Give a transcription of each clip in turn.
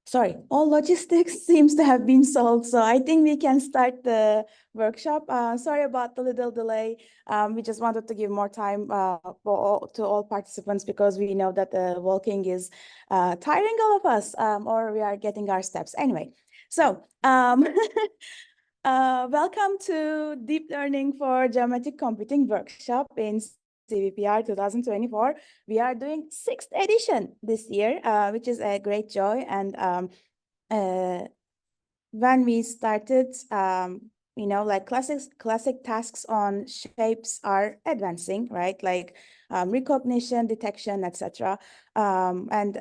Sorry, all logistics seems to have been solved. So I think we can start the workshop. Sorry about the little delay. We just wanted to give more time to all participants because we know that walking is tiring all of us, or we are getting our steps. Anyway, so welcome to Deep Learning for Geometric Computing workshop in CVPR 2024. We are doing 6th edition this year, which is a great joy. And when we started, like classic tasks on shapes are advancing, right? Like recognition, detection, etc. Like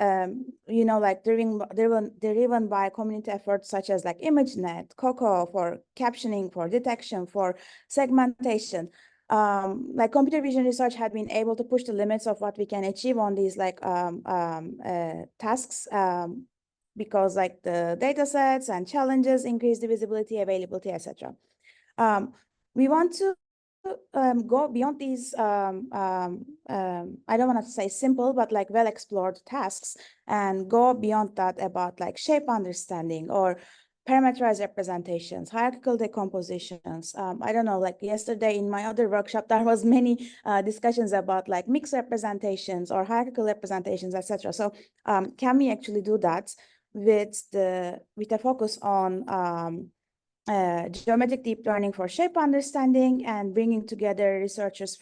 driven by community efforts such as like ImageNet, COCO for captioning, for detection, for segmentation. Like computer vision research had been able to push the limits of what we can achieve on these like tasks because like the data sets and challenges increase the visibility, availability, etc. We want to go beyond these, I don't want to say simple, but like well-explored tasks and go beyond that about like shape understanding or parameterized representations, hierarchical decompositions. I don't know, like yesterday in my other workshop, there was many discussions about like mixed representations or hierarchical representations, etc. So can we actually do that with a focus on geometric deep learning for shape understanding and bringing together researchers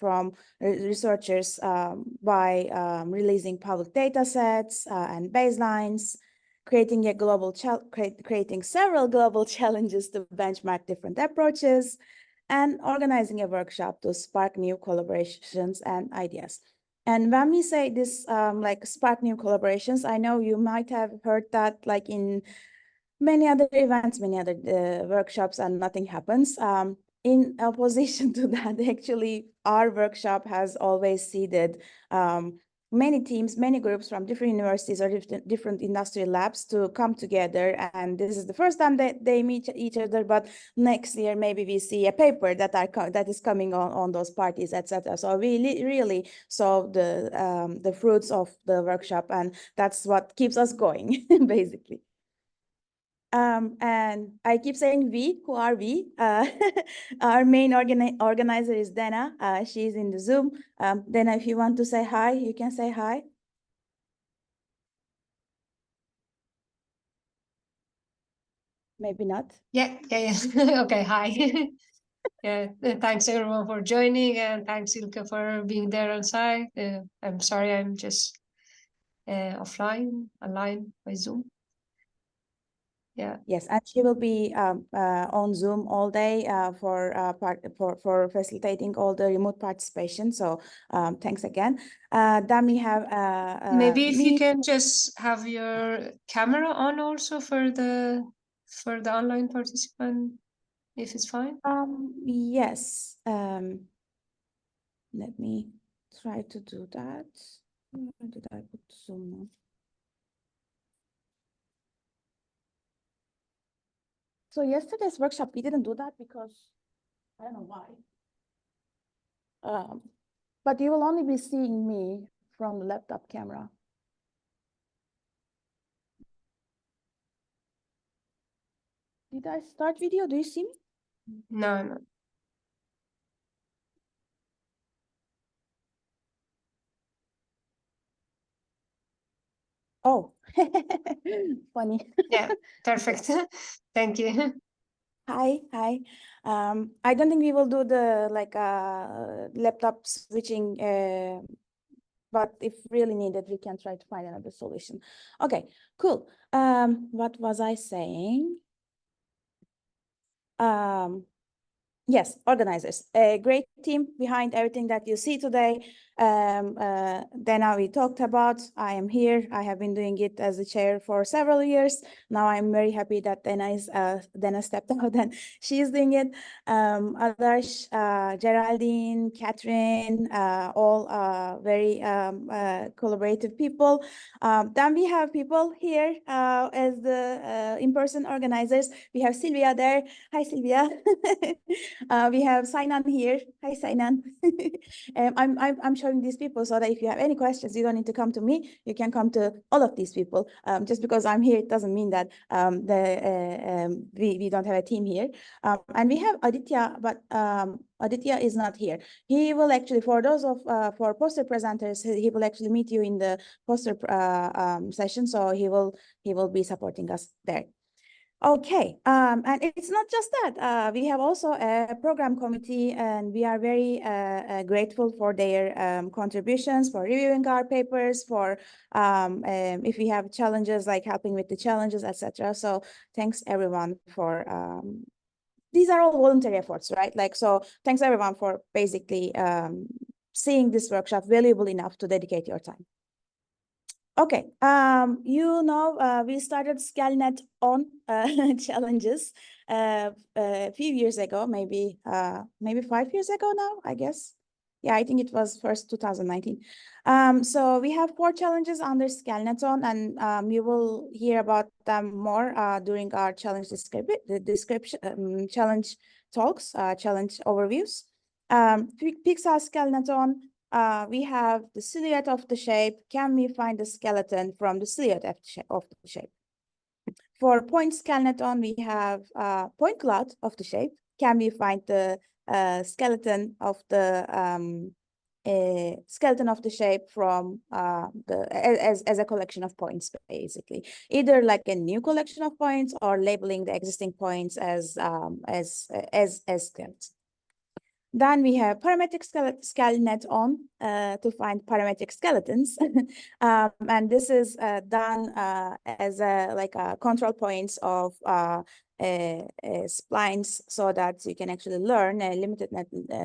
by releasing public data sets and baselines, creating several global challenges to benchmark different approaches, and organizing a workshop to spark new collaborations and ideas. And when we say this, like spark new collaborations, I know you might have heard that like in many other events, many other workshops, and nothing happens. In opposition to that, actually, our workshop has always seeded many teams, many groups from different universities or different industrial labs to come together. And this is the first time that they meet each other, but next year, maybe we see a paper that is coming on those parties, etc. So we really saw the fruits of the workshop, and that's what keeps us going, basically. And I keep saying we, who are we? Our main organizer is Dana. She's in the Zoom. Dana, if you want to say hi, you can say hi. Maybe not. Yeah. Okay, hi. Yeah, thanks everyone for joining, and thanks Ilka for being there on site. I'm sorry, I'm just online by Zoom. Yeah. Yes, and she will be on Zoom all day for facilitating all the remote participation. So thanks again. Then we have maybe if you can just have your camera on also for the online participant, if it's fine. Yes. Let me try to do that. Where did I put Zoom on? So yesterday's workshop, we didn't do that because I don't know why. But you will only be seeing me from the laptop camera. Did I start video? Do you see me? No. Oh, funny. Yeah, perfect. Thank you. Hi. I don't think we will do the like laptop switching, but if really needed, we can try to find another solution. Okay, cool. What was I saying? Yes, organizers, a great team behind everything that you see today. Dana, we talked about, I am here. I have been doing it as a chair for several years. Now I'm very happy that Dana stepped out and she's doing it. Adarsh, Geraldine, Catherine, all very collaborative people. Then we have people here as the in-person organizers. We have Sylvia there. Hi, Sylvia. We have Sainan here. Hi, Sainan. I'm showing these people so that if you have any questions, you don't need to come to me. You can come to all of these people. Just because I'm here, it doesn't mean that we don't have a team here. And we have Aditya, but Aditya is not here. He will actually, for those of for poster presenters, he will actually meet you in the poster session. So he will be supporting us there. Okay, and it's not just that. We have also a program committee, and we are very grateful for their contributions, for reviewing our papers, for if we have challenges, like helping with the challenges, etc. So thanks everyone for these are all voluntary efforts, right? Like, so thanks everyone for basically seeing this workshop valuable enough to dedicate your time. Okay, we started ScaleNet on challenges a few years ago, maybe 5 years ago now, I guess. Yeah, I think it was first 2019. So we have 4 challenges under ScaleNet on, and you will hear about them more during our challenge description, challenge talks, challenge overviews. Pixar ScaleNet on. We have the silhouette of the shape. Can we find the skeleton from the silhouette of the shape? For point skeleton, we have point cloud of the shape. Can we find the skeleton of the shape from as a collection of points, basically, either like a new collection of points or labeling the existing points as skeletons. Then we have parametric ScaleNet on to find parametric skeletons. And this is done as control points of splines, so that you can actually learn a limited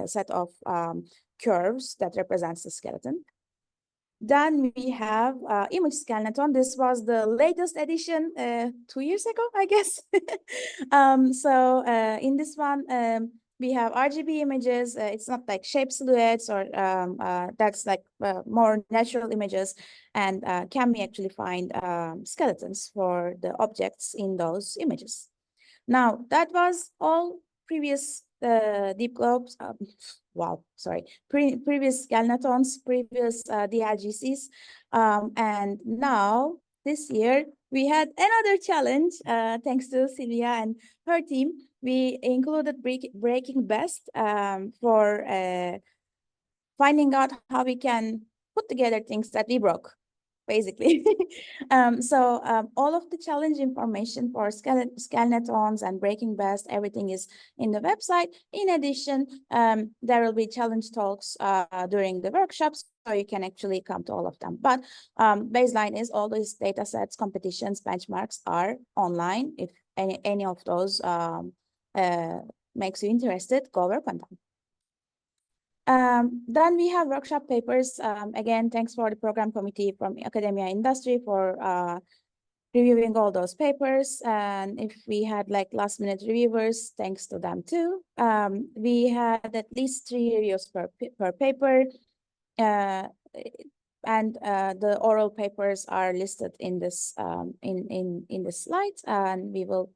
set of curves that represents the skeleton. Then we have image ScaleNet on. This was the latest edition 2 years ago, I guess. So in this one, we have RGB images. It's not like shape silhouettes or that's like more natural images. And can we actually find skeletons for the objects in those images? Now, that was all previous deep globes. Previous Galnatons, previous DLGCs. And now, this year, we had another challenge, thanks to Sylvia and her team. We included Breaking Best for finding out how we can put together things that we broke, basically. All of the challenge information for ScaleNetons and Breaking Best, everything is in the website. In addition, there will be challenge talks during the workshops, so you can actually come to all of them. But baseline is all these data sets, competitions, benchmarks are online. If any of those makes you interested, go work on them. Then we have workshop papers. Again, thanks for the program committee from academia industry for reviewing all those papers. And if we had like last minute reviewers, thanks to them too. We had at least 3 reviews per paper. And the oral papers are listed in this in the slides, and we will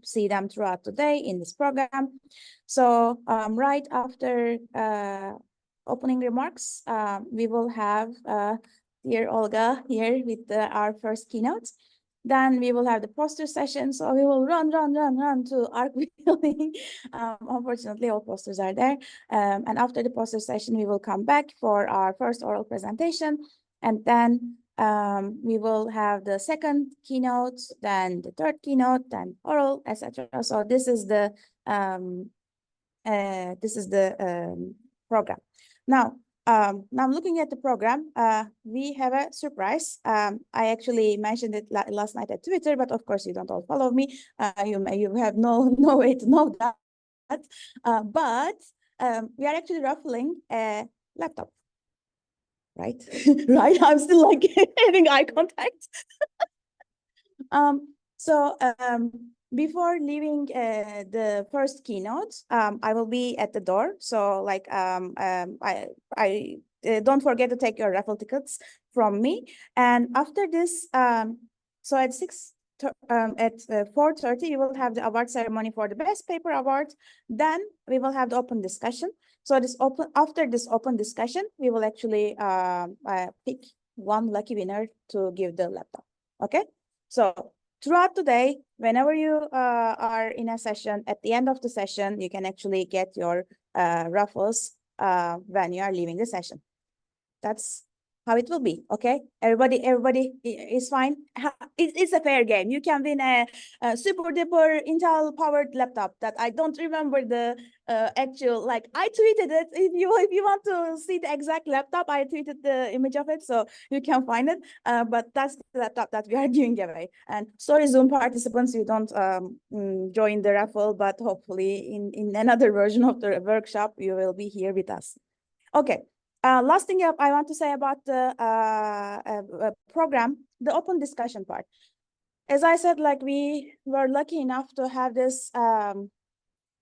see them throughout the day in this program. So right after opening remarks, we will have dear Olga here with our first keynote. Then we will have the poster session. So we will run to ARC building. Unfortunately, all posters are there. And after the poster session, we will come back for our first oral presentation. And then we will have the second keynote, then the third keynote, then oral, etc. So this is the program. Now I'm looking at the program. We have a surprise. I actually mentioned it last night at Twitter, but of course you don't all follow me. You have no way to know that. But we are actually raffling a laptop. Right? Right? I'm still like having eye contact. Before leaving the first keynote, I will be at the door. So like I don't forget to take your raffle tickets from me. And after this, so at 4:30, we will have the award ceremony for the best paper award. Then we will have the open discussion. So after this open discussion, we will actually pick one lucky winner to give the laptop. Okay. So throughout the day, whenever you are in a session, at the end of the session, you can actually get your raffles when you are leaving the session. That's how it will be. Okay, everybody is fine. It's a fair game. You can win a super duper Intel powered laptop that I don't remember the actual, like, I tweeted it. If you want to see the exact laptop, I tweeted the image of it, so you can find it. But that's the laptop that we are giving away. And sorry, Zoom participants, you don't join the raffle, but hopefully in another version of the workshop, you will be here with us. Okay. Last thing I want to say about the program, the open discussion part. As I said, like, we were lucky enough to have this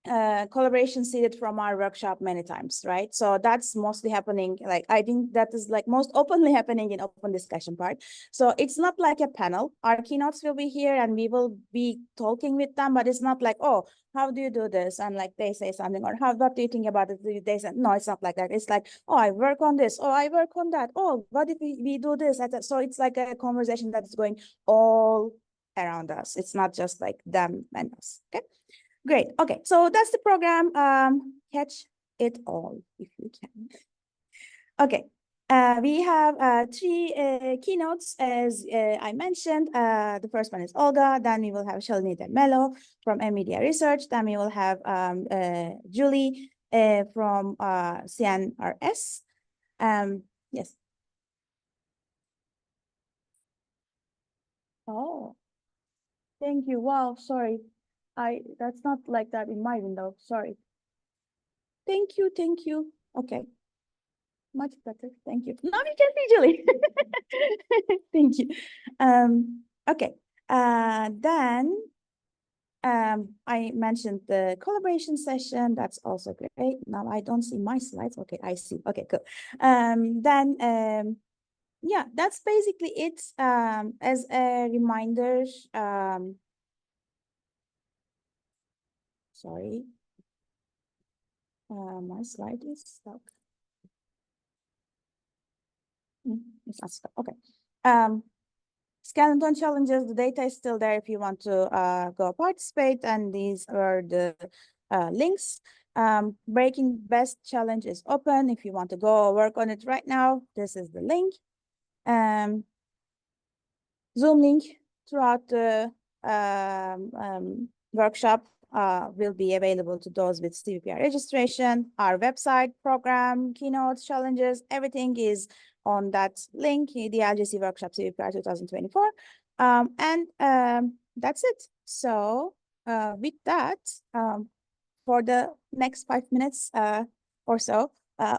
collaboration seeded from our workshop many times, right? So that's mostly happening, like, I think that is like most openly happening in open discussion part. So it's not like a panel. Our keynotes will be here and we will be talking with them, but it's not like, oh, how do you do this? And like they say something, or what do you think about it? They say, no, it's not like that. It's like, oh, I work on this. Oh, I work on that. Oh, what if we do this? So it's like a conversation that is going all around us. It's not just like them and us. Okay. Great. Okay, so that's the program. Catch it all if you can. Okay, we have three keynotes, as I mentioned. The first one is Olga. Then we will have Shalinita Mello from Media Research. Then we will have Julie from CNRS. Yes. Oh, thank you. Wow, sorry. That's not like that in my window. Sorry. Thank you. Thank you. Okay. Much better. Thank you. Now we can see Julie. Thank you. Okay. Then I mentioned the collaboration session. That's also great. Now I don't see my slides. Okay, I see. Okay, cool. Then yeah, that's basically it. As a reminder, sorry. My slide is stuck. It's not stuck. Okay. Skeleton challenges, the data is still there if you want to go participate, and these are the links. Breaking Best challenge is open. If you want to go work on it right now, this is the link. Zoom link throughout the workshop will be available to those with CVPR registration. Our website, program, keynotes, challenges, everything is on that link, the DLGC workshop CVPR 2024. That's it. So with that, for the next 5 minutes or so,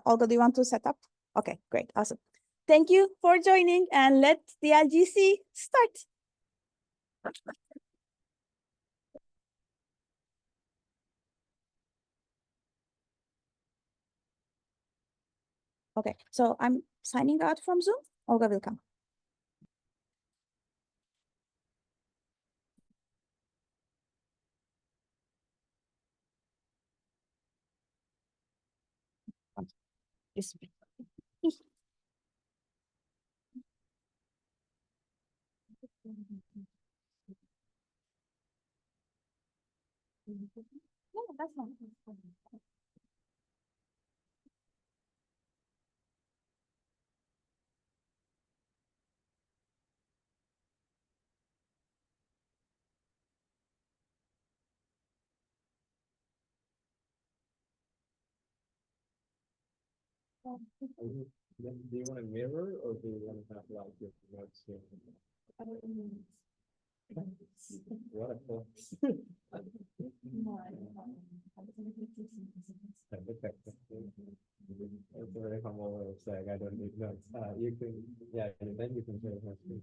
Olga, do you want to set up? Okay, great, awesome. Thank you for joining, and let the LGC start. Okay, so I'm signing out from Zoom. Olga will come. This no, that's not. Do you want a mirror or do you want to have like your notes here? What a cool. It's a very humble way of saying I don't need notes. You can, yeah, then you can share my screen.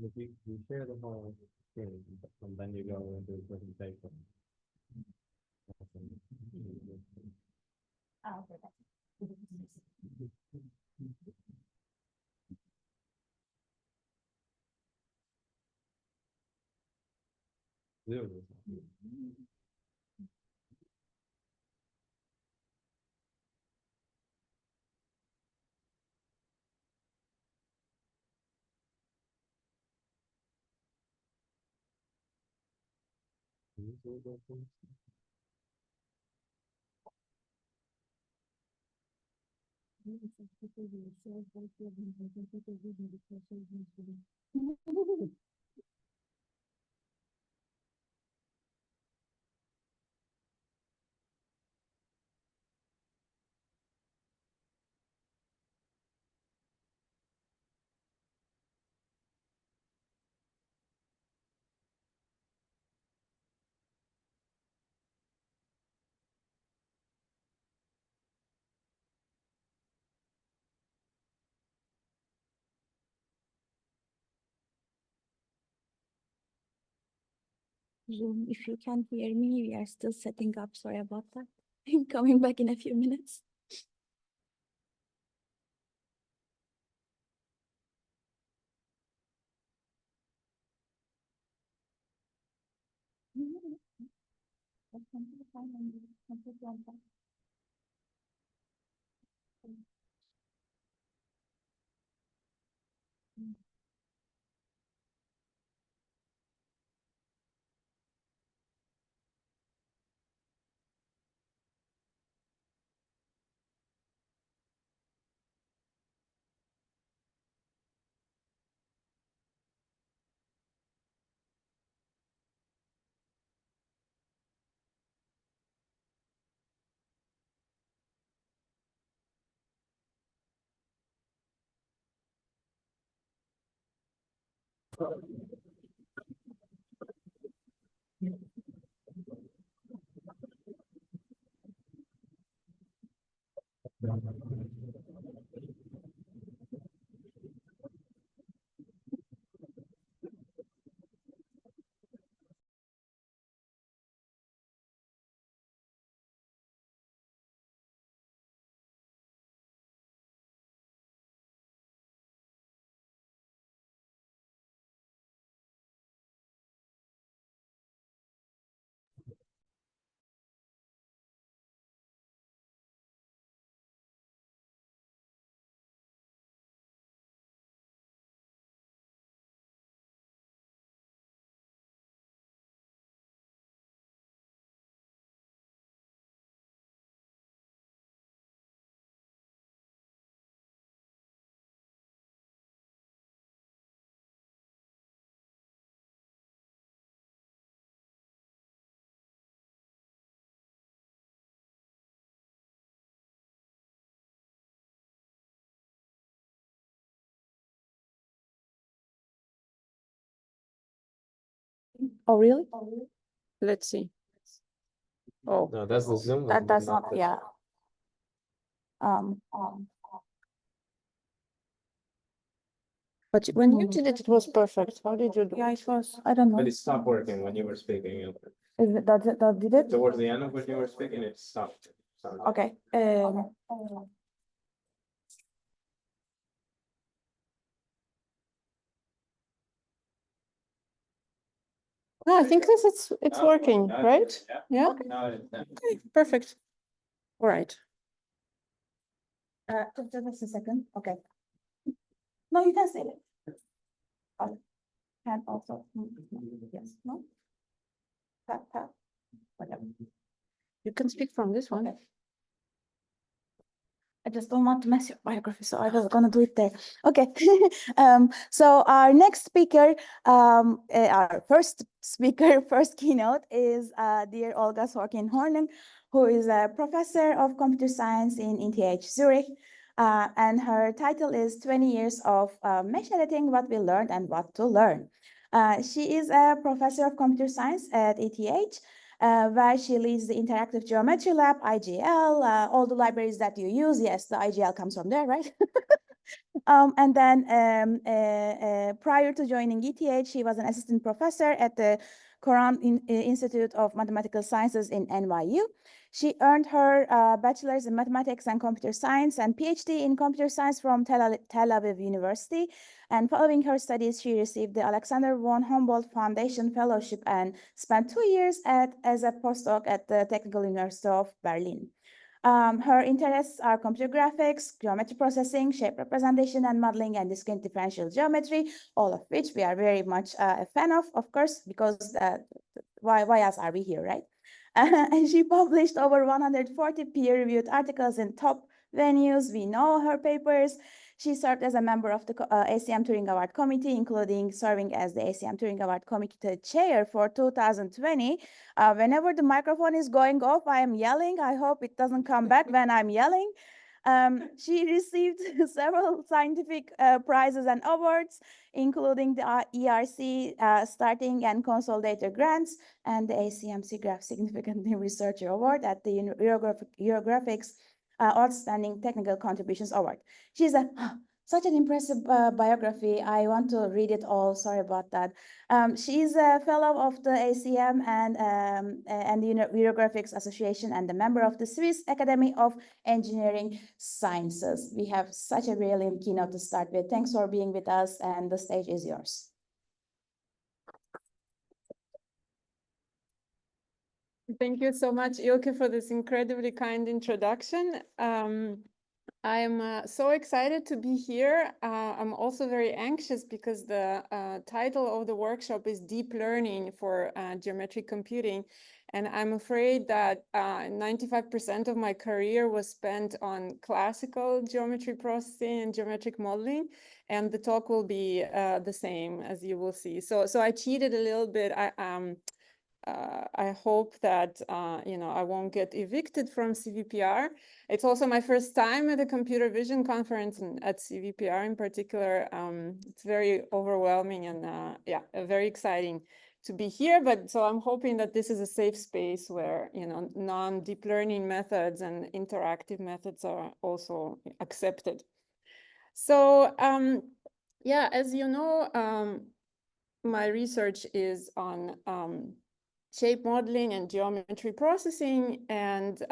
If you share the whole thing, and then you go into the presentation. Zoom. Zoom, if you can hear me, we are still setting up. Sorry about that. I'm coming back in a few minutes. Oh, really? Let's see. Oh, No, that's the Zoom. that one, does but not, the- yeah. But when you did it, it was perfect. How did you do? Yeah, it was. I don't know. But it stopped working when you were speaking. Is it, that did it? Towards the end of when you were speaking, it stopped. Sorry. Okay. No, I think it's working, right? Yeah. Okay, perfect. All right. Just a second. Okay. No, you can say it. Can also. Yes. No. Tap. Whatever. You can speak from this one. Okay. I just don't want to mess your biography, so I was gonna do it there. Okay. So our next speaker, our first speaker, first keynote is dear Olga Sorkin-Hornung, who is a professor of computer science in ETH Zurich. And her title is 20 Years of Mesh Editing, What We Learned and What to Learn. She is a professor of computer science at ETH. Where she leads the Interactive Geometry Lab, IGL, all the libraries that you use. Yes, the IGL comes from there, right? And then prior to joining ETH, she was an assistant professor at the Koran Institute of Mathematical Sciences in NYU. She earned her bachelor's in mathematics and computer science and PhD in computer science from Tel Aviv University. And following her studies, she received the Alexander von Humboldt Foundation Fellowship and spent 2 years as a postdoc at the Technical University of Berlin. Her interests are computer graphics, geometry processing, shape representation and modeling, and discrete differential geometry, all of which we are very much a fan of course, because why else are we here, right? And she published over 140 peer-reviewed articles in top venues. We know her papers. She served as a member of the ACM Turing Award Committee, including serving as the ACM Turing Award Committee chair for 2020. Whenever the microphone is going off, I am yelling. I hope it doesn't come back when I'm yelling. She received several scientific prizes and awards, including the ERC Starting and Consolidator Grants and the ACM SIGGRAPH Significant New Researcher Award at the Eurographics Outstanding Technical Contributions Award. She's such an impressive biography. I want to read it all. Sorry about that. She's a fellow of the ACM and the Eurographics Association and a member of the Swiss Academy of Engineering Sciences. We have such a brilliant keynote to start with. Thanks for being with us, and the stage is yours. Thank you so much, Ilke, for this incredibly kind introduction. I'm so excited to be here. I'm also very anxious because the title of the workshop is Deep Learning for Geometric Computing. And I'm afraid that 95% of my career was spent on classical geometry processing and geometric modeling. And the talk will be the same, as you will see. So I cheated a little bit. I hope that, I won't get evicted from CVPR. It's also my first time at a computer vision conference and at CVPR in particular. It's very overwhelming and very exciting to be here. But so I'm hoping that this is a safe space where, non-deep learning methods and interactive methods are also accepted. So, as you know, my research is on shape modeling and geometry processing. And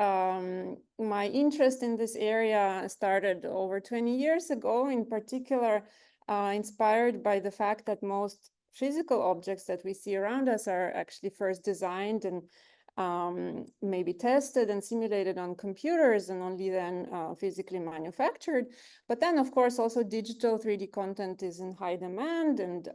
my interest in this area started over 20 years ago, in particular, inspired by the fact that most physical objects that we see around us are actually first designed and maybe tested and simulated on computers and only then physically manufactured. But then, of course, also digital 3D content is in high demand, and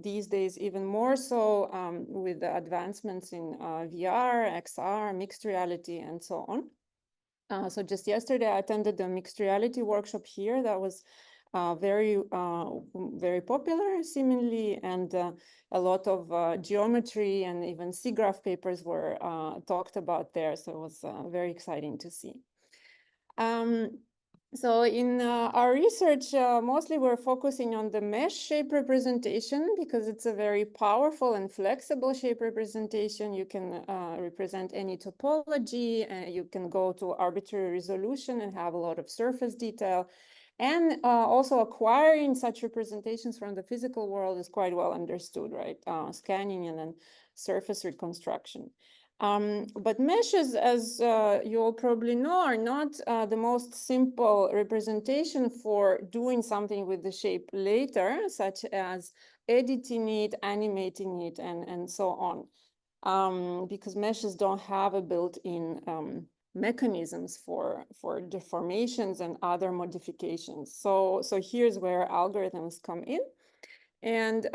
these days even more so with the advancements in VR, XR, mixed reality, and so on. So just yesterday, I attended the mixed reality workshop here that was very popular, seemingly, and a lot of geometry and even SIGGRAPH papers were talked about there. So it was very exciting to see. So in our research, mostly we're focusing on the mesh shape representation because it's a very powerful and flexible shape representation. You can represent any topology, and you can go to arbitrary resolution and have a lot of surface detail. And also acquiring such representations from the physical world is quite well understood, right? Scanning and then surface reconstruction. But meshes, as you all probably know, are not the most simple representation for doing something with the shape later, such as editing it, animating it, and so on. Because meshes don't have a built-in mechanisms for deformations and other modifications. So here's where algorithms come in. And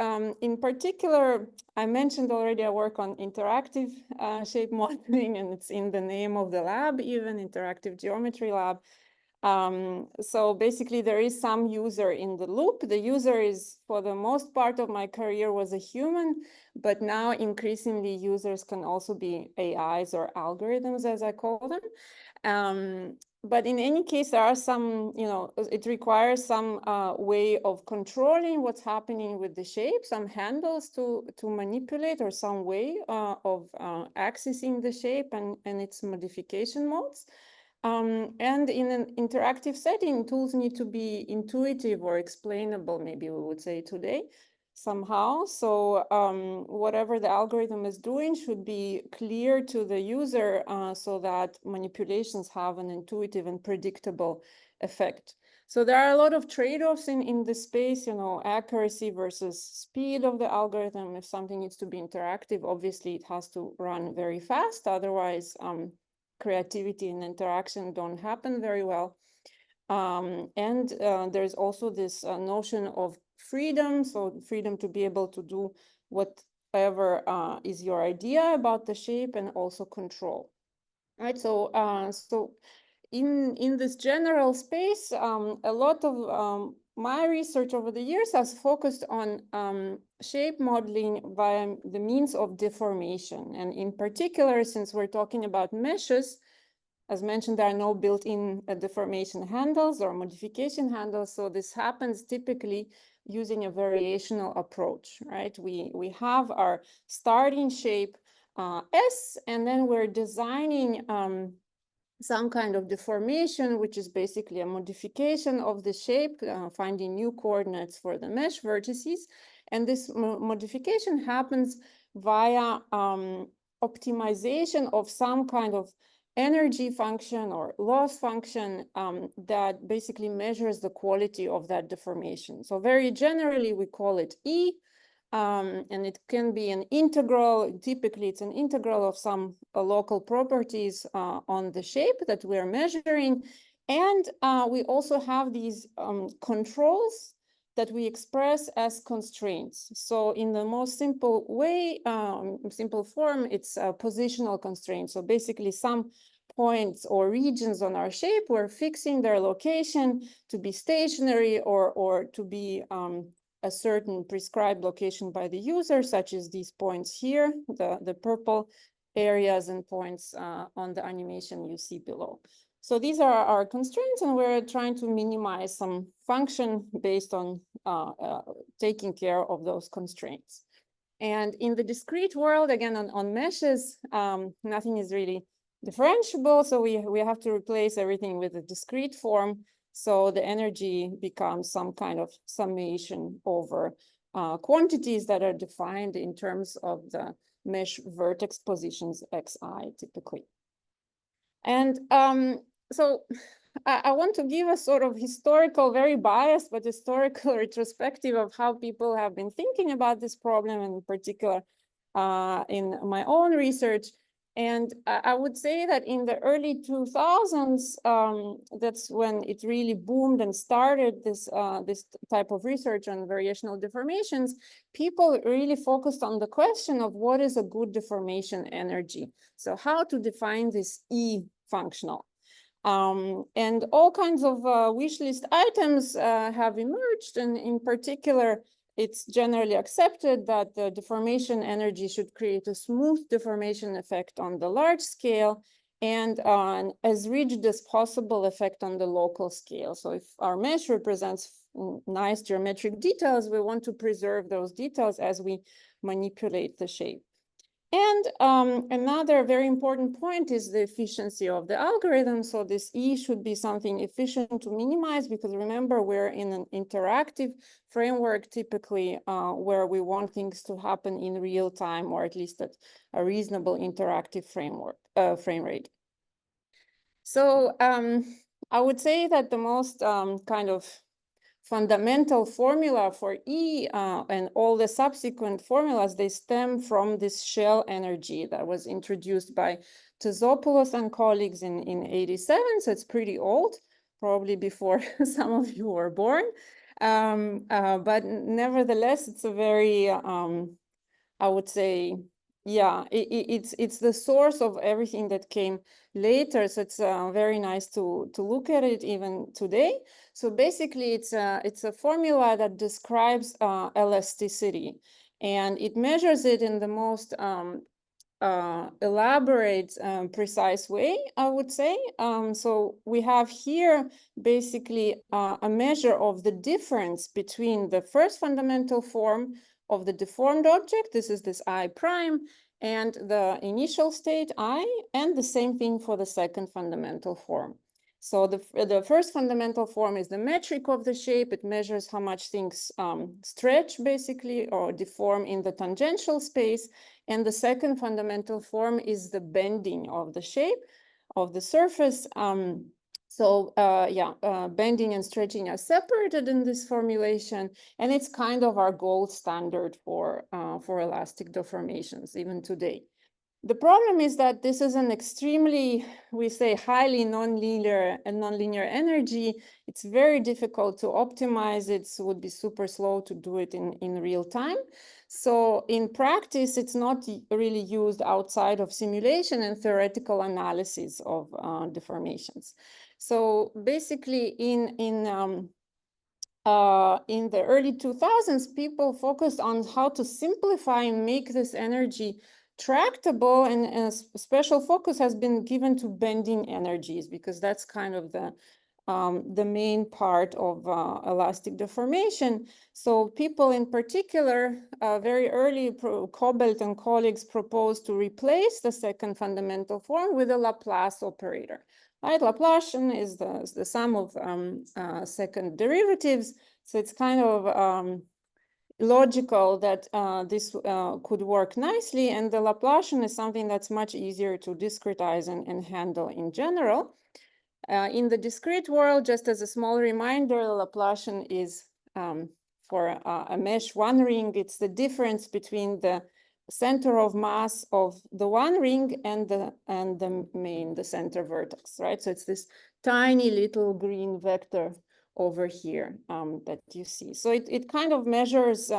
in particular, I mentioned already I work on interactive shape modeling, and it's in the name of the lab, even Interactive Geometry Lab. So basically there is some user in the loop. The user is, for the most part of my career, was a human, but now increasingly users can also be AIs or algorithms, as I call them. But in any case, there are some, it requires some way of controlling what's happening with the shape, some handles to manipulate, or some way of accessing the shape and its modification modes. And in an interactive setting, tools need to be intuitive or explainable, maybe we would say today, somehow. So whatever the algorithm is doing should be clear to the user so that manipulations have an intuitive and predictable effect. So there are a lot of trade-offs in this space, you know, accuracy versus speed of the algorithm. If something needs to be interactive, obviously it has to run very fast. Otherwise, creativity and interaction don't happen very well. And there's also this notion of freedom. So freedom to be able to do whatever is your idea about the shape, and also control. Right. So in this general space, a lot of my research over the years has focused on shape modeling via the means of deformation. And in particular, since we're talking about meshes, as mentioned, there are no built-in deformation handles or modification handles. So this happens typically using a variational approach, right? We have our starting shape S, and then we're designing some kind of deformation, which is basically a modification of the shape, finding new coordinates for the mesh vertices. And this modification happens via optimization of some kind of energy function or loss function that basically measures the quality of that deformation. So very generally, we call it E. And it can be an integral. Typically, it's an integral of some local properties on the shape that we are measuring. And we also have these controls that we express as constraints. So in the most simple way, simple form, it's a positional constraint. So basically some points or regions on our shape, we're fixing their location to be stationary or to be a certain prescribed location by the user, such as these points here, the purple areas and points on the animation you see below. So these are our constraints, and we're trying to minimize some function based on taking care of those constraints. And in the discrete world, again, on meshes, nothing is really differentiable. So we have to replace everything with a discrete form. So the energy becomes some kind of summation over quantities that are defined in terms of the mesh vertex positions xi typically. And so I want to give a sort of historical, very biased, but historical retrospective of how people have been thinking about this problem, and in particular in my own research. And I would say that in the early 2000s, that's when it really boomed and started this, this type of research on variational deformations. People really focused on the question of what is a good deformation energy. So how to define this E functional. And all kinds of wish list items have emerged, and in particular, it's generally accepted that the deformation energy should create a smooth deformation effect on the large scale and an as rigid as possible effect on the local scale. So if our mesh represents nice geometric details, we want to preserve those details as we manipulate the shape. And another very important point is the efficiency of the algorithm. So this E should be something efficient to minimize, because remember, we're in an interactive framework typically where we want things to happen in real time, or at least at a reasonable interactive frame rate. So I would say that the most kind of fundamental formula for E and all the subsequent formulas, they stem from this shell energy that was introduced by Tzopoulos and colleagues in 87. So it's pretty old, probably before some of you were born. But nevertheless, it's a very, I would say, yeah, it's the source of everything that came later. So it's very nice to look at it even today. So basically, it's a formula that describes elasticity, and it measures it in the most elaborate, precise way, I would say. So we have here basically a measure of the difference between the first fundamental form of the deformed object. This is this I prime, and the initial state I, and the same thing for the second fundamental form. So the first fundamental form is the metric of the shape. It measures how much things stretch basically or deform in the tangential space. And the second fundamental form is the bending of the shape of the surface. Bending and stretching are separated in this formulation, and it's kind of our gold standard for elastic deformations even today. The problem is that this is an extremely, we say, highly nonlinear energy. It's very difficult to optimize it. So it would be super slow to do it in real time. So in practice, it's not really used outside of simulation and theoretical analysis of deformations. So basically in the early 2000s, people focused on how to simplify and make this energy tractable, and a special focus has been given to bending energies, because that's kind of the main part of elastic deformation. So people in particular, very early, Cobalt and colleagues proposed to replace the second fundamental form with a Laplace operator. Right, Laplacian is the sum of second derivatives, so it's kind of logical that this could work nicely, and the Laplacian is something that's much easier to discretize and handle in general. In the discrete world, just as a small reminder, the Laplacian is for a mesh one ring, it's the difference between the center of mass of the one ring and the center vertex, right? So it's this tiny little green vector over here that you see. So it kind of measures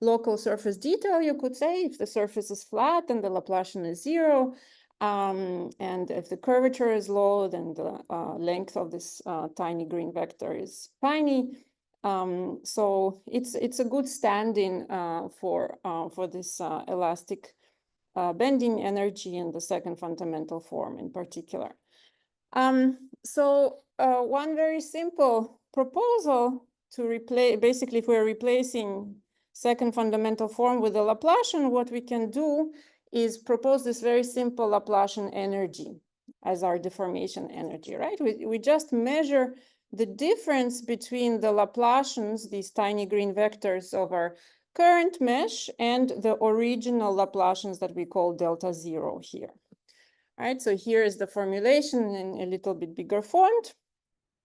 local surface detail, you could say. If the surface is flat, then the Laplacian is 0. And if the curvature is low, then the length of this tiny green vector is tiny. So it's a good stand-in for this elastic bending energy in the second fundamental form in particular. So one very simple proposal to replace, basically if we're replacing second fundamental form with the Laplacian, what we can do is propose this very simple Laplacian energy as our deformation energy, right? We just measure the difference between the Laplacians, these tiny green vectors of our current mesh, and the original Laplacians that we call delta 0 here. Right, so here is the formulation in a little bit bigger font.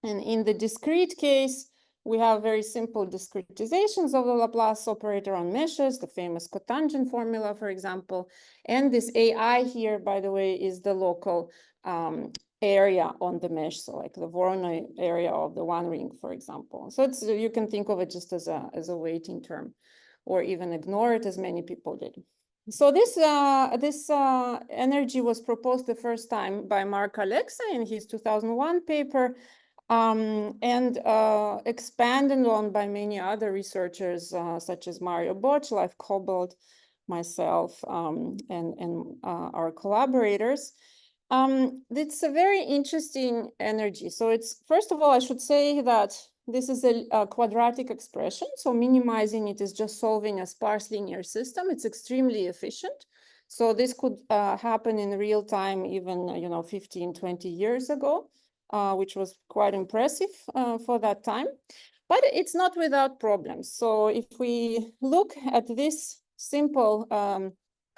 And in the discrete case, we have very simple discretizations of the Laplace operator on meshes, the famous cotangent formula, for example. And this AI here, by the way, is the local area on the mesh, so like the Voronoi area of the one ring, for example. So it's, you can think of it just as a weighting term, or even ignore it, as many people did. So this energy was proposed the first time by Mark Alexa in his 2001 paper, and expanded on by many other researchers, such as Mario Bochlav, Cobalt, myself, and our collaborators. It's a very interesting energy. So it's, first of all, I should say that this is a quadratic expression, so minimizing it is just solving a sparse linear system. It's extremely efficient. So this could happen in real time even, 15, 20 years ago, which was quite impressive for that time. But it's not without problems. So if we look at this simple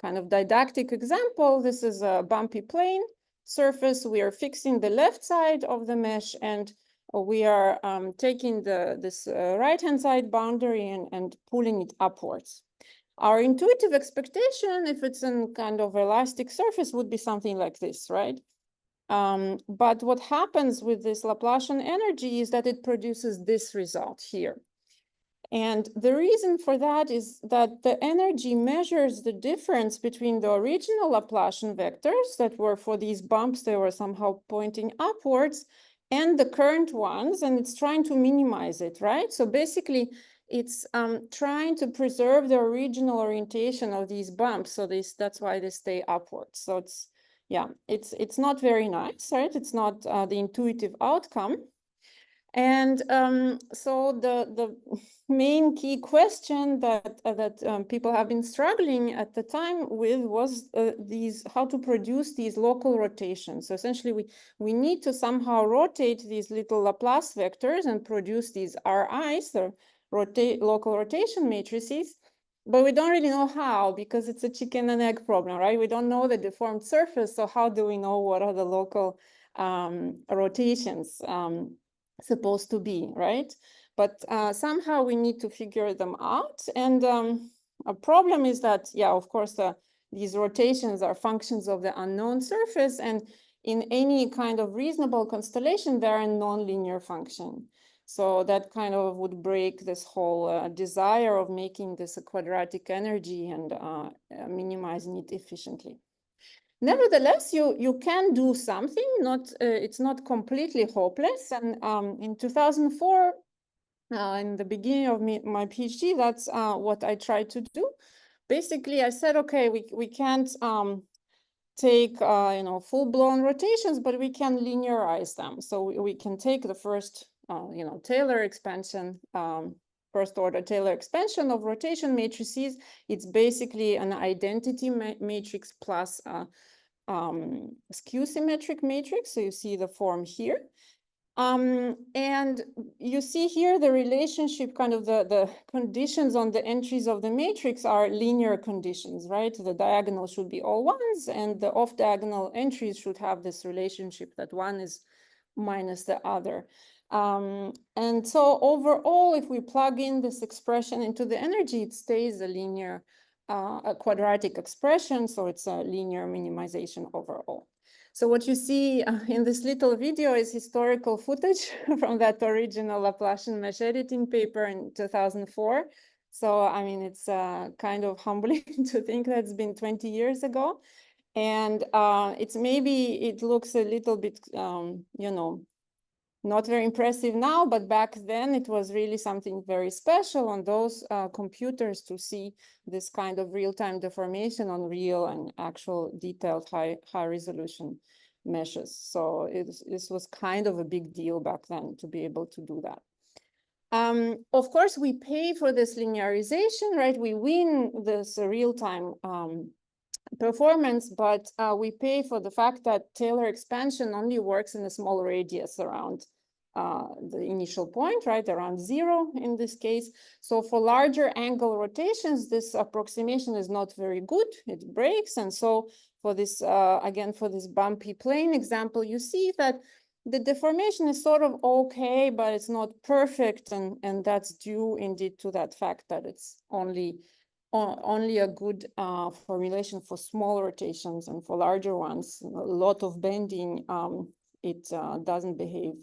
kind of didactic example, this is a bumpy plane surface. We are fixing the left side of the mesh, and we are taking this right-hand side boundary and pulling it upwards. Our intuitive expectation, if it's a kind of elastic surface, would be something like this, right? But what happens with this Laplacian energy is that it produces this result here. And the reason for that is that the energy measures the difference between the original Laplacian vectors that were, for these bumps, they were somehow pointing upwards, and the current ones, and it's trying to minimize it, right? So basically, it's trying to preserve the original orientation of these bumps. So that's why they stay upwards. So it's not very nice, right? It's not the intuitive outcome. And so the main key question that people have been struggling at the time with was how to produce these local rotations. So essentially, we need to somehow rotate these little Laplace vectors and produce these RIs, the local rotation matrices. But we don't really know how, because it's a chicken and egg problem, right? We don't know the deformed surface. So how do we know what are the local rotations supposed to be, right? But somehow we need to figure them out. And a problem is that, yeah, of course, these rotations are functions of the unknown surface. And in any kind of reasonable constellation, they're a nonlinear function. So that kind of would break this whole desire of making this a quadratic energy and minimizing it efficiently. Nevertheless, you can do something. It's not completely hopeless. And in 2004, in the beginning of my PhD, that's what I tried to do. Basically, I said, okay, we can't take full-blown rotations, but we can linearize them. So we can take the first Taylor expansion, first order Taylor expansion of rotation matrices. It's basically an identity matrix plus skew symmetric matrix. So you see the form here. And you see here the relationship, kind of the conditions on the entries of the matrix are linear conditions, right? The diagonal should be all ones, and the off-diagonal entries should have this relationship that one is minus the other. And so overall, if we plug in this expression into the energy, it stays a linear, a quadratic expression. So it's a linear minimization overall. So what you see in this little video is historical footage from that original Laplacian mesh editing paper in 2004. So, I mean, it's kind of humbling to think that it's been 20 years ago. And it looks a little bit, not very impressive now, but back then it was really something very special on those computers to see this kind of real-time deformation on real and actual detailed high resolution meshes. So this was kind of a big deal back then to be able to do that. Of course, we pay for this linearization, right? We win this real-time performance, but we pay for the fact that Taylor expansion only works in a small radius around the initial point, right, around 0 in this case. So for larger angle rotations, this approximation is not very good. It breaks. And so for this, again, for this bumpy plane example, you see that the deformation is sort of okay, but it's not perfect. And that's due indeed to that fact that it's only a good formulation for small rotations, and for larger ones, a lot of bending, it doesn't behave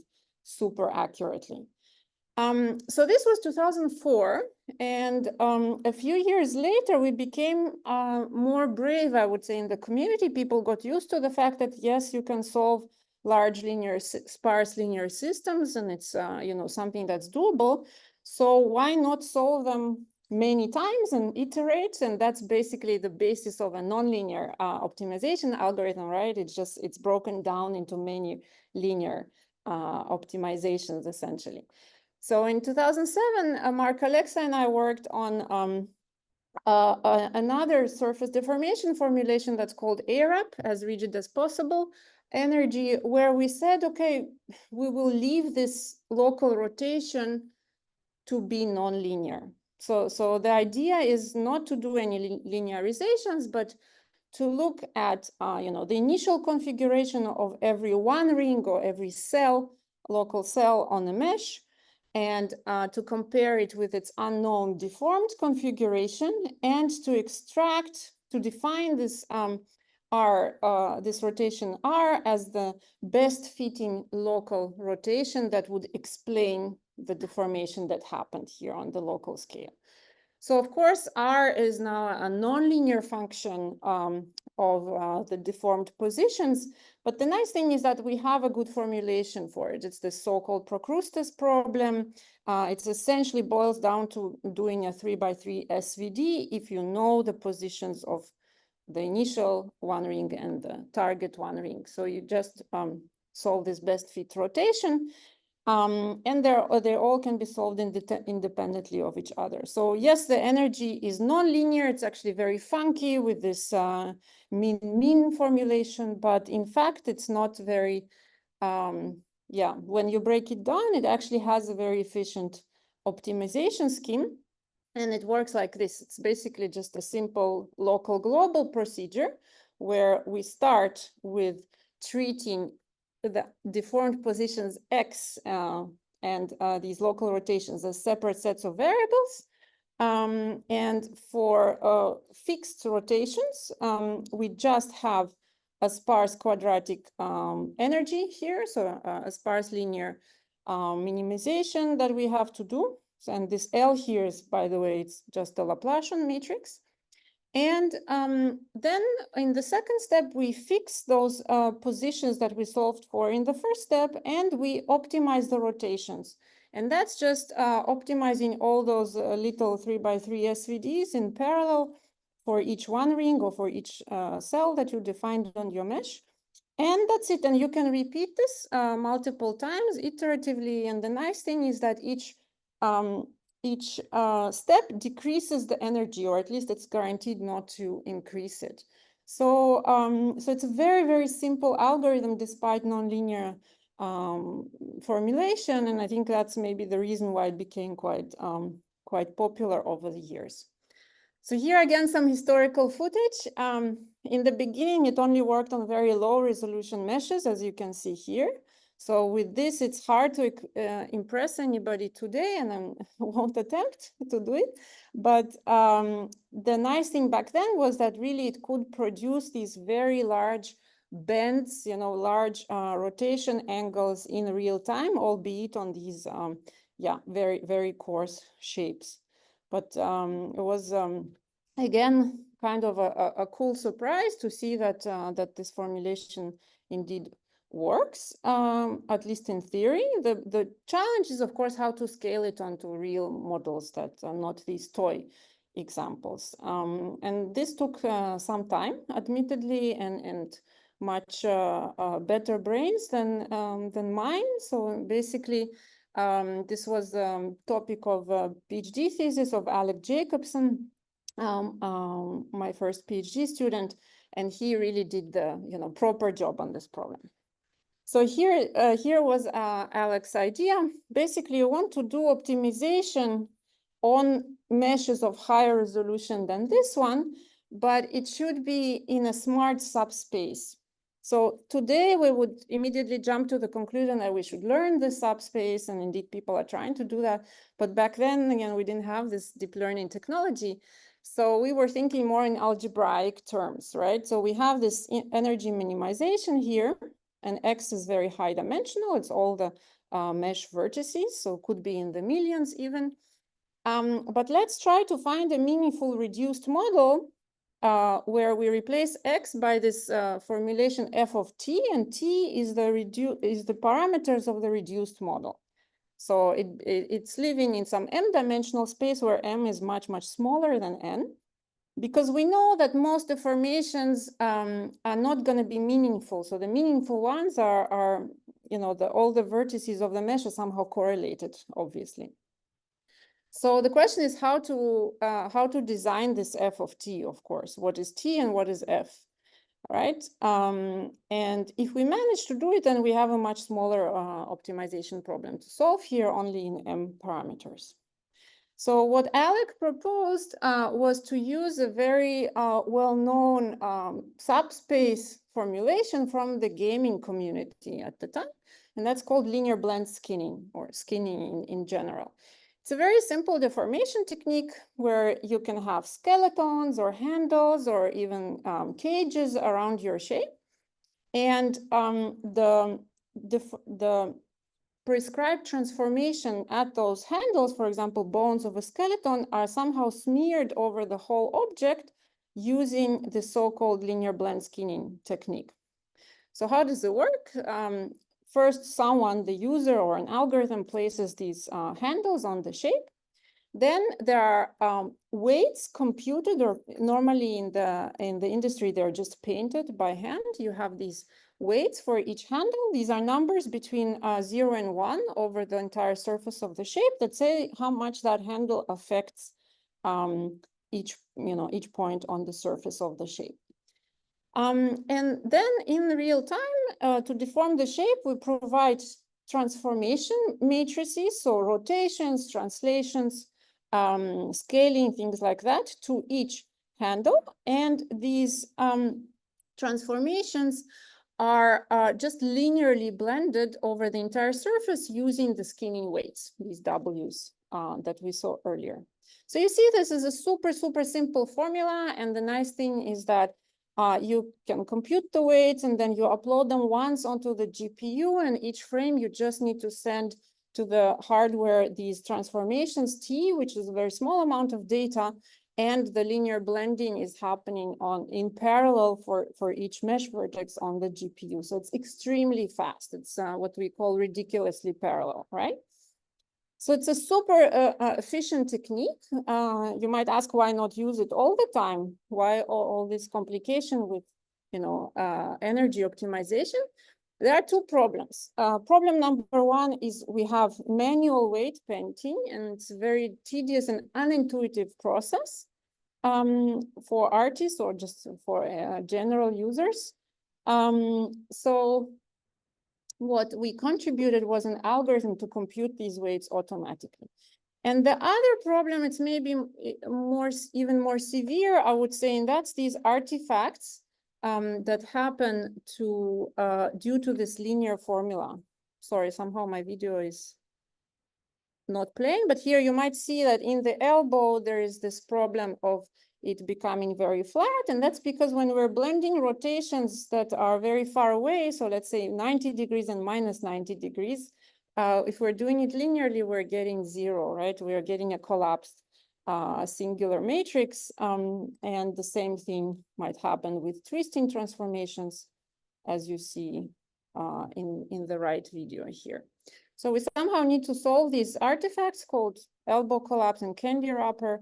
super accurately. So this was 2004, and a few years later, we became more brave, I would say, in the community. People got used to the fact that, yes, you can solve large sparse linear systems, and it's something that's doable. So why not solve them many times and iterate? And that's basically the basis of a nonlinear optimization algorithm, right? It's broken down into many linear optimizations, essentially. So in 2007, Mark Alexa and I worked on another surface deformation formulation that's called ARAP, as rigid as possible energy, where we said, okay, we will leave this local rotation to be nonlinear. So the idea is not to do any linearizations, but to look at the initial configuration of every one ring or every local cell on a mesh, and to compare it with its unknown deformed configuration, and to define this this rotation R as the best fitting local rotation that would explain the deformation that happened here on the local scale. So of course, R is now a nonlinear function of the deformed positions. But the nice thing is that we have a good formulation for it. It's the so-called Procrustes problem. It essentially boils down to doing a 3x3 SVD if you know the positions of the initial one ring and the target one ring. So you just solve this best fit rotation. And they all can be solved independently of each other. So yes, the energy is non-linear. It's actually very funky with this mean formulation, but in fact, it's not very, yeah, when you break it down, it actually has a very efficient optimization scheme. And it works like this. It's basically just a simple local global procedure where we start with treating the deformed positions X and these local rotations as separate sets of variables. And for fixed rotations, we just have a sparse quadratic energy here, so a sparse linear minimization that we have to do. And this L here is, by the way, it's just a Laplacian matrix. And then in the second step, we fix those positions that we solved for in the first step, and we optimize the rotations. And that's just optimizing all those little 3x3 SVDs in parallel for each one ring or for each cell that you defined on your mesh. And that's it. And you can repeat this multiple times iteratively. And the nice thing is that each step decreases the energy, or at least it's guaranteed not to increase it. So, so it's a very, very simple algorithm despite nonlinear formulation. And I think that's maybe the reason why it became quite popular over the years. So here again, some historical footage. In the beginning, it only worked on very low resolution meshes, as you can see here. So with this, it's hard to impress anybody today, and I won't attempt to do it. But the nice thing back then was that really it could produce these very large bends, you know, large rotation angles in real time, albeit on these, yeah, very, very coarse shapes. But it was, again, kind of a cool surprise to see that, that this formulation indeed works, at least in theory. The challenge is, of course, how to scale it onto real models that are not these toy examples. And this took some time, admittedly, and much better brains than mine. So basically, this was the topic of a PhD thesis of Alec Jacobson, my first PhD student, and he really did the proper job on this problem. So here was Alec's idea. Basically, you want to do optimization on meshes of higher resolution than this one, but it should be in a smart subspace. So today we would immediately jump to the conclusion that we should learn the subspace, and indeed people are trying to do that. But back then, again, we didn't have this deep learning technology. So we were thinking more in algebraic terms, right? So we have this energy minimization here, and X is very high dimensional. It's all the mesh vertices, so could be in the millions even. But let's try to find a meaningful reduced model where we replace X by this formulation f of t, and t is the parameters of the reduced model. So it's living in some m-dimensional space where m is much, much smaller than n, because we know that most deformations are not going to be meaningful. So the meaningful ones are all the vertices of the mesh are somehow correlated, obviously. So the question is how to design this f of t, of course. What is t and what is f, right? And if we manage to do it, then we have a much smaller optimization problem to solve here, only in m parameters. So what Alec proposed was to use a very well-known subspace formulation from the gaming community at the time, and that's called linear blend skinning, or skinning in general. It's a very simple deformation technique where you can have skeletons or handles or even cages around your shape. And the prescribed transformation at those handles, for example, bones of a skeleton, are somehow smeared over the whole object using the so-called linear blend skinning technique. So how does it work? First, someone, the user or an algorithm, places these handles on the shape. Then there are weights computed, or normally in the industry, they're just painted by hand. You have these weights for each handle. These are numbers between 0 and 1 over the entire surface of the shape that say how much that handle affects each point on the surface of the shape. And then in real time, to deform the shape, we provide transformation matrices, so rotations, translations, scaling, things like that, to each handle. And these transformations are just linearly blended over the entire surface using the skinning weights, these W's that we saw earlier. So you see, this is a super, super simple formula. And the nice thing is that you can compute the weights and then you upload them once onto the GPU, and each frame you just need to send to the hardware these transformations T, which is a very small amount of data, and the linear blending is happening in parallel for each mesh vertex on the GPU. So it's extremely fast. It's what we call ridiculously parallel, right? So it's a super efficient technique. You might ask, why not use it all the time? Why all this complication with, energy optimization? There are two problems. Problem number one is we have manual weight painting, and it's a very tedious and unintuitive process for artists or just for general users. So what we contributed was an algorithm to compute these weights automatically. And the other problem, it's maybe even more severe, I would say, and that's these artifacts that happen due to this linear formula. Sorry, somehow my video is not playing, but here you might see that in the elbow, there is this problem of it becoming very flat. And that's because when we're blending rotations that are very far away, so let's say 90 degrees and minus 90 degrees, if we're doing it linearly, we're getting 0, right? We're getting a collapsed singular matrix. And the same thing might happen with twisting transformations, as you see in the right video here. So we somehow need to solve these artifacts called elbow collapse and candy wrapper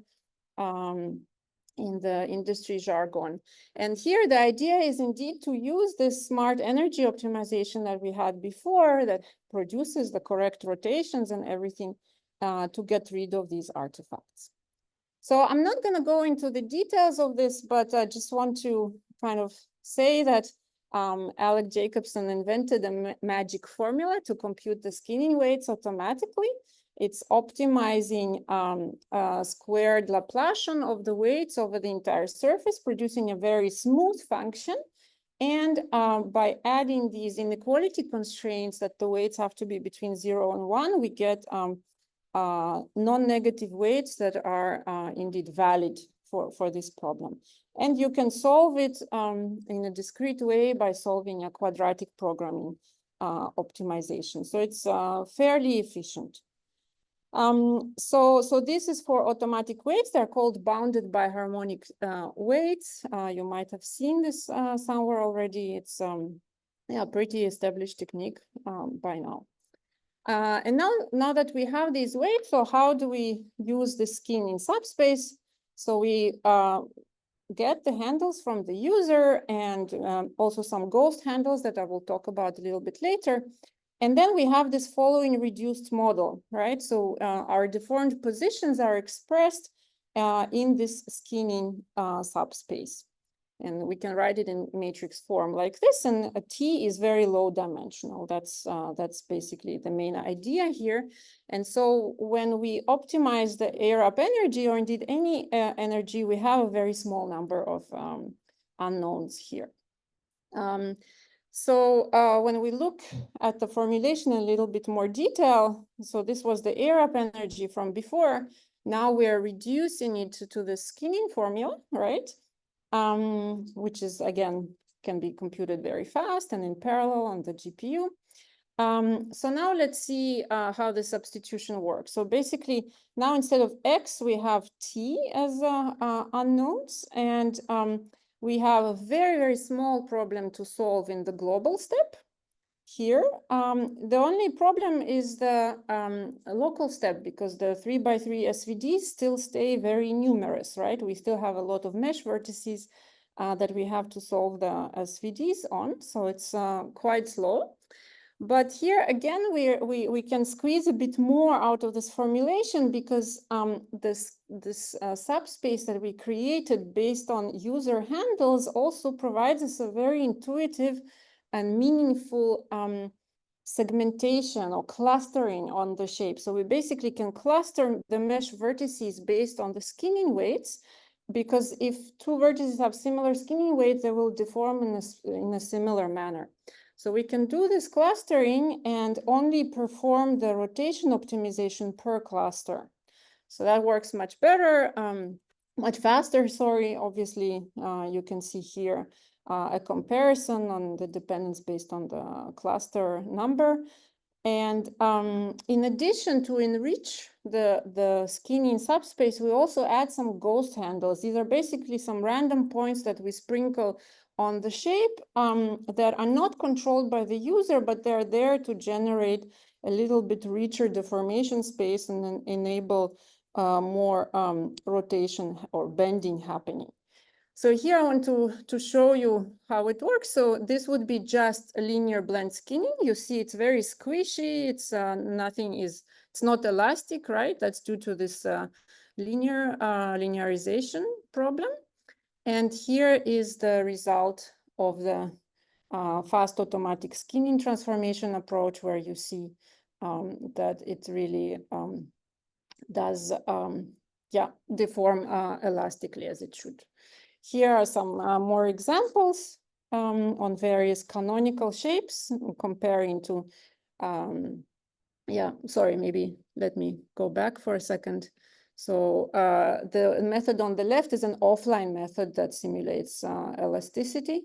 in the industry jargon. And here the idea is indeed to use this smart energy optimization that we had before that produces the correct rotations and everything to get rid of these artifacts. So I'm not going to go into the details of this, but I just want to kind of say that Alec Jacobson invented a magic formula to compute the skinning weights automatically. It's optimizing squared Laplacian of the weights over the entire surface, producing a very smooth function. And by adding these inequality constraints that the weights have to be between 0 and 1, we get non-negative weights that are indeed valid for this problem. And you can solve it in a discrete way by solving a quadratic programming optimization. So it's fairly efficient. So this is for automatic weights. They're called bounded biharmonic weights. You might have seen this somewhere already. It's a pretty established technique by now. And now that we have these weights, so how do we use the skin in subspace? So we get the handles from the user and also some ghost handles that I will talk about a little bit later. And then we have this following reduced model, right? So our deformed positions are expressed in this skinning subspace. And we can write it in matrix form like this. And a T is very low dimensional. That's basically the main idea here. And so when we optimize the air up energy, or indeed any energy, we have a very small number of unknowns here. So when we look at the formulation in a little bit more detail, so this was the air up energy from before. Now we are reducing it to the skinning formula, right? Which is, again, can be computed very fast and in parallel on the GPU. So now let's see how the substitution works. So basically, now instead of X, we have T as unknowns. And we have a very, very small problem to solve in the global step here. The only problem is the local step, because the 3x3 SVDs still stay very numerous, right? We still have a lot of mesh vertices that we have to solve the SVDs on. So it's quite slow. But here again, we can squeeze a bit more out of this formulation because this subspace that we created based on user handles also provides us a very intuitive and meaningful segmentation or clustering on the shape. So we basically can cluster the mesh vertices based on the skinning weights, because if two vertices have similar skinning weights, they will deform in a similar manner. So we can do this clustering and only perform the rotation optimization per cluster. So that works much better, much faster, sorry. Obviously, you can see here a comparison on the dependence based on the cluster number. And in addition to enrich the skinning subspace, we also add some ghost handles. These are basically some random points that we sprinkle on the shape that are not controlled by the user, but they're there to generate a little bit richer deformation space and then enable more rotation or bending happening. So here I want to show you how it works. So this would be just a linear blend skinning. You see it's very squishy. It's it's not elastic, right? That's due to this linearization problem. And here is the result of the fast automatic skinning transformation approach, where you see that it really does deform elastically as it should. Here are some more examples on various canonical shapes, comparing to, sorry, maybe let me go back for a second. So the method on the left is an offline method that simulates elasticity.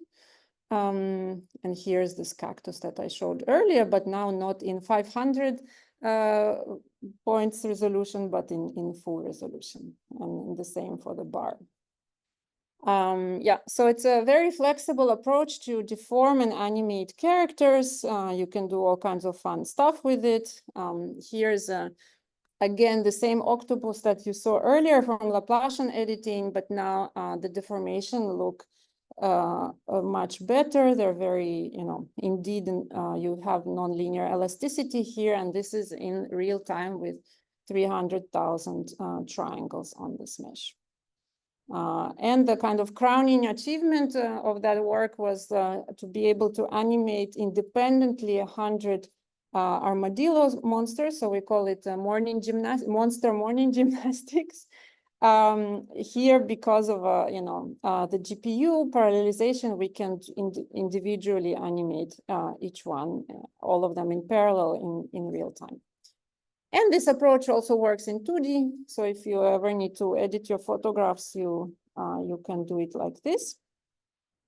And here's this cactus that I showed earlier, but now not in 500 points resolution, but in full resolution, and the same for the bar. So it's a very flexible approach to deform and animate characters. You can do all kinds of fun stuff with it. Here's again the same octopus that you saw earlier from Laplacian editing, but now the deformation look much better. They're very, indeed, you have nonlinear elasticity here, and this is in real time with 300,000 triangles on this mesh. And the kind of crowning achievement of that work was to be able to animate independently 100 armadillo monsters. So we call it monster morning gymnastics. Here, because of the GPU parallelization, we can individually animate each one, all of them in parallel in real time. And this approach also works in 2D. So if you ever need to edit your photographs, you can do it like this.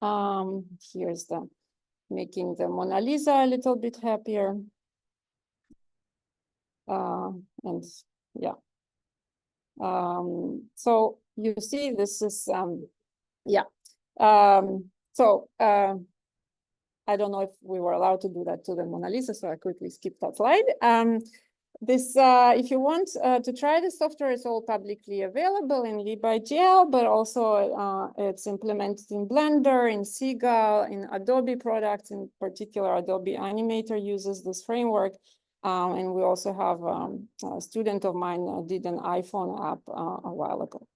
Here's making the Mona Lisa a little bit happier. So you see, this is, I don't know if we were allowed to do that to the Mona Lisa, so I quickly skipped that slide. If you want to try this software, it's all publicly available in lib.gl, but also it's implemented in Blender, in Seagull, in Adobe products. In particular, Adobe Animator uses this framework. And we also have a student of mine did an iPhone app a while ago.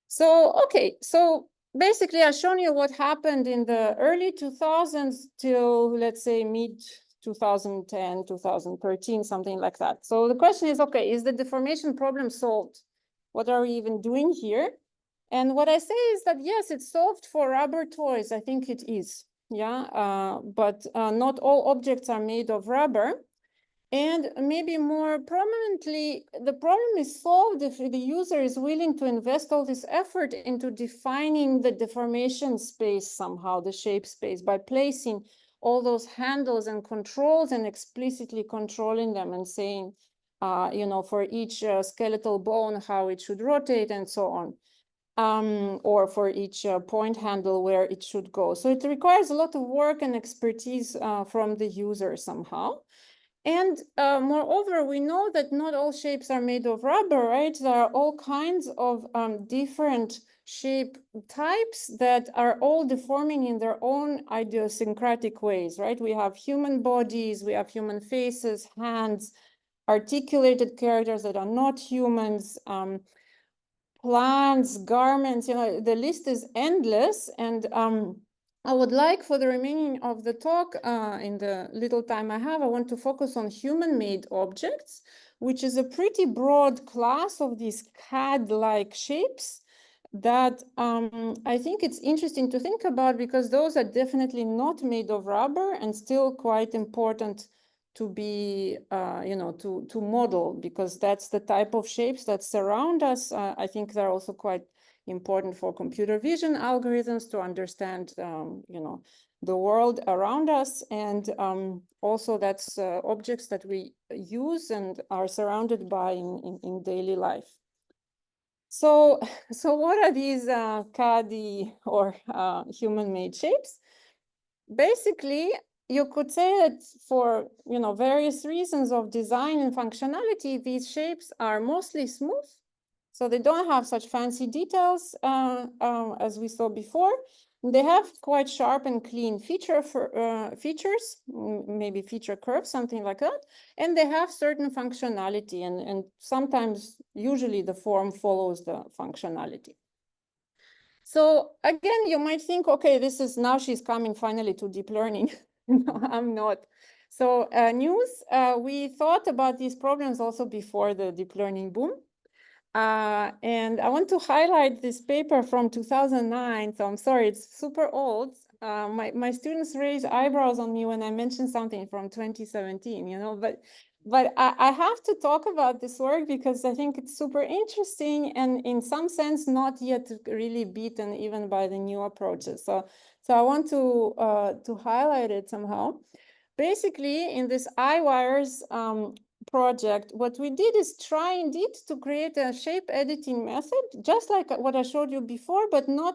So, okay, so basically I've shown you what happened in the early 2000s till, let's say, mid 2010, 2013, something like that. So the question is, okay, is the deformation problem solved? What are we even doing here? And what I say is that, yes, it's solved for rubber toys. I think it is, but not all objects are made of rubber. And maybe more prominently, the problem is solved if the user is willing to invest all this effort into defining the deformation space somehow, the shape space, by placing all those handles and controls and explicitly controlling them and saying, for each skeletal bone, how it should rotate and so on, or for each point handle where it should go. So it requires a lot of work and expertise from the user somehow. And moreover, we know that not all shapes are made of rubber, right? There are all kinds of different shape types that are all deforming in their own idiosyncratic ways, right? We have human bodies, we have human faces, hands, articulated characters that are not humans, plants, garments, you know, the list is endless. And I would like for the remaining of the talk, in the little time I have, I want to focus on human-made objects, which is a pretty broad class of these CAD-like shapes that I think it's interesting to think about, because those are definitely not made of rubber and still quite important to be, you know, to model, because that's the type of shapes that surround us. I think they're also quite important for computer vision algorithms to understand, you know, the world around us. And also that's objects that we use and are surrounded by in daily life. So what are these CAD or human-made shapes? Basically, you could say that for, you know, various reasons of design and functionality, these shapes are mostly smooth. So they don't have such fancy details as we saw before. They have quite sharp and clean features, maybe feature curves, something like that. And they have certain functionality, and sometimes, usually the form follows the functionality. So again, you might think, okay, this is now she's coming finally to deep learning. No, I'm not. So news, we thought about these problems also before the deep learning boom. And I want to highlight this paper from 2009. So I'm sorry, it's super old. My students raise eyebrows on me when I mention something from 2017, you know, but I have to talk about this work because I think it's super interesting and in some sense not yet really beaten even by the new approaches. So I want to highlight it somehow. Basically, in this iWires project, what we did is try indeed to create a shape editing method, just like what I showed you before, but not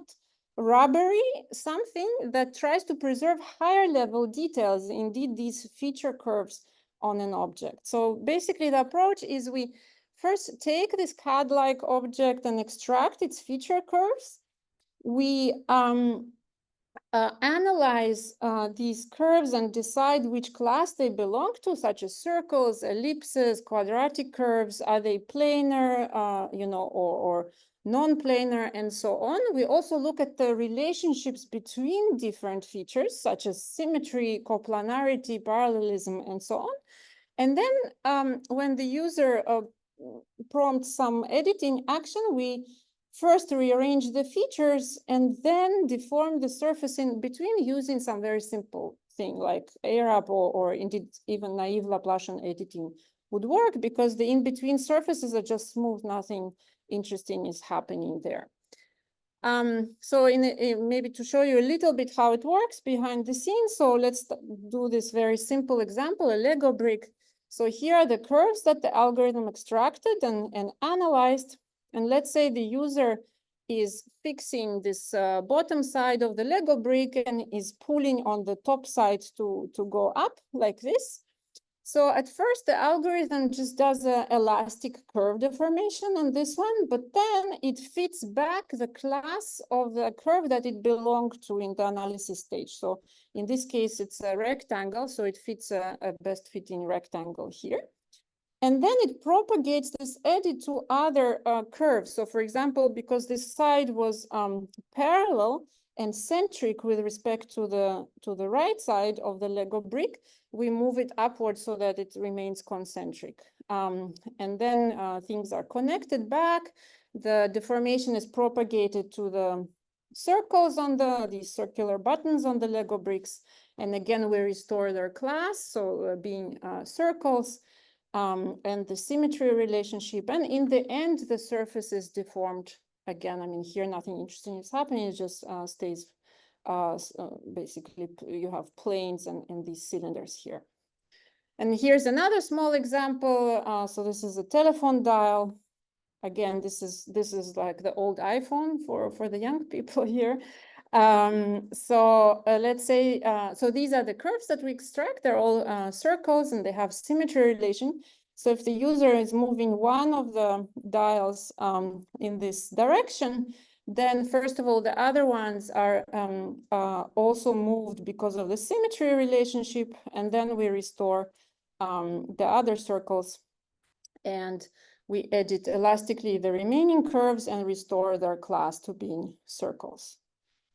rubbery, something that tries to preserve higher level details, indeed these feature curves on an object. So basically the approach is we first take this CAD-like object and extract its feature curves. We analyze these curves and decide which class they belong to, such as circles, ellipses, quadratic curves. Are they planar, you know, or non-planar, and so on. We also look at the relationships between different features, such as symmetry, coplanarity, parallelism, and so on. And then when the user prompts some editing action, we first rearrange the features and then deform the surface in between using some very simple thing like ARAP or indeed even naive Laplacian editing would work, because the in-between surfaces are just smooth, nothing interesting is happening there. So maybe to show you a little bit how it works behind the scenes, so let's do this very simple example, a Lego brick. So here are the curves that the algorithm extracted and analyzed. And let's say the user is fixing this bottom side of the Lego brick and is pulling on the top side to go up like this. So at first, the algorithm just does an elastic curve deformation on this one, but then it fits back the class of the curve that it belonged to in the analysis stage. So in this case, it's a rectangle, so it fits a best fitting rectangle here. And then it propagates this edit to other curves. So for example, because this side was parallel and centric with respect to the right side of the Lego brick, we move it upwards so that it remains concentric. And then things are connected back. The deformation is propagated to the circles on these circular buttons on the Lego bricks. And again, we restore their class, so being circles. And the symmetry relationship. And in the end, the surface is deformed again. I mean, here, nothing interesting is happening. It just stays, basically, you have planes and these cylinders here. And here's another small example. So this is a telephone dial. Again, this is like the old iPhone for the young people here. Let's say, so these are the curves that we extract. They're all circles and they have symmetry relation. So if the user is moving one of the dials in this direction, then first of all, the other ones are also moved because of the symmetry relationship. And then we restore the other circles and we edit elastically the remaining curves and restore their class to being circles.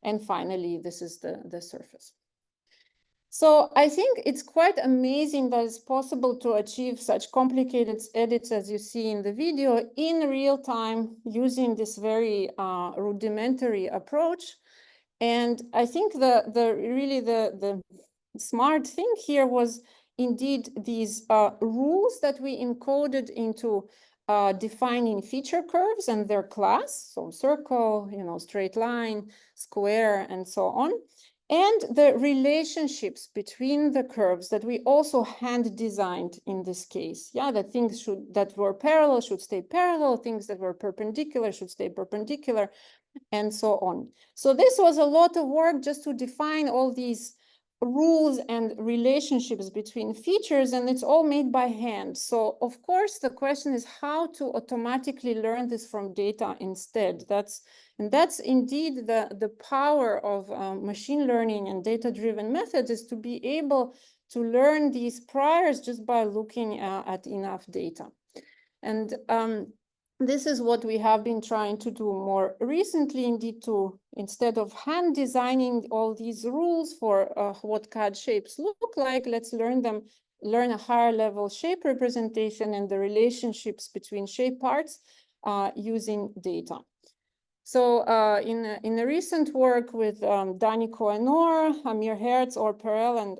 And finally, this is the surface. So I think it's quite amazing that it's possible to achieve such complicated edits as you see in the video in real time using this very rudimentary approach. And I think the smart thing here was indeed these rules that we encoded into defining feature curves and their class, so circle, straight line, square, and so on, and the relationships between the curves that we also hand designed in this case. Yeah, that things that were parallel should stay parallel, things that were perpendicular should stay perpendicular, and so on. So this was a lot of work just to define all these rules and relationships between features, and it's all made by hand. So of course, the question is how to automatically learn this from data instead. That's indeed the power of machine learning and data-driven methods, is to be able to learn these priors just by looking at enough data. And this is what we have been trying to do more recently, indeed, to instead of hand designing all these rules for what CAD shapes look like, let's learn a higher level shape representation and the relationships between shape parts using data. So in a recent work with Dani Koh-Noor, Amir Hertz, Or Perel, and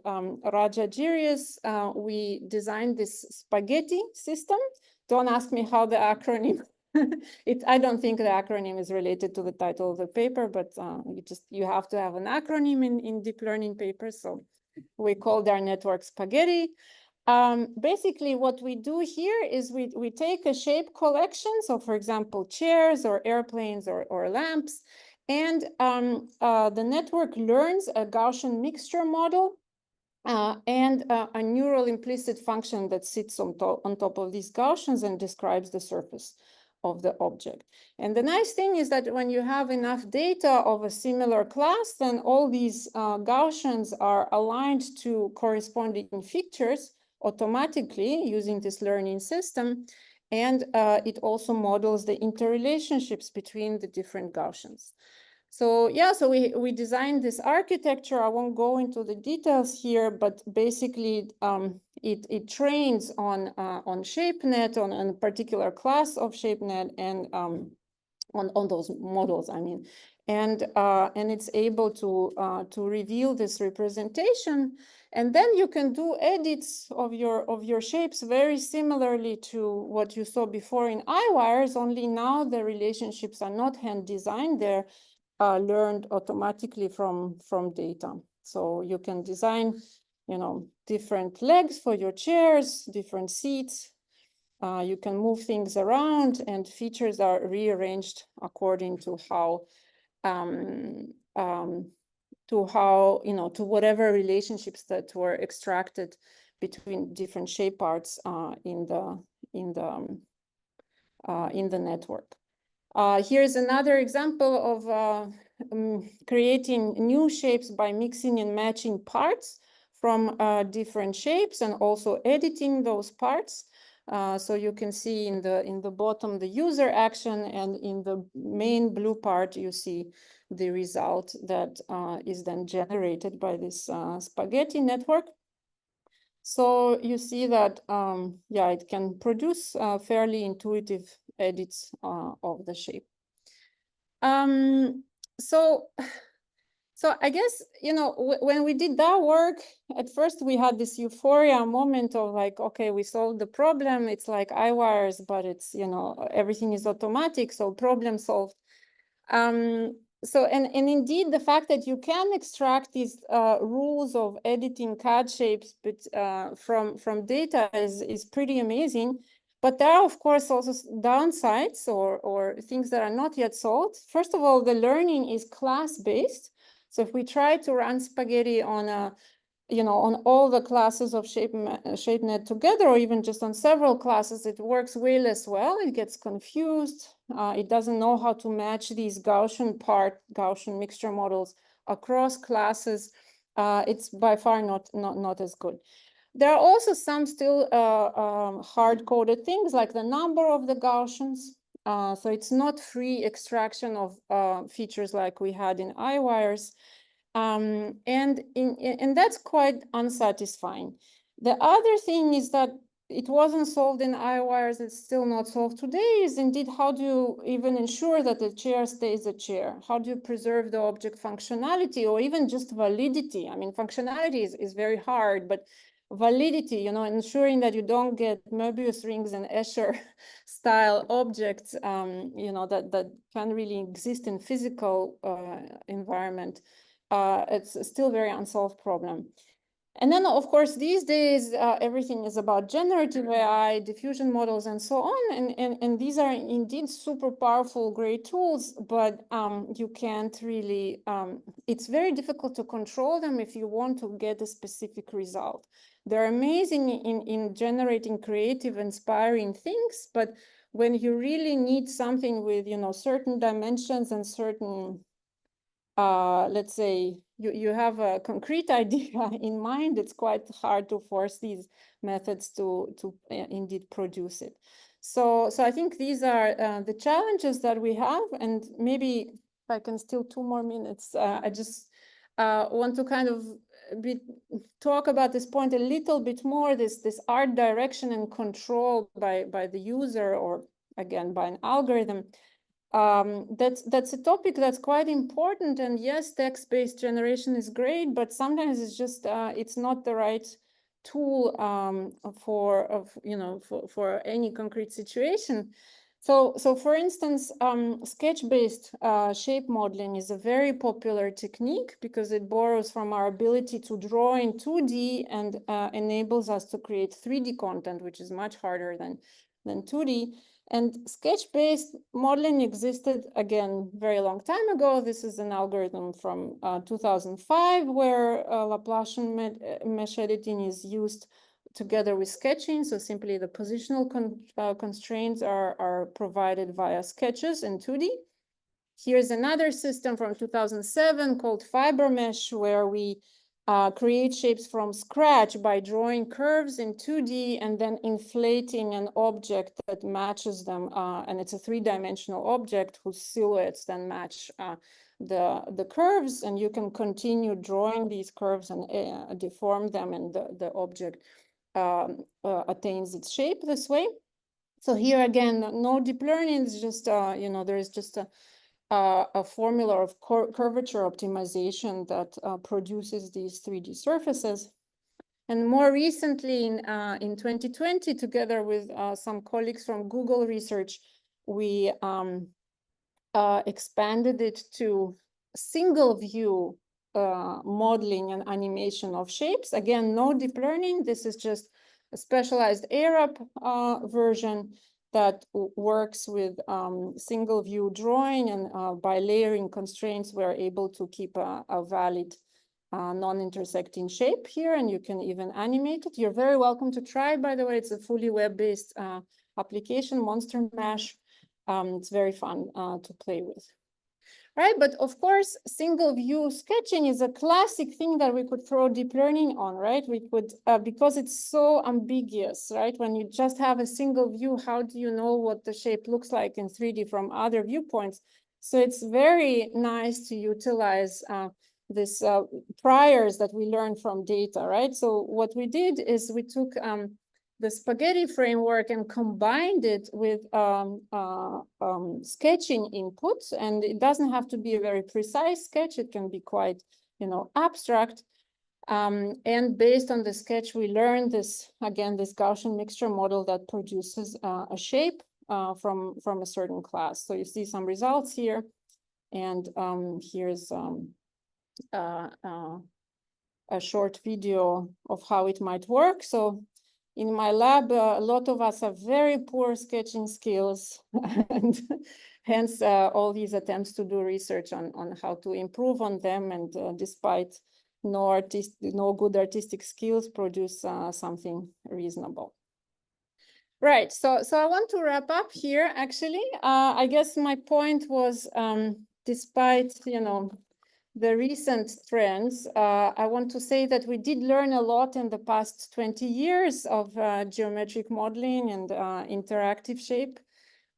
Raja Jirius, we designed this spaghetti system. Don't ask me how the acronym, I don't think the acronym is related to the title of the paper, but you have to have an acronym in deep learning papers. So we called our network spaghetti. Basically, what we do here is we take a shape collection. So for example, chairs or airplanes or lamps, and the network learns a Gaussian mixture model and a neural implicit function that sits on top of these Gaussians and describes the surface of the object. And the nice thing is that when you have enough data of a similar class, then all these Gaussians are aligned to corresponding features automatically using this learning system. And it also models the interrelationships between the different Gaussians. So yeah, so we designed this architecture. I won't go into the details here, but basically it trains on ShapeNet, on a particular class of ShapeNet, and on those models, I mean, and it's able to reveal this representation, and then you can do edits of your shapes very similarly to what you saw before in iWires. Only now the relationships are not hand designed; they're learned automatically from data. So you can design, different legs for your chairs, different seats. You can move things around, and features are rearranged according to how, to whatever relationships that were extracted between different shape parts in the network. Here's another example of creating new shapes by mixing and matching parts from different shapes and also editing those parts. So you can see in the bottom the user action, and in the main blue part you see the result that is then generated by this spaghetti network. So you see that, yeah, it can produce fairly intuitive edits of the shape. So I guess, when we did that work, at first we had this euphoria moment of like, okay, we solved the problem. It's like iWires, but it's, everything is automatic, so problem solved. So, and indeed, the fact that you can extract these rules of editing CAD shapes but from data is pretty amazing. But there are, of course, also downsides or things that are not yet solved. First of all, the learning is class-based. So if we try to run spaghetti on a, on all the classes of ShapeNet together, or even just on several classes, it works way less well. It gets confused. It doesn't know how to match these Gaussian mixture models across classes. It's by far not as good. There are also some still hard-coded things like the number of the Gaussians. So it's not free extraction of features like we had in iWires. And that's quite unsatisfying. The other thing is that it wasn't solved in iWires, it's still not solved today, is indeed how do you even ensure that the chair stays a chair? How do you preserve the object functionality or even just validity? I mean, functionality is very hard, but validity, ensuring that you don't get Möbius rings and Escher style objects, that can really exist in physical environment. It's still a very unsolved problem. And then, of course, these days, everything is about generative AI, diffusion models, and so on. And these are indeed super powerful, great tools, but you can't really, it's very difficult to control them if you want to get a specific result. They're amazing in generating creative, inspiring things, but when you really need something with, certain dimensions and certain let's say you have a concrete idea in mind, it's quite hard to force these methods to indeed produce it. So I think these are the challenges that we have, and maybe if I can steal 2 more minutes, I just want to kind of talk about this point a little bit more, this art direction and control by the user, or again by an algorithm. That's a topic that's quite important, and yes, text-based generation is great, but sometimes it's just it's not the right tool for any concrete situation. So for instance, sketch-based shape modeling is a very popular technique because it borrows from our ability to draw in 2D and enables us to create 3D content, which is much harder than 2D. And sketch-based modeling existed, again, very long time ago. This is an algorithm from 2005, where Laplacian mesh editing is used together with sketching. So simply the positional constraints are provided via sketches in 2D. Here's another system from 2007 called fiber mesh, where we create shapes from scratch by drawing curves in 2D and then inflating an object that matches them. And it's a 3-dimensional object whose silhouettes then match the curves. And you can continue drawing these curves and deform them, and the object attains its shape this way. So here again, no deep learning, it's just, there is just a formula of curvature optimization that produces these 3D surfaces. And more recently, in 2020, together with some colleagues from Google Research, we expanded it to single view modeling and animation of shapes. Again, no deep learning. This is just a specialized Arab version that works with single view drawing, and by layering constraints, we're able to keep a valid non-intersecting shape here, and you can even animate it. You're very welcome to try, by the way. It's a fully web-based application, Monster Mesh. It's very fun to play with. Right, but of course, single view sketching is a classic thing that we could throw deep learning on, right? We could, because it's so ambiguous, right? When you just have a single view, how do you know what the shape looks like in 3D from other viewpoints? So it's very nice to utilize this priors that we learned from data, right? So what we did is we took the spaghetti framework and combined it with sketching inputs. And it doesn't have to be a very precise sketch. It can be quite, abstract. And based on the sketch, we learned this, again, this Gaussian mixture model that produces a shape from a certain class. So you see some results here. And here's a short video of how it might work. So in my lab, a lot of us have very poor sketching skills, and hence all these attempts to do research on how to improve on them, and despite no good artistic skills, produce something reasonable. Right, so I want to wrap up here, actually. I guess my point was, despite, the recent trends, I want to say that we did learn a lot in the past 20 years of geometric modeling and interactive shape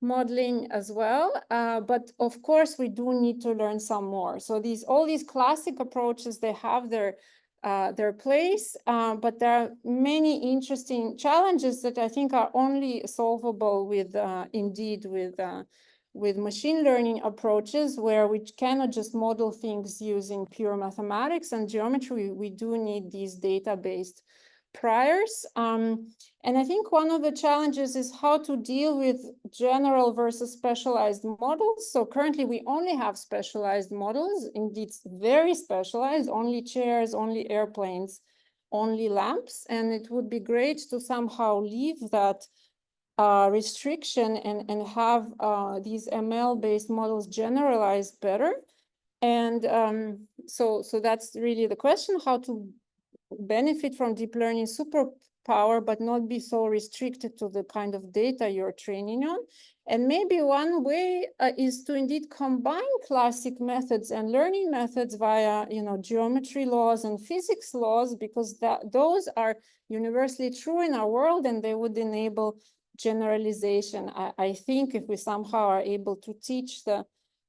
modeling as well. But of course, we do need to learn some more. So all these classic approaches, they have their place, but there are many interesting challenges that I think are only solvable with with machine learning approaches, where we cannot just model things using pure mathematics and geometry. We do need these data-based priors. And I think one of the challenges is how to deal with general versus specialized models. So currently we only have specialized models, indeed very specialized, only chairs, only airplanes, only lamps. And it would be great to somehow leave that restriction and have these ML-based models generalized better. And so that's really the question, how to benefit from deep learning superpower, but not be so restricted to the kind of data you're training on. And maybe one way is to indeed combine classic methods and learning methods via, geometry laws and physics laws, because those are universally true in our world, and they would enable generalization. I think if we somehow are able to teach the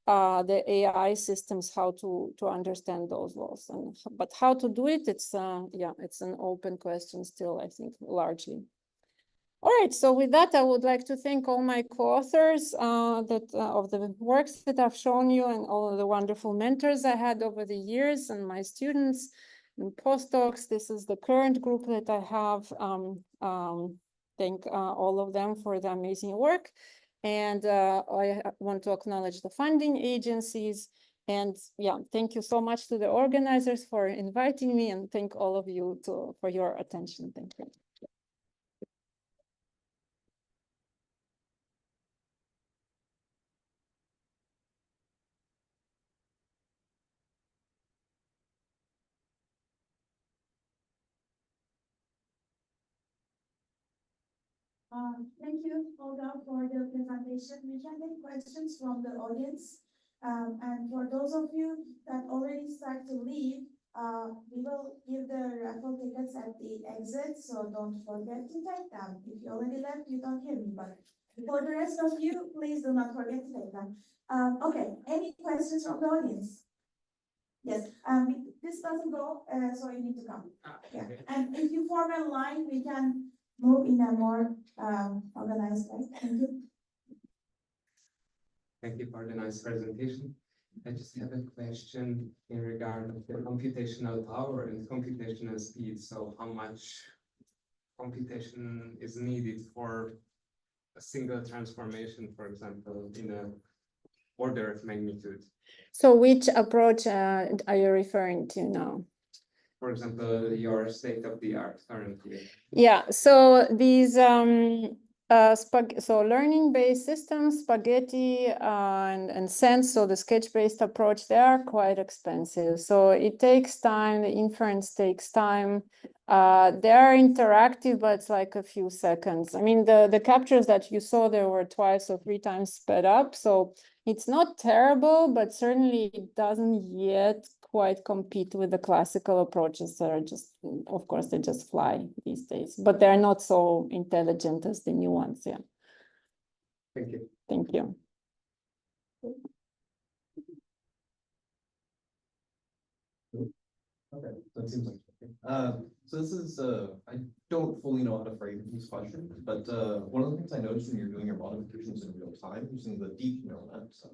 AI systems how to understand those laws, but how to do it, it's an open question still, I think, largely. All right, so with that, I would like to thank all my co-authors of the works that I've shown you, and all of the wonderful mentors I had over the years, and my students and postdocs. This is the current group that I have. Thank all of them for the amazing work. And I want to acknowledge the funding agencies. And thank you so much to the organizers for inviting me, and thank all of you for your attention. Thank you. Thank you, Olga, for the presentation. We can take questions from the audience. And for those of you that already start to leave, we will give the raffle tickets at the exit, so don't forget to take them. If you already left, you don't hear me, but for the rest of you, please do not forget to take them. Okay, any questions from the audience? Yes, this doesn't go, so you need to come. Yeah, and if you form a line, we can move in a more organized way. Thank you. Thank you for the nice presentation. I just have a question in regard of the computational power and computational speed. So how much computation is needed for a single transformation, for example, in an order of magnitude? So which approach are you referring to now? For example, your state of the art currently. Yeah, so these so learning-based systems, spaghetti and sense, so the sketch-based approach, they are quite expensive. So it takes time, the inference takes time. They are interactive, but it's like a few seconds. I mean, the captures that you saw, they were 2 or 3 times sped up. So it's not terrible, but certainly it doesn't yet quite compete with the classical approaches that are just, of course, they just fly these days, but they're not so intelligent as the new ones. Yeah. Thank you. Thank you. Okay, that seems like so this is I don't fully know how to frame this question, but one of the things I noticed when you're doing your modifications in real time using the deep neural net stuff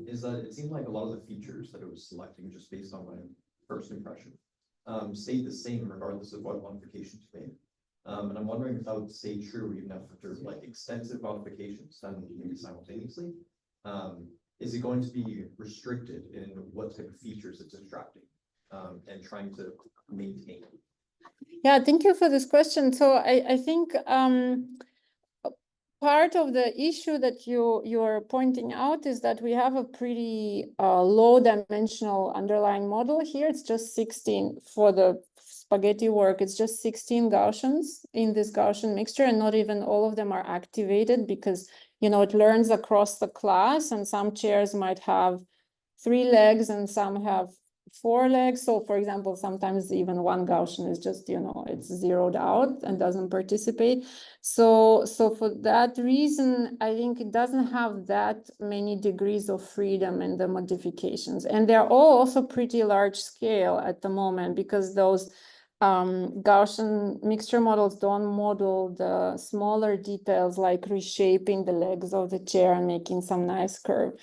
is that it seemed like a lot of the features that it was selecting just based on my first impression stayed the same regardless of what modifications you made. And I'm wondering if that would stay true even after like extensive modifications done maybe simultaneously. Is it going to be restricted in what type of features it's extracting and trying to maintain Yeah, thank you for this question. So I think part of the issue that you're pointing out is that we have a pretty low dimensional underlying model here. It's just 16 for the spaghetti work. It's just 16 Gaussians in this Gaussian mixture, and not even all of them are activated because, you know, it learns across the class, and some chairs might have 3 legs and some have 4 legs. So for example, sometimes even one Gaussian is just, you know, it's zeroed out and doesn't participate. So for that reason, I think it doesn't have that many degrees of freedom in the modifications. And they're all also pretty large scale at the moment, because those Gaussian mixture models don't model the smaller details like reshaping the legs of the chair and making some nice curve.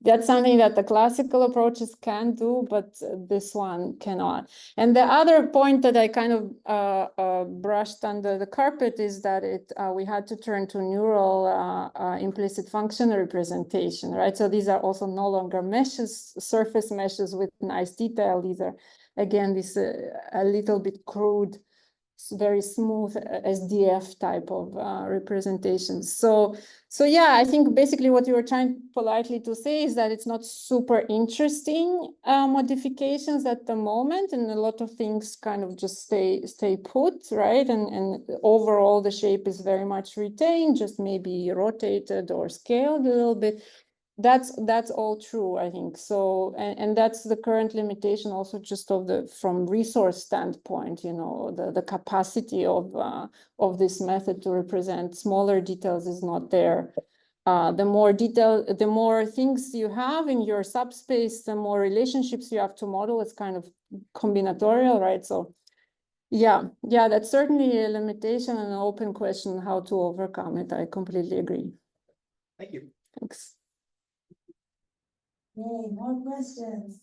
That's something that the classical approaches can do, but this one cannot. And the other point that I kind of brushed under the carpet is that we had to turn to neural implicit function representation, right? So these are also no longer meshes, surface meshes with nice detail. These are, again, this a little bit crude, very smooth SDF type of representations. So yeah, I think basically what you were trying politely to say is that it's not super interesting modifications at the moment, and a lot of things kind of just stay put, right? And overall the shape is very much retained, just maybe rotated or scaled a little bit. That's all true, I think. So, and that's the current limitation also just of from resource standpoint, you know, the capacity of this method to represent smaller details is not there. The more things you have in your subspace, the more relationships you have to model. It's kind of combinatorial, right? So yeah, that's certainly a limitation and an open question how to overcome it. I completely agree. Thank you. Thanks. Yay, more questions.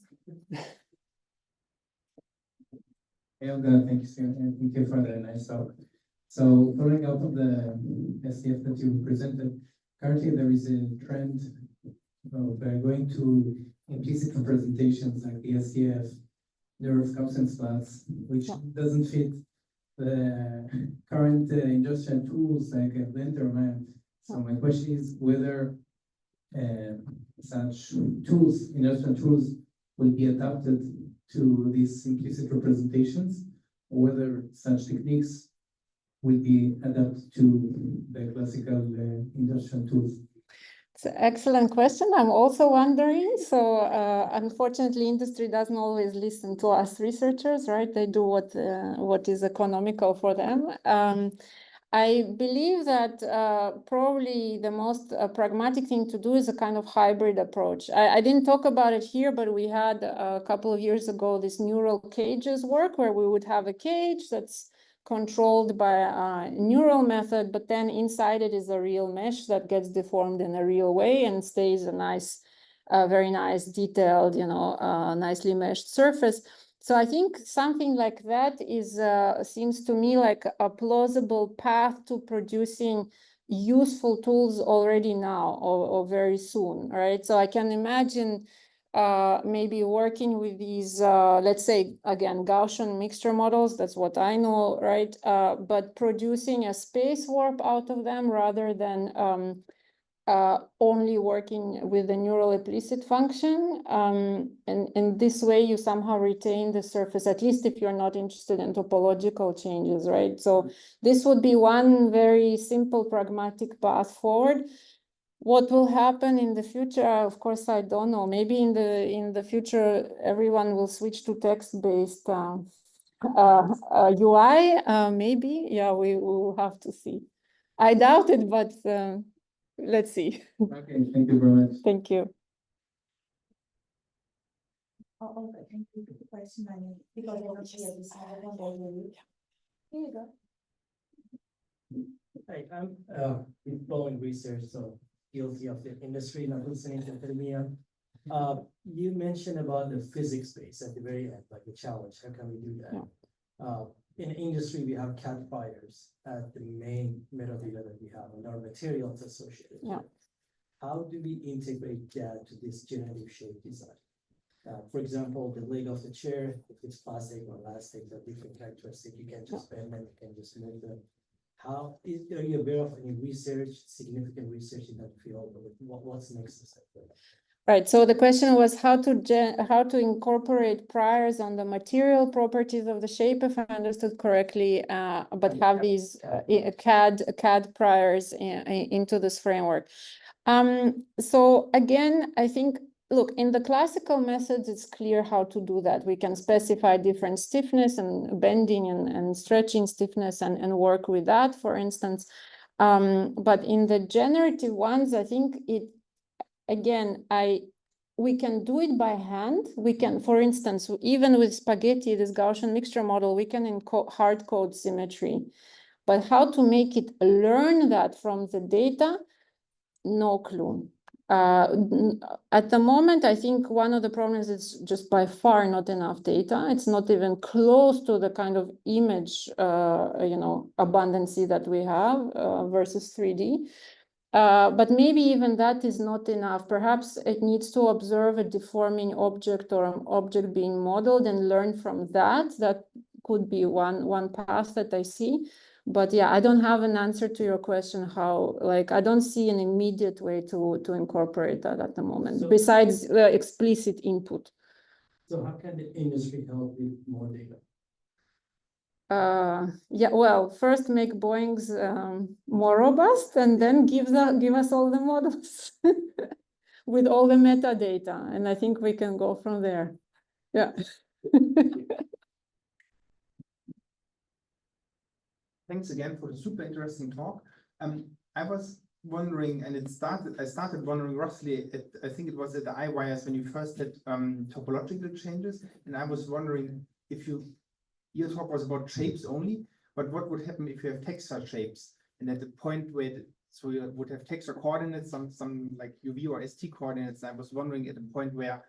Hey, Olga, thank you for the nice talk. So following up on the SDF that you presented, currently there is a trend of going to implicit representations like the SDF, nerve Gaussian plots, which doesn't fit the current industrial tools like Blender or MAP. So my question is whether such tools, industrial tools, will be adapted to these implicit representations, or whether such techniques will be adapted to the classical industrial tools. It's an excellent question. I'm also wondering. So unfortunately, industry doesn't always listen to us researchers, right? They do what is economical for them. I believe that probably the most pragmatic thing to do is a kind of hybrid approach. I didn't talk about it here, but we had a couple of years ago this neural cages work where we would have a cage that's controlled by a neural method, but then inside it is a real mesh that gets deformed in a real way and stays a nice, very nice, detailed, you know, nicely meshed surface. So I think something like that is seems to me like a plausible path to producing useful tools already now or very soon, right? So I can imagine maybe working with these, let's say, again, Gaussian mixture models, that's what I know, right? But producing a space warp out of them rather than only working with the neural implicit function. And this way you somehow retain the surface, at least if you're not interested in topological changes, right? So this would be one very simple pragmatic path forward. What will happen in the future? Of course, I don't know. Maybe in the future, everyone will switch to text-based UI. Maybe, yeah, we will have to see. I doubt it, but let's see. Okay, thank you very much. Thank you. Oh, thank you for the question. I mean, because I don't hear this. Here you go. Hi, I'm been following research, so guilty of the industry, not listening to academia. You mentioned about the physics space at the very end, like the challenge. How can we do that? In industry, we have cat fires at the main metadata that we have and our materials associated. Yeah. How do we integrate that to this generative shape design? For example, the leg of the chair, if it's plastic or elastic, the different characteristic, you can just bend them, you can just move them. Are you aware of any research, significant research in that field? What's next step? Right, so the question was how to incorporate priors on the material properties of the shape, if I understood correctly, but have these CAD priors into this framework. So again, I think, look, in the classical methods, it's clear how to do that. We can specify different stiffness and bending and stretching stiffness and work with that, for instance. But in the generative ones, I think again, we can do it by hand. We can, for instance, even with spaghetti, this Gaussian mixture model, we can hard code symmetry. But how to make it learn that from the data, no clue. At the moment, I think one of the problems is just by far not enough data. It's not even close to the kind of image, abundancy that we have versus 3D. But maybe even that is not enough. Perhaps it needs to observe a deforming object or an object being modeled and learn from that. That could be one path that I see. But yeah, I don't have an answer to your question how, like, I don't see an immediate way to incorporate that at the moment, besides explicit input. So how can the industry help with more data? Yeah, well, first make Boeing's more robust and then give us all the models with all the metadata. And I think we can go from there. Yeah. Thanks again for the super interesting talk. I was wondering, and I started wondering roughly, I think it was at the iWires when you first had topological changes. And I was wondering if your talk was about shapes only, but what would happen if you have texture shapes? And at the point where, so you would have texture coordinates, some like UV or ST coordinates. I was wondering at the point where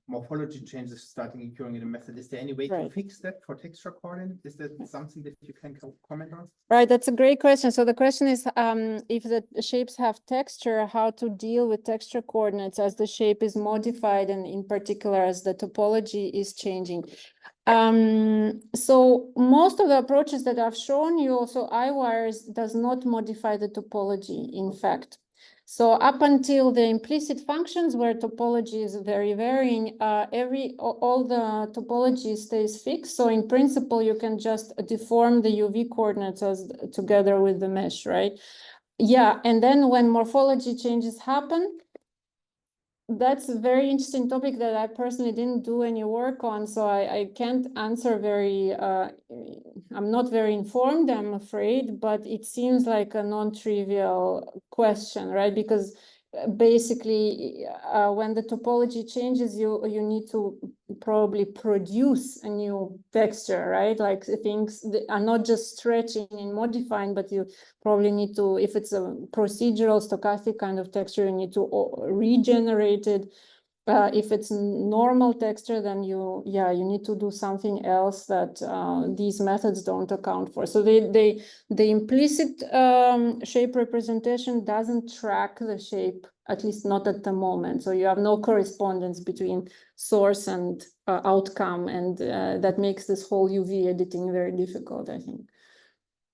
morphology changes starting occurring in the method. Is there any way to fix that for texture coordinate? Is that something that you can comment on? Right, that's a great question. So the question is, if the shapes have texture, how to deal with texture coordinates as the shape is modified and in particular as the topology is changing. So most of the approaches that I've shown you, also iWires does not modify the topology, in fact. So up until the implicit functions where topology is very varying, all the topology stays fixed. So in principle, you can just deform the UV coordinates together with the mesh, right? Yeah, and then when morphology changes happen, that's a very interesting topic that I personally didn't do any work on, so I can't answer I'm not very informed, I'm afraid, but it seems like a non-trivial question, right? Because basically, when the topology changes, you need to probably produce a new texture, right? Like things are not just stretching and modifying, but you probably need to, if it's a procedural stochastic kind of texture, you need to regenerate it. If it's normal texture, then you need to do something else that these methods don't account for. So the implicit shape representation doesn't track the shape, at least not at the moment. So you have no correspondence between source and outcome, and that makes this whole UV editing very difficult, I think.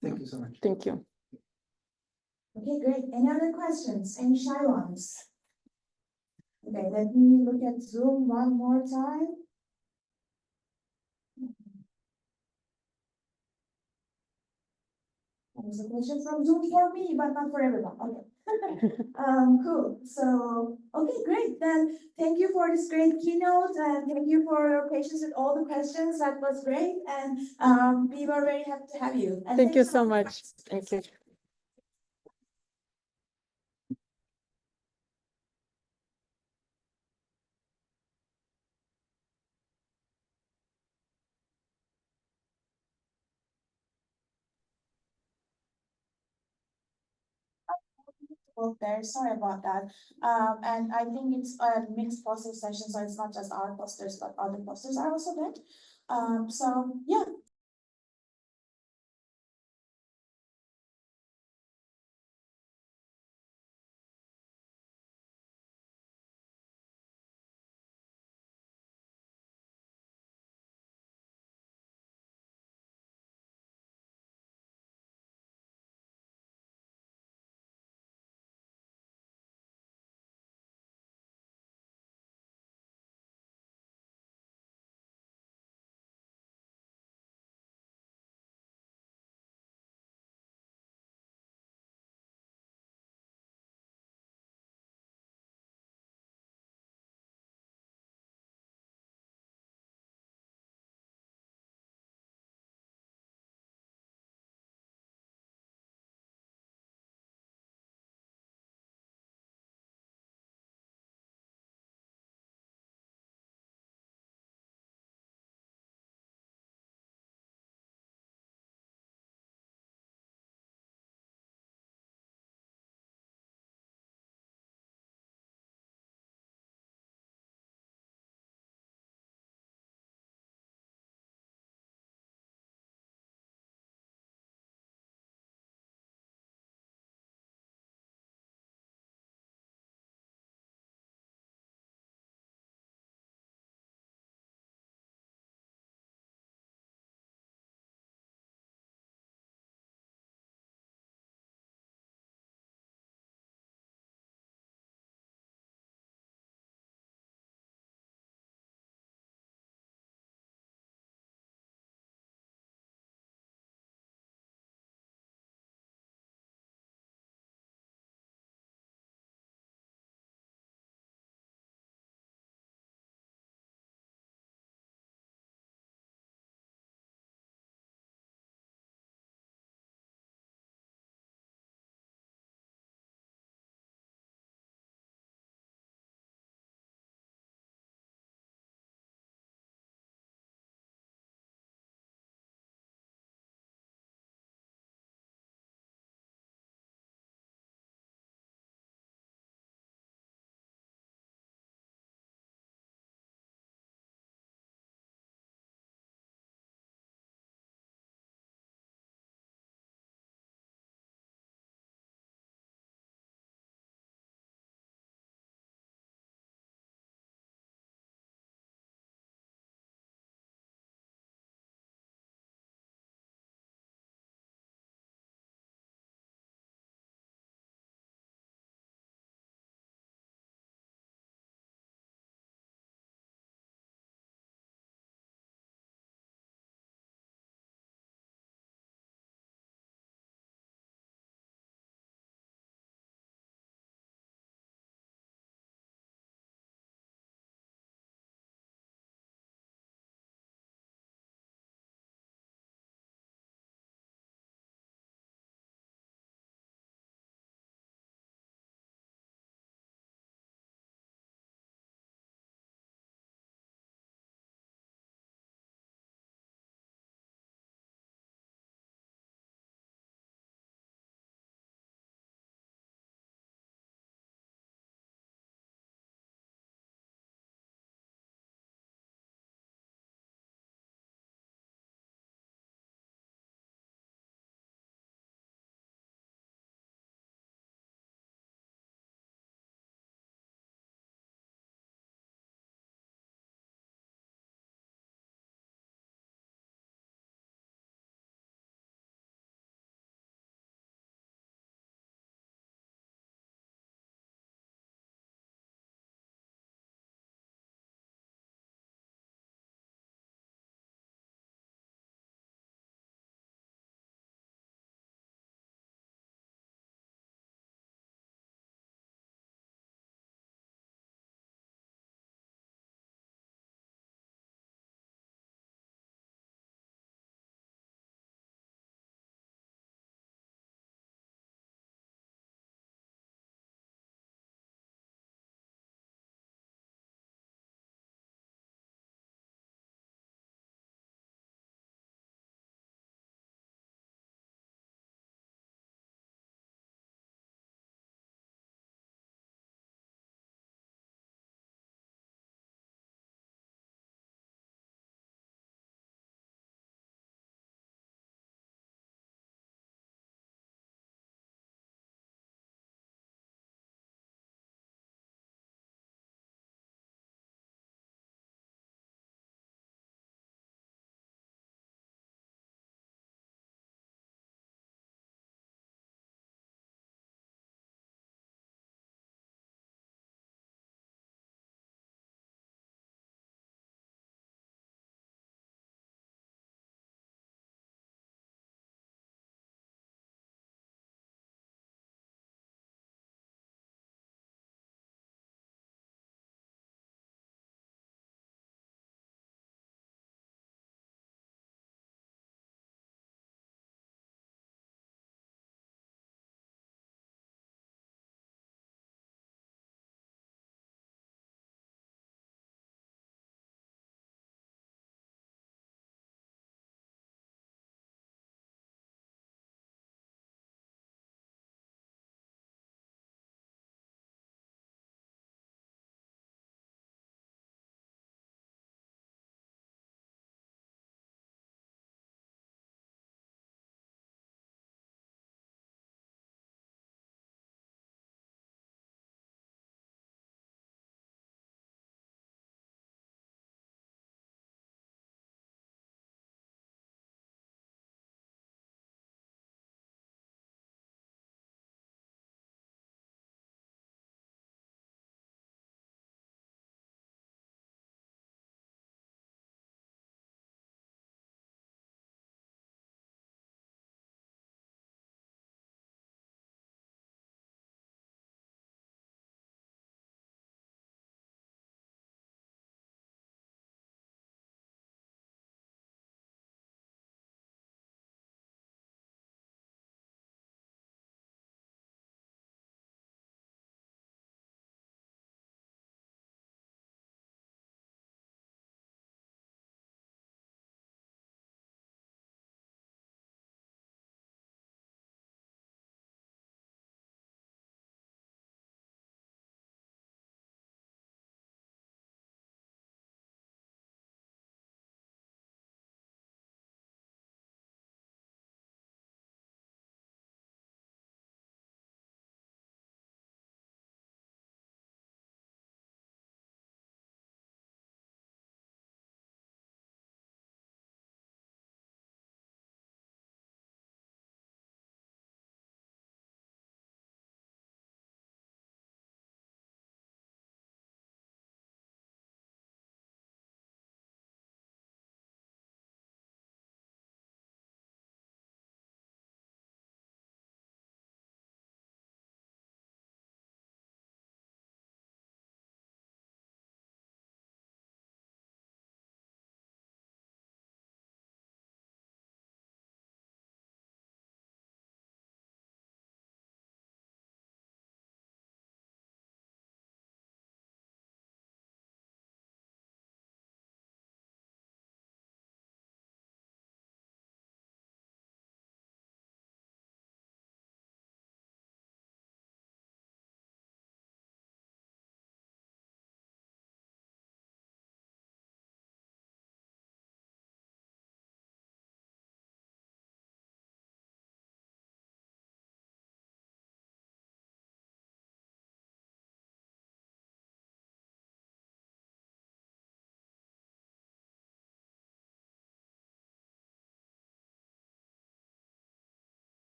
Thank you so much. Thank you. Okay, great. Any other questions? Any shy ones? Okay, let me look at Zoom one more time. There's a question from Zoom for me, but not for everyone. Okay. Cool. So, okay, great. Then thank you for this great keynote and thank you for your patience with all the questions. That was great. And we were very happy to have you. And Thank you so much. Thank you. There, sorry about that. And I think it's a mixed poster session, so it's not just our posters, but other posters are also there. So yeah.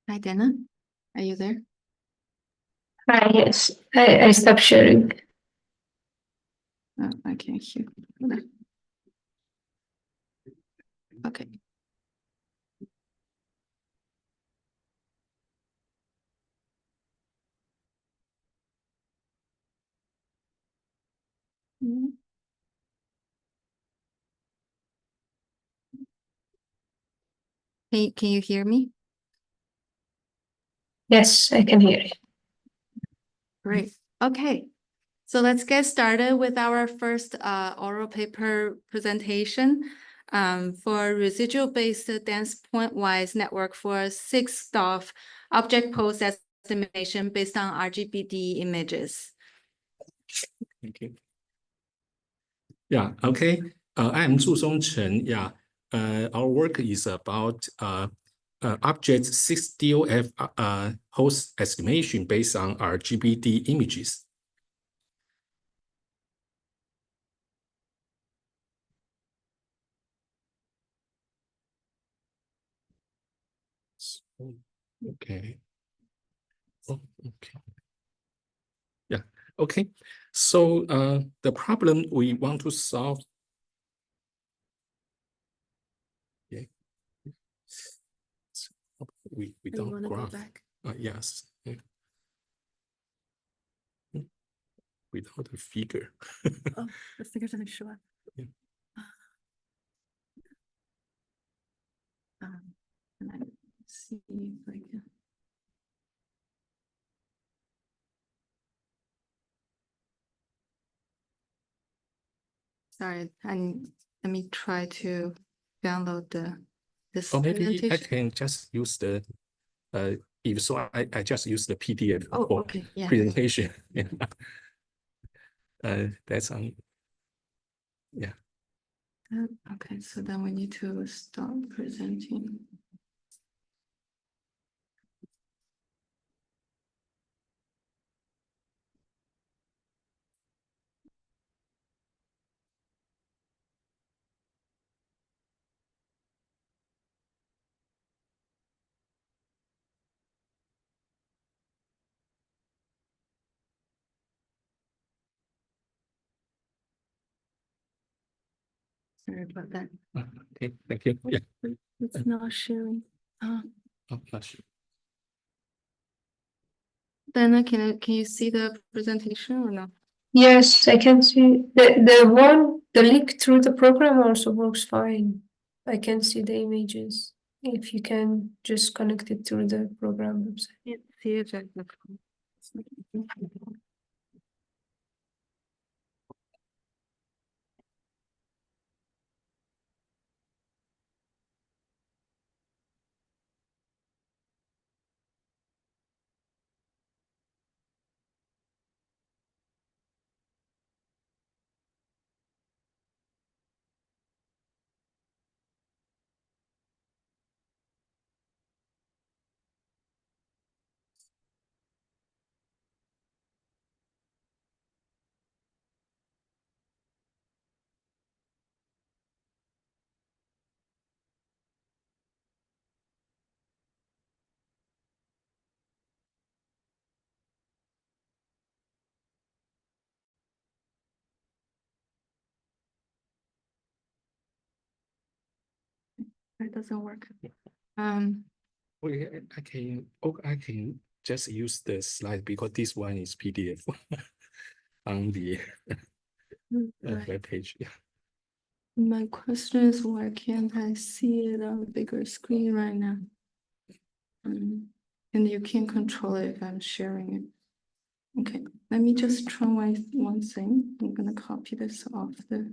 Hi, Dana. Are you there? Hi, yes. I stopped sharing. Oh, I can't hear. Hold on. Okay. Mm. Can you hear me? Yes, I can hear you. Great. Okay. So let's get started with our first oral paper presentation for residual-based dense point-wise network for 6-DOF object pose estimation based on RGBD images. Okay. Yeah, okay. I am Zhu Song Chen. Yeah, our work is about object 6DOF pose estimation based on RGBD images. Okay. Oh, okay. Yeah, okay. So the problem we want to solve. Okay. We don't graph. Yes. Yeah. Without a figure. Oh, the figure doesn't show up. Yeah. And I see if I can. Sorry, let me try to download this Or maybe I presentation. can just use the if so I just use the PDF Oh, for okay, yeah. presentation. Yeah. That's on. Yeah. Okay, so then we need to stop presenting. Sorry about that. Okay, thank you. Yeah. It's not sharing. Oh, not sure. Then can you see the presentation or no? Yes, I can see the link through the program also works fine. I can see the images. If you can just connect it through the program website. Yeah, see if I can. That doesn't work. Okay, I can just use the slide because this one is PDF on the web page. Yeah. My question is, why can't I see it on a bigger screen right now? And you can control it if I'm sharing it. Okay, let me just try one thing. I'm gonna copy this off the.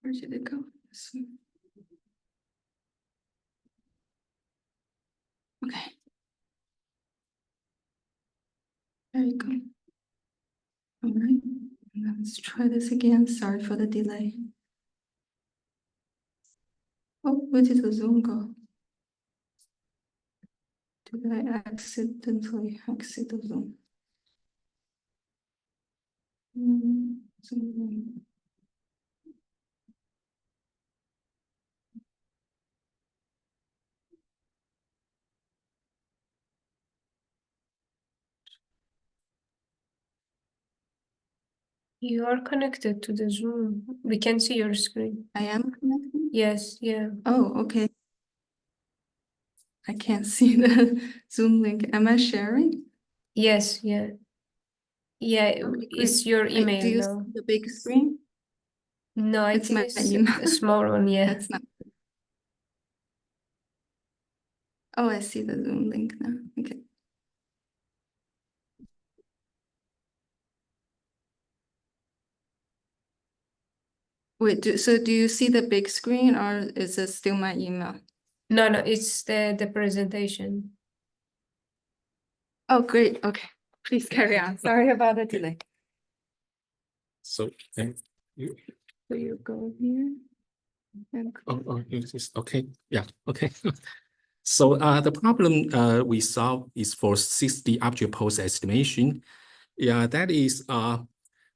Where should it go? Okay. There you go. All right, let's try this again. Sorry for the delay. Oh, where did the Zoom go? Did I accidentally exit the Zoom? Zoom. You are connected to the Zoom. We can see your screen. I am connected? Yes, yeah. Oh, okay. I can't see the Zoom link. Am I sharing? Yes, yeah. Yeah, Okay, it's great. your Do email you now. see the big screen? No, I It's think my it's email. a small one, yeah. That's not. Oh, I see the Zoom link now. Okay. Wait, so do you see the big screen or is it still my email? No, it's the presentation. Oh, great. Okay. Please carry on. Sorry about the delay. So, you, So you go here. And this is okay. Yeah, okay. So the problem we solve is for 6D object pose estimation. Yeah, that is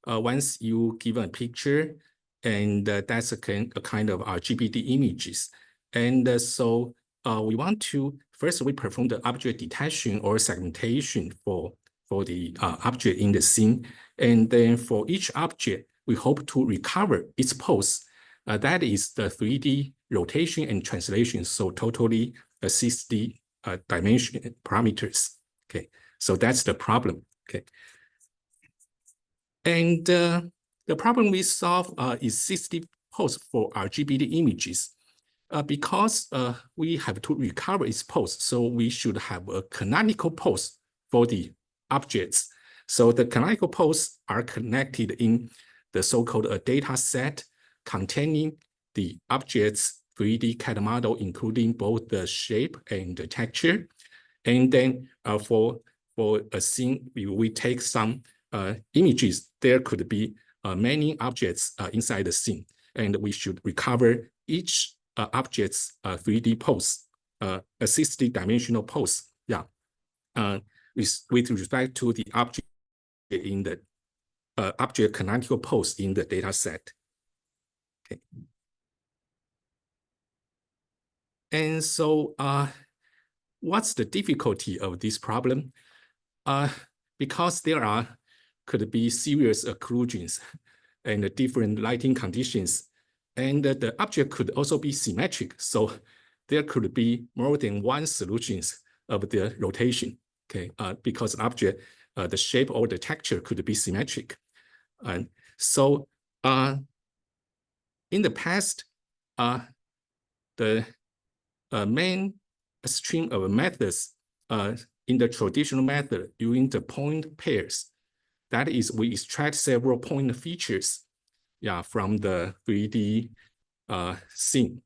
once you give a picture, and that's a kind of RGBD images. And so we want to, first we perform the object detection or segmentation for the object in the scene. And then for each object, we hope to recover its pose. That is the 3D rotation and translation. So totally 6D dimension parameters. Okay, so that's the problem. Okay. And the problem we solve is 6D pose for RGBD images. Because we have to recover its pose, so we should have a canonical pose for the objects. So the canonical pose are connected in the so-called data set containing the object's 3D CAD model, including both the shape and the texture. And then for a scene, we take some images. There could be many objects inside the scene, and we should recover each object's 3D pose, a 60-dimensional pose. Yeah, with respect to the object in the object canonical pose in the data set. Okay. And so, what's the difficulty of this problem? Because there could be serious occlusions and different lighting conditions, and the object could also be symmetric. So there could be more than one solutions of the rotation. Okay, because object, the shape or the texture could be symmetric, and so in the past, the main stream of methods in the traditional method using the point pairs. That is, we extract several point features, yeah, from the 3D scene.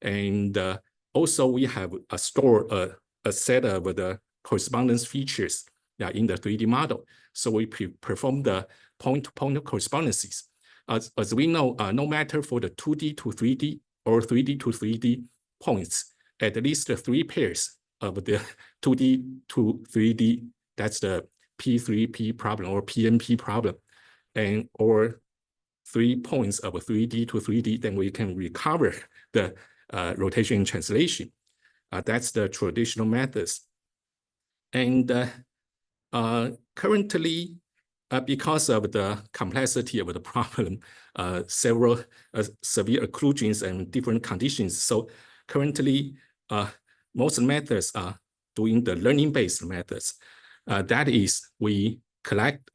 And also we have store a set of the correspondence features, yeah, in the 3D model. So we perform the point-to-point correspondences. As we know, no matter for the 2D to 3D or 3D to 3D points, at least 3 pairs of the 2D to 3D, that's the P3P problem or PNP problem, and or 3 points of 3D to 3D, then we can recover the rotation and translation. That's the traditional methods. And currently, because of the complexity of the problem, several severe occlusions and different conditions. So currently, most methods are doing the learning-based methods. That is, we collect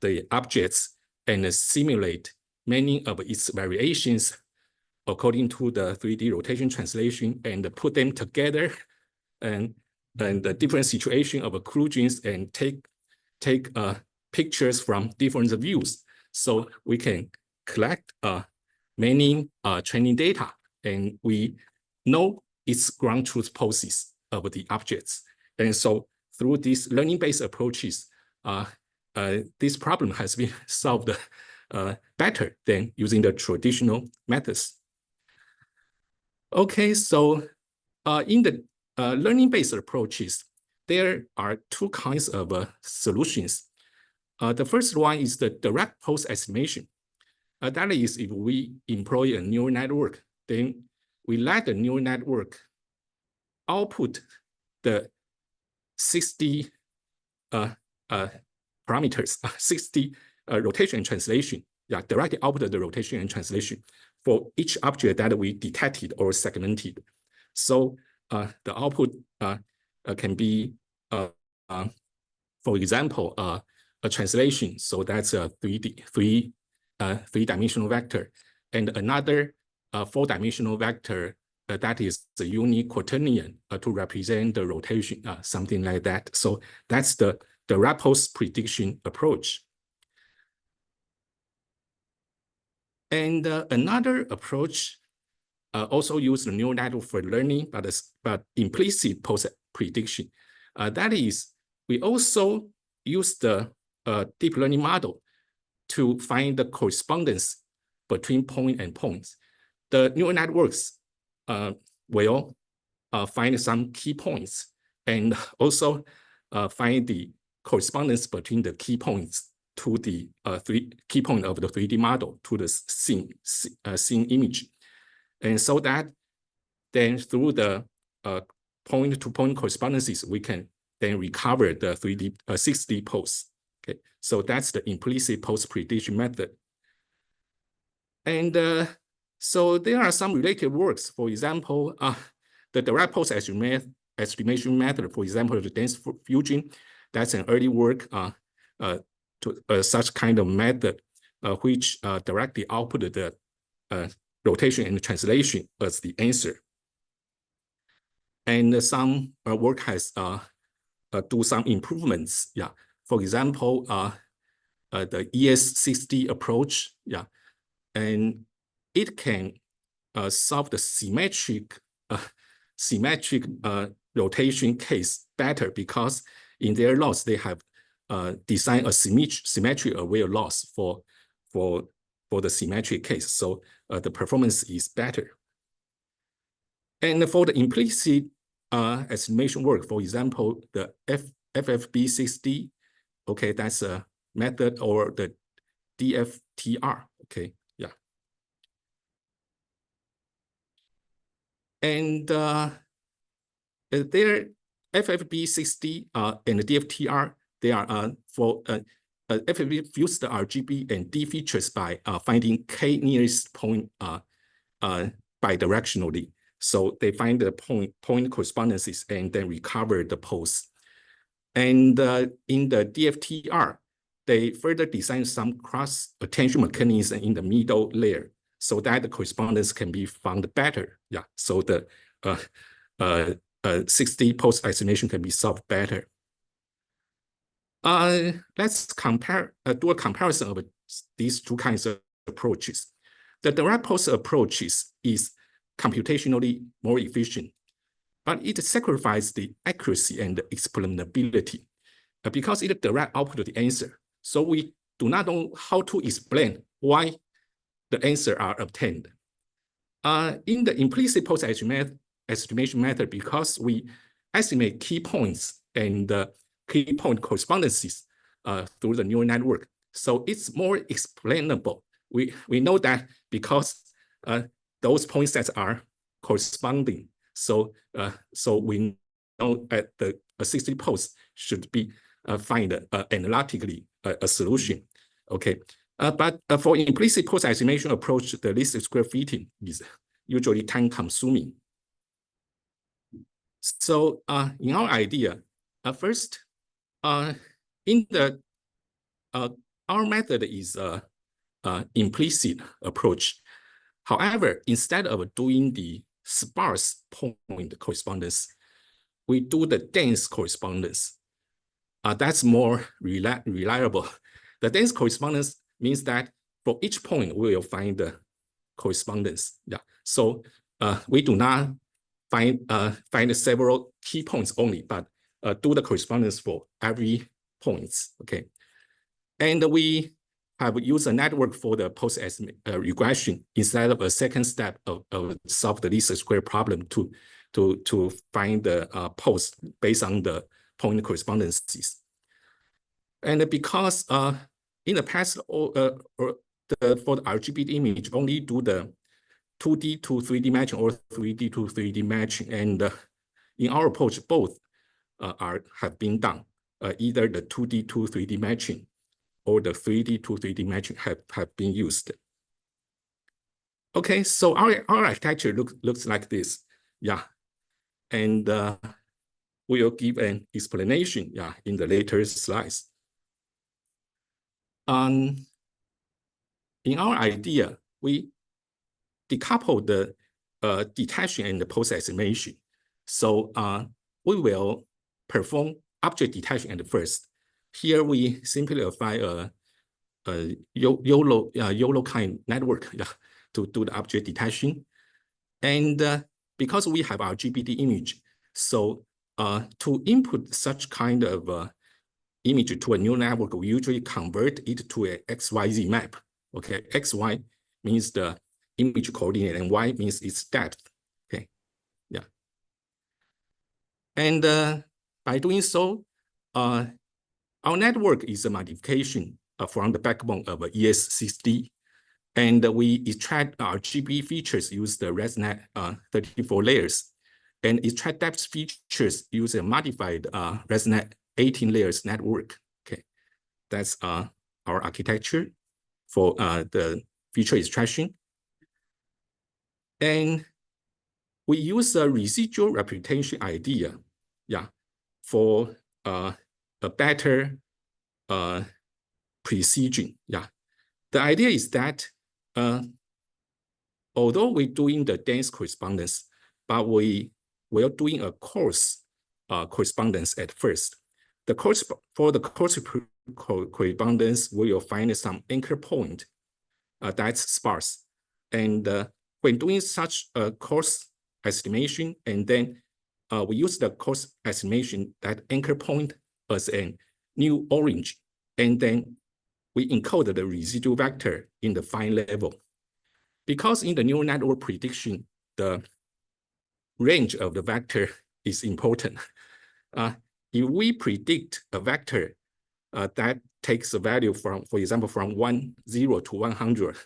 the objects and simulate many of its variations according to the 3D rotation translation and put them together and the different situation of occlusions and take pictures from different views. So we can collect many training data, and we know its ground truth poses of the objects. And so through these learning-based approaches, this problem has been solved better than using the traditional methods. Okay, so in the learning-based approaches, there are two kinds of solutions. The first one is the direct post-estimation. That is, if we employ a neural network, then we let the neural network output the 60 parameters, 60 rotation and translation, directly output the rotation and translation for each object that we detected or segmented. So the output can be, for example, a translation. So that's a three-dimensional vector, and another 4-dimensional vector that is the uniquaternion to represent the rotation, something like that. So that's the direct post prediction approach. And another approach also use the neural network for learning, but implicit post prediction. That is, we also use the deep learning model to find the correspondence between point and points. The neural networks will find some key points and also find the correspondence between the key points to the key point of the 3D model to the scene image. And so that then through the point-to-point correspondences, we can then recover the 6D pose. Okay, so that's the implicit post prediction method. And so there are some related works. For example, the direct post estimation method, for example, the dense fusion, that's an early work to such kind of method, which directly output the rotation and translation as the answer. And some work has do some improvements. Yeah, for example, the ES60 approach. Yeah, and it can solve the symmetric rotation case better, because in their loss they have designed a symmetric aware loss for the symmetric case. So the performance is better. And for the implicit estimation work, for example, the FFB60, okay, that's a method, or the DFTR, okay, yeah. And their FFB60 and the DFTR, they are for FFB fuse the RGB and D features by finding K nearest point bidirectionally. So they find the point correspondences and then recover the pose. And in the DFTR, they further design some cross attention mechanism in the middle layer so that the correspondence can be found better. Yeah, so the 6D post estimation can be solved better. Let's compare, do a comparison of these two kinds of approaches. The direct post approaches is computationally more efficient, but it sacrifices the accuracy and the explainability because it direct output the answer. So we do not know how to explain why the answer are obtained. In the implicit post estimation method, because we estimate key points and key point correspondences through the neural network, so it's more explainable. We know that because those point sets are corresponding, so we know that the 60 pose should be find analytically a solution. Okay, but for implicit post estimation approach, the least square fitting is usually time consuming. So in our idea, first, in the our method is implicit approach. However, instead of doing the sparse point correspondence, we do the dense correspondence. That's more reliable. The dense correspondence means that for each point, we will find correspondence. Yeah. So we do not find several key points only, but do the correspondence for every points. Okay. And we have used a network for the post-estimate regression instead of a second step of solve the least square problem to find the post based on the point correspondences. And because in the past, for the RGB image, only do the 2D to 3D matching or 3D to 3D matching, and in our approach, both have been done. Either the 2D to 3D matching or the 3D to 3D matching have been used. Okay, so our architecture looks like this. Yeah, and we will give an explanation, yeah, in the later slides. In our idea, we decouple the detection and the post-estimation. So we will perform object detection at first. Here we simply apply a YOLO kind network, yeah, to do the object detection. And because we have our GBD image, so to input such kind of image to a neural network, we usually convert it to a XYZ map. Okay, XY means the image coordinate and Y means its depth. Okay, yeah. And by doing so, our network is a modification from the backbone of ES6D. And we extract our GB features use the ResNet 34 layers, and extract depth features use a modified ResNet 18 layers network. Okay, that's our architecture for the feature extraction. And we use a residual representation idea, yeah, for a better precision. Yeah, the idea is that although we're doing the dense correspondence, but we are doing a coarse correspondence at first. For the coarse correspondence, we will find some anchor point that's sparse. And when doing such a coarse estimation, and then we use the coarse estimation, that anchor point as a new orange, and then we encode the residual vector in the fine level. Because in the neural network prediction, the range of the vector is important. If we predict a vector that takes a value from, for example, from 0 to 100,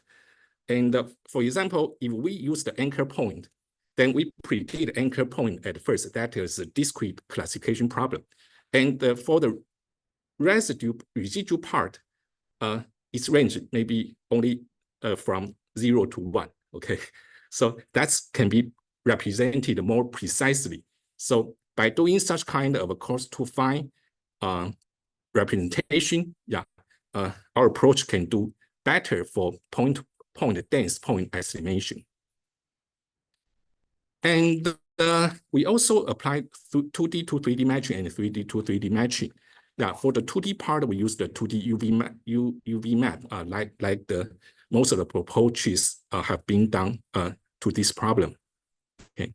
and for example, if we use the anchor point, then we predict anchor point at first. That is a discrete classification problem. And for the residual part, its range may be only from 0 to 1. Okay, so that can be represented more precisely. So by doing such kind of a coarse to fine representation, yeah, our approach can do better for dense point estimation. And we also apply 2D to 3D matching and 3D to 3D matching. Yeah, for the 2D part, we use the 2D UV map, like the most of the approaches have been done to this problem. Okay.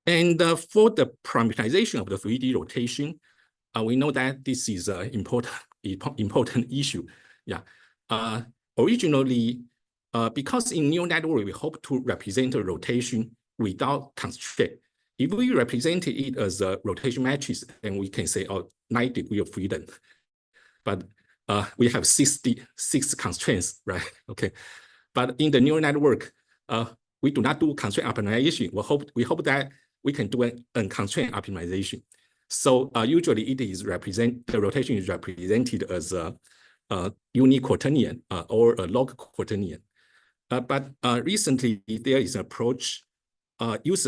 And for the parameterization of the 3D rotation, we know that this is an important issue. Yeah. Originally, because in neural network, we hope to represent a rotation without constraint. If we represent it as a rotation matrix, then we can say, oh, 9 degrees of freedom. But we have 66 constraints, right? Okay. But in the neural network, we do not do constraint optimization. We hope that we can do an unconstrained optimization. So usually the rotation is represented as a uniquaternion or a log quaternion. But recently there is an approach use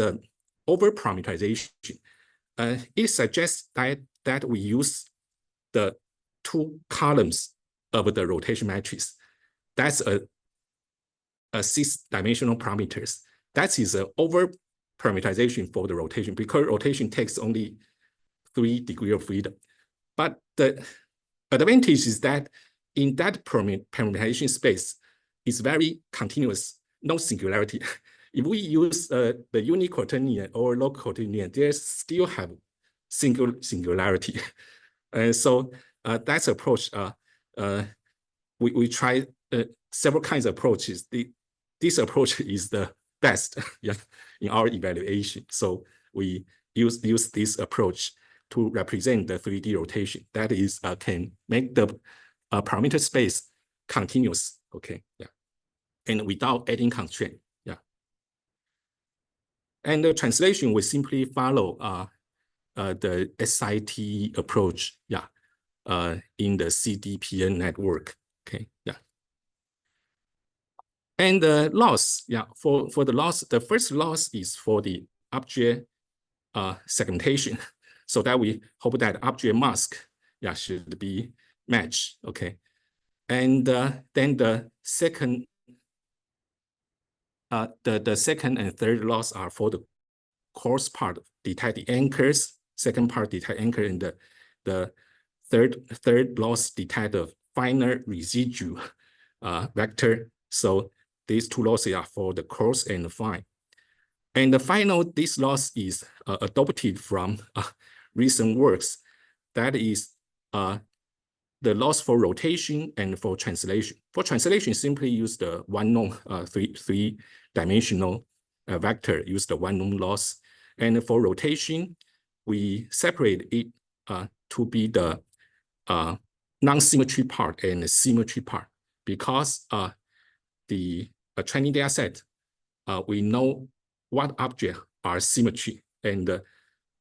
over parameterization. It suggests that we use the 2 columns of the rotation matrix. That's a 6-dimensional parameters. That is an over parameterization for the rotation, because rotation takes only 3 degrees of freedom. But the advantage is that in that permutation space is very continuous, no singularity. If we use the uniquaternion or local quaternion, they still have singularity. And so that's approach. We try several kinds of approaches. This approach is the best in our evaluation. So we use this approach to represent the 3D rotation. That is, can make the parameter space continuous. Okay, and without adding constraint. And the translation will simply follow the SIT approach, in the CDPN network. Okay, and the loss, for the loss, the first loss is for the object segmentation, so that we hope that object mask, should be matched. Okay, and then the second. The second and third loss are for the coarse part, detect the anchors. Second part detect anchor, and the third loss detect the finer residual vector. So these two losses are for the coarse and the fine. And the final, this loss is adopted from recent works. That is the loss for rotation and for translation. For translation, simply use the one known three-dimensional vector, use the one known loss. And for rotation, we separate it to be the non-symmetry part and the symmetry part, because the training data set, we know what objects are symmetry and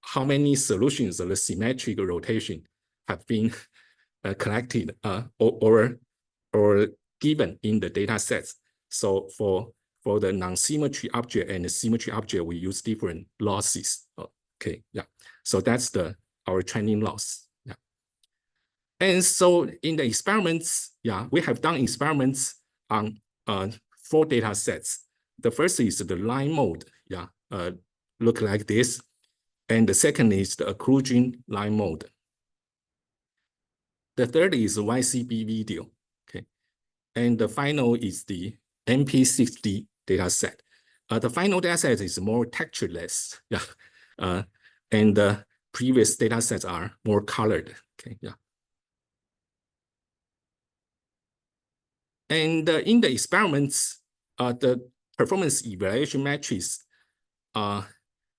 how many solutions of the symmetric rotation have been collected or given in the data sets. So for the non-symmetry object and the symmetry object, we use different losses. Okay, so that's our training loss. And so in the experiments, we have done experiments on 4 data sets. The first is the line mode, look like this. And the second is the occlusion line mode. The third is YCB video, okay? And the final is the MP60 data set. The final data set is more textureless, and the previous data sets are more colored, okay, And in the experiments, the performance evaluation metrics,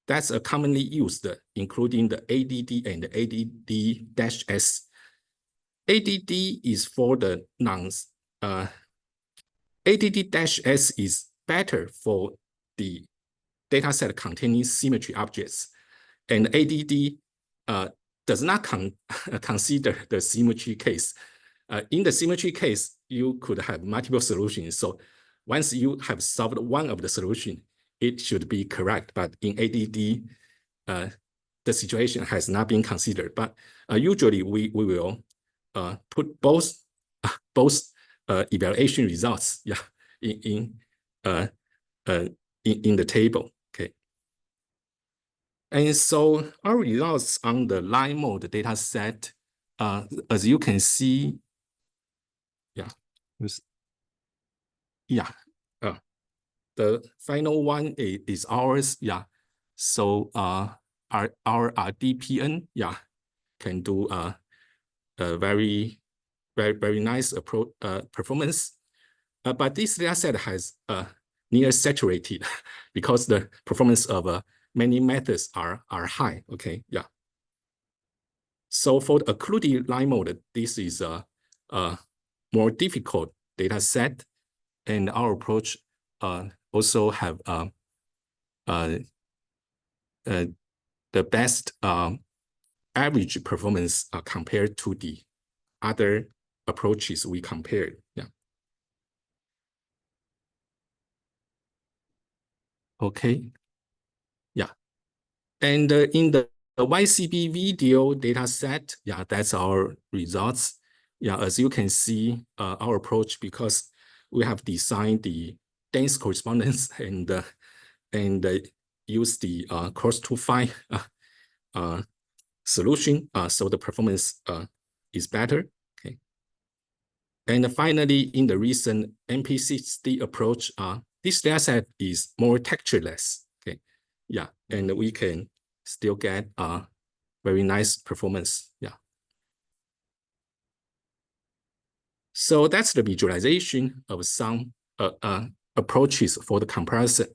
that's commonly used, including the ADD and the ADD-S. ADD is for the ADD-S is better for the dataset containing symmetry objects, and ADD does not consider the symmetry case. In the symmetry case, you could have multiple solutions. So once you have solved one of the solution, it should be correct. But in ADD, the situation has not been considered. But usually we will put both evaluation results, in the table. Okay. And so our results on the line mode data set, as you can see, the final one is ours. So our DPN, can do a very nice approach performance. But this data set has near saturated because the performance of many methods are high. Okay, So for the occluded line mode, this is a more difficult data set, and our approach also have the best average performance compared to the other approaches we compared. Okay. And in the YCB video data set, that's our results. As you can see, our approach, because we have designed the dense correspondence and use the coarse to fine solution, so the performance is better. Okay. And finally, in the recent MP60 approach, this data set is more textureless. Okay, yeah, and we can still get very nice performance. Yeah. So that's the visualization of some approaches for the comparison.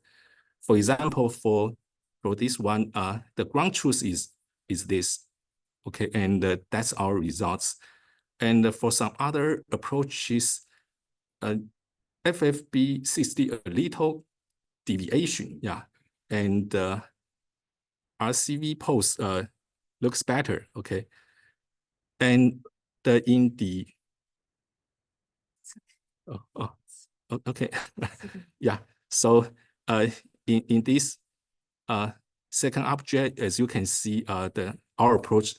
For example, for this one, the ground truth is this, okay, and that's our results. And for some other approaches, FFB60 a little deviation, yeah, and RCV pose looks better, okay, and in the okay, yeah. So in this second object, as you can see, our approach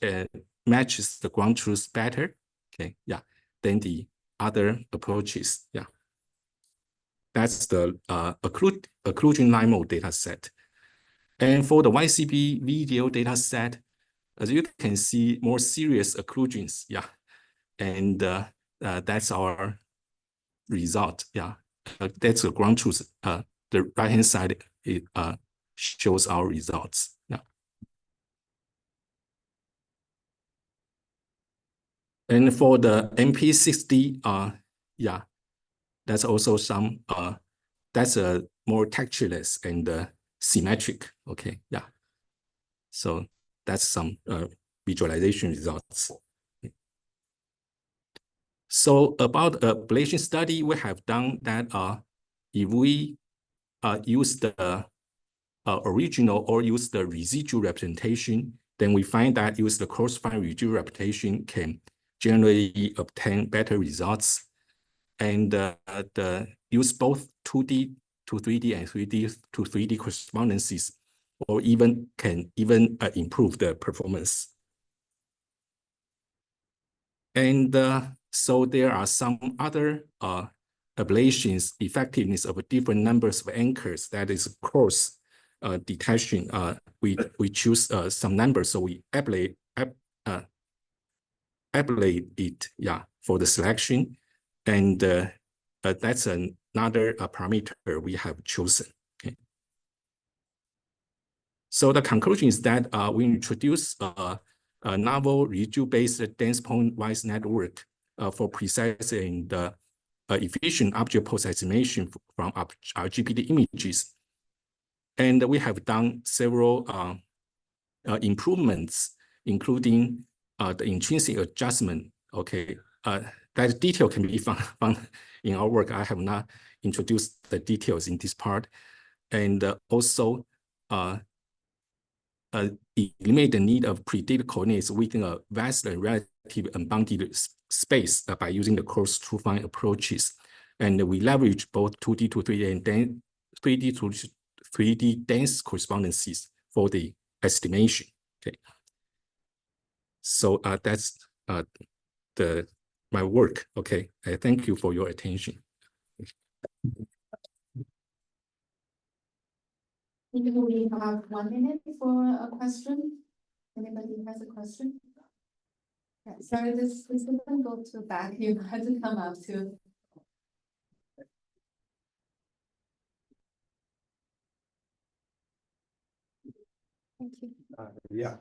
matches the ground truth better. Okay, yeah, than the other approaches. Yeah, that's the occlusion line mode data set. And for the YCB video data set, as you can see, more serious occlusions. Yeah, and that's our result. Yeah, that's the ground truth. The right-hand side it shows our results. Yeah. And for the MP60, yeah, that's also some that's a more textureless and symmetric. Okay, yeah. So that's some visualization results. So about ablation study, we have done that if we use the original or use the residual representation, then we find that use the cross-fine residual representation can generally obtain better results. And use both 2D to 3D and 3D to 3D correspondences, or can improve the performance. And so there are some other ablations effectiveness of different numbers of anchors. That is cross detection. We choose some numbers, so we ablate it, yeah, for the selection, and that's another parameter we have chosen. Okay. So the conclusion is that we introduce a novel residual-based dense point-wise network for precise and efficient object pose estimation from RGPD images. And we have done several improvements, including the intrinsic adjustment. Okay, that detail can be found in our work. I have not introduced the details in this part. And also eliminate the need of predicted coordinates within a vast and relative unbounded space by using the cross-true-fine approaches. And we leverage both 2D to 3D and then 3D to 3D dense correspondences for the estimation. Okay. So that's my work. Okay. Thank you for your attention. We have 1 minute for a question. Anybody has a question? Yeah, sorry, this doesn't go to back. You have to come up too. Thank you. Yeah.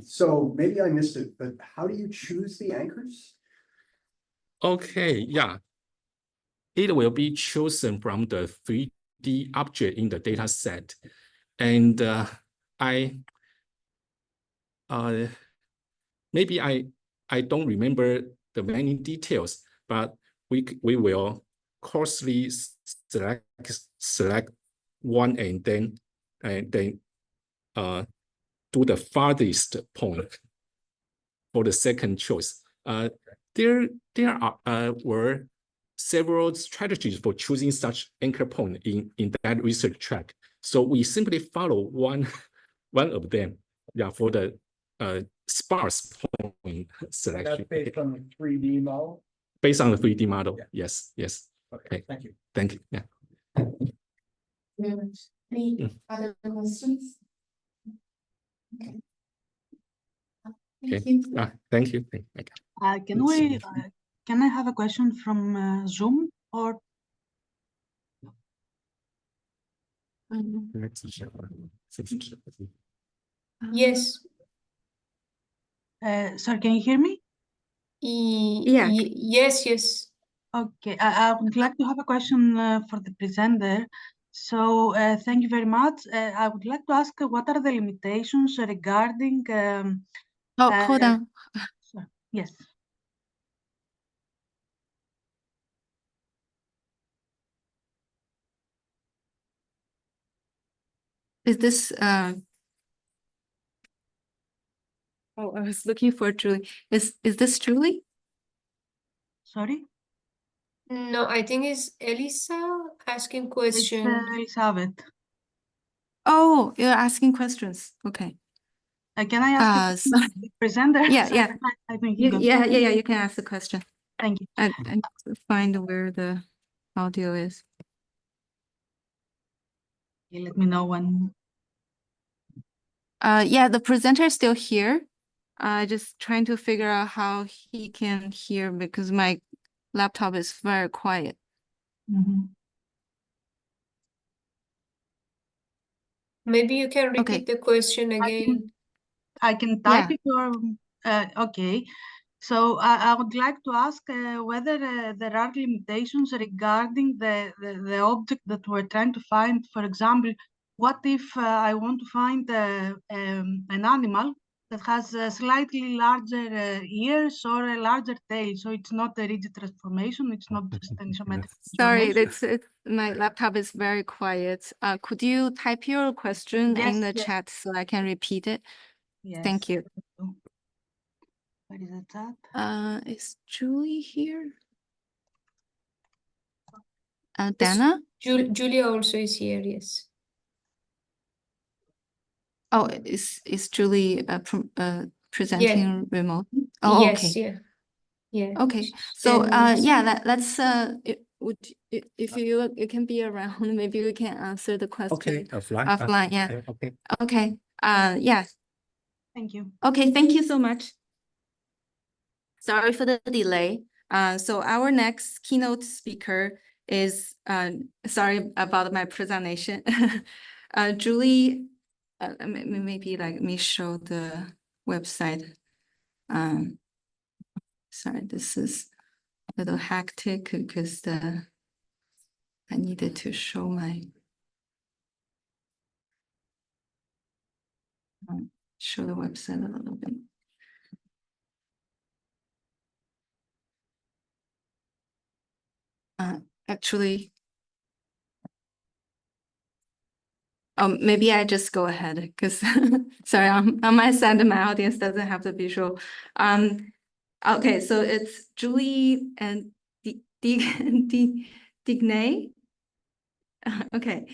So maybe I missed it, but how do you choose the anchors? Okay, yeah. It will be chosen from the 3D object in the data set. And maybe I don't remember the many details, but we will coarsely select one and then do the farthest point for the second choice. There were several strategies for choosing such anchor point in that research track. So we simply follow one of them, yeah, for the sparse point selection. That's based on the 3D model? Based on the 3D model, yeah. Yes. Okay, thank you. Thank you, yeah. Very much. Any other questions? Okay. Thank you. Thank you. can I have a question from Zoom or? Yes. Sorry, can you hear me? Yeah. Yes, yes. Okay, I would like to have a question for the presenter. So thank you very much. I would like to ask what are the limitations regarding Oh, hold on. sorry, yes. Is this oh, I was looking for Julie. Is this Julie? Sorry? No, I think it's Elisa asking It's question. Elizabeth. Oh, you're asking questions. Okay. Can I ask so- the presenter? yeah, Sorry, yeah. I think you got Yeah, you can ask the question. Thank you. I need to find where the audio is. Okay, let me know when. Yeah, the presenter is still here. Just trying to figure out how he can hear because my laptop is very quiet. Mhm. Maybe you can repeat the question again. I can type Yeah. it or okay. So I would like to ask whether there are limitations regarding the object that we're trying to find. For example, what if I want to find an animal that has slightly larger ears or a larger tail? So it's not a rigid transformation. It's not just an isometric Sorry, transformation. it's my laptop is very quiet. Could you type your question in the Yes. chat so I can repeat it? Yes. Thank you. Where is the chat? Is Julie here? Yes, Dana? Julia also is here, yes. Oh, is Julie presenting remotely? Oh, Yes, okay. yeah. Yeah. Okay. So And yeah, let's if you can be around, maybe we can answer the question. Okay, offline. Offline, yeah. Okay. Okay. Yeah. Thank you. Okay, thank you so much. Sorry for the delay. So our next keynote speaker is, sorry about my presentation. Julie, maybe let me show the website. Sorry, this is a little hectic because I needed to show my show the website a little bit. Actually, maybe I just go ahead because sorry, on my side, my audience doesn't have the visual. Okay, so it's Julie and Dignay. Okay,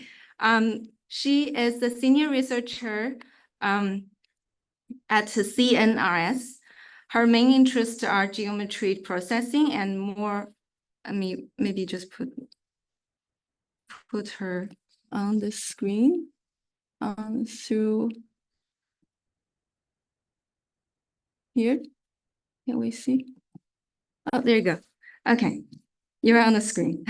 she is the senior researcher at CNRS. Her main interests are geometry processing and more. I mean, maybe just put her on the screen through here. Can we see? Oh, there you go. Okay, you're on the screen.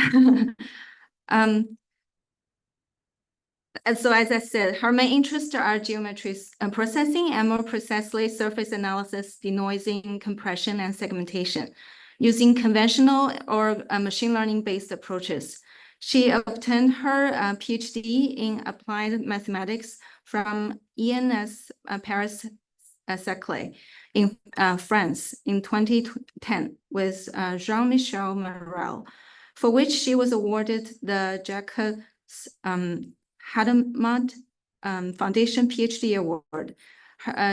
And so as I said, her main interests are geometry processing and more precisely surface analysis, denoising, compression, and segmentation using conventional or machine learning based approaches. She obtained her PhD in applied mathematics from ENS Paris Saclay in France in 2010 with Jean-Michel Morel, for which she was awarded the Jacques Hadamard Foundation PhD Award.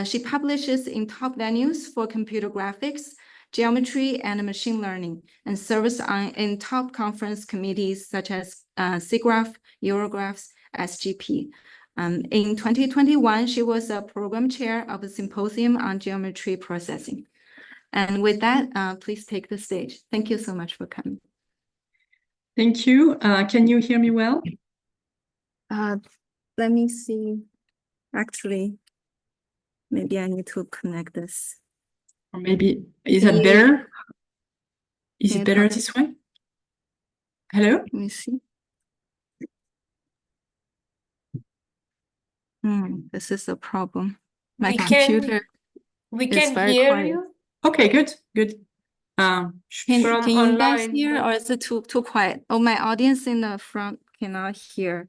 She publishes in top venues for computer graphics, geometry, and machine learning, and serves in top conference committees such as SIGGRAPH, Eurographs, SGP. In 2021, she was a program chair of a symposium on geometry processing. And with that, please take the stage. Thank you so much for coming. Thank you. Can you hear me well? Let me see. Actually, maybe I need to connect this. Or maybe, is it better? Is Can it you better talk? this way? Hello? Let me see. This is the problem. My We computer we is can very hear quiet. you Okay, good, good. from Can you guys online. hear, or is it too quiet? Oh, my audience in the front cannot hear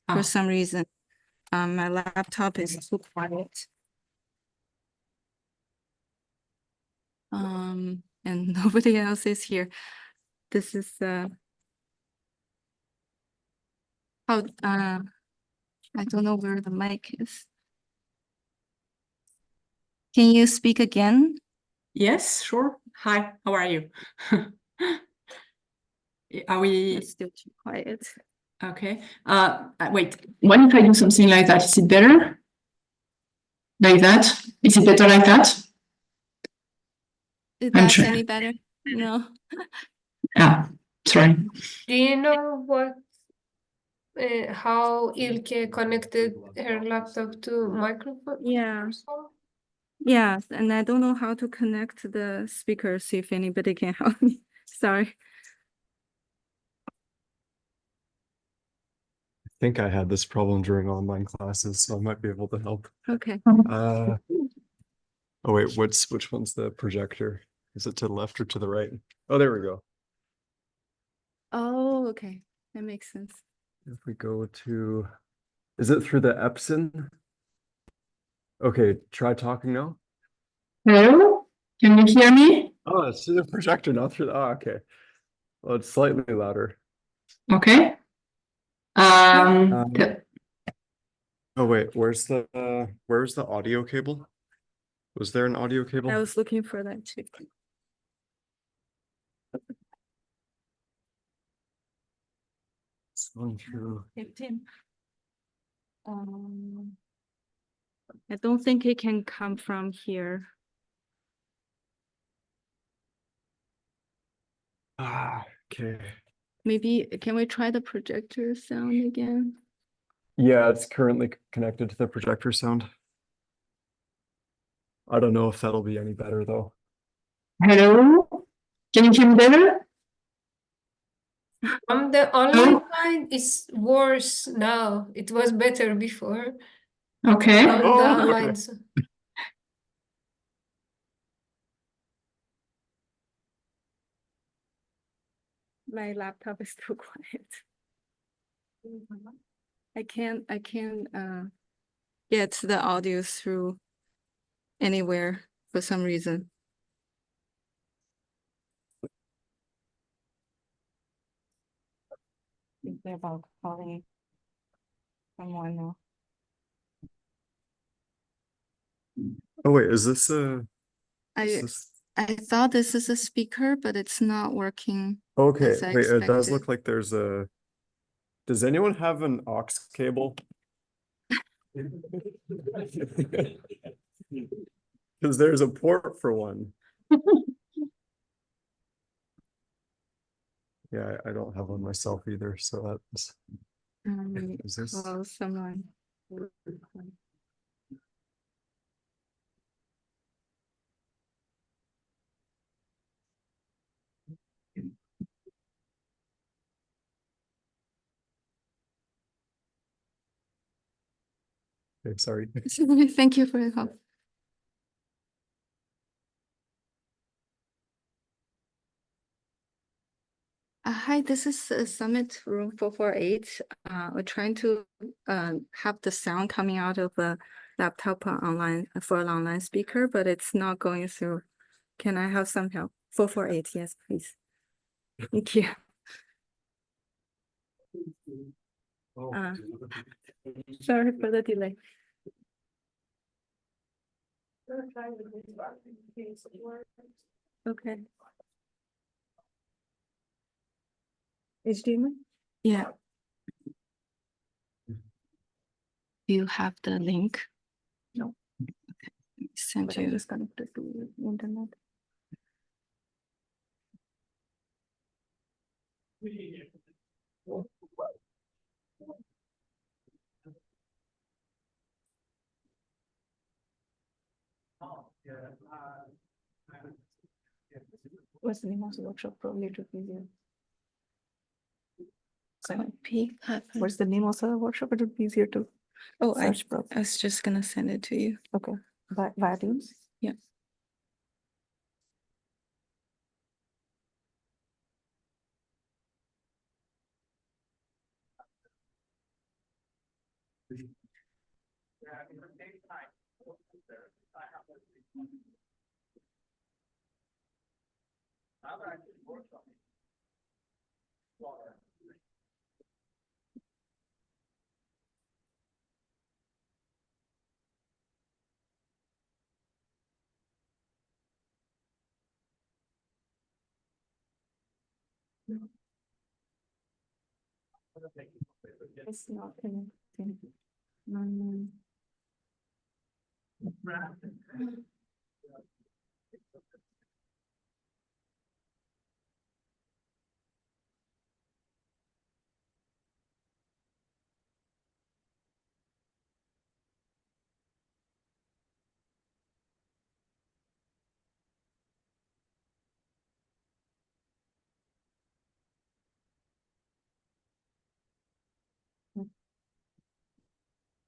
for Ah. some reason. My laptop is too quiet. And nobody else is here. This is how I don't know where the mic is. Can you speak again? Yes, sure. Hi, how are you? Are we It's still too quiet. okay? Wait, what if I do something like that? Is it better? Like that? Is it better like that? Is I'm that sure. any better? No. Yeah, sorry. Do you know what how Ilke connected her laptop to microphone? Yeah. Yeah, and I don't know how to connect the speakers, if anybody can help me. Sorry. I think I had this problem during online classes, so I might be able to help. Okay. Oh wait, which one's the projector? Is it to the left or to the right? Oh, there we go. Oh, okay. That makes sense. If we go to, is it through the Epson? Okay, try talking now. Hello? Can you hear me? Oh, it's through the projector, not through the, oh, okay. Well, it's slightly louder. Okay. Oh wait, where's the audio cable? Was there an audio cable? I was looking for that too. It's going through. 15. I don't think it can come from here. Ah, okay. Maybe, can we try the projector sound again? Yeah, it's currently connected to the projector sound. I don't know if that'll be any better though. Hello? Can you hear me better? On the online side, it's worse now. It was better before. Okay. On the Oh, online okay. side. My laptop is too quiet. I can't get the audio through anywhere for some reason. Thinking about calling someone now. Oh wait, is this I thought this is a speaker, but it's not working. okay, as I wait, it does expected. look like there's a, does anyone have an aux cable? Because there's a port for one. Yeah, I don't have one myself either, so that's, is this? Call someone. Okay, sorry. Thank you for your help. Hi, this is Summit Room 448. We're trying to have the sound coming out of the laptop online for an online speaker, but it's not going through. Can I have some help? 448, yes, please. Thank you. Sorry for the delay. Okay. HDMI? Yeah. Do you have the link? No. Okay. Send you. Just connected to the internet. What's the name of the workshop? Probably it would be easier. So, what's the name of the workshop? It would be easier to search. I was just gonna send it to you. Okay, via Teams? Yeah. It's not connecting.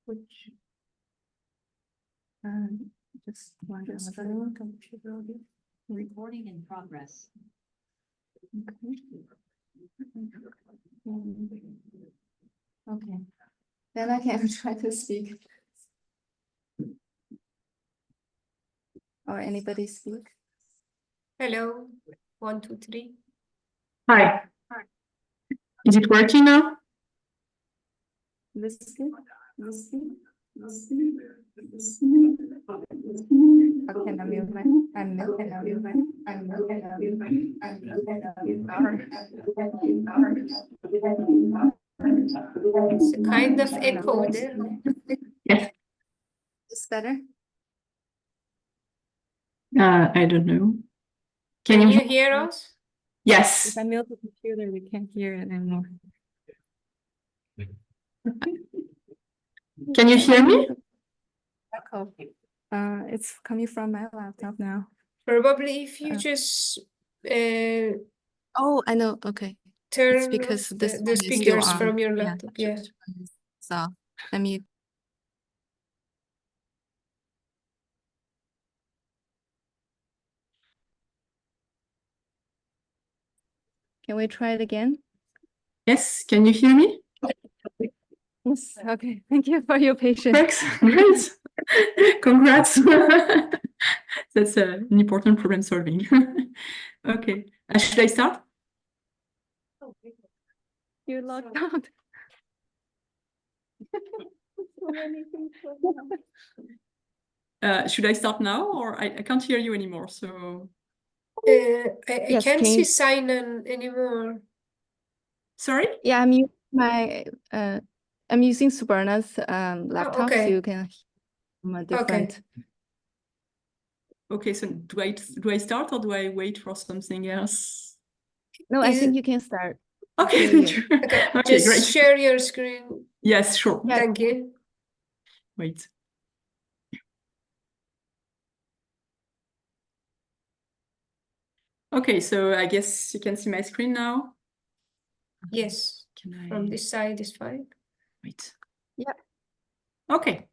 Which just one other computer. Recording in progress. Okay. Okay. Then I can try to speak. Or anybody speak? Hello, 1, 2, 3. Hi. Is it working now? Listen, listen, listen, listen. Okay, I'm moving. I'm moving. I'm moving. I'm moving. I'm moving. I'm moving. It's a kind of echo there. Yes. Is better? I don't know. Can you hear us? Yes. If I mute the computer, we can't hear it anymore. Can you hear me? Echo. It's coming from my laptop now. Probably if you just Oh, I know. Okay. turn It's because this the one is still speakers on. from your Yeah, laptop. Yeah. So let me. Can we try it again? Yes. Can you hear me? Yes. Okay. Thank you for your patience. Thanks. Great. Congrats. That's an important problem solving. Okay. Should I start? You logged out. Should I start now, or I can't hear you anymore? So I Yes, can't can see you- Simon anymore. sorry. Yeah, I'm using my I'm using Subarna's laptop, so okay. you can hear from a different. Okay. So do I start, or do I wait for something else? No, I Is think it- you can start. Okay. hear Thank you. you. Okay, Okay. just Great. share your screen. Yes. Sure. Yeah. Thank you. Wait. Okay, so I guess you can see my screen now. Yes, Can I from this side is fine. wait? Yeah. Okay.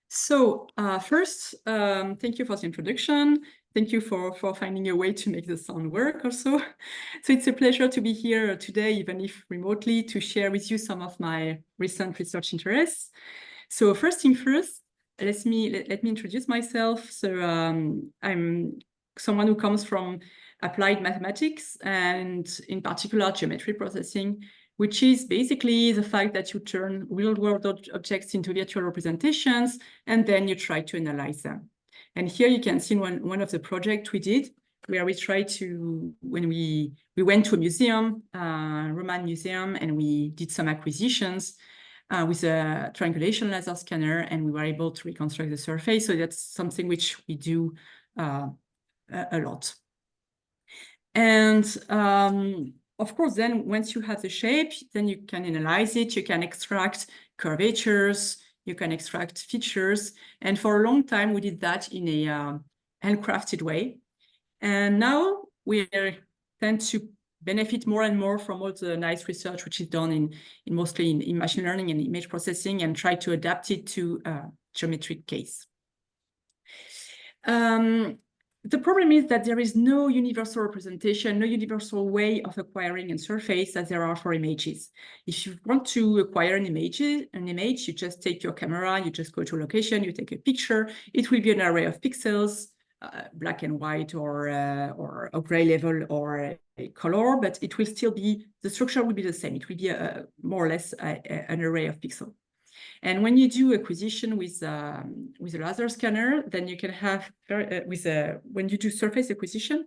So first, thank you for the introduction. Thank you for finding a way to make the sound work also. So it's a pleasure to be here today, even if remotely, to share with you some of my recent research interests. So first thing first, let me introduce myself. So I'm someone who comes from applied mathematics and in particular geometry processing, which is basically the fact that you turn real-world objects into virtual representations and then you try to analyze them. And here you can see one of the projects we did, where we tried to, when we went to a museum, Roman museum, and we did some acquisitions with a triangulation laser scanner, and we were able to reconstruct the surface. So that's something which we do a lot. And of course, then once you have the shape, then you can analyze it, you can extract curvatures, you can extract features. And for a long time, we did that in a handcrafted way. And now we tend to benefit more and more from all the nice research which is done in mostly in machine learning and image processing, and try to adapt it to geometric case. The problem is that there is no universal representation, no universal way of acquiring a surface as there are for images. If you want to acquire an image, you just take your camera, you just go to a location, you take a picture. It will be an array of pixels, black and white, or a gray level, or a color, but it will still be, the structure will be the same. It will be more or less an array of pixels. And when you do acquisition with a laser scanner, then you can have, when you do surface acquisition,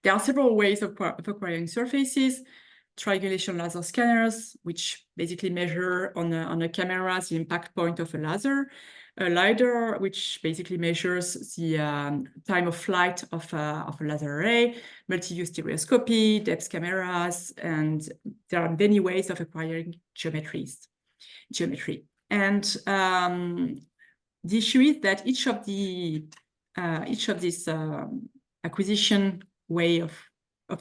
there are several ways of acquiring surfaces. Triangulation laser scanners, which basically measure on a camera the impact point of a laser. A LiDAR, which basically measures the time of flight of a laser array. Multi-view stereoscopy, depth cameras, and there are many ways of acquiring geometry. And the issue is that each of these acquisition way of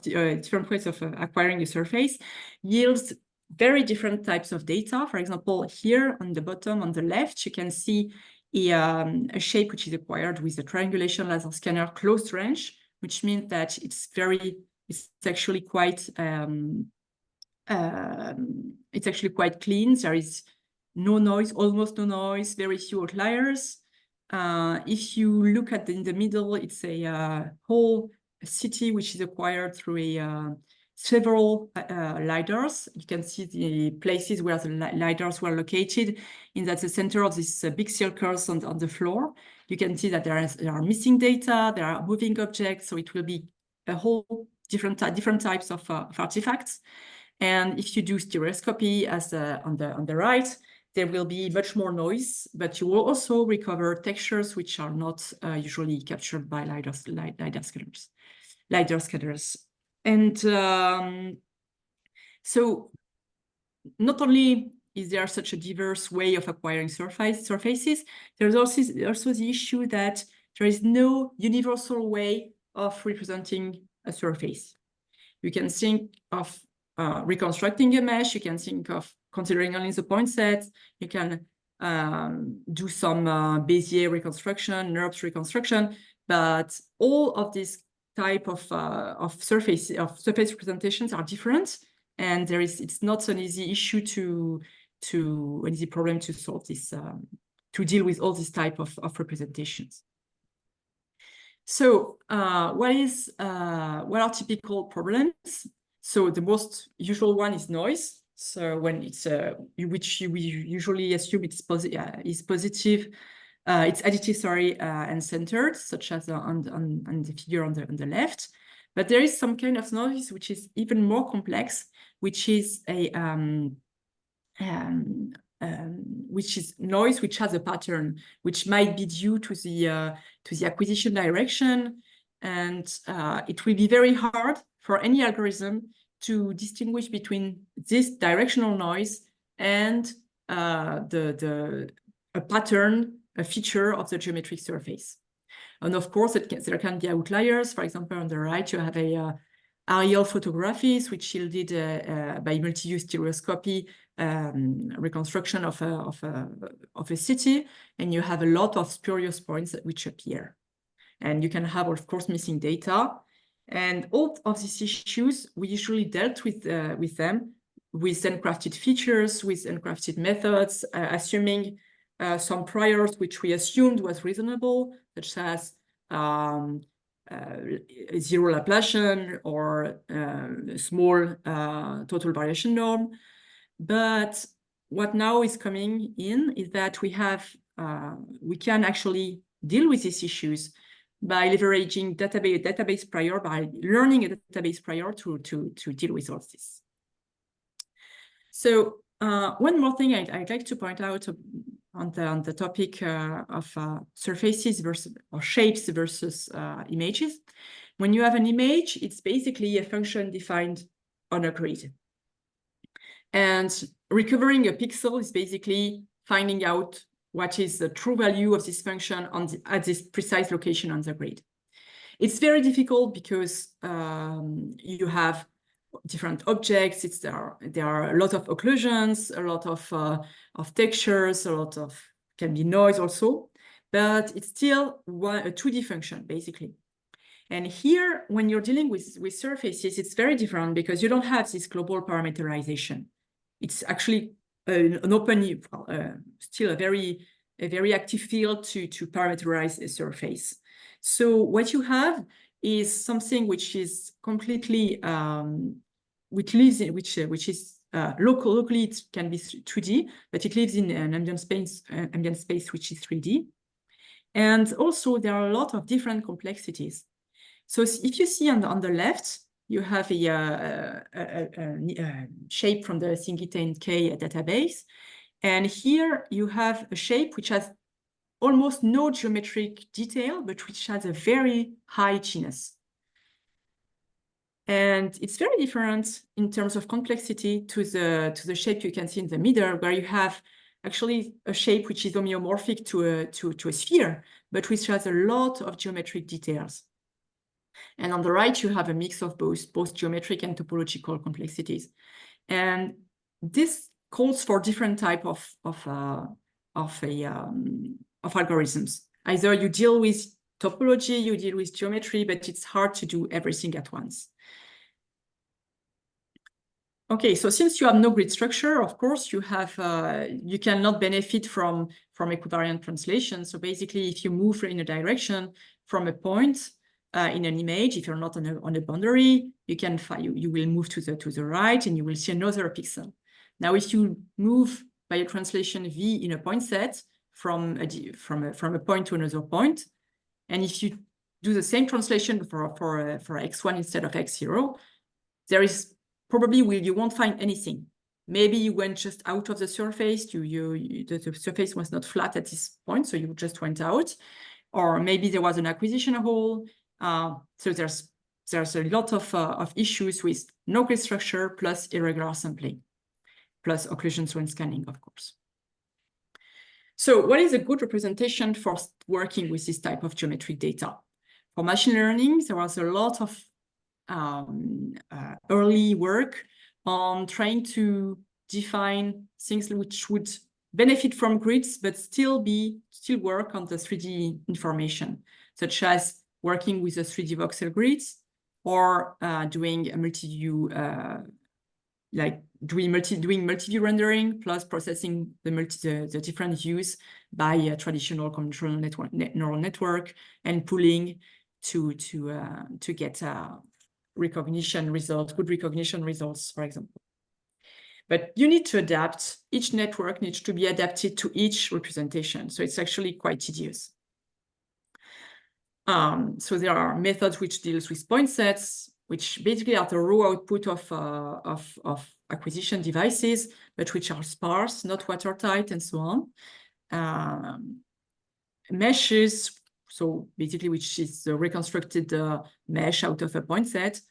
different ways of acquiring a surface yields very different types of data. For example, here on the bottom on the left, you can see a shape which is acquired with a triangulation laser scanner close range, which means that it's actually quite clean. There is no noise, almost no noise, very few outliers. If you look at in the middle, it's a whole city which is acquired through several LiDARs. You can see the places where the LiDARs were located. At the center of these big circles on the floor, you can see that there are missing data, there are moving objects, so it will be a whole different types of artifacts. And if you do stereoscopy as on the right, there will be much more noise, but you will also recover textures which are not usually captured by LiDAR scanners. And so not only is there such a diverse way of acquiring surfaces, there's also the issue that there is no universal way of representing a surface. You can think of reconstructing a mesh, you can think of considering only the point sets, you can do some Bezier reconstruction, NURBS reconstruction, but all of these type of surface representations are different, and it's not an easy issue an easy problem to solve this, to deal with all these type of representations. So what are typical problems? So the most usual one is noise. So when it's which we usually assume is positive, it's additive, and centered, such as on the figure on the left. But there is some kind of noise which is even more complex, which is noise which has a pattern, which might be due to the acquisition direction, and it will be very hard for any algorithm to distinguish between this directional noise and a pattern, a feature of the geometric surface. And of course, there can be outliers. For example, on the right, you have aerial photographies, which yielded by multi-view stereoscopy reconstruction of a city, and you have a lot of spurious points which appear. And you can have, of course, missing data. And all of these issues, we usually dealt with them with uncrafted features, with uncrafted methods, assuming some priors which we assumed was reasonable, such as zero Laplacian or small total variation norm. But what now is coming in is that we can actually deal with these issues by leveraging database prior, by learning a database prior to deal with all this. So one more thing I'd like to point out on the topic of surfaces versus or shapes versus images. When you have an image, it's basically a function defined on a grid. And recovering a pixel is basically finding out what is the true value of this function at this precise location on the grid. It's very difficult because you have different objects. There are a lot of occlusions, a lot of textures, a lot of can be noise also, but it's still a 2D function basically. And here, when you're dealing with surfaces, it's very different because you don't have this global parameterization. It's actually an open, still a very active field to parameterize a surface. So what you have is something which is completely which is locally it can be 2D, but it lives in an ambient space which is 3D. And also there are a lot of different complexities. So if you see on the left, you have a shape from the Singh-10K database. And here you have a shape which has almost no geometric detail, but which has a very high genus. And it's very different in terms of complexity to the shape you can see in the middle, where you have actually a shape which is homeomorphic to a sphere, but which has a lot of geometric details. And on the right, you have a mix of both geometric and topological complexities. And this calls for different type of algorithms. Either you deal with topology, you deal with geometry, but it's hard to do everything at once. Okay, so since you have no grid structure, of course, you cannot benefit from equivariant translation. So basically, if you move in a direction from a point in an image, if you're not on a boundary, you will move to the right, and you will see another pixel. Now, if you move by a translation V in a point set from a point to another point, and if you do the same translation for x1 instead of x0, there is probably you won't find anything. Maybe you went just out of the surface. The surface was not flat at this point, so you just went out. Or maybe there was an acquisition hole. So there's a lot of issues with no grid structure plus irregular sampling, plus occlusions when scanning, of course. So what is a good representation for working with this type of geometric data? For machine learning, there was a lot of early work on trying to define things which would benefit from grids, but still work on the 3D information, such as working with the 3D voxel grids, or doing a multi-view, doing multi-view rendering plus processing the different views by a traditional convolutional neural network and pooling to get recognition results, good recognition results, for example. But you need to adapt. Each network needs to be adapted to each representation. So it's actually quite tedious. So there are methods which deals with point sets, which basically are the raw output of acquisition devices, but which are sparse, not watertight, and so on. Meshes, so basically which is the reconstructed mesh out of a point set.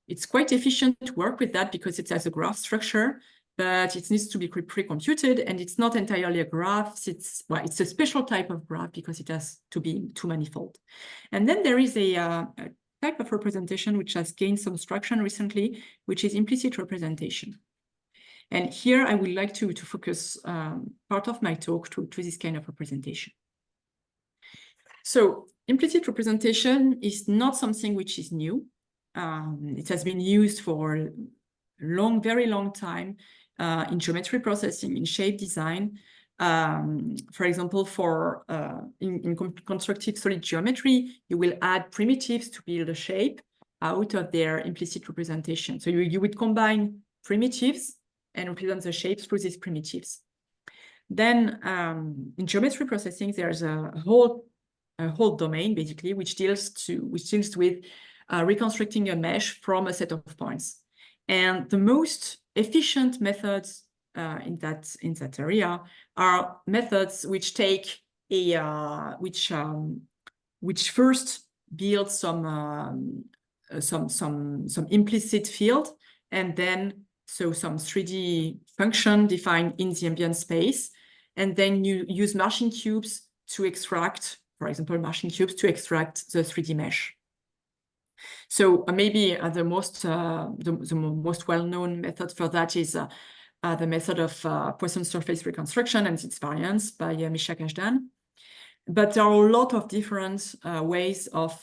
It's quite efficient to work with that because it has a graph structure, but it needs to be pre-computed, and it's not entirely a graph. It's a special type of graph because it has to be two-manifold. And then there is a type of representation which has gained some traction recently, which is implicit representation. And here I would like to focus part of my talk to this kind of representation. So implicit representation is not something which is new. It has been used for a very long time in geometry processing, in shape design. For example, in constructive solid geometry, you will add primitives to build a shape out of their implicit representation. So you would combine primitives and represent the shapes through these primitives. Then in geometry processing, there's a whole domain basically which deals with reconstructing a mesh from a set of points. And the most efficient methods in that area are methods which take which first build some implicit field, and then some 3D function defined in the ambient space, and then you use Marching cubes to extract, for example, Marching cubes to extract the 3D mesh. So maybe the most well-known method for that is the method of Poisson surface reconstruction and its variants by Misha Kashdan. But there are a lot of different ways of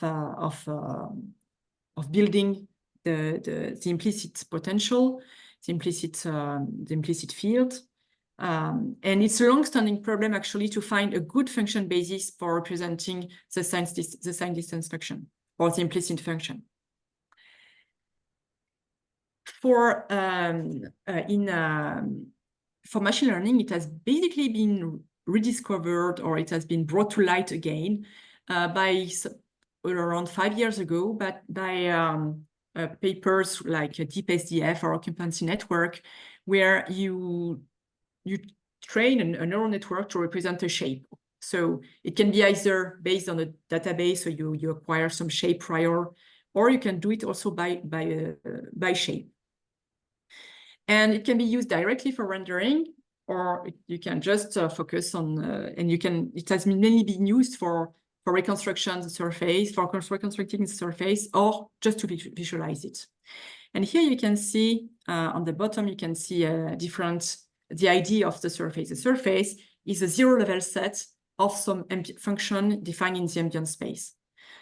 building the implicit potential, the implicit field. And it's a long-standing problem actually to find a good function basis for representing the sign distance function or the implicit function. For machine learning, it has basically been rediscovered, or it has been brought to light again by around 5 years ago, but by papers like Deep SDF or Occupancy Network, where you train a neural network to represent a shape. So it can be either based on a database, so you acquire some shape prior, or you can do it also by shape. And it can be used directly for rendering, or you can just focus on, it has mainly been used for reconstruction of the surface, for reconstructing the surface, or just to visualize it. And here you can see, on the bottom, you can see the idea of the surface. The surface is a zero-level set of some function defined in the ambient space.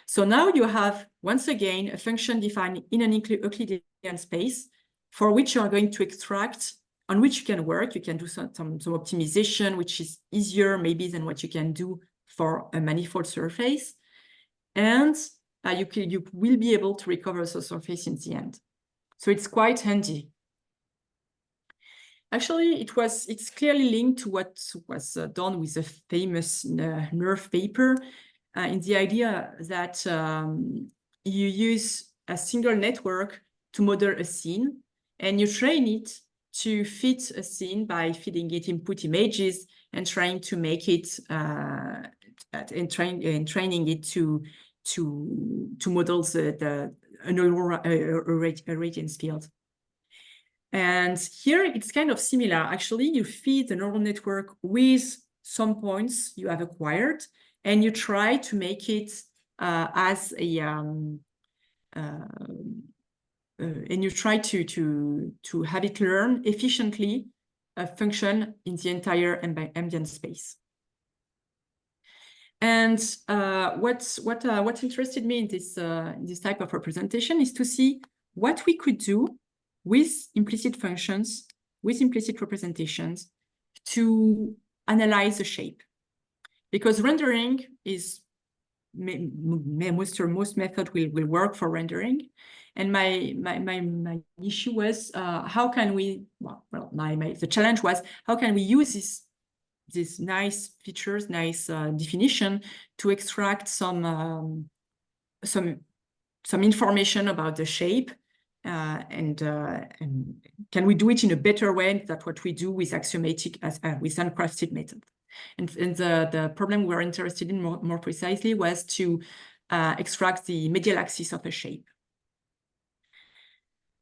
So now you have, once again, a function defined in an Euclidean space for which you are going to extract, on which you can work. You can do some optimization, which is easier maybe than what you can do for a manifold surface. And you will be able to recover the surface in the end. So it's quite handy. Actually, it's clearly linked to what was done with the famous NERF paper, in the idea that you use a single network to model a scene, and you train it to fit a scene by feeding it input images and trying to make it and training it to model a radiance field. And here it's kind of similar. Actually, you feed the neural network with some points you have acquired, and you try to make it as a and you try to have it learn efficiently a function in the entire ambient space. And what interested me in this type of representation is to see what we could do with implicit functions, with implicit representations, to analyze the shape. Because rendering is, most method will work for rendering. And my issue was how can we, the challenge was how can we use these nice features, nice definition to extract some information about the shape, and can we do it in a better way than what we do with axiomatic, with uncrafted method. And the problem we were interested in more precisely was to extract the medial axis of a shape.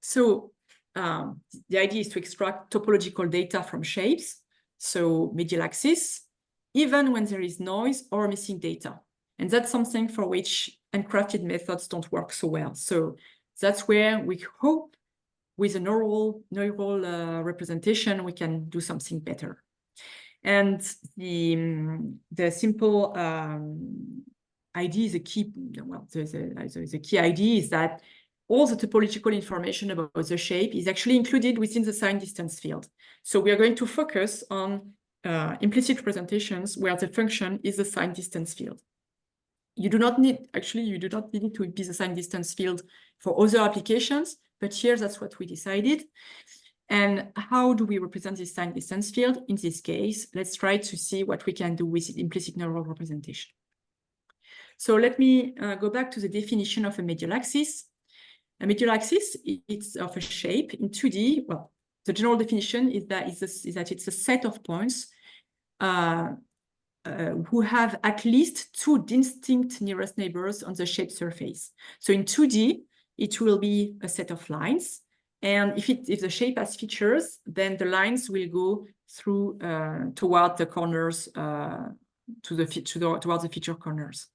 So the idea is to extract topological data from shapes, so medial axis, even when there is noise or missing data. And that's something for which uncrafted methods don't work so well. So that's where we hope with a neural representation, we can do something better. And the simple idea is the key idea is that all the topological information about the shape is actually included within the sign distance field. So we are going to focus on implicit representations where the function is the sign distance field. You do not need it to be the sign distance field for other applications, but here that's what we decided. And how do we represent this sign distance field? In this case, let's try to see what we can do with implicit neural representation. So let me go back to the definition of a medial axis. A medial axis is of a shape in 2D. Well, the general definition is that it's a set of points who have at least two distinct nearest neighbors on the shape surface. So in 2D, it will be a set of lines. And if the shape has features, then the lines will go through toward the corners, towards the feature corners.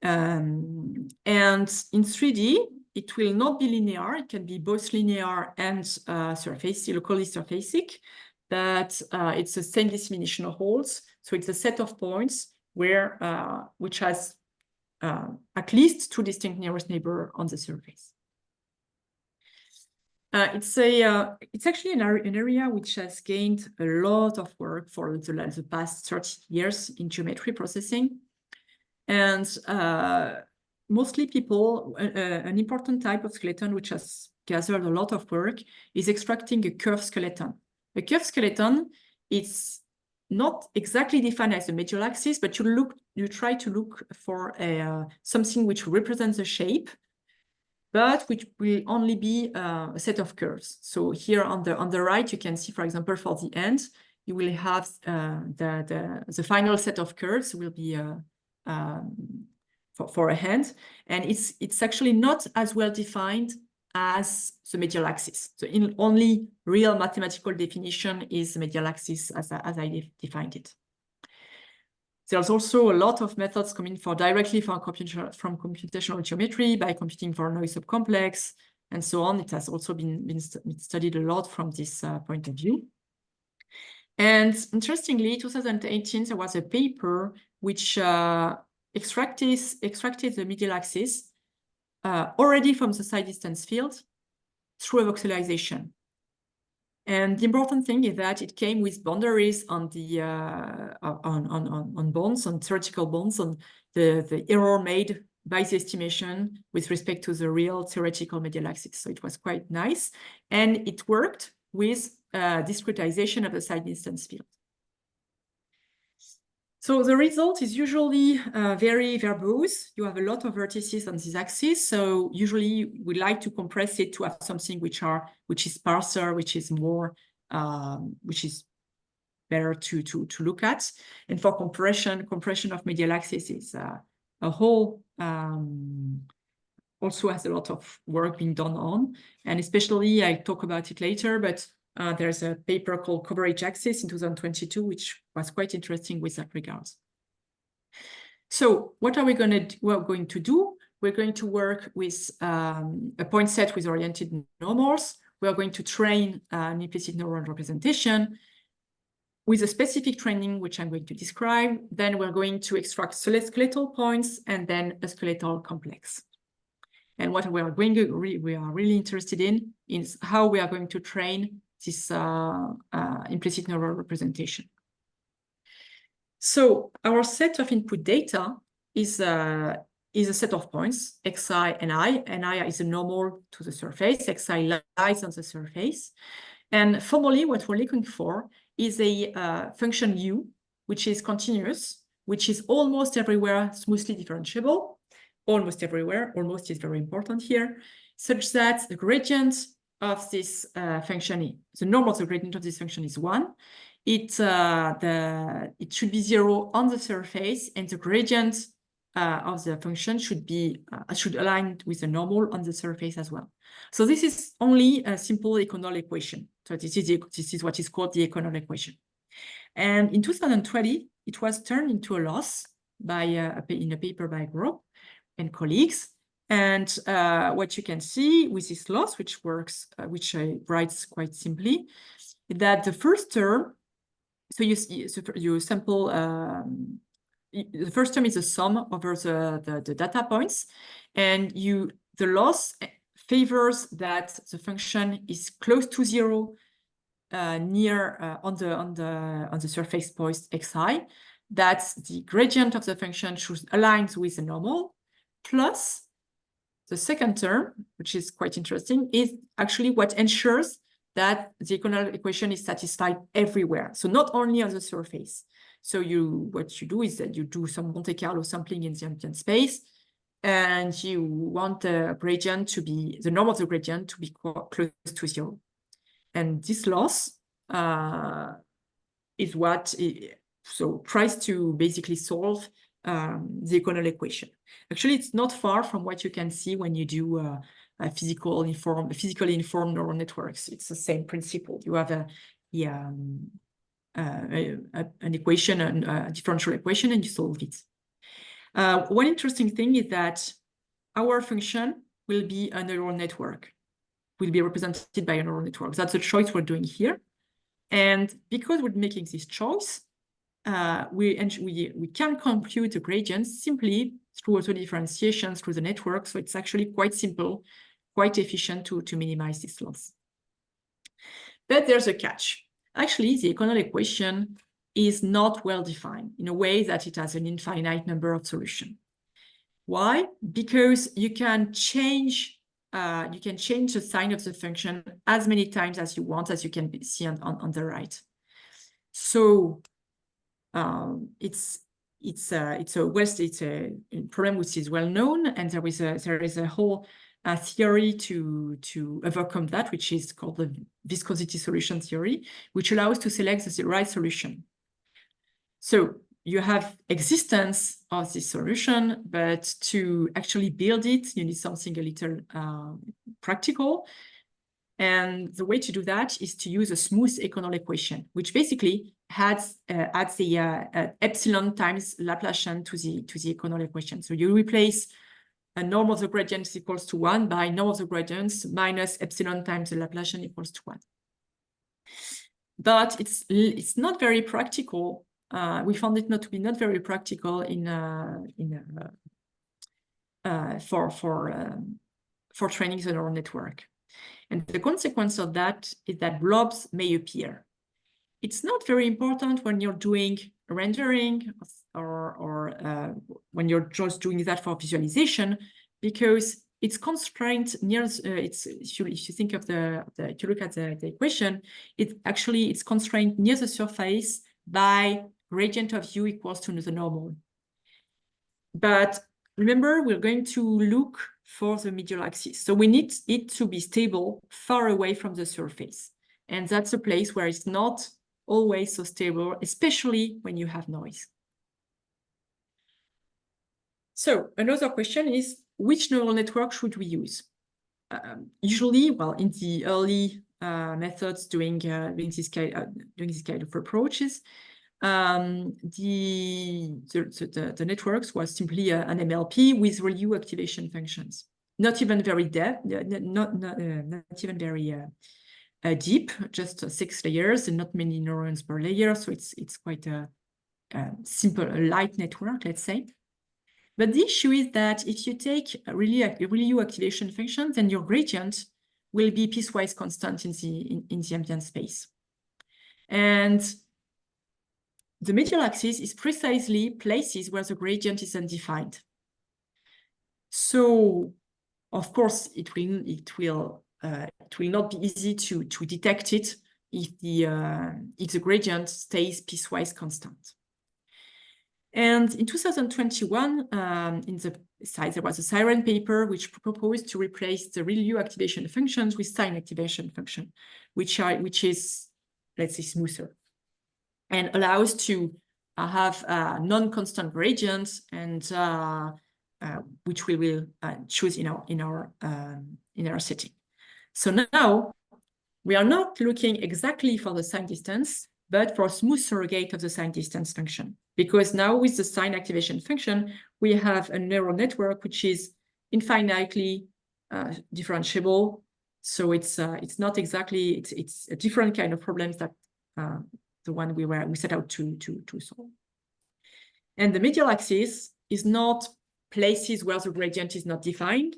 And in 3D, it will not be linear. It can be both linear and locally surfacic, but it's the same dissemination of holes. So it's a set of points where which has at least 2 distinct nearest neighbor on the surface. It's actually an area which has gained a lot of work for the past 30 years in geometry processing. And mostly people, an important type of skeleton which has gathered a lot of work is extracting a curved skeleton. A curved skeleton, it's not exactly defined as a medial axis, but you try to look for something which represents the shape, but which will only be a set of curves. So here on the right, you can see, for example, for the end, you will have the final set of curves will be for a hand, and it's actually not as well defined as the medial axis. So in only real mathematical definition is the medial axis as I defined it. There's also a lot of methods coming directly from computational geometry by computing for noise subcomplex and so on. It has also been studied a lot from this point of view. And interestingly, 2018, there was a paper which extracted the medial axis already from the side distance field through a voxelization. And the important thing is that it came with boundaries on the on bonds, on theoretical bonds, on the error made by the estimation with respect to the real theoretical medial axis. So it was quite nice, and it worked with discretization of the side distance field. So the result is usually very verbose. You have a lot of vertices on this axis. So usually we like to compress it to have something which is sparser, which is more, which is better to look at. And for compression of medial axis is a whole, also has a lot of work being done on. And especially, I talk about it later, but there's a paper called Coverage Axis in 2022, which was quite interesting with that regards. So what are we going to do? We're going to work with a point set with oriented normals. We are going to train an implicit neural representation with a specific training, which I'm going to describe. Then we're going to extract skeletal points and then a skeletal complex. And what we are really interested in is how we are going to train this implicit neural representation. So our set of input data is a set of points, xi and I. And I is a normal to the surface, xi lies on the surface. And formally, what we're looking for is a function u, which is continuous, which is almost everywhere smoothly differentiable. Almost everywhere, almost is very important here, such that the gradient of this function, the norm of the gradient of this function is 1. It should be 0 on the surface, and the gradient of the function should align with the normal on the surface as well. So this is only a simple econol equation. So this is what is called the econol equation. And in 2020, it was turned into a loss by in a paper by Gro and colleagues. And what you can see with this loss, which works, which I write quite simply, that the first term, so you sample, the first term is a sum over the data points, and the loss favors that the function is close to 0 near on the surface point xi, that the gradient of the function should align with the normal, plus the second term, which is quite interesting, is actually what ensures that the econol equation is satisfied everywhere. So not only on the surface. So what you do is that you do some Monte Carlo sampling in the ambient space, and you want the gradient to be, the norm of the gradient to be close to 0. And this loss is what tries to basically solve the econol equation. Actually, it's not far from what you can see when you do physically informed neural networks. It's the same principle. You have an equation, a differential equation, and you solve it. One interesting thing is that our function will be a neural network, will be represented by a neural network. That's a choice we're doing here. And because we're making this choice, we can compute the gradients simply through auto differentiation through the network. So it's actually quite simple, quite efficient to minimize this loss. But there's a catch. Actually, the O'Connell equation is not well defined in a way that it has an infinite number of solutions. Why? Because you can change the sign of the function as many times as you want, as you can see on the right. So it's a problem which is well known, and there is a whole theory to overcome that, which is called the viscosity solution theory, which allows to select the right solution. So you have existence of this solution, but to actually build it, you need something a little practical. And the way to do that is to use a smooth O'Connell equation, which basically adds the epsilon times Laplacian to the O'Connell equation. So you replace a norm of the gradients equals to 1 by norm of the gradients minus epsilon times the Laplacian equals to 1. But it's not very practical. We found it not to be not very practical for training the neural network. And the consequence of that is that blobs may appear. It's not very important when you're doing rendering or when you're just doing that for visualization, because it's constrained near. If you think of if you look at the equation, it's constrained near the surface by gradient of u equals to the normal. But remember, we're going to look for the medial axis. So we need it to be stable far away from the surface. And that's a place where it's not always so stable, especially when you have noise. So another question is, which neural network should we use? Usually, well, in the early methods doing this kind of approaches, the networks was simply an MLP with ReLU activation functions. Not even very deep, not even very deep, just 6 layers and not many neurons per layer. So it's quite a simple, a light network, let's say. But the issue is that if you take a ReLU activation function, then your gradient will be piecewise constant in the ambient space. And the medial axis is precisely places where the gradient is undefined. So, of course, it will not be easy to detect it if the gradient stays piecewise constant. And in 2021, there was a Siren paper which proposed to replace the ReLU activation functions with sign activation function, which is, let's say, smoother, and allows to have non-constant gradients, and which we will choose in our setting. So now we are not looking exactly for the sign distance, but for a smooth surrogate of the sign distance function. Because now with the sign activation function, we have a neural network which is infinitely differentiable. So it's not exactly, it's a different kind of problems that the one we set out to solve. And the medial axis is not places where the gradient is not defined,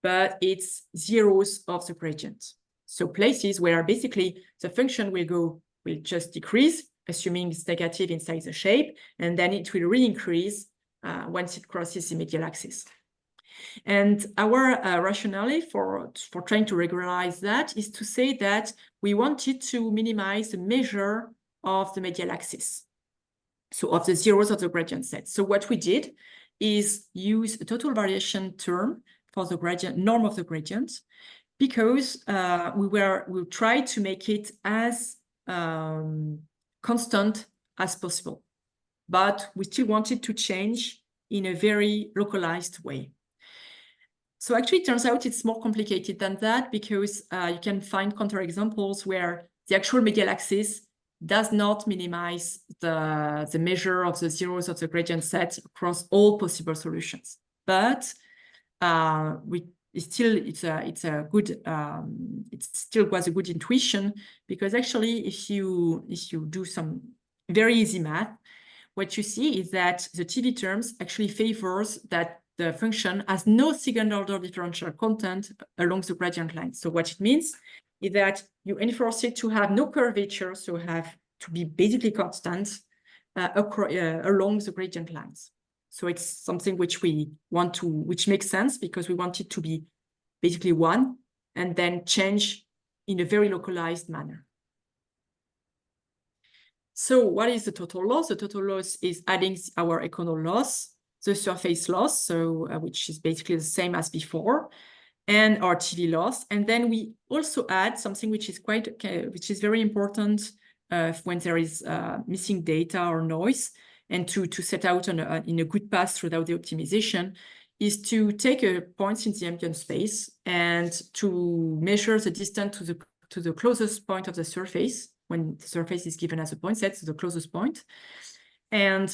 but it's zeros of the gradient. So places where basically the function will just decrease, assuming it's negative inside the shape, and then it will re-increase once it crosses the medial axis. And our rationale for trying to regularize that is to say that we wanted to minimize the measure of the medial axis, so of the zeros of the gradient set. So what we did is use a total variation term for the gradient, norm of the gradient, because we tried to make it as constant as possible, but we still wanted to change in a very localized way. So actually, it turns out it's more complicated than that, because you can find counterexamples where the actual medial axis does not minimize the measure of the zeros of the gradient set across all possible solutions. But it still was a good intuition, because actually if you do some very easy math, what you see is that the TV terms actually favors that the function has no second order differential content along the gradient line. So what it means is that you enforce it to have no curvature, so have to be basically constant along the gradient lines. So it's something which we want to, which makes sense, because we want it to be basically one and then change in a very localized manner. So what is the total loss? The total loss is adding our econol loss, the surface loss, so which is basically the same as before, and our TV loss. And then we also add something which is which is very important when there is missing data or noise, and to set out in a good path throughout the optimization, is to take a point in the ambient space and to measure the distance to the closest point of the surface, when the surface is given as a point set, so the closest point, and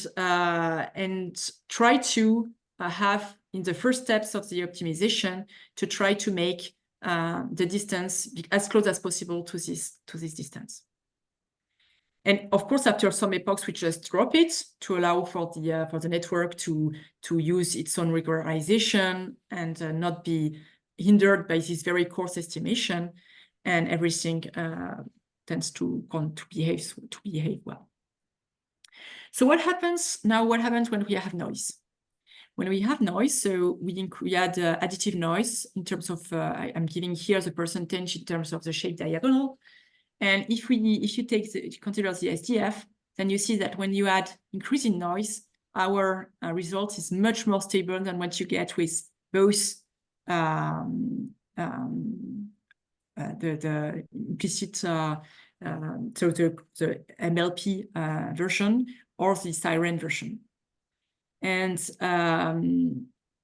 try to have in the first steps of the optimization to try to make the distance as close as possible to this distance. And of course, after some epochs, we just drop it to allow for the network to use its own regularization and not be hindered by this very coarse estimation, and everything tends to behave well. So what happens now? What happens when we have noise? When we have noise, so we add additive noise in terms of I'm giving here the percentage in terms of the shape diagonal. And if you consider the SDF, then you see that when you add increasing noise, our result is much more stable than what you get with both the implicit, so the MLP version or the siren version. And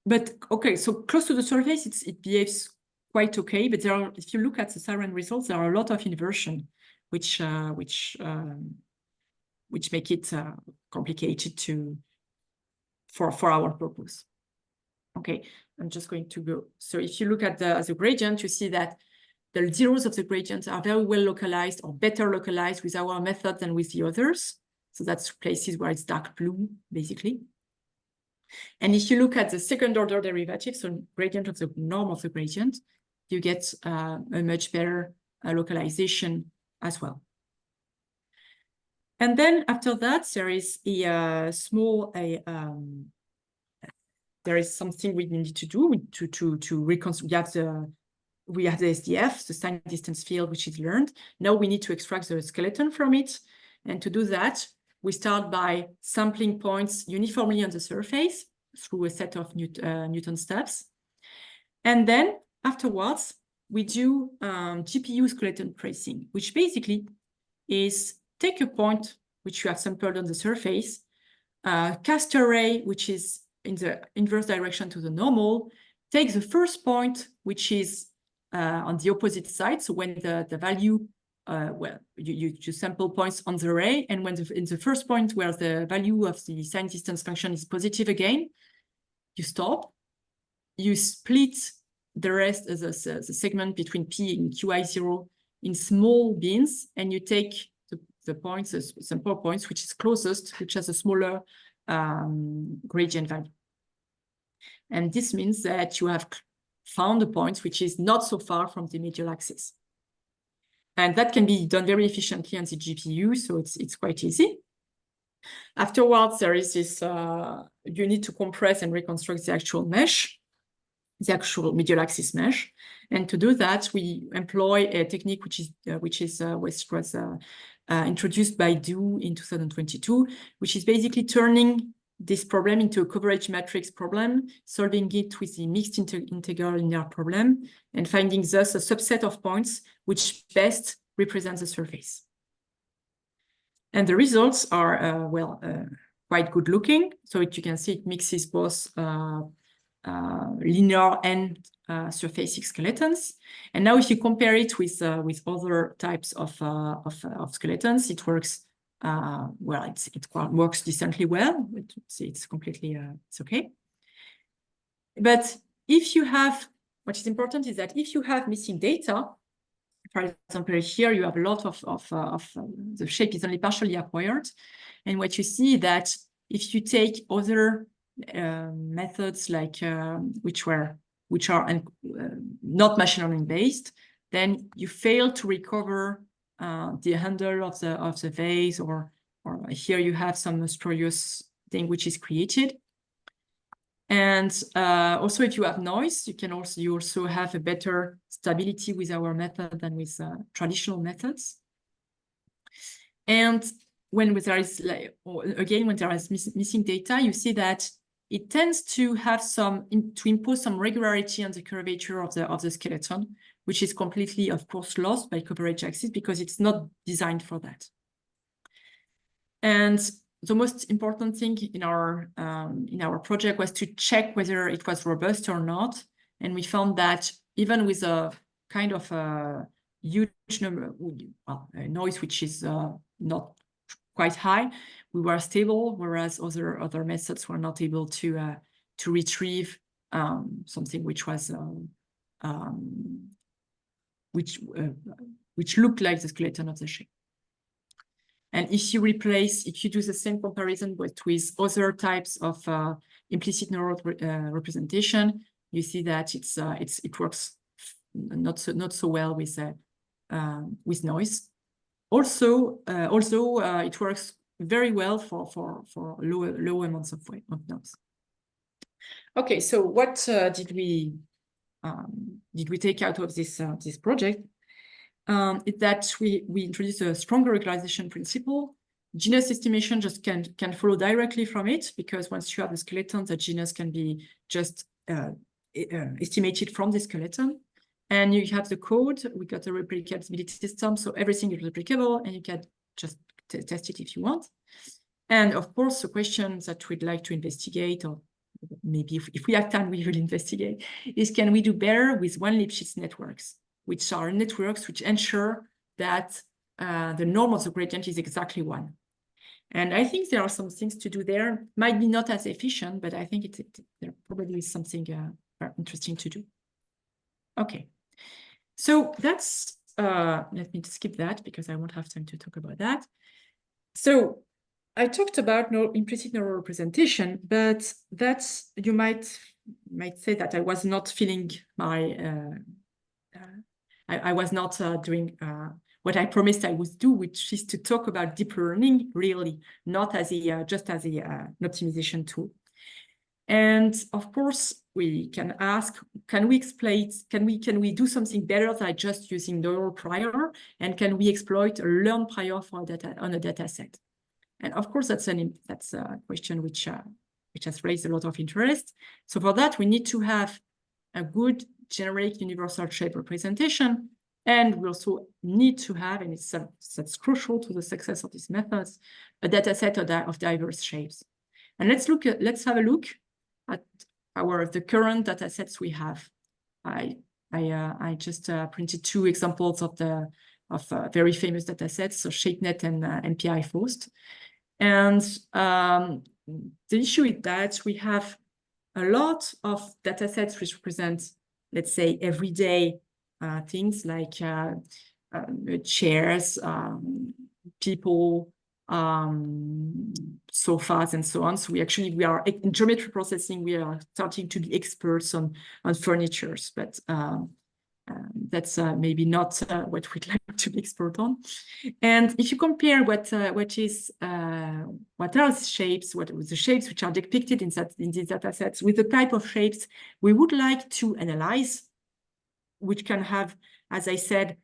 but okay, so close to the surface, it behaves quite okay, but if you look at the siren results, there are a lot of inversion, which make it complicated for our purpose. Okay, I'm just going to go. So if you look at the gradient, you see that the zeros of the gradient are very well localized, or better localized with our method than with the others. So that's places where it's dark blue, basically. And if you look at the second order derivative, so gradient of the norm of the gradient, you get a much better localization as well. And then after that, there is there is something we need to do to reconstruct. We have the SDF, the signed distance field, which is learned. Now we need to extract the skeleton from it. And to do that, we start by sampling points uniformly on the surface through a set of Newton steps. And then afterwards, we do GPU skeleton tracing, which basically is take a point which you have sampled on the surface, cast array, which is in the inverse direction to the normal, take the first point, which is on the opposite side. So when the value, well, you sample points on the array, and when in the first point where the value of the signed distance function is positive again, you stop, you split the rest of the segment between P and QI0 in small bins, and you take the points, the sample points, which is closest, which has a smaller gradient value. And this means that you have found a point which is not so far from the medial axis. And that can be done very efficiently on the GPU, so it's quite easy. Afterwards, there is this, you need to compress and reconstruct the actual mesh, the actual medial axis mesh. And to do that, we employ a technique which was introduced by Du in 2022, which is basically turning this problem into a coverage matrix problem, solving it with the mixed integral linear problem, and finding thus a subset of points which best represents the surface. And the results are, quite good looking. So you can see it mixes both linear and surfacing skeletons. And now if you compare it with other types of skeletons, it works well. It works decently well. It's completely it's okay. But if you have, what is important is that if you have missing data, for example, here you have a lot of the shape is only partially acquired, and what you see that if you take other methods like which are not machine learning based, then you fail to recover the handle of the vase, or here you have some spurious thing which is created. And also, if you have noise, you also have a better stability with our method than with traditional methods. And when there is missing data, you see that it tends to have to impose some regularity on the curvature of the skeleton, which is completely, of course, lost by coverage axis because it's not designed for that. And the most important thing in our project was to check whether it was robust or not, and we found that even with a kind of a huge number, noise which is not quite high, we were stable, whereas other methods were not able to retrieve something which was which looked like the skeleton of the shape. And if you do the same comparison but with other types of implicit neural representation, you see that it works not so well with noise. Also, it works very well for low amounts of noise. Okay, so what did we take out of this project? Is that we introduced a stronger regularization principle. Genus estimation just can follow directly from it, because once you have the skeleton, the genus can be just estimated from the skeleton. And you have the code, we got a replicability system, so everything is replicable, and you can just test it if you want. And of course, the question that we'd like to investigate, or maybe if we have time, we will investigate, is can we do better with one Lipschitz networks, which are networks which ensure that the norm of the gradient is exactly 1. And I think there are some things to do there. Might be not as efficient, but I think there probably is something interesting to do. Okay, so that's, let me skip that because I won't have time to talk about that. So I talked about implicit neural representation, but that's, you might say that I was not feeling my, I was not doing what I promised I would do, which is to talk about deep learning really, not as just as an optimization tool. And of course, we can ask, can we do something better than just using neural prior? And can we exploit a learned prior for on a data set? And of course, that's a question which has raised a lot of interest. So for that, we need to have a good generic universal shape representation. And we also need to have, and that's crucial to the success of these methods, a data set of diverse shapes. And let's have a look at the current data sets we have. I just printed 2 examples of very famous data sets, so ShapeNet and NPI-FOST. And the issue is that we have a lot of data sets which represent, let's say, everyday things like chairs, people, sofas, and so on. So we are in geometry processing, we are starting to be experts on furnitures, but that's maybe not what we'd like to be expert on. And if you compare what are the shapes, the shapes which are depicted in these data sets with the type of shapes we would like to analyze, which can have, as I said,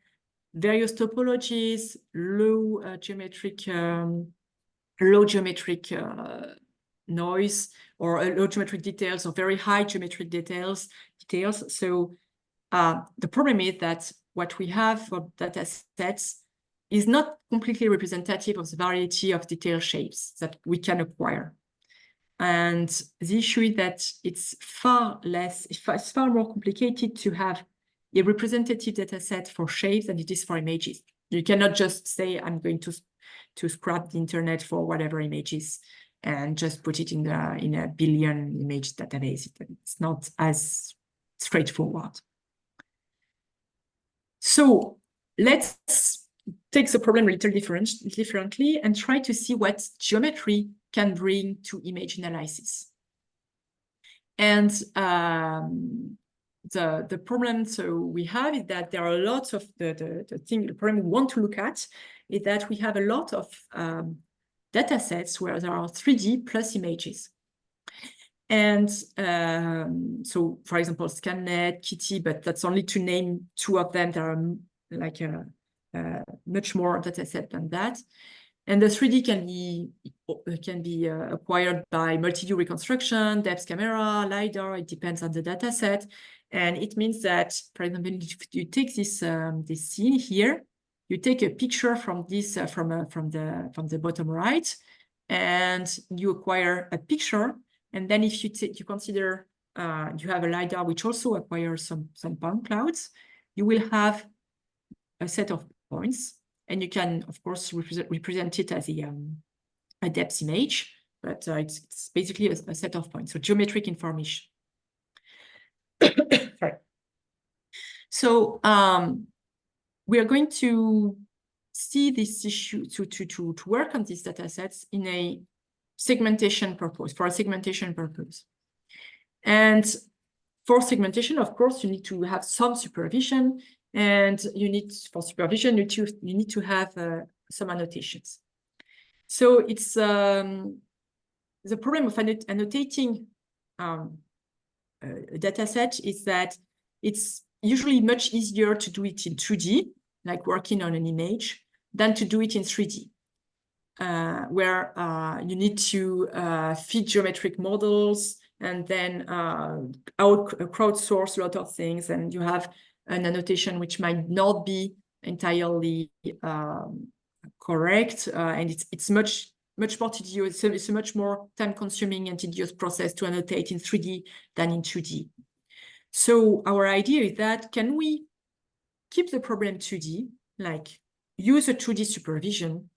various topologies, low geometric noise, or low geometric details, or very high geometric details. So the problem is that what we have for data sets is not completely representative of the variety of detail shapes that we can acquire. And the issue is that it's far more complicated to have a representative data set for shapes than it is for images. You cannot just say, I'm going to scrap the internet for whatever images and just put it in a billion image database. It's not as straightforward. So let's take the problem a little differently and try to see what geometry can bring to image analysis. And the problem we have is that there are lots of the problem we want to look at is that we have a lot of data sets where there are 3D plus images. And so, for example, ScanNet, Kitty, but that's only to name two of them. There are like much more data set than that. And the 3D can be acquired by multi-view reconstruction, depth camera, LiDAR. It depends on the data set. And it means that, for example, if you take this scene here, you take a picture from this from the bottom right, and you acquire a picture. And then if you consider you have a LiDAR which also acquires some point clouds, you will have a set of points, and you can of course represent it as a depth image, but it's basically a set of points, so geometric information. Sorry. So we are going to see this issue to work on these data sets in a segmentation purpose, And for segmentation, of course, you need to have some supervision, and for supervision, you need to have some annotations. So it's the problem of annotating a data set is that it's usually much easier to do it in 2D, like working on an image, than to do it in 3D. Where you need to feed geometric models and then crowdsource a lot of things, and you have an annotation which might not be entirely correct, and it's much more tedious. It's a much more time-consuming and tedious process to annotate in 3D than in 2D. So our idea is that can we keep the problem 2D, like use a 2D supervision,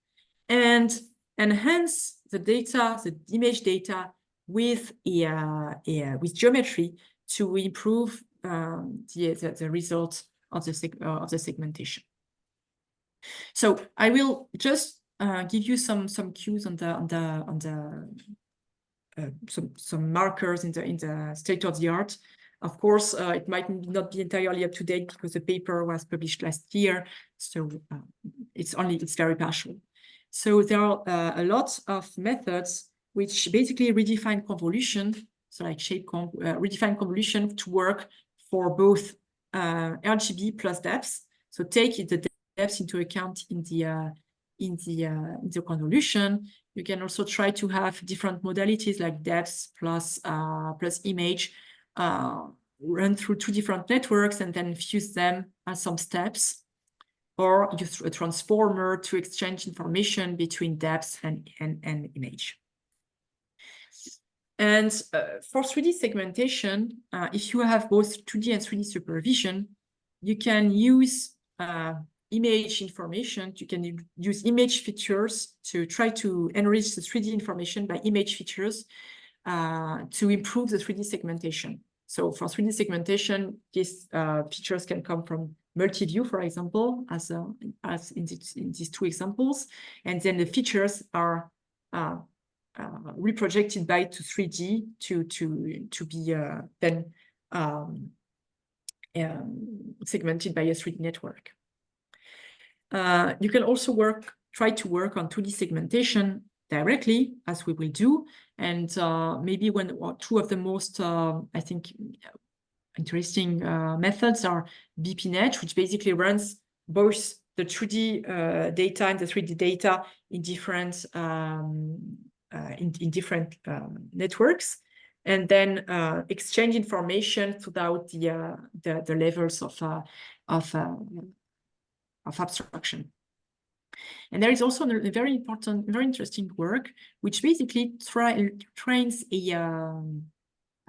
and enhance the data, the image data, with with geometry to improve the result of the segmentation. So I will just give you some cues on some markers in the state of the art. Of course, it might not be entirely up to date because the paper was published last year, so it's very partial. So there are a lot of methods which basically redefine convolution, so like redefine convolution to work for both RGB plus depth. So take the depth into account in the convolution. You can also try to have different modalities like depth plus image, run through two different networks and then fuse them as some steps, or use a transformer to exchange information between depth and image. And for 3D segmentation, if you have both 2D and 3D supervision, you can use image information. You can use image features to try to enrich the 3D information by image features to improve the 3D segmentation. So for 3D segmentation, these features can come from multi-view, for example, as in these two examples, and then the features are reprojected by to 3D to be then segmented by a 3D network. You can also try to work on 2D segmentation directly, as we will do, and maybe two of the most I think interesting methods are BPNet, which basically runs both the 2D data and the 3D data in different networks, and then exchange information throughout the levels of abstraction. And there is also a very important, very interesting work, which basically trains a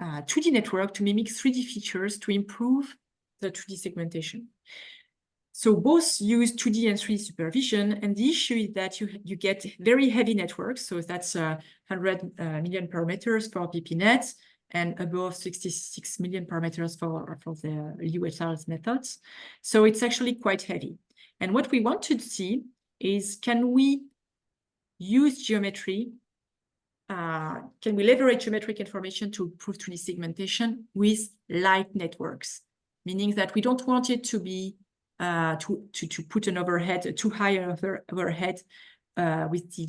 2D network to mimic 3D features to improve the 2D segmentation. So both use 2D and 3D supervision, and the issue is that you get very heavy networks. So that's 100 million parameters for PPNet and above 66 million parameters for the USR's methods. So it's actually quite heavy. And what we want to see is, can we use geometry? Can we leverage geometric information to improve 3D segmentation with light networks? Meaning that we don't want it to be to put an overhead, too high overhead with the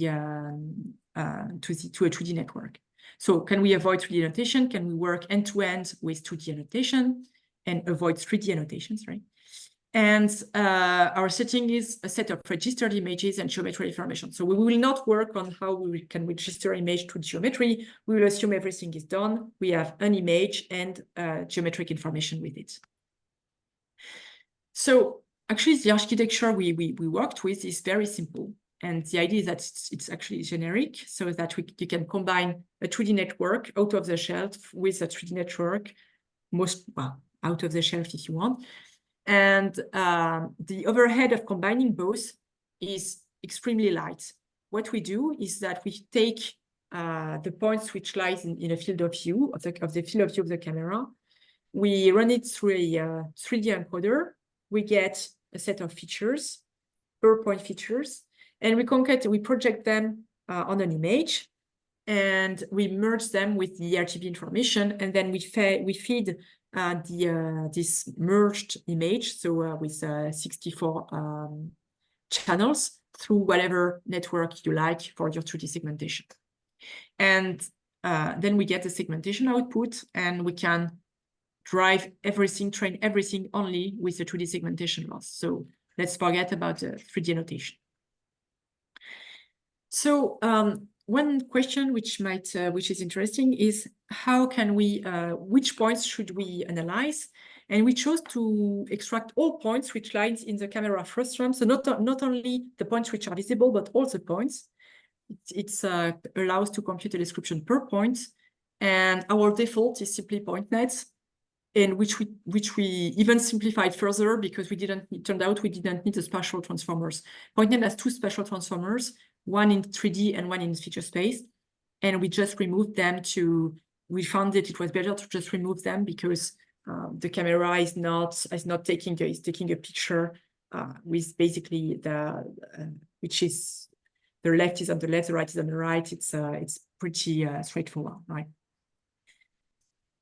to a 2D network. So can we avoid 3D annotation? Can we work end-to-end with 2D annotation and avoid 3D annotations, right? And our setting is a set of registered images and geometry information. So we will not work on how we can register image to geometry. We will assume everything is done. We have an image and geometric information with it. So actually, the architecture we worked with is very simple. And the idea is that it's actually generic, so that you can combine a 2D network out of the shelf with a 3D network, out of the shelf if you want. And the overhead of combining both is extremely light. What we do is that we take the points which lies in a field of view of the field of view of the camera. We run it through a 3D encoder. We get a set of features, per point features, and we project them on an image, and we merge them with the RGB information, and then we feed this merged image, so with 64 channels through whatever network you like for your 2D segmentation. And then we get the segmentation output, and we can drive everything, train everything only with the 2D segmentation loss. So let's forget about the 3D annotation. So one question which is interesting is, how can we, which points should we analyze? And we chose to extract all points which lies in the camera frustum. So not only the points which are visible, but all the points. It allows to compute a description per point. And our default is simply PointNet, in which we even simplified further because it turned out we didn't need the spatial transformers. PointNet has two spatial transformers, one in 3D and one in feature space. And we just removed them we found that it was better to just remove them because the camera is taking a picture with basically which is the left is on the left, the right is on the right. It's pretty straightforward, right?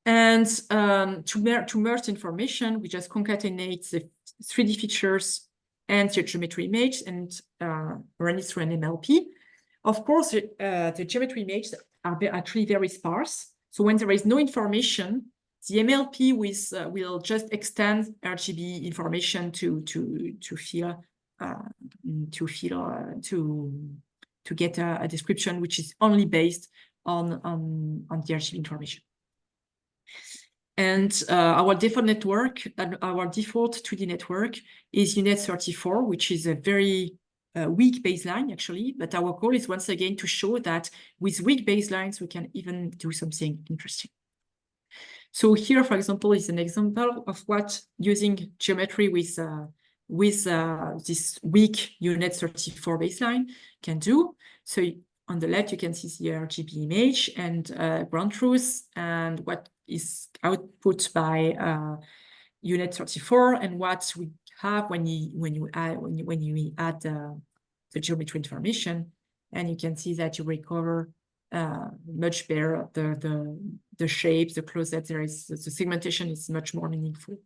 And to merge information, we just concatenate the 3D features and the geometry image and run it through an MLP. Of course, the geometry images are actually very sparse. So when there is no information, the MLP will just extend RGB information to get a description which is only based on the RGB information. And our default network, our default 2D network is UNet34, which is a very weak baseline, actually. But our goal is once again to show that with weak baselines, we can even do something interesting. So here, for example, is an example of what using geometry with this weak UNet34 baseline can do. So on the left, you can see the RGB image and ground truth and what is output by UNet34 and what we have when you add the geometry information. And you can see that you recover much better the shapes, the closets. The segmentation is much more meaningful.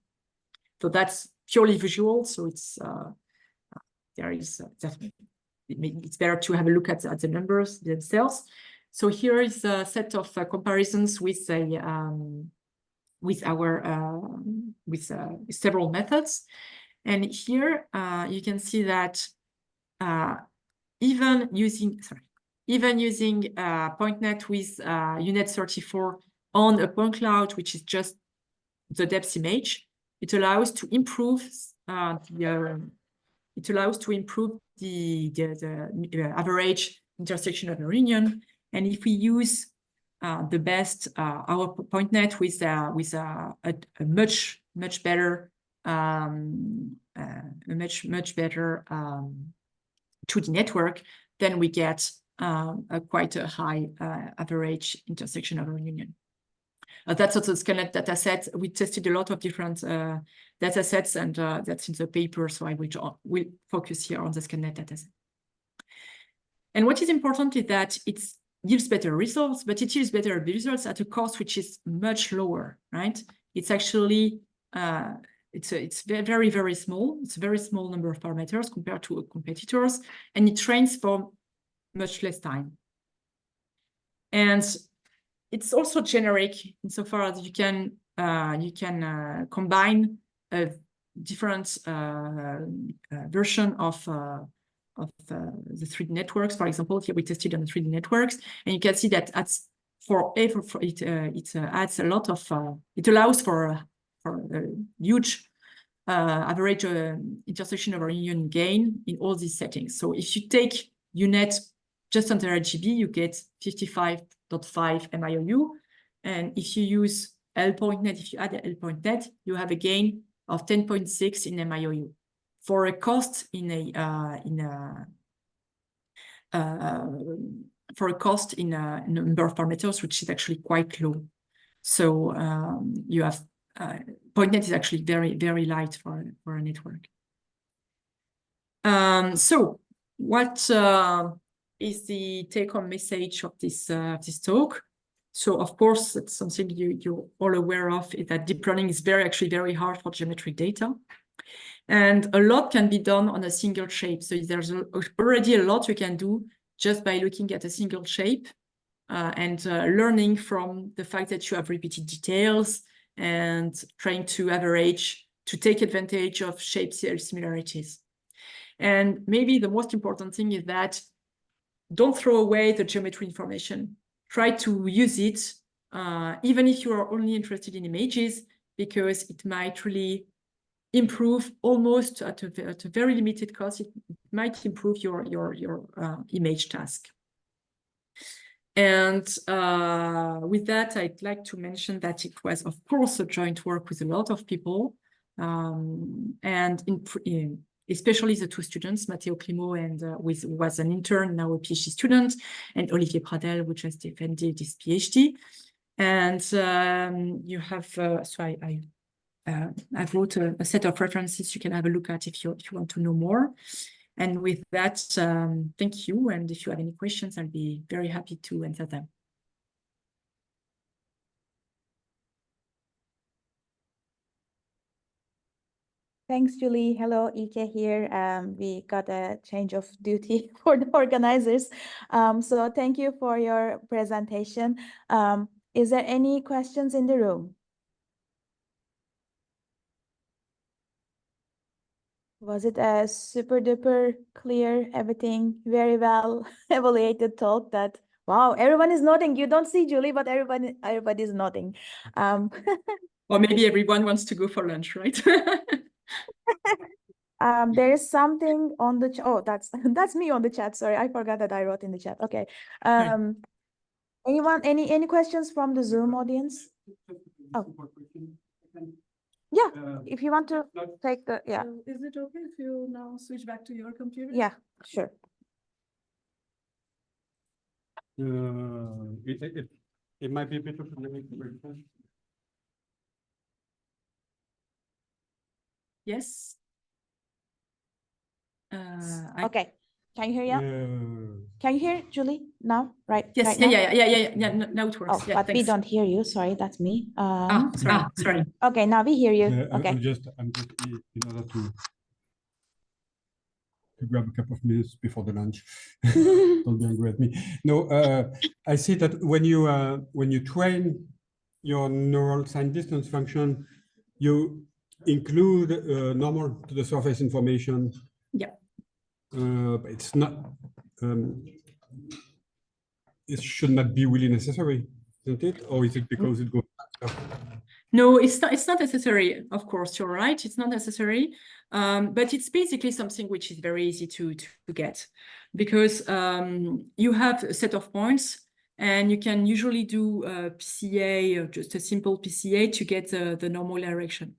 So that's purely visual. So it's there is definitely. It's better to have a look at the numbers themselves. So here is a set of comparisons with several methods, and here you can see that even using PointNet with UNet34 on a point cloud, which is just the depth image, it allows to improve it allows to improve the average intersection of a union. And if we use the best our point net with a much better 2D network, then we get quite a high average intersection of a union. That's also the ScanNet data set. We tested a lot of different data sets, and that's in the paper, so I will focus here on the ScanNet data set. And what is important is that it gives better results, but it gives better results at a cost which is much lower, right? It's actually, it's very, very small. It's a very small number of parameters compared to competitors, and it trains for much less time. And it's also generic insofar as you can combine a different version of the 3D networks. For example, here we tested on the 3D networks, and you can see that it adds a lot of it allows for a huge average intersection over union gain in all these settings. So if you take UNet just under RGB, you get 55.5 MIOU. And if you use L.net, if you add the L.net, you have a gain of 10.6 in MIOU for a cost in a number of parameters, which is actually quite low. So you have PointNet is actually very, very light for a network. So what is the take-home message of this talk? So of course, it's something you're all aware of, is that deep learning is actually very hard for geometric data. And a lot can be done on a single shape. So there's already a lot you can do just by looking at a single shape and learning from the fact that you have repeated details and trying to average, to take advantage of shape similarities. And maybe the most important thing is that don't throw away the geometry information. Try to use it, even if you are only interested in images, because it might really improve almost at a very limited cost. It might improve your image task. And with that, I'd like to mention that it was, of course, a joint work with a lot of people, and especially the two students, Matteo Climo, and who was an intern, now a PhD student, and Olivier Pradel, who just defended his PhD. And you have, so I wrote a set of references you can have a look at if you want to know more. And with that, thank you. And if you have any questions, I'll be very happy to answer them. Thanks, Julie. Hello, Ike here. We got a change of duty for the organizers. So thank you for your presentation. Is there any questions in the room? Was it a super duper clear, everything very well evaluated talk that, wow, everyone is nodding. You don't see Julie, but everybody is nodding. Or maybe everyone wants to go for lunch, right? There is something on the chat. Oh, that's me on the chat. Sorry, I forgot that I wrote in the chat. Okay. Anyone, any questions from the Zoom audience? Oh. Yeah, if you want to take the, yeah. Is it okay if you now switch back to your computer? Yeah, sure. It might be a bit of a Yes. Okay. Can you hear you? Can you hear Julie now? Right. Yes. Right yeah. Now it works. Oh, yeah, but thanks. we don't hear you. Sorry, that's me. Sorry. Okay, now we hear you. Okay. I'm just in order to grab a couple of minutes before the lunch. Don't be angry at me. No, I see that when you train your neural sign distance function, you include normal to the surface information. Yeah. But it's not. It should not be really necessary, isn't it? Or is it because it goes faster? No, it's not necessary. Of course, you're right. It's not necessary. But it's basically something which is very easy to get, because you have a set of points, and you can usually do a PCA, or just a simple PCA, to get the normal direction.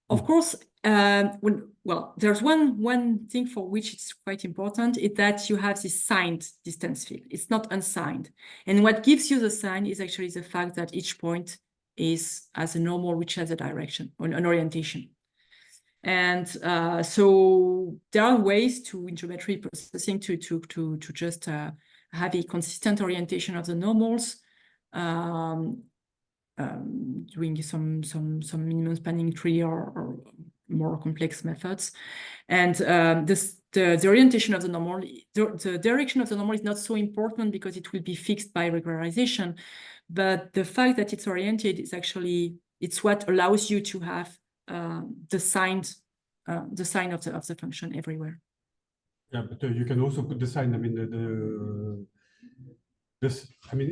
Of course, there's one thing for which it's quite important, is that you have this signed distance field. It's not unsigned. And what gives you the sign is actually the fact that each point is as a normal, which has a direction or an orientation. And so there are ways to, in geometry processing, to just have a consistent orientation of the normals, doing some minimum spanning tree or more complex methods. And the orientation of the normal, the direction of the normal is not so important because it will be fixed by regularization. But the fact that it's oriented is actually, it's what allows you to have the sign of the function everywhere. Yeah, but you can also put the sign. I mean,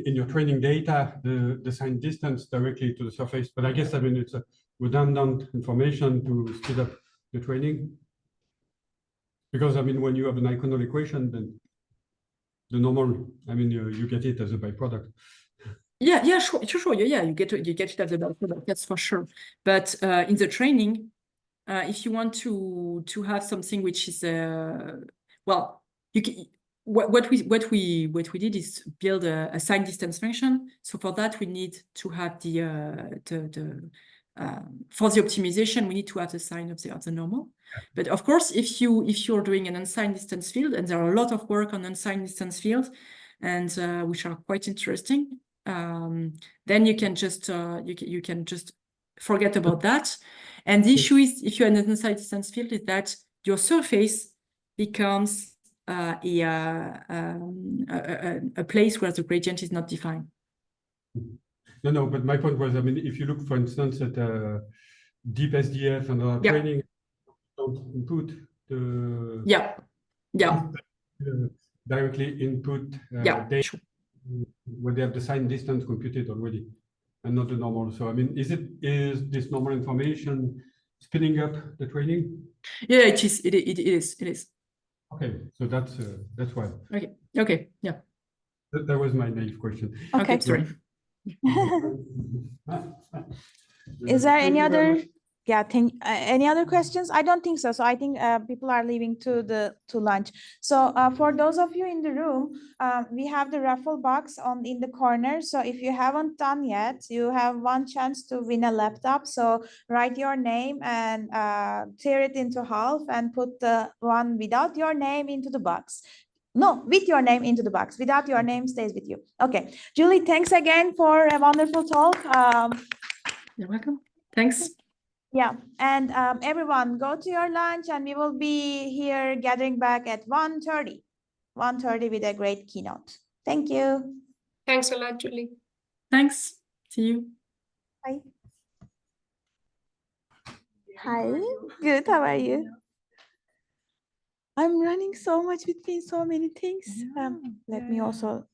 in your training data, the sign distance directly to the surface. But I guess, I mean, it's a redundant information to speed up the training. Because, I mean, when you have an iconal equation, then the normal, I mean, you get it as a byproduct. Yeah, sure. Yeah, you get it as a byproduct, that's for sure. But in the training, if you want to have something which is well, you can, what we did is build a sign distance function. So for that, we need to have for the optimization, we need to have the sign of the normal. But of course, if you're doing an unsigned distance field, and there are a lot of work on unsigned distance fields, and which are quite interesting, then you can just you can just forget about that. And the issue is, if you're in an unsigned distance field, is that your surface becomes a place where the gradient is not defined. No, but my point was, I mean, if you look, for instance, at deep SDF and other training, don't input the directly input data where they have the sign distance computed already, and not the normal. So I mean, is this normal information speeding up the training? Yeah, it is. It is. Okay, so that's why. Okay, yeah. That was my naive question. Okay, sorry. Is there any other? Yeah, any other questions? I don't think so. So I think people are leaving to lunch. So for those of you in the room, we have the raffle box in the corner. So if you haven't done yet, you have one chance to win a laptop. So write your name and tear it into half and put the one without your name into the box. No, with your name into the box. Without your name stays with you. Okay, Julie, thanks again for a wonderful talk. You're welcome. Thanks. Yeah, and everyone go to your lunch, and we will be here gathering back at 1:30 with a great keynote. Thank you. Thanks a lot, Julie. Thanks. See you. Bye. Hi, good, how are you? I'm running so much between so many things. Let me also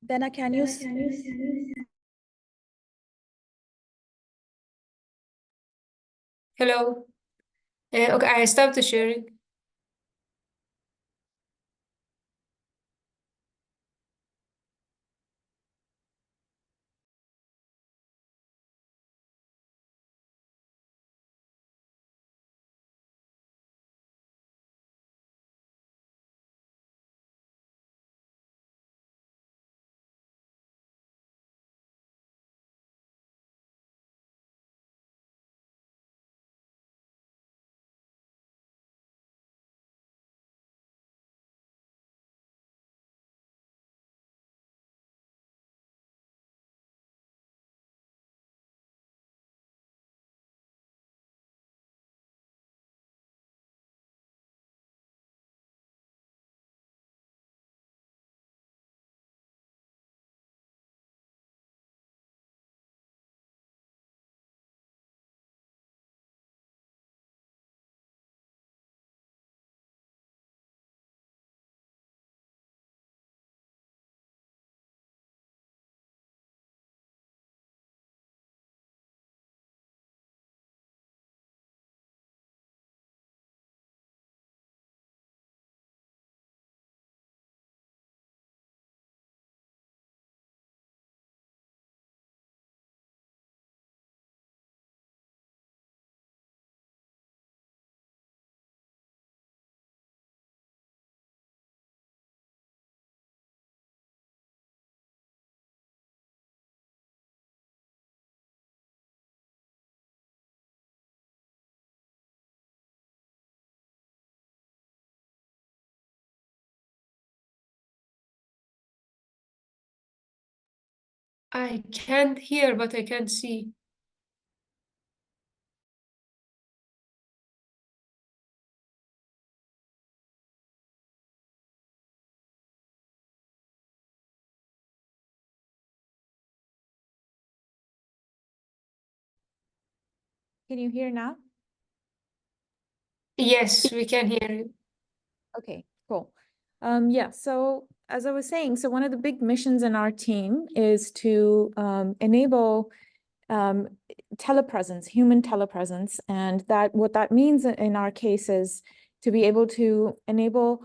Dana, can you? Hello. Okay, I stopped the sharing. I can't hear, but I can see. Can you hear now? Yes, we can hear you. Okay, cool. Yeah, so as I was saying, so one of the big missions in our team is to enable telepresence, human telepresence, and that what that means in our case is to be able to enable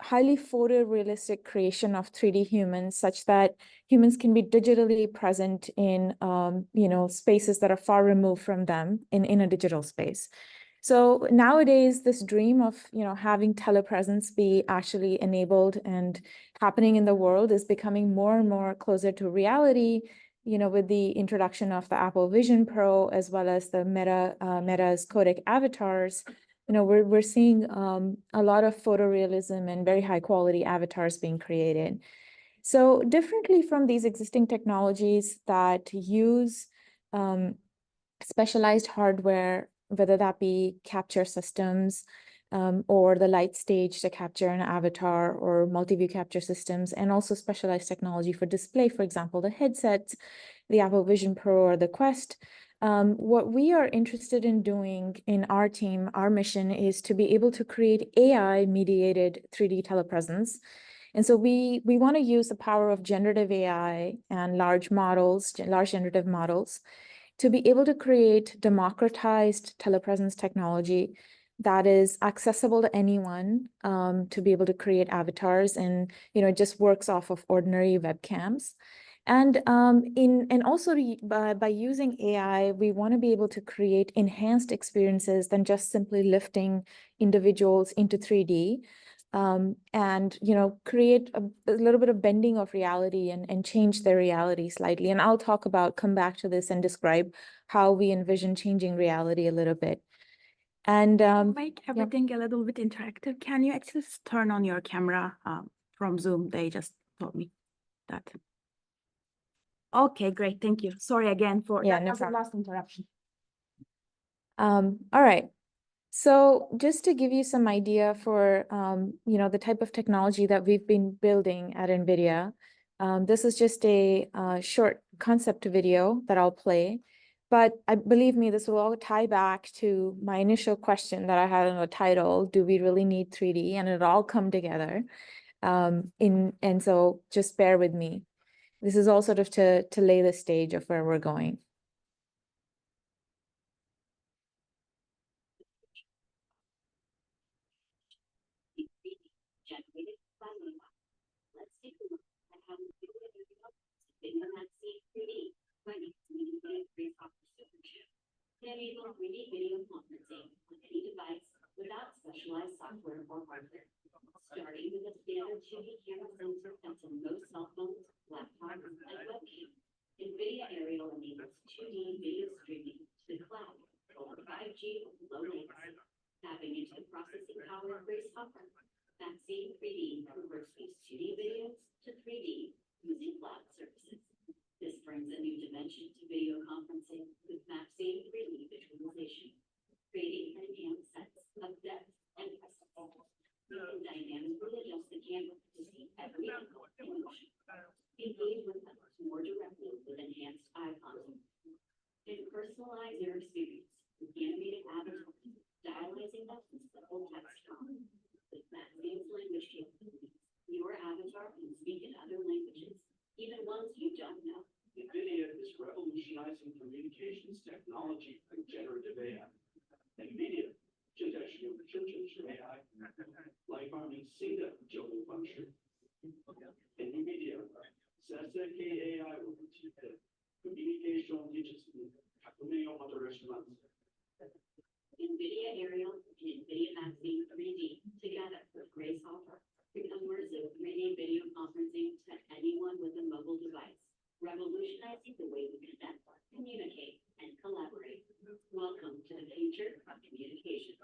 highly photorealistic creation of 3D humans such that humans can be digitally present in spaces that are far removed from them in a digital space. So nowadays, this dream of having telepresence be actually enabled and happening in the world is becoming more and more closer to reality. With the introduction of the Apple Vision Pro as well as the Meta's codec avatars, we're seeing a lot of photorealism and very high quality avatars being created. So differently from these existing technologies that use specialized hardware, whether that be capture systems or the light stage to capture an avatar or multi-view capture systems, and also specialized technology for display, for example, the headsets, the Apple Vision Pro or the Quest. What we are interested in doing in our team, our mission is to be able to create AI-mediated 3D telepresence. And so we want to use the power of generative AI and large generative models to be able to create democratized telepresence technology that is accessible to anyone, to be able to create avatars, and it just works off of ordinary webcams. And also by using AI, we want to be able to create enhanced experiences than just simply lifting individuals into 3D. And create a little bit of bending of reality and change their reality slightly. And I'll come back to this and describe how we envision changing reality a little bit. And make everything a little bit interactive. Can you actually turn on your camera from Zoom? They just told me that. Okay, great. Thank you. Sorry again for that was the last interruption. All right. So just to give you some idea for, the type of technology that we've been building at NVIDIA, this is just a short concept video that I'll play. But believe me, this will all tie back to my initial question that I had in the title, do we really need 3D? And it'll all come together. And so just bear with me. this is all sort of to lay the stage of where we're going. Let's take a look at how we do it in the Maxine 3D by using the superchip. Enable 3D video conferencing on any device without specialized software or hardware. Starting with a standard 2D camera sensor that's in most cell phones, laptops, and webcams, NVIDIA Aerial enables 2D video streaming to the cloud over 5G with low latency, tapping into the processing power of Grace Hopper. Maxine 3D converts these 2D videos to 3D using cloud services. This brings a new dimension to video conferencing with Maxine 3D visualization, creating an enhanced sense of depth and presence. You can dynamically adjust the camera to see every angle and motion. Engage with others more directly with enhanced eye contact. And personalize your experience with animated avatars, dializing them to simple text prompts. With Maxine's language capabilities, your avatar can speak in other languages, even ones you don't know. NVIDIA is revolutionizing communications technology for generative AI. NVIDIA 正在使用生成式 AI 来发明新的交互方式。NVIDIA 3K AI を用いてコミュニケーション技術に革命をもたらします。NVIDIA Aerial and NVIDIA Maxine 3D together with Grace Hopper bring immersive 3D video conferencing to anyone with a mobile device, revolutionizing the way we connect, communicate, and collaborate. Welcome to the future of communications.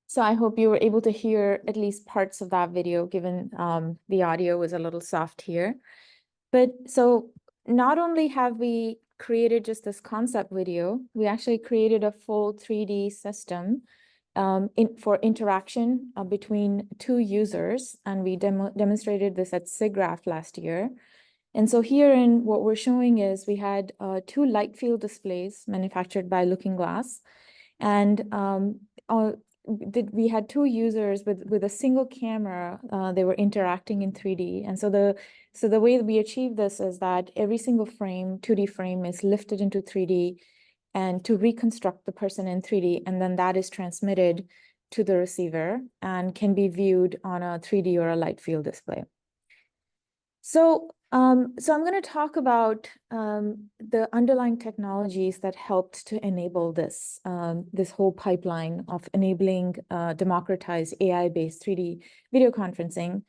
So I hope you were able to hear at least parts of that video, given the audio was a little soft here. But so not only have we created just this concept video, we actually created a full 3D system for interaction between two users, and we demonstrated this at SIGGRAPH last year. And so here in what we're showing is we had two light field displays manufactured by Looking Glass, and we had two users with a single camera. They were interacting in 3D, and so the way that we achieve this is that every single frame, 2D frame, is lifted into 3D and to reconstruct the person in 3D, and then that is transmitted to the receiver and can be viewed on a 3D or a light field display. So I'm going to talk about the underlying technologies that helped to enable this this whole pipeline of enabling democratized AI-based 3D video conferencing.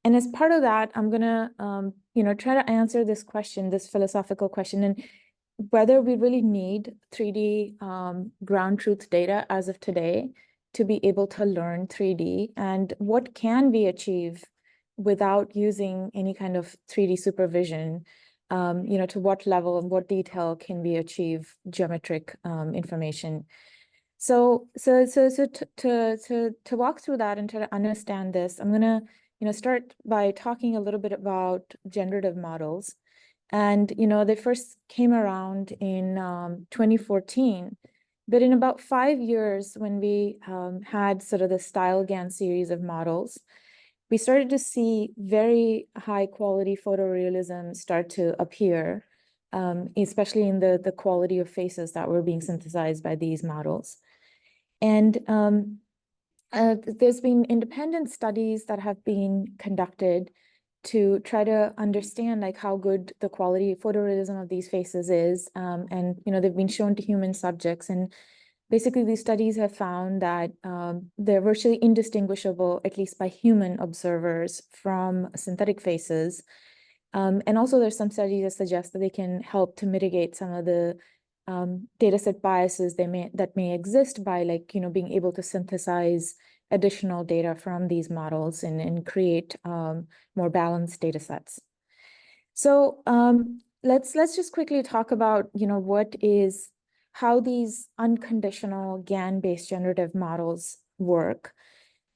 And as part of that, I'm going to try to answer this question, this philosophical question, and whether we really need 3D ground truth data as of today to be able to learn 3D, and what can we achieve without using any kind of 3D supervision. To what level and what detail can we achieve geometric information. So to walk through that and try to understand this, I'm gonna start by talking a little bit about generative models. And they first came around in 2014, but in about 5 years, when we had sort of the StyleGAN series of models, we started to see very high quality photorealism start to appear, especially in the quality of faces that were being synthesized by these models. And there's been independent studies that have been conducted to try to understand like how good the quality photorealism of these faces is. And they've been shown to human subjects, and basically these studies have found that they're virtually indistinguishable, at least by human observers, from synthetic faces. And also there's some studies that suggest that they can help to mitigate some of the dataset biases that may exist by being able to synthesize additional data from these models and create more balanced data sets. So let's just quickly talk about how these unconditional GAN-based generative models work.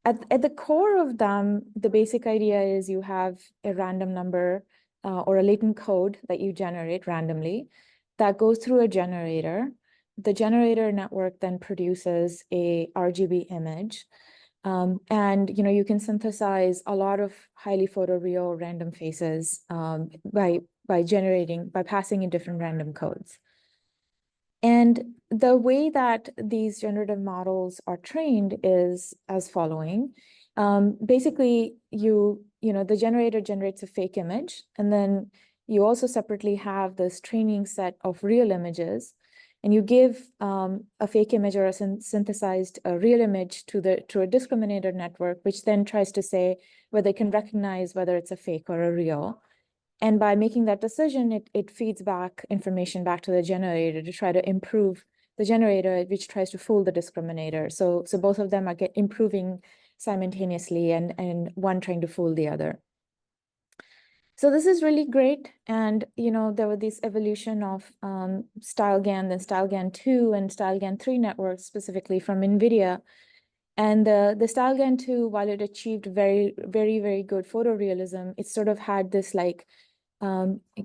At the core of them, the basic idea is you have a random number or a latent code that you generate randomly that goes through a generator. The generator network then produces a RGB image. And you can synthesize a lot of highly photoreal random faces by passing in different random codes. And the way that these generative models are trained is as following. Basically, the generator generates a fake image, and then you also separately have this training set of real images, and you give a fake image or a synthesized real image to a discriminator network, which then tries to say whether it can recognize whether it's a fake or a real. And by making that decision, it feeds back information back to the generator to try to improve the generator, which tries to fool the discriminator. So both of them are improving simultaneously, and one trying to fool the other. So this is really great. And, there were this evolution of StyleGAN, then StyleGAN 2 and StyleGAN 3 networks, specifically from NVIDIA. And the StyleGAN 2, while it achieved very, very, very good photorealism, it sort of had this like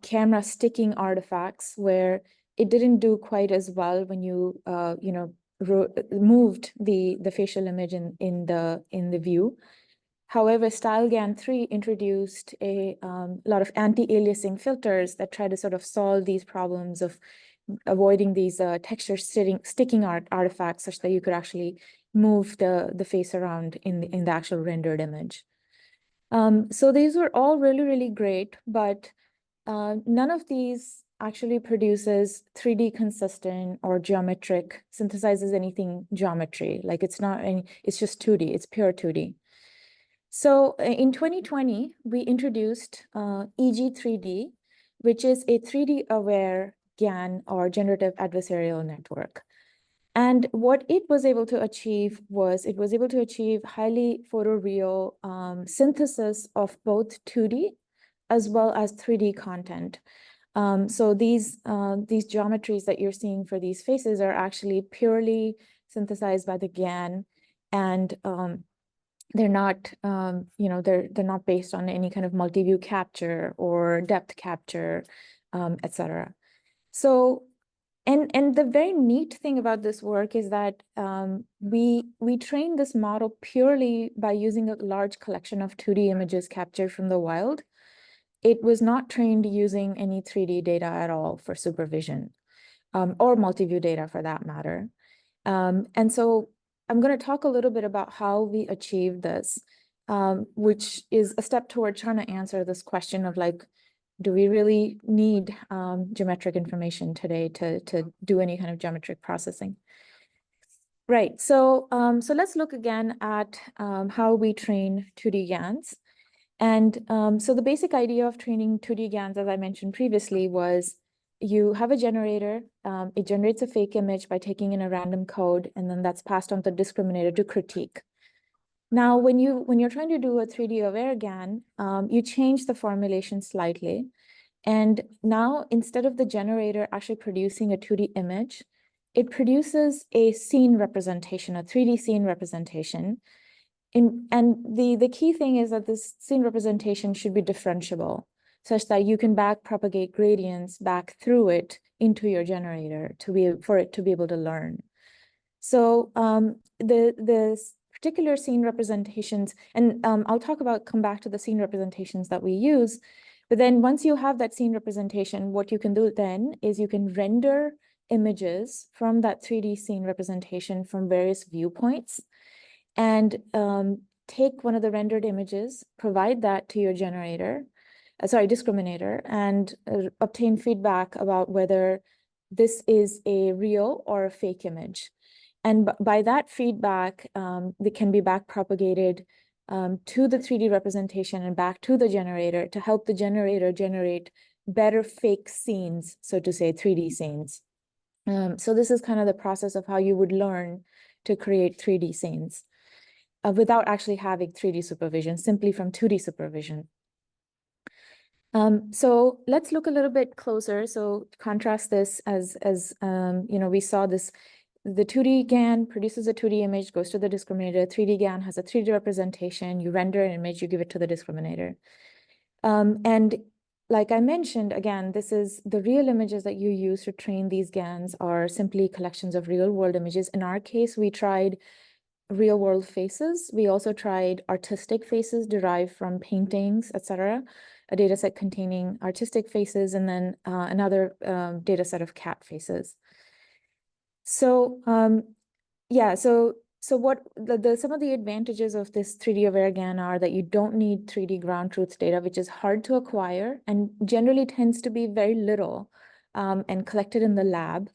camera sticking artifacts where it didn't do quite as well when you moved the facial image in the view. However, StyleGAN 3 introduced a lot of anti-aliasing filters that try to sort of solve these problems of avoiding these texture sticking artifacts, such that you could actually move the face around in the actual rendered image. So these were all really, really great, but none of these actually produces 3D consistent or geometric, synthesizes anything geometry. Like it's just 2D, it's pure 2D. So in 2020, we introduced EG3D, which is a 3D aware GAN, or generative adversarial network. And what it was able to achieve was it was able to achieve highly photoreal synthesis of both 2D as well as 3D content. So these geometries that you're seeing for these faces are actually purely synthesized by the GAN, and they're not, they're not based on any kind of multi-view capture or depth capture, etc. So, and the very neat thing about this work is that we trained this model purely by using a large collection of 2D images captured from the wild. It was not trained using any 3D data at all for supervision, or multi-view data for that matter. And so I'm going to talk a little bit about how we achieved this, which is a step toward trying to answer this question of like, do we really need geometric information today to do any kind of geometric processing? Right, so let's look again at how we train 2D GANs. And so the basic idea of training 2D GANs, as I mentioned previously, was you have a generator, it generates a fake image by taking in a random code, and then that's passed on to the discriminator to critique. Now, when you're trying to do a 3D aware GAN, you change the formulation slightly. And now, instead of the generator actually producing a 2D image, it produces a scene representation, a 3D scene representation. And the key thing is that this scene representation should be differentiable, such that you can backpropagate gradients back through it into your generator for it to be able to learn. So the particular scene representations, and I'll come back to the scene representations that we use, but then once you have that scene representation, what you can do then is you can render images from that 3D scene representation from various viewpoints, and take one of the rendered images, provide that to your discriminator, and obtain feedback about whether this is a real or a fake image. And by that feedback, they can be backpropagated to the 3D representation and back to the generator to help the generator generate better fake scenes, so to say, 3D scenes. So this is kind of the process of how you would learn to create 3D scenes without actually having 3D supervision, simply from 2D supervision. So let's look a little bit closer. So contrast this as we saw this, the 2D GAN produces a 2D image, goes to the discriminator. 3D GAN has a 3D representation. You render an image, you give it to the discriminator. And like I mentioned, again, this is the real images that you use to train these GANs are simply collections of real world images. In our case, we tried real world faces. We also tried artistic faces derived from paintings, etc. A data set containing artistic faces, and then another data set of cat faces. So yeah, so what some of the advantages of this 3D aware GAN are that you don't need 3D ground truth data, which is hard to acquire and generally tends to be very little and collected in the lab.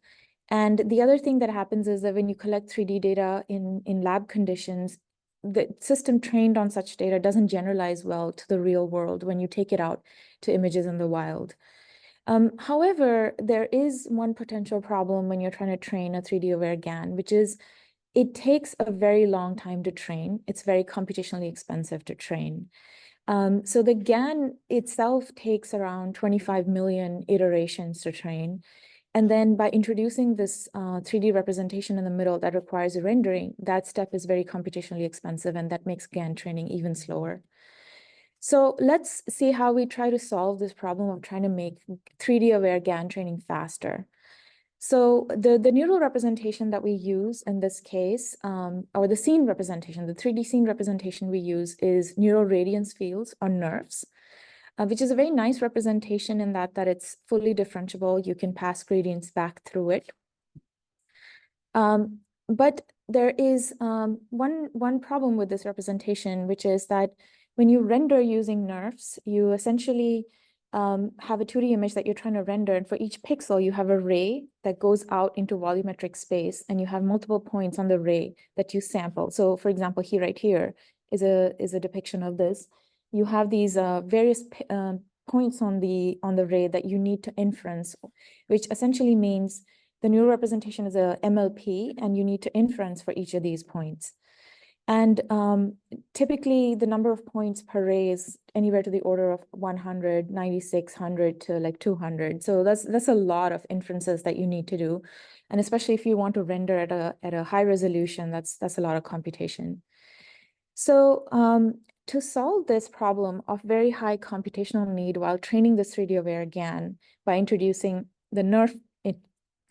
And the other thing that happens is that when you collect 3D data in lab conditions, the system trained on such data doesn't generalize well to the real world when you take it out to images in the wild. However, there is one potential problem when you're trying to train a 3D aware GAN, which is it takes a very long time to train. It's very computationally expensive to train. So the GAN itself takes around 25 million iterations to train. And then by introducing this 3D representation in the middle that requires rendering, that step is very computationally expensive, and that makes GAN training even slower. So let's see how we try to solve this problem of trying to make 3D aware GAN training faster. So the neural representation that we use in this case, or the scene representation, the 3D scene representation we use is neural radiance fields or NeRFs, which is a very nice representation in that it's fully differentiable. You can pass gradients back through it. But there is one problem with this representation, which is that when you render using NeRFs, you essentially have a 2D image that you're trying to render, and for each pixel, you have a ray that goes out into volumetric space, and you have multiple points on the ray that you sample. So, for example, right here is a depiction of this. You have these various points on the ray that you need to inference, which essentially means the neural representation is a MLP, and you need to inference for each of these points. And typically, the number of points per ray is anywhere to the order of 100, 96, 100 to like 200. So that's a lot of inferences that you need to do. And especially if you want to render at a high resolution, that's a lot of computation. So to solve this problem of very high computational need while training this 3D aware GAN by introducing the NeRF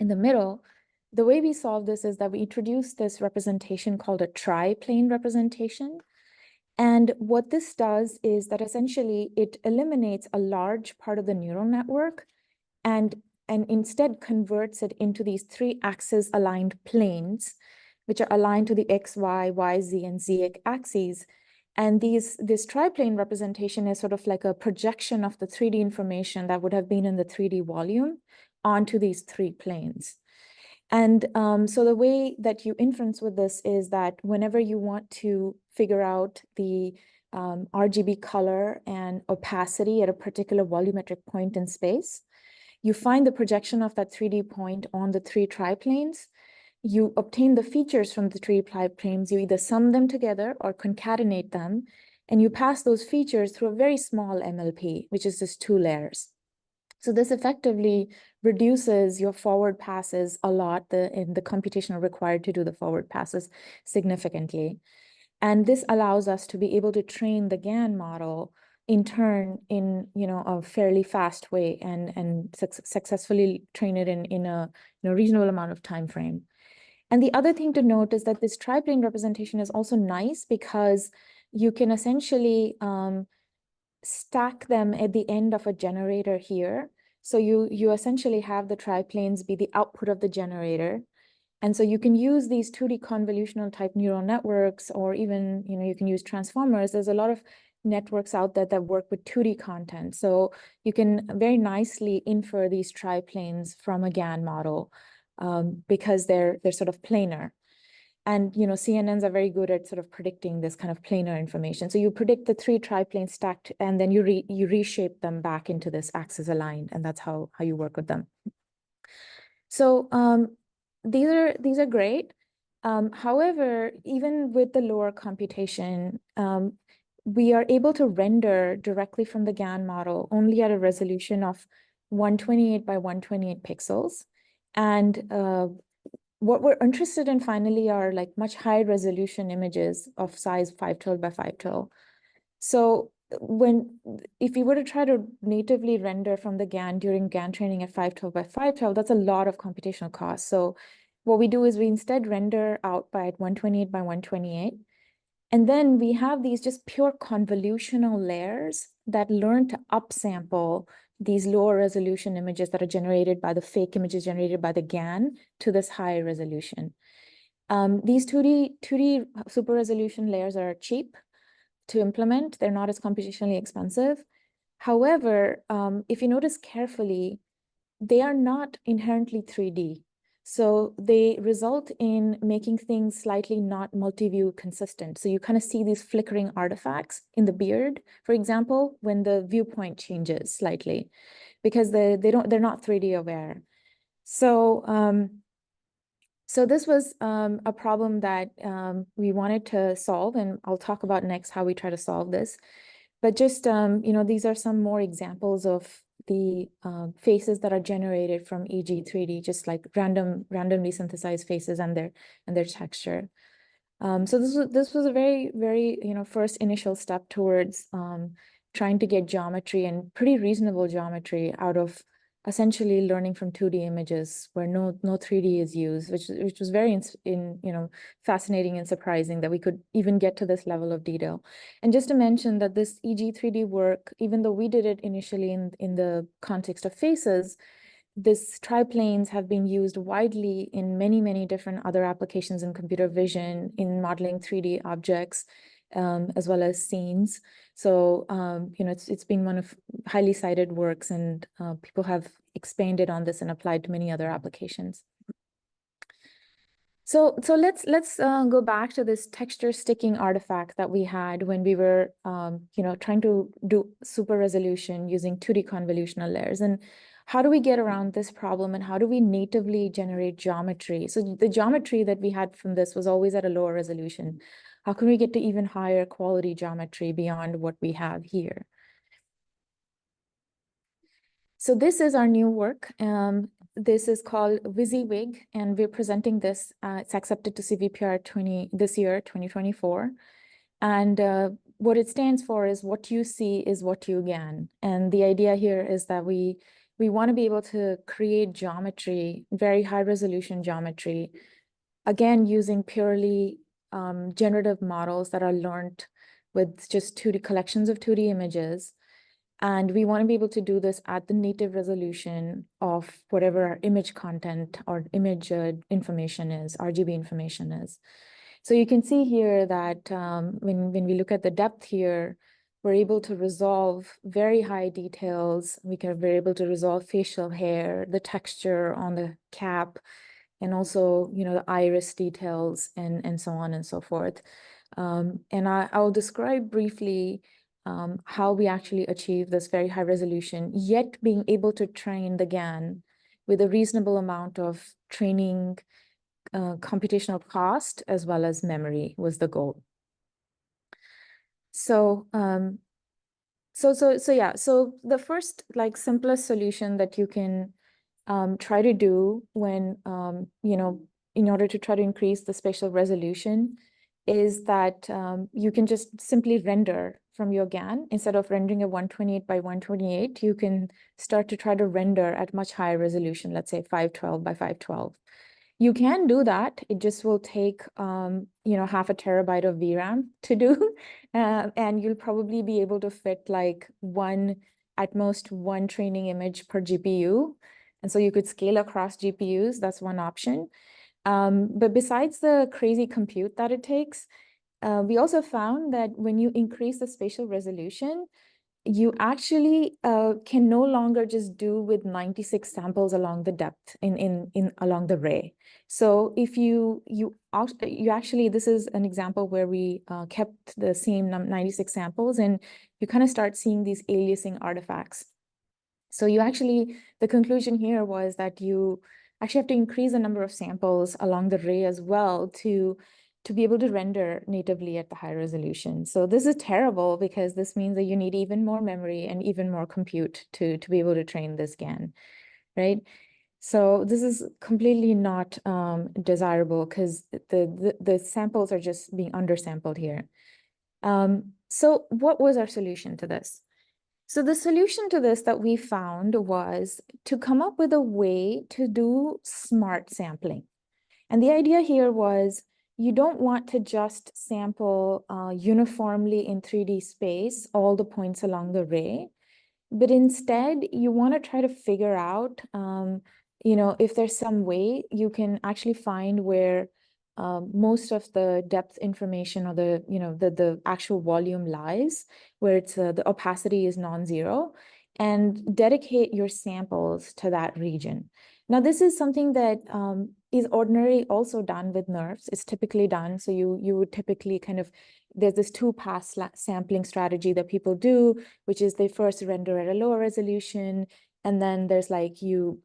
in the middle, the way we solve this is that we introduce this representation called a tri-plane representation. And what this does is that essentially it eliminates a large part of the neural network and instead converts it into these 3 axis aligned planes, which are aligned to the X, Y, Y, Z, and Z axes. And this tri-plane representation is sort of like a projection of the 3D information that would have been in the 3D volume onto these 3 planes. And so the way that you inference with this is that whenever you want to figure out the RGB color and opacity at a particular volumetric point in space, you find the projection of that 3D point on the 3 triplanes. You obtain the features from the 3 triplanes. You either sum them together or concatenate them, and you pass those features through a very small MLP, which is just 2 layers. So this effectively reduces your forward passes a lot, in the computation required to do the forward passes significantly. And this allows us to be able to train the GAN model in turn in a fairly fast way and successfully train it in a reasonable amount of time frame. And the other thing to note is that this tri-plane representation is also nice because you can essentially stack them at the end of a generator here. So you essentially have the triplanes be the output of the generator. And so you can use these 2D convolutional type neural networks, or even, you can use transformers. There's a lot of networks out there that work with 2D content. So you can very nicely infer these triplanes from a GAN model because they're sort of planar. And CNNs are very good at sort of predicting this kind of planar information. So you predict the 3 triplanes stacked, and then you reshape them back into this axis aligned, and that's how you work with them. So these are great. However, even with the lower computation, we are able to render directly from the GAN model only at a resolution of 128 by 128 pixels. And what we're interested in finally are like much higher resolution images of size 512 by 512. So if you were to try to natively render from the GAN during GAN training at 512 by 512, that's a lot of computational cost. So what we do is we instead render out by 128 by 128. And then we have these just pure convolutional layers that learn to upsample these lower resolution images that are generated by the fake images generated by the GAN to this high resolution. These 2D super resolution layers are cheap to implement. They're not as computationally expensive. However, if you notice carefully, they are not inherently 3D. So they result in making things slightly not multi-view consistent. So you kind of see these flickering artifacts in the beard, for example, when the viewpoint changes slightly, because they're not 3D aware. So so this was a problem that we wanted to solve, and I'll talk about next how we try to solve this. But just these are some more examples of the faces that are generated from EG3D, just like randomly synthesized faces and their texture. So this was a very first initial step towards trying to get geometry, and pretty reasonable geometry, out of essentially learning from 2D images where no 3D is used, which was very fascinating and surprising that we could even get to this level of detail. And just to mention that this EG3D work, even though we did it initially in the context of faces, this triplanes have been used widely in many different other applications in computer vision, in modeling 3D objects, as well as scenes. So, it's been one of highly cited works, and people have expanded on this and applied to many other applications. So let's go back to this texture sticking artifact that we had when we were, trying to do super resolution using 2D convolutional layers. And how do we get around this problem, and how do we natively generate geometry? So the geometry that we had from this was always at a lower resolution. How can we get to even higher quality geometry beyond what we have here? So this is our new work. This is called WYSIWYG, and we're presenting this. It's accepted to CVPR this year, 2024. And what it stands for is what you see is what you GAN. And the idea here is that we want to be able to create geometry, very high resolution geometry, again, using purely generative models that are learned with just 2D collections of 2D images. And we want to be able to do this at the native resolution of whatever our image content or image information is, RGB information is. So you can see here that when we look at the depth here, we're able to resolve very high details. We're able to resolve facial hair, the texture on the cap, and also, the iris details, and so on and so forth. And I'll describe briefly how we actually achieve this very high resolution, yet being able to train the GAN with a reasonable amount of training computational cost as well as memory was the goal. So so the first simplest solution that you can try to do when in order to try to increase the spatial resolution is that you can just simply render from your GAN. Instead of rendering a 128 by 128, you can start to try to render at much higher resolution, let's say 512 by 512. You can do that. It just will take, half a terabyte of VRAM to do. And you'll probably be able to fit at most one training image per GPU. And so you could scale across GPUs. That's one option. But besides the crazy compute that it takes, we also found that when you increase the spatial resolution, you actually can no longer just do with 96 samples along the depth along the ray. So if you actually, this is an example where we kept the same 96 samples, and you kind of start seeing these aliasing artifacts. So the conclusion here was that you actually have to increase the number of samples along the ray as well to be able to render natively at the high resolution. So this is terrible, because this means that you need even more memory and even more compute to be able to train this GAN, right? So this is completely not desirable, because the samples are just being undersampled here. So what was our solution to this? So the solution to this that we found was to come up with a way to do smart sampling. And the idea here was you don't want to just sample uniformly in 3D space all the points along the ray, but instead you want to try to figure out, if there's some way you can actually find where most of the depth information or the actual volume lies, where it's the opacity is non-zero, and dedicate your samples to that region. Now, this is something that is ordinarily also done with NeRFs. It's typically done. So you would typically there's this two-pass sampling strategy that people do, which is they first render at a lower resolution, and then there's like you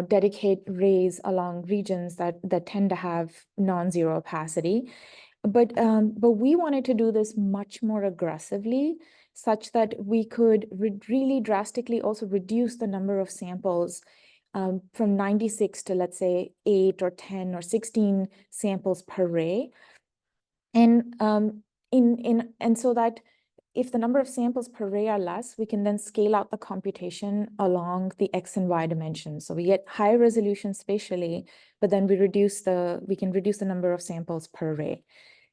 dedicate rays along regions that tend to have non-zero opacity. But we wanted to do this much more aggressively, such that we could really drastically also reduce the number of samples from 96 to, let's say, 8 or 10 or 16 samples per ray. And so that if the number of samples per ray are less, we can then scale out the computation along the X and Y dimensions. So we get high resolution spatially, but then we can reduce the number of samples per ray.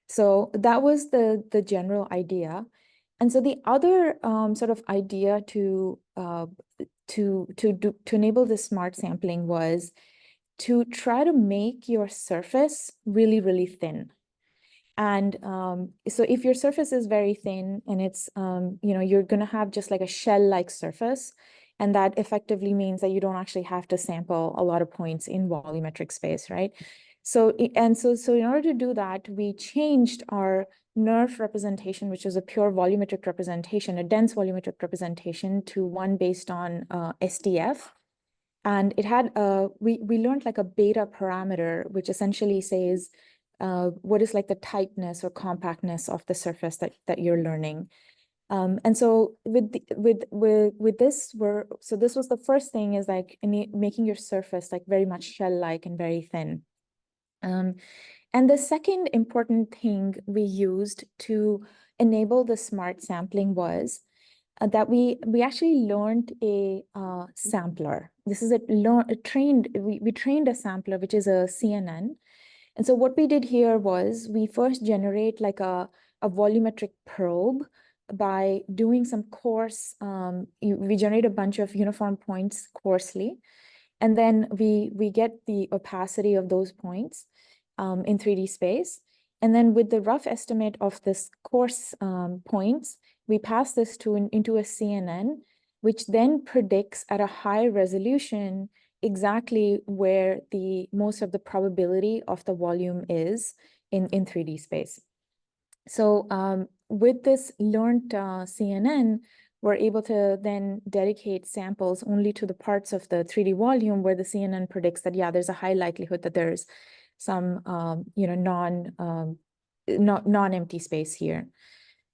So that was the general idea. And so the other sort of idea to enable this smart sampling was to try to make your surface really, really thin. And so if your surface is very thin and it's, you're going to have just like a shell-like surface, and that effectively means that you don't actually have to sample a lot of points in volumetric space, right? So in order to do that, we changed our NeRF representation, which is a pure volumetric representation, a dense volumetric representation, to one based on SDF. And it had, we learned like a beta parameter, which essentially says, what is like the tightness or compactness of the surface that you're learning. And so with this, so this was the first thing, is like making your surface like very much shell-like and very thin. And the second important thing we used to enable the smart sampling was that we actually learned a sampler. This is we trained a sampler, which is a CNN. And so what we did here was we first generate like a volumetric probe by doing some coarse, we generate a bunch of uniform points coarsely, and then we get the opacity of those points in 3D space. And then with the rough estimate of this coarse points, we pass this into a CNN, which then predicts at a high resolution exactly where the most of the probability of the volume is in 3D space. So with this learned CNN, we're able to then dedicate samples only to the parts of the 3D volume where the CNN predicts that, yeah, there's a high likelihood that there's some non-empty space here.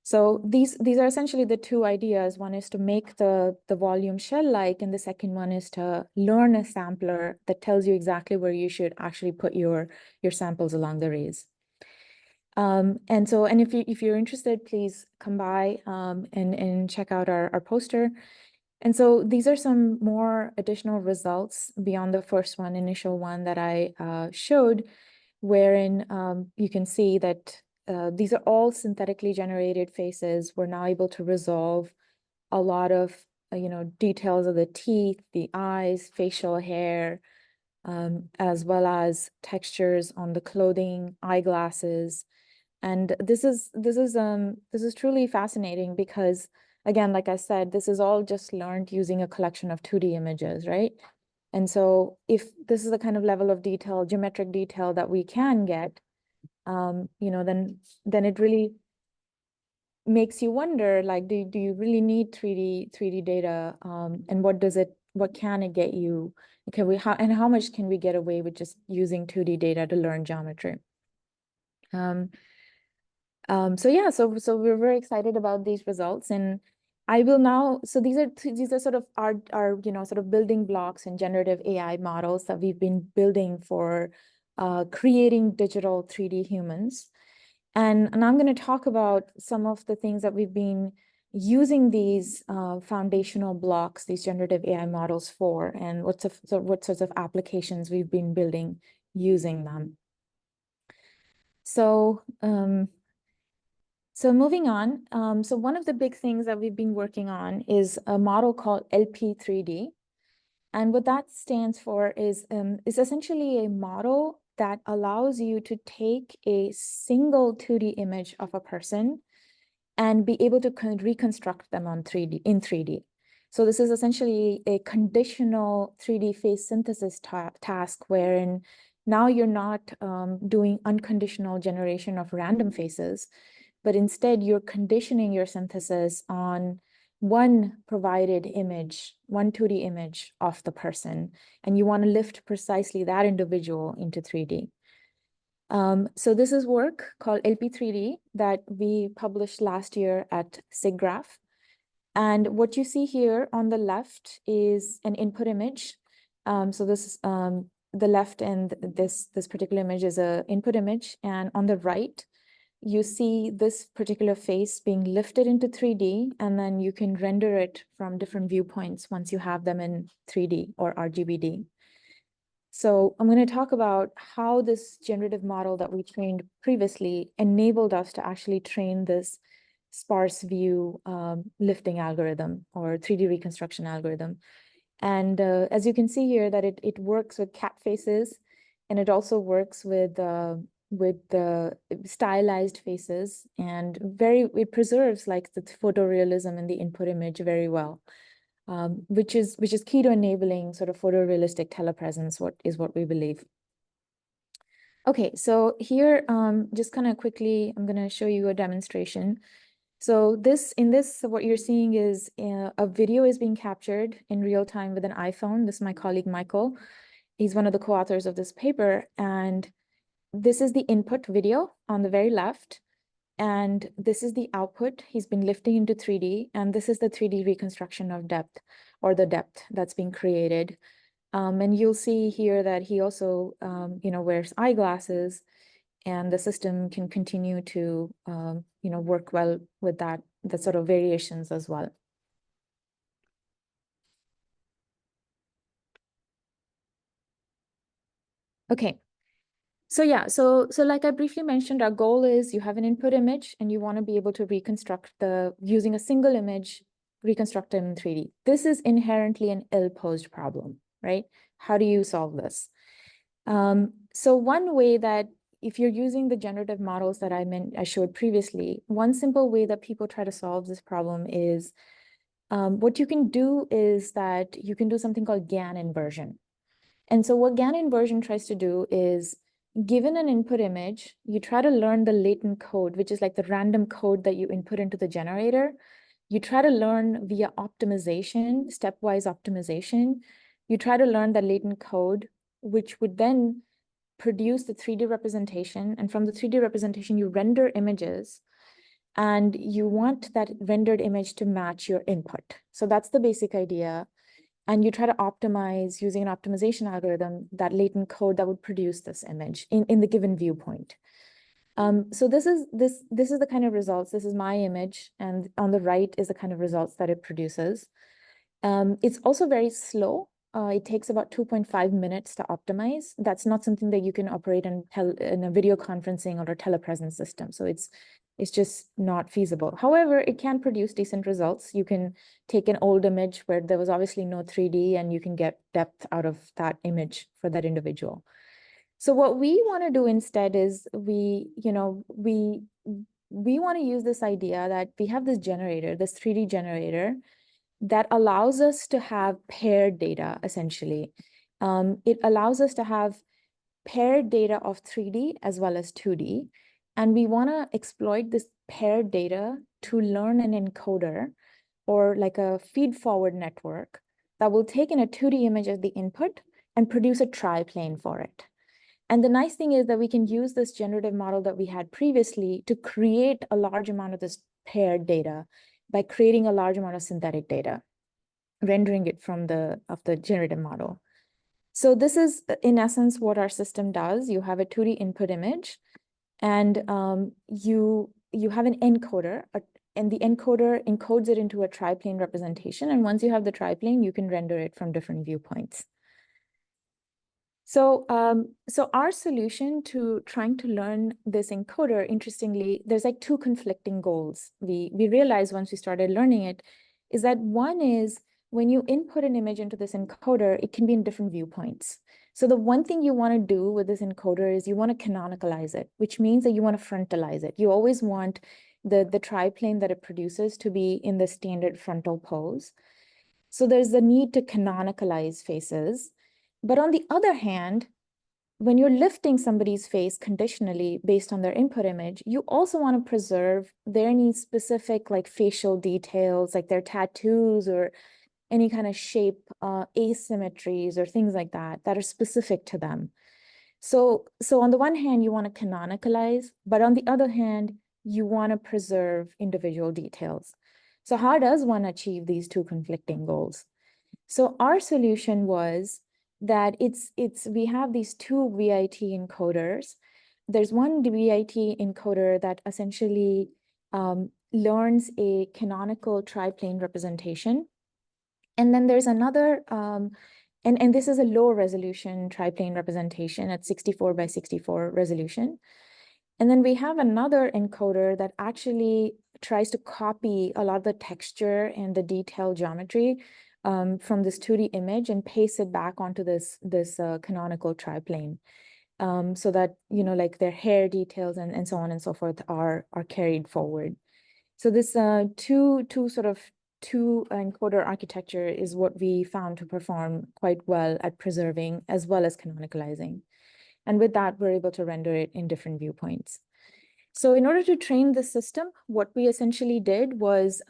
So these are essentially the two ideas. One is to make the volume shell-like, and the second one is to learn a sampler that tells you exactly where you should actually put your samples along the rays. And if you're interested, please come by and check out our poster. And so these are some more additional results beyond the first one, initial one that I showed, wherein you can see that these are all synthetically generated faces. We're now able to resolve a lot of details of the teeth, the eyes, facial hair, as well as textures on the clothing, eyeglasses. And this is truly fascinating because, again, like I said, this is all just learned using a collection of 2D images, right? And so if this is the kind of level of detail, geometric detail that we can get, then it really makes you wonder, like, do you really need 3D data? And what can it get you? And how much can we get away with just using 2D data to learn geometry? So we're very excited about these results, and I will now, so these are sort of our sort of building blocks and generative AI models that we've been building for creating digital 3D humans. And I'm going to talk about some of the things that we've been using these foundational blocks, these generative AI models for, and what sorts of applications we've been building using them. So, so moving on, so one of the big things that we've been working on is a model called LP3D. And what that stands for is essentially a model that allows you to take a single 2D image of a person and be able to reconstruct them in 3D. So this is essentially a conditional 3D face synthesis task wherein now you're not doing unconditional generation of random faces, but instead you're conditioning your synthesis on one provided image, one 2D image of the person, and you want to lift precisely that individual into 3D. So this is work called LP3D that we published last year at SIGGRAPH. And what you see here on the left is an input image. So this is the left, and this particular image is an input image. And on the right, you see this particular face being lifted into 3D, and then you can render it from different viewpoints once you have them in 3D or RGBD. So I'm going to talk about how this generative model that we trained previously enabled us to actually train this sparse view lifting algorithm or 3D reconstruction algorithm. And as you can see here, that it works with cat faces, and it also works with the stylized faces, and it preserves like the photorealism in the input image very well. Which is key to enabling sort of photorealistic telepresence, what we believe. Okay, so here, just kind of quickly, I'm going to show you a demonstration. So what you're seeing is a video is being captured in real time with an iPhone. This is my colleague, Michael. He's one of the co-authors of this paper. And this is the input video on the very left. And this is the output. He's been lifting into 3D, and this is the 3D reconstruction of depth, or the depth that's being created. And you'll see here that he also, wears eyeglasses, and the system can continue to, work well with the sort of variations as well. Okay. So yeah, so like I briefly mentioned, our goal is you have an input image and you want to be able to reconstruct using a single image, reconstruct it in 3D. This is inherently an ill-posed problem, right? How do you solve this? So one way that, if you're using the generative models that I showed previously, one simple way that people try to solve this problem is what you can do is that you can do something called GAN inversion. And so what GAN inversion tries to do is, given an input image, you try to learn the latent code, which is like the random code that you input into the generator. You try to learn via optimization, stepwise optimization. You try to learn the latent code, which would then produce the 3D representation. And from the 3D representation, you render images, and you want that rendered image to match your input. So that's the basic idea. And you try to optimize using an optimization algorithm that latent code that would produce this image in the given viewpoint. So this is the kind of results. This is my image, and on the right is the kind of results that it produces. It's also very slow. It takes about 2.5 minutes to optimize. That's not something that you can operate in a video conferencing or a telepresence system. So it's just not feasible. However, it can produce decent results. You can take an old image where there was obviously no 3D, and you can get depth out of that image for that individual. So what we want to do instead is we want to use this idea that we have this generator, this 3D generator, that allows us to have paired data, essentially. It allows us to have paired data of 3D as well as 2D. And we want to exploit this paired data to learn an encoder, or like a feed-forward network, that will take in a 2D image as the input and produce a triplane for it. And the nice thing is that we can use this generative model that we had previously to create a large amount of this paired data by creating a large amount of synthetic data, rendering it from the generative model. So this is, in essence, what our system does. You have a 2D input image, and you have an encoder, the encoder encodes it into a triplane representation. And once you have the triplane, you can render it from different viewpoints. So, so our solution to trying to learn this encoder, interestingly, there's like two conflicting goals. We realized once we started learning it, is that one is when you input an image into this encoder, it can be in different viewpoints. So the one thing you want to do with this encoder is you want to canonicalize it, which means that you want to frontalize it. You always want the triplane that it produces to be in the standard frontal pose. So there's the need to canonicalize faces. But on the other hand, when you're lifting somebody's face conditionally based on their input image, you also want to preserve their any specific like facial details, like their tattoos or any kind of shape asymmetries or things like that that are specific to them. So on the one hand, you want to canonicalize, but on the other hand, you want to preserve individual details. So how does one achieve these two conflicting goals? So our solution was that we have these two VIT encoders. There's one VIT encoder that essentially learns a canonical triplane representation. And then there's another, and this is a low resolution triplane representation at 64 by 64 resolution. And then we have another encoder that actually tries to copy a lot of the texture and the detail geometry from this 2D image and paste it back onto this canonical triplane, so that, you know, like their hair details and so on and so forth are carried forward. So this two encoder architecture is what we found to perform quite well at preserving as well as canonicalizing. And with that, we're able to render it in different viewpoints. So in order to train the system, what we essentially did was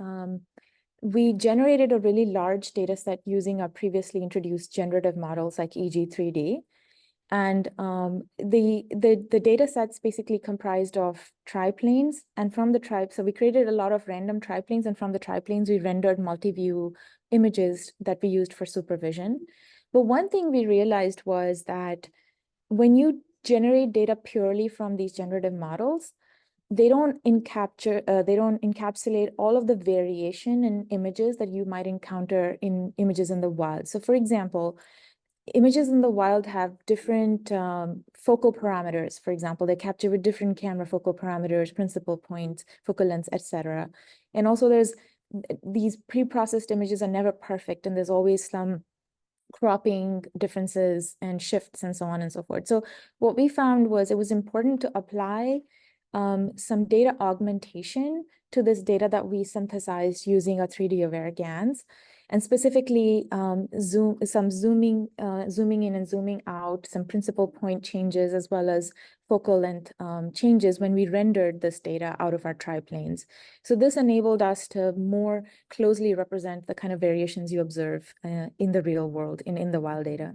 we generated a really large data set using our previously introduced generative models like EG3D. And the data sets basically comprised of triplanes, and from the so we created a lot of random triplanes, and from the triplanes, we rendered multi-view images that we used for supervision. But one thing we realized was that when you generate data purely from these generative models, they don't encapsulate all of the variation in images that you might encounter in images in the wild. So for example, images in the wild have different focal parameters. For example, they capture with different camera focal parameters, principal points, focal lengths, etc. And also there's these pre-processed images are never perfect, and there's always some cropping differences and shifts and so on and so forth. So what we found was it was important to apply some data augmentation to this data that we synthesized using a 3D aware GANs, and specifically zooming in and zooming out, some principal point changes, as well as focal length changes when we rendered this data out of our triplanes. So this enabled us to more closely represent the kind of variations you observe in the real world, in the wild data.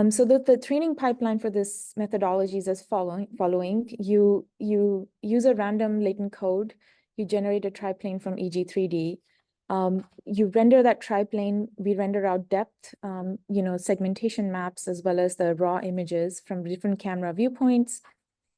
So the training pipeline for this methodology is as following. You use a random latent code, you generate a triplane from EG3D. You render that triplane, we render out depth, segmentation maps, as well as the raw images from different camera viewpoints.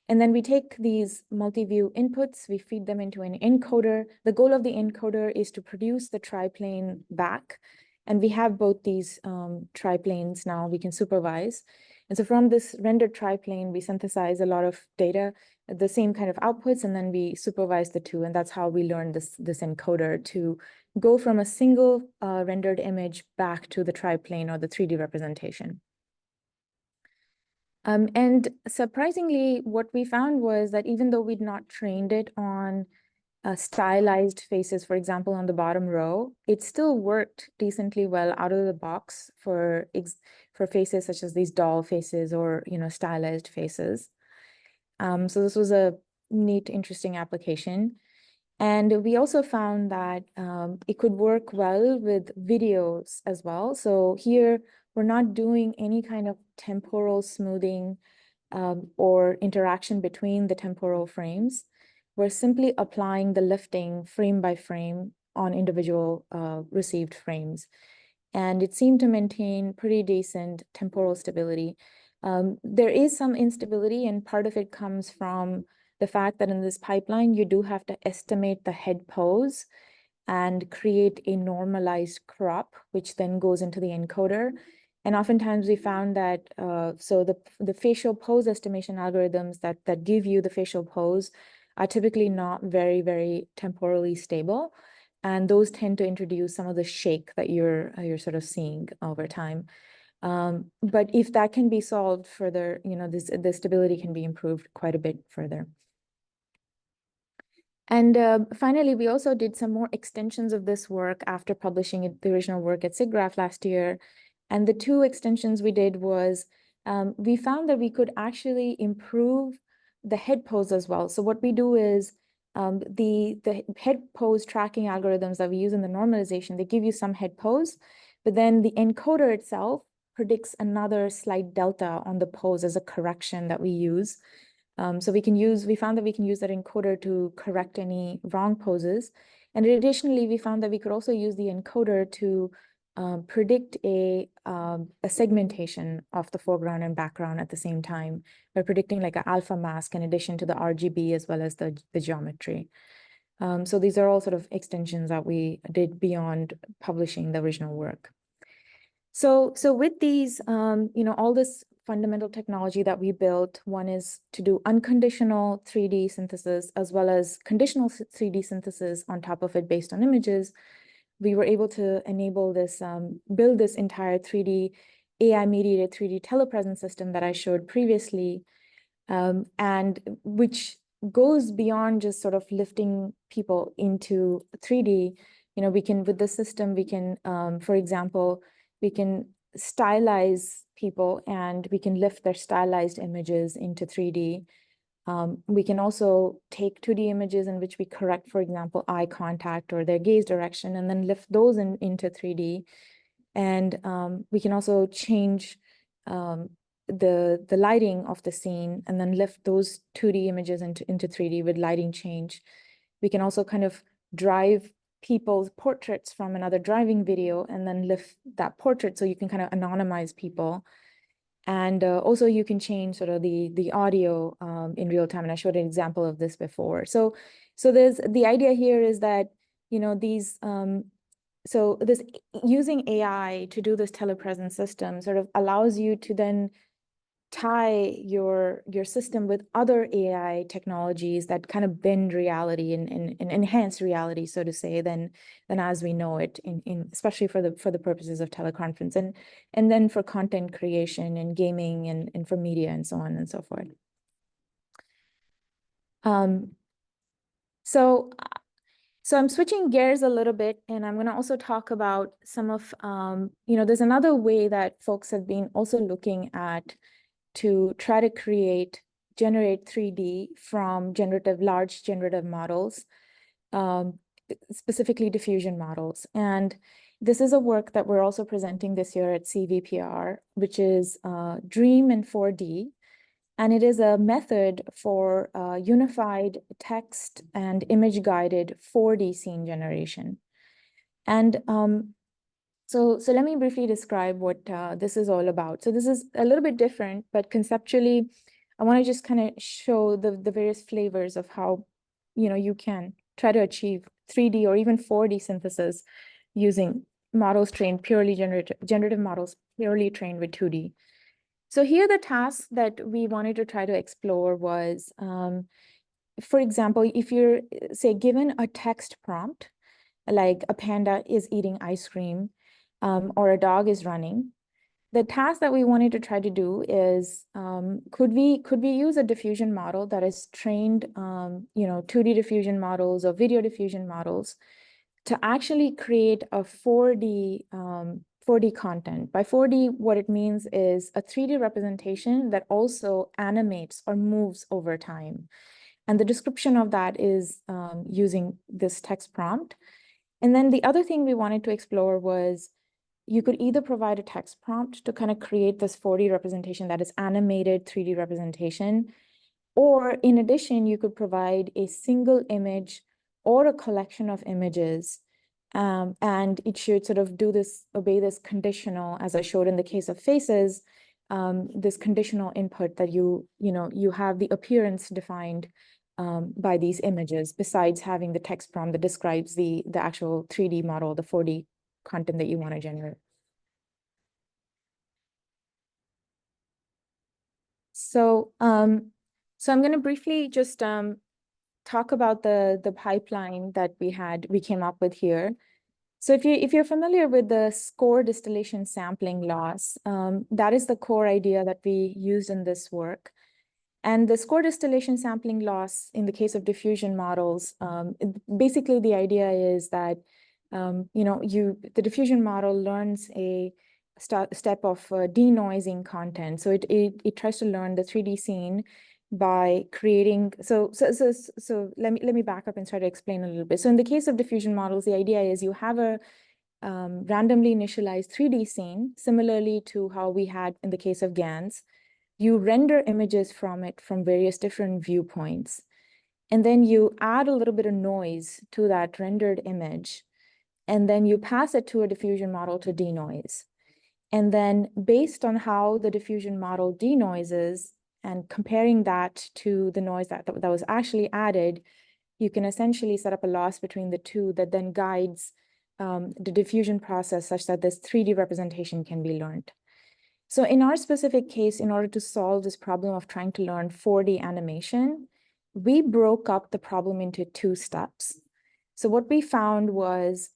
And then we take these multi-view inputs, we feed them into an encoder. The goal of the encoder is to produce the triplane back. And we have both these triplanes now we can supervise. And so from this rendered triplane, we synthesize a lot of data, the same kind of outputs, and then we supervise the two. And that's how we learned this encoder to go from a single rendered image back to the triplane or the 3D representation. And surprisingly, what we found was that even though we'd not trained it on stylized faces, for example, on the bottom row, it still worked decently well out of the box for faces such as these doll faces or stylized faces. So this was a neat, interesting application. And we also found that it could work well with videos as well. So here, we're not doing any kind of temporal smoothing or interaction between the temporal frames. We're simply applying the lifting frame by frame on individual received frames. And it seemed to maintain pretty decent temporal stability. There is some instability, and part of it comes from the fact that in this pipeline, you do have to estimate the head pose and create a normalized crop, which then goes into the encoder. And oftentimes we found that, so the facial pose estimation algorithms that give you the facial pose are typically not very, very temporally stable. And those tend to introduce some of the shake that you're sort of seeing over time. But if that can be solved further, the stability can be improved quite a bit further. And finally, we also did some more extensions of this work after publishing the original work at SIGGRAPH last year. And the two extensions we did was, we found that we could actually improve the head pose as well. So what we do is, the head pose tracking algorithms that we use in the normalization, they give you some head pose, but then the encoder itself predicts another slight delta on the pose as a correction that we use. So we found that we can use that encoder to correct any wrong poses. And additionally, we found that we could also use the encoder to predict a segmentation of the foreground and background at the same time by predicting like an alpha mask in addition to the RGB as well as the geometry. So these are all sort of extensions that we did beyond publishing the original work. So with these, all this fundamental technology that we built, one is to do unconditional 3D synthesis as well as conditional 3D synthesis on top of it based on images. We were able to enable this, build this entire 3D AI-mediated 3D telepresence system that I showed previously, and which goes beyond just sort of lifting people into 3D. We can, with the system, we can, for example, we can stylize people and we can lift their stylized images into 3D. We can also take 2D images in which we correct, for example, eye contact or their gaze direction, and then lift those into 3D. And we can also change the lighting of the scene and then lift those 2D images into 3D with lighting change. We can also kind of drive people's portraits from another driving video and then lift that portrait so you can kind of anonymize people. And also you can change sort of the audio in real time. And I showed an example of this before. So there's the idea here is that, these, so this using AI to do this telepresence system sort of allows you to then tie your system with other AI technologies that kind of bend reality and enhance reality, so to say, than as we know it, especially for the purposes of teleconference and then for content creation and gaming and for media and so on and so forth. So I'm switching gears a little bit, and I'm going to also talk about some of, there's another way that folks have been also looking at to try to generate 3D from large generative models, specifically diffusion models. And this is a work that we're also presenting this year at CVPR, which is Dream in 4D. And it is a method for unified text and image-guided 4D scene generation. And so let me briefly describe what this is all about. So this is a little bit different, but conceptually, I want to just kind of show the various flavors of how, you can try to achieve 3D or even 4D synthesis using models trained purely generative models purely trained with 2D. So here the task that we wanted to try to explore was, for example, if you're, say, given a text prompt, like a panda is eating ice cream, or a dog is running, the task that we wanted to try to do is, could we use a diffusion model that is trained, 2D diffusion models or video diffusion models to actually create a 4D content. By 4D, what it means is a 3D representation that also animates or moves over time. And the description of that is using this text prompt. And then the other thing we wanted to explore was you could either provide a text prompt to kind of create this 4D representation that is animated 3D representation, or in addition, you could provide a single image or a collection of images. And it should sort of obey this conditional, as I showed in the case of faces, this conditional input that you have the appearance defined by these images, besides having the text prompt that describes the actual 3D model, the 4D content that you want to generate. So, so I'm going to briefly just talk about the pipeline that we came up with here. So if you're familiar with the score distillation sampling loss, that is the core idea that we used in this work. And the score distillation sampling loss in the case of diffusion models, basically the idea is that the diffusion model learns a step of denoising content. So it tries to learn the 3D scene by creating. So let me back up and try to explain a little bit. So in the case of diffusion models, the idea is you have a randomly initialized 3D scene, similarly to how we had in the case of GANs. You render images from it from various different viewpoints. And then you add a little bit of noise to that rendered image. And then you pass it to a diffusion model to denoise. And then based on how the diffusion model denoises and comparing that to the noise that was actually added, you can essentially set up a loss between the two that then guides the diffusion process such that this 3D representation can be learned. So in our specific case, in order to solve this problem of trying to learn 4D animation, we broke up the problem into 2 steps. So what we found was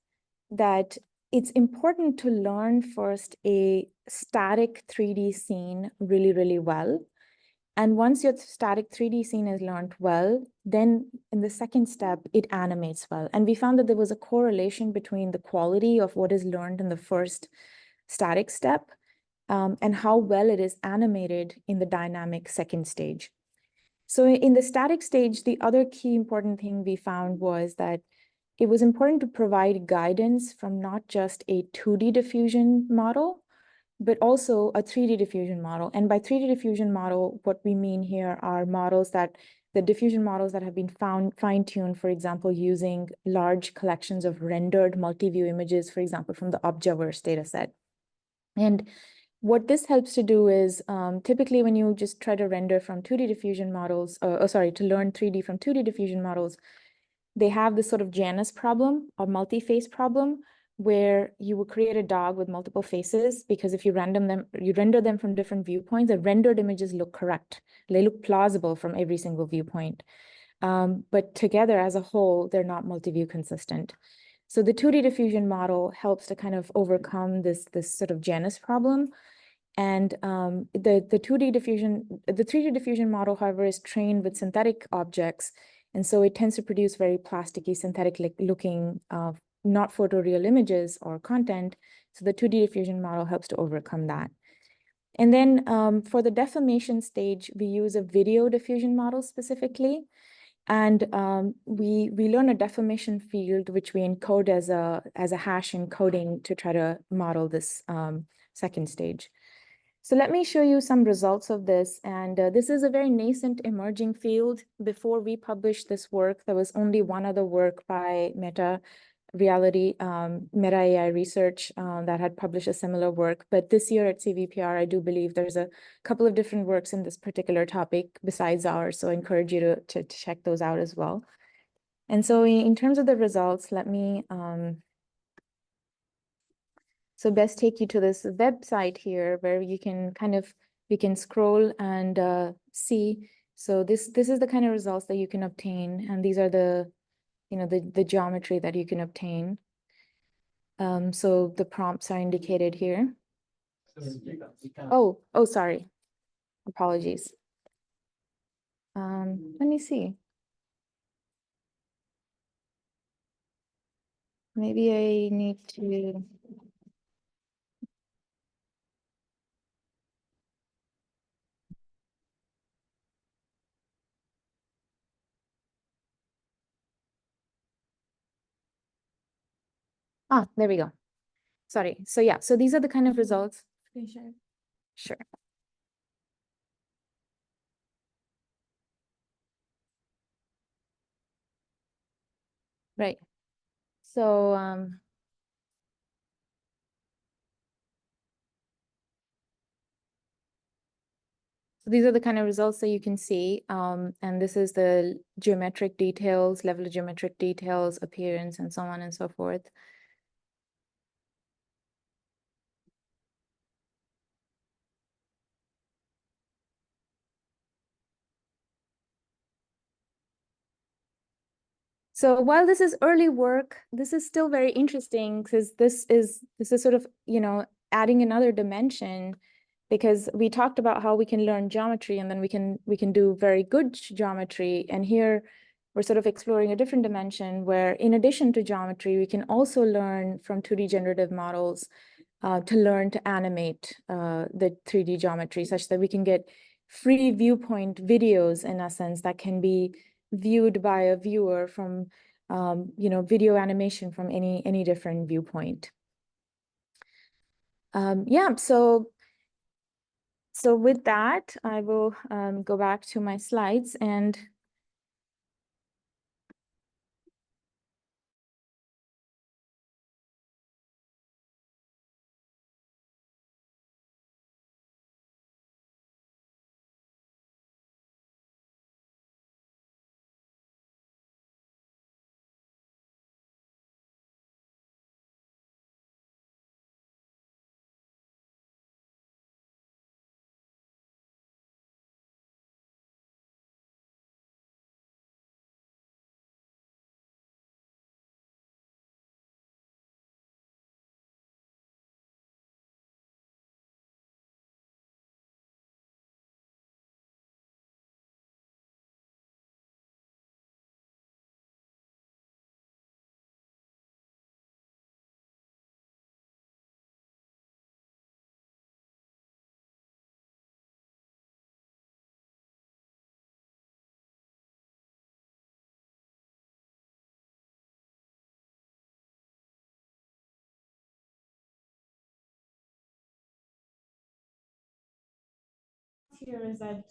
that it's important to learn first a static 3D scene really, really well. And once your static 3D scene is learned well, then in the second step, it animates well. And we found that there was a correlation between the quality of what is learned in the first static step and how well it is animated in the dynamic second stage. So in the static stage, the other key important thing we found was that it was important to provide guidance from not just a 2D diffusion model, but also a 3D diffusion model. And by 3D diffusion model, what we mean here are the diffusion models that have been fine-tuned, for example, using large collections of rendered multi-view images, for example, from the Objaverse dataset. And what this helps to do is typically when you just try to render from 2D diffusion models, to learn 3D from 2D diffusion models, they have this sort of Janus problem or multi-face problem where you will create a dog with multiple faces because if you render them from different viewpoints, the rendered images look correct. They look plausible from every single viewpoint. But together as a whole, they're not multi-view consistent. So the 2D diffusion model helps to kind of overcome this sort of Janus problem. And the 3D diffusion model, however, is trained with synthetic objects. And so it tends to produce very plasticky, synthetic looking, not photoreal images or content. So the 2D diffusion model helps to overcome that. And then for the deformation stage, we use a video diffusion model specifically. And we learn a deformation field, which we encode as a hash encoding to try to model this second stage. So let me show you some results of this. And this is a very nascent emerging field. Before we published this work, there was only one other work by Meta AI Research that had published a similar work. But this year at CVPR, I do believe there's a couple of different works in this particular topic besides ours. So I encourage you to check those out as well. And so in terms of the results, let me so best take you to this website here where you can scroll and see. So this is the kind of results that you can obtain. And these are the geometry that you can obtain. So the prompts are indicated here. Oh, sorry. Apologies. Let me see. Maybe I need to. There we go. Sorry. So yeah, so these are the kind of results. Can you share? Sure. Right. So So these are the kind of results that you can see. And this is the geometric details, level of geometric details, appearance, and so on and so forth. So while this is early work, this is still very interesting because this is sort of, you know, adding another dimension, because we talked about how we can learn geometry and then we can do very good geometry. And here we're sort of exploring a different dimension where, in addition to geometry, we can also learn from 2D generative models to learn to animate the 3D geometry such that we can get free viewpoint videos, in a sense, that can be viewed by a viewer from, you know, video animation from any different viewpoint. Yeah, so with that, I will go back to my slides and here is that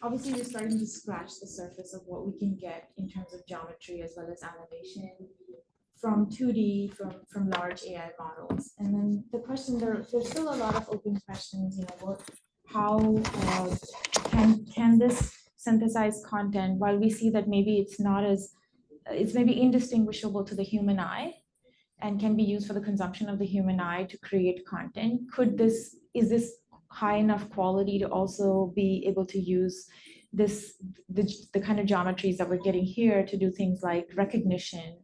obviously we're starting to scratch the surface of what we can get in terms of geometry as well as animation from 2D, from large AI models. And then the question, there's still a lot of open questions, you know, how can this synthesize content, while we see that maybe it's not as, it's maybe indistinguishable to the human eye and can be used for the consumption of the human eye to create content. Is this high enough quality to also be able to use the kind of geometries that we're getting here to do things like recognition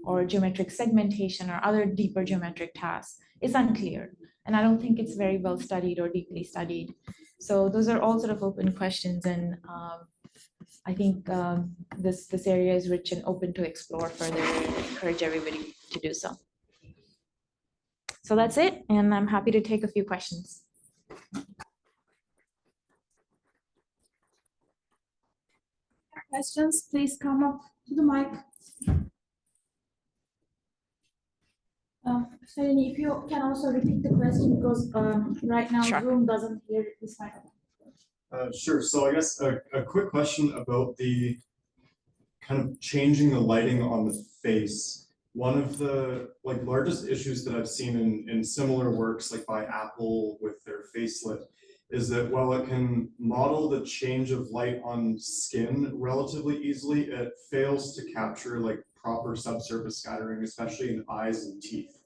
or geometric segmentation or other deeper geometric tasks? It's unclear. And I don't think it's very well studied or deeply studied. So those are all sort of open questions. And I think this area is rich and open to explore further, and encourage everybody to do so. So that's it. And I'm happy to take a few questions. Questions, please come up to the mic. Shalini, if you can also repeat the question, because right now Zoom doesn't hear this microphone. Sure. So I guess a quick question about the kind of changing the lighting on the face. One of the largest issues that I've seen in similar works, like by Apple with their facelit, is that while it can model the change of light on skin relatively easily, it fails to capture like proper subsurface scattering, especially in eyes and teeth.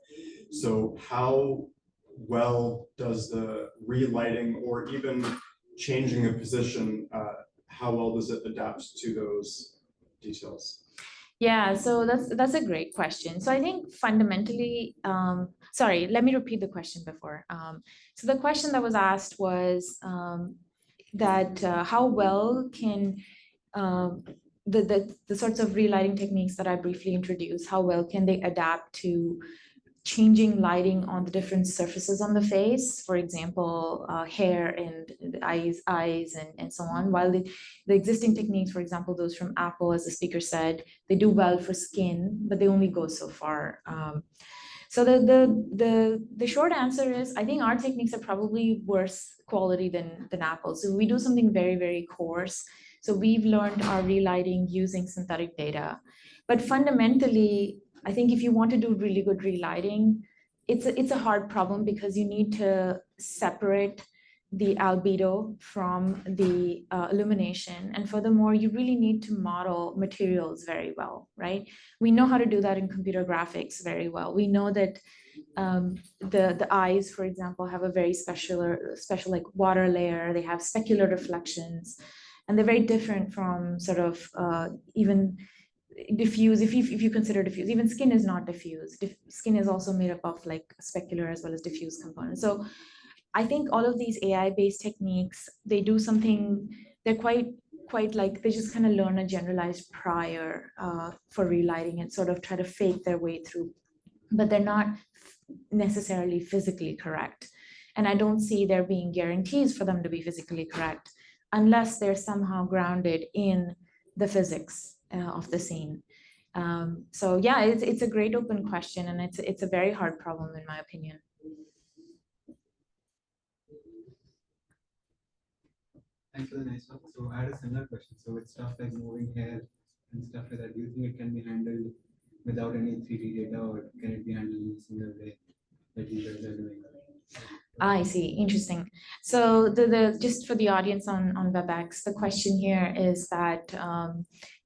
So how well does the relighting or even changing a position, how well does it adapt to those details? Yeah, so that's a great question. So I think fundamentally, sorry, let me repeat the question before. So the question that was asked was that how well can the sorts of relighting techniques that I briefly introduced, how well can they adapt to changing lighting on the different surfaces on the face, for example, hair and the eyes and so on, while the existing techniques, for example, those from Apple, as the speaker said, they do well for skin, but they only go so far. So the short answer is, I think our techniques are probably worse quality than Apple. So we do something very, very coarse. So we've learned our relighting using synthetic data. But fundamentally, I think if you want to do really good relighting, it's a hard problem because you need to separate the albedo from the illumination. And furthermore, you really need to model materials very well, right? We know how to do that in computer graphics very well. We know that the eyes, for example, have a very special like water layer. They have specular reflections, and they're very different from sort of even diffuse. If you consider diffuse, even skin is not diffuse. Skin is also made up of like specular as well as diffuse components. So I think all of these AI-based techniques, they do something, they're quite like, they just kind of learn a generalized prior for relighting and sort of try to fake their way through, but they're not necessarily physically correct. And I don't see there being guarantees for them to be physically correct unless they're somehow grounded in the physics of the scene. So yeah, it's a great open question, and it's a very hard problem in my opinion. Thanks for the nice talk. So I had a similar question. So with stuff like moving hair and stuff like that, do you think it can be handled without any 3D data, or can it be handled in a similar way that you guys are doing? I see, interesting. So the just for the audience on WebEx, the question here is that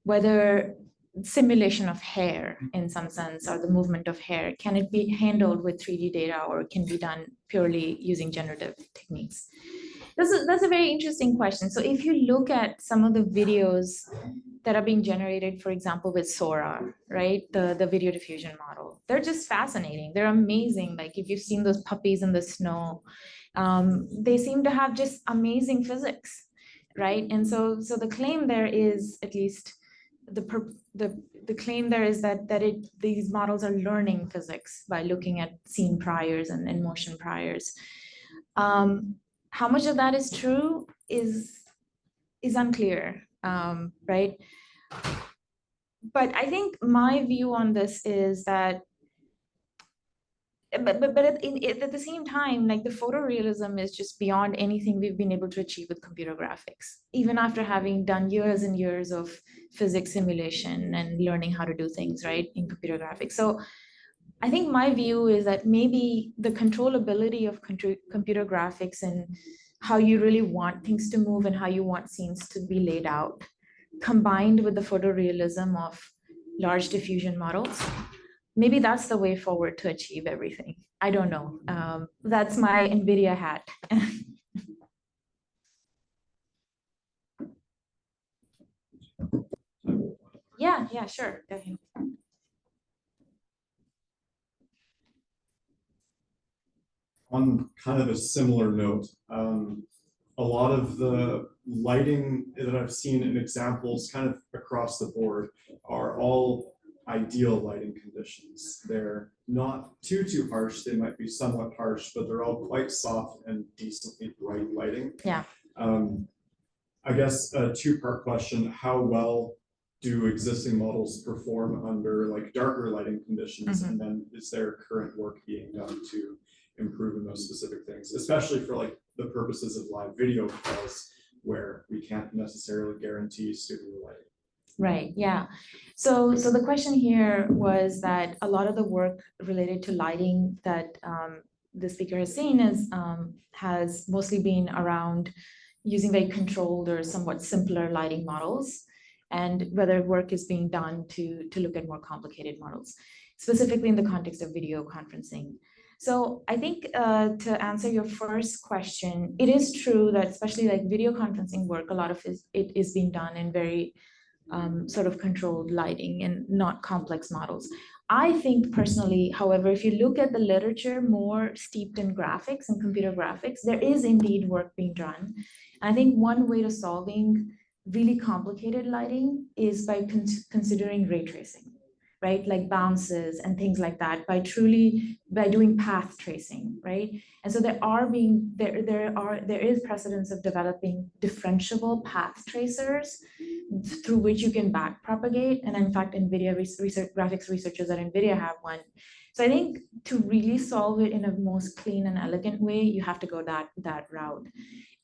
whether simulation of hair in some sense, or the movement of hair, can it be handled with 3D data, or can be done purely using generative techniques? That's a very interesting question. So if you look at some of the videos that are being generated, for example, with Sora, right? The video diffusion model, they're just fascinating. They're amazing. Like if you've seen those puppies in the snow, they seem to have just amazing physics, right? And so the claim there is, at least the claim there is that these models are learning physics by looking at scene priors and motion priors. How much of that is true is unclear, right? But I think my view on this is that, but at the same time, like the photorealism is just beyond anything we've been able to achieve with computer graphics, even after having done years and years of physics simulation and learning how to do things right in computer graphics. So I think my view is that maybe the controllability of computer graphics and how you really want things to move and how you want scenes to be laid out, combined with the photorealism of large diffusion models, maybe that's the way forward to achieve everything. I don't know. That's my NVIDIA hat. Yeah, sure. Go ahead. On kind of a similar note, a lot of the lighting that I've seen in examples kind of across the board are all ideal lighting conditions. They're not too harsh. They might be somewhat harsh, but they're all quite soft and decently bright lighting. Yeah. I guess a two-part question: how well do existing models perform under like darker lighting conditions? And then is there current work being done to improve in those specific things, especially for like the purposes of live video calls where we can't necessarily guarantee studio lighting? Right, yeah. So the question here was that a lot of the work related to lighting that the speaker has seen has mostly been around using very controlled or somewhat simpler lighting models, and whether work is being done to look at more complicated models, specifically in the context of video conferencing. So I think to answer your first question, it is true that especially like video conferencing work, a lot of it is being done in very sort of controlled lighting and not complex models. I think personally, however, if you look at the literature more steeped in graphics and computer graphics, there is indeed work being done. I think one way to solving really complicated lighting is by considering ray tracing, right? Like bounces and things like that, by doing path tracing, right? And so there is precedence of developing differentiable path tracers through which you can back propagate. And in fact, NVIDIA graphics researchers at NVIDIA have one. So I think to really solve it in a most clean and elegant way, you have to go that route.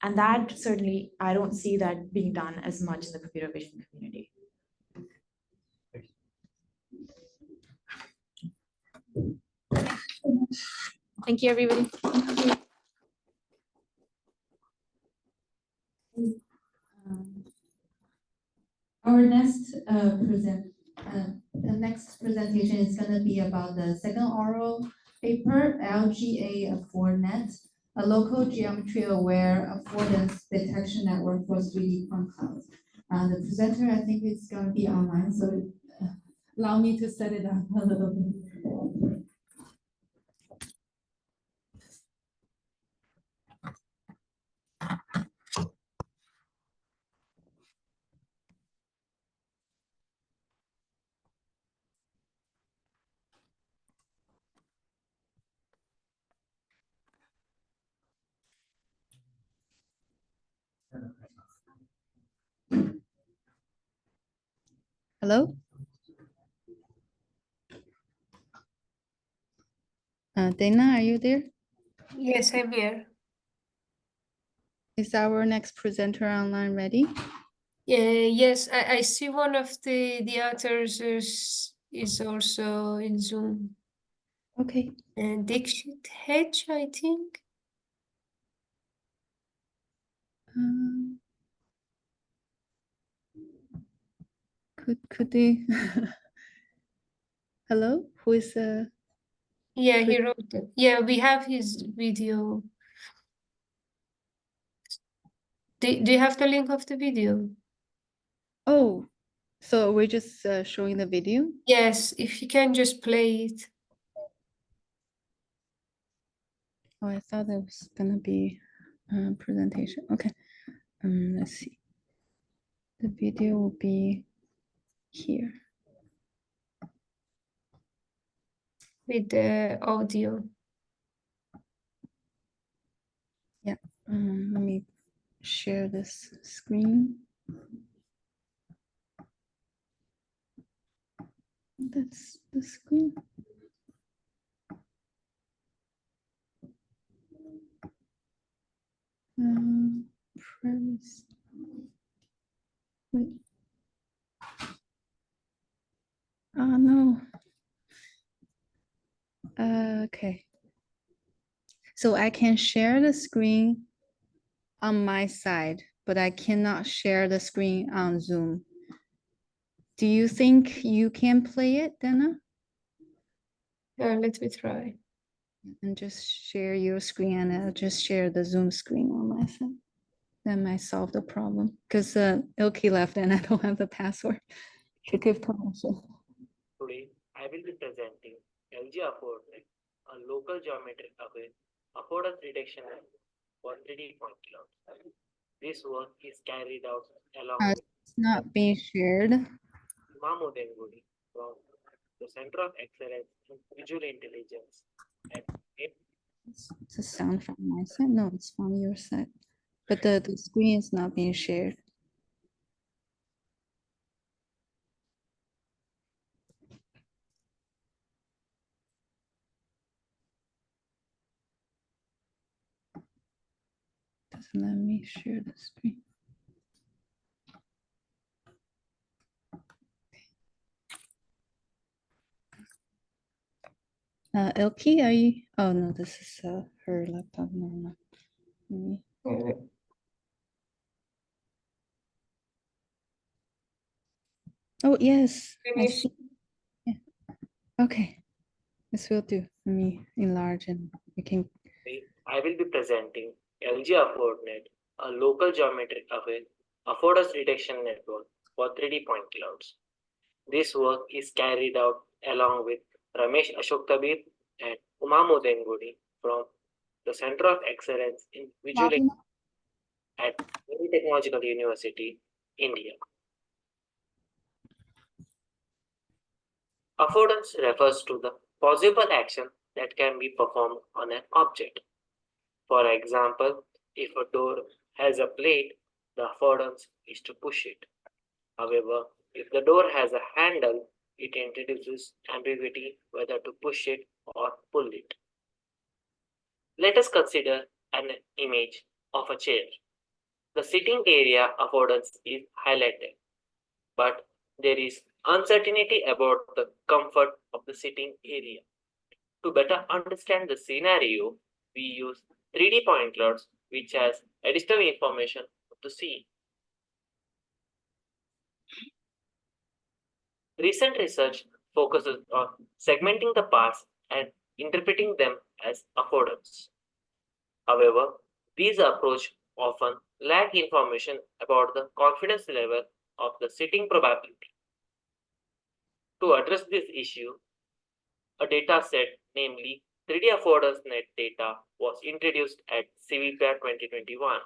And that certainly, I don't see that being done as much in the computer vision community. Thank you, everybody. Thank you. Our next the next presentation is going to be about the second oral paper, LGA4net, a local geometry-aware affordance detection network for 3D point clouds. The presenter, I think, is going to be online, so allow me to set it up a little bit. Hello? Dana, are you there? Yes, I'm here. Is our next presenter online ready? Yes, I see one of the authors is also in Zoom. Okay. And Dixit Hedge, I think. Could they? Hello, who is Yeah, he wrote it. Yeah, we have his video. Do you have the link of the video? Oh, so we're just showing the video? Yes, if you can just play it. Oh, I thought there was gonna be a presentation. Okay. Let's see. The video will be here. With the audio. Yeah. Let me share this screen. That's the screen. Premise. Wait. Oh no. Okay. So I can share the screen on my side, but I cannot share the screen on Zoom. Do you think you can play it, Dana? Let me try. And just share your screen, and I'll just share the Zoom screen on my side. That might solve the problem, because Ilki left and I don't have the password to give permission. Today, I will be presenting LG4net, a local geometric aware affordance detection for 3D point clouds. This work is carried out along with It's not being shared. Mamodengudi from the Center of Excellence in Visual Intelligence at It's a sound from my side. No, it's from your side. But the screen is not being shared. Doesn't let me share the screen. Elke, are you? Oh no, this is her laptop. No. Oh yes, I see. Yeah. Okay, this will do. Let me enlarge and we can. I will be presenting LG4net, a local geometric aware affordance detection network for 3D point clouds. This work is carried out along with Ramesh Ashoktabir and Umamodengudi from the Center of Excellence in Visual at Delhi Technological University, India. Affordance refers to the possible action that can be performed on an object. For example, if a door has a plate, the affordance is to push it. However, if the door has a handle, it introduces ambiguity whether to push it or pull it. Let us consider an image of a chair. The sitting area affordance is highlighted, but there is uncertainty about the comfort of the sitting area. To better understand the scenario, we use 3D point clouds, which has additional information the scene. Recent research focuses on segmenting the parts and interpreting them as affordance. However, these approaches often lack information about the confidence level of the sitting probability. To address this issue, a data set, namely 3D affordance net data, was introduced at CVPR 2021.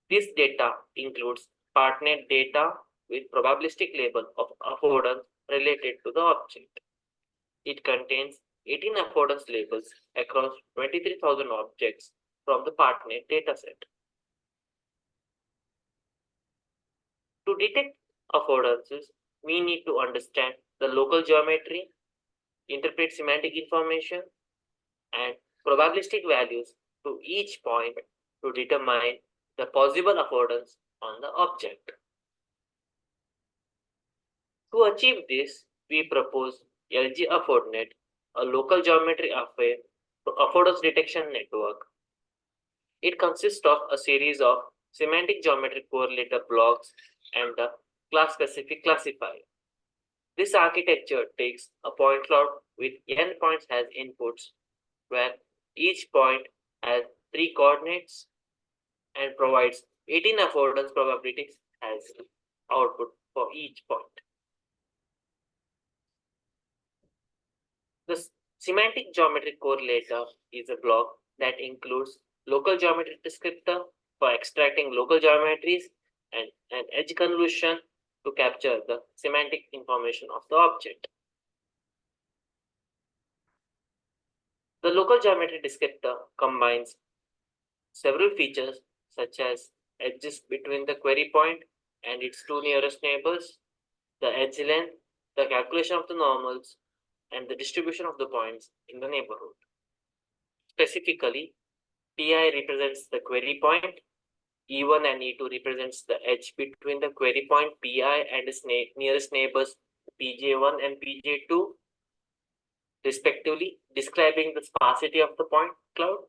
This data includes partnet data with probabilistic label of affordance related to the object. It contains 18 affordance labels across 23,000 objects from the partnet dataset. To detect affordances, we need to understand the local geometry, interpret semantic information, and probabilistic values to each point to determine the possible affordance on the object. To achieve this, we propose LG AffordNet, a local geometry affordance detection network. It consists of a series of semantic geometry correlator blocks and a class-specific classifier. This architecture takes a point cloud with n points as inputs, where each point has 3 coordinates and provides 18 affordance probabilities as output for each point. The semantic geometry correlator is a block that includes local geometry descriptor for extracting local geometries and an edge convolution to capture the semantic information of the object. The local geometry descriptor combines several features such as edges between the query point and its 2 nearest neighbors, the edge length, the calculation of the normals, and the distribution of the points in the neighborhood. Specifically, Pi represents the query point, E1 and E2 represents the edge between the query point Pi and its nearest neighbors Pj1 and Pj2, respectively, describing the sparsity of the point cloud.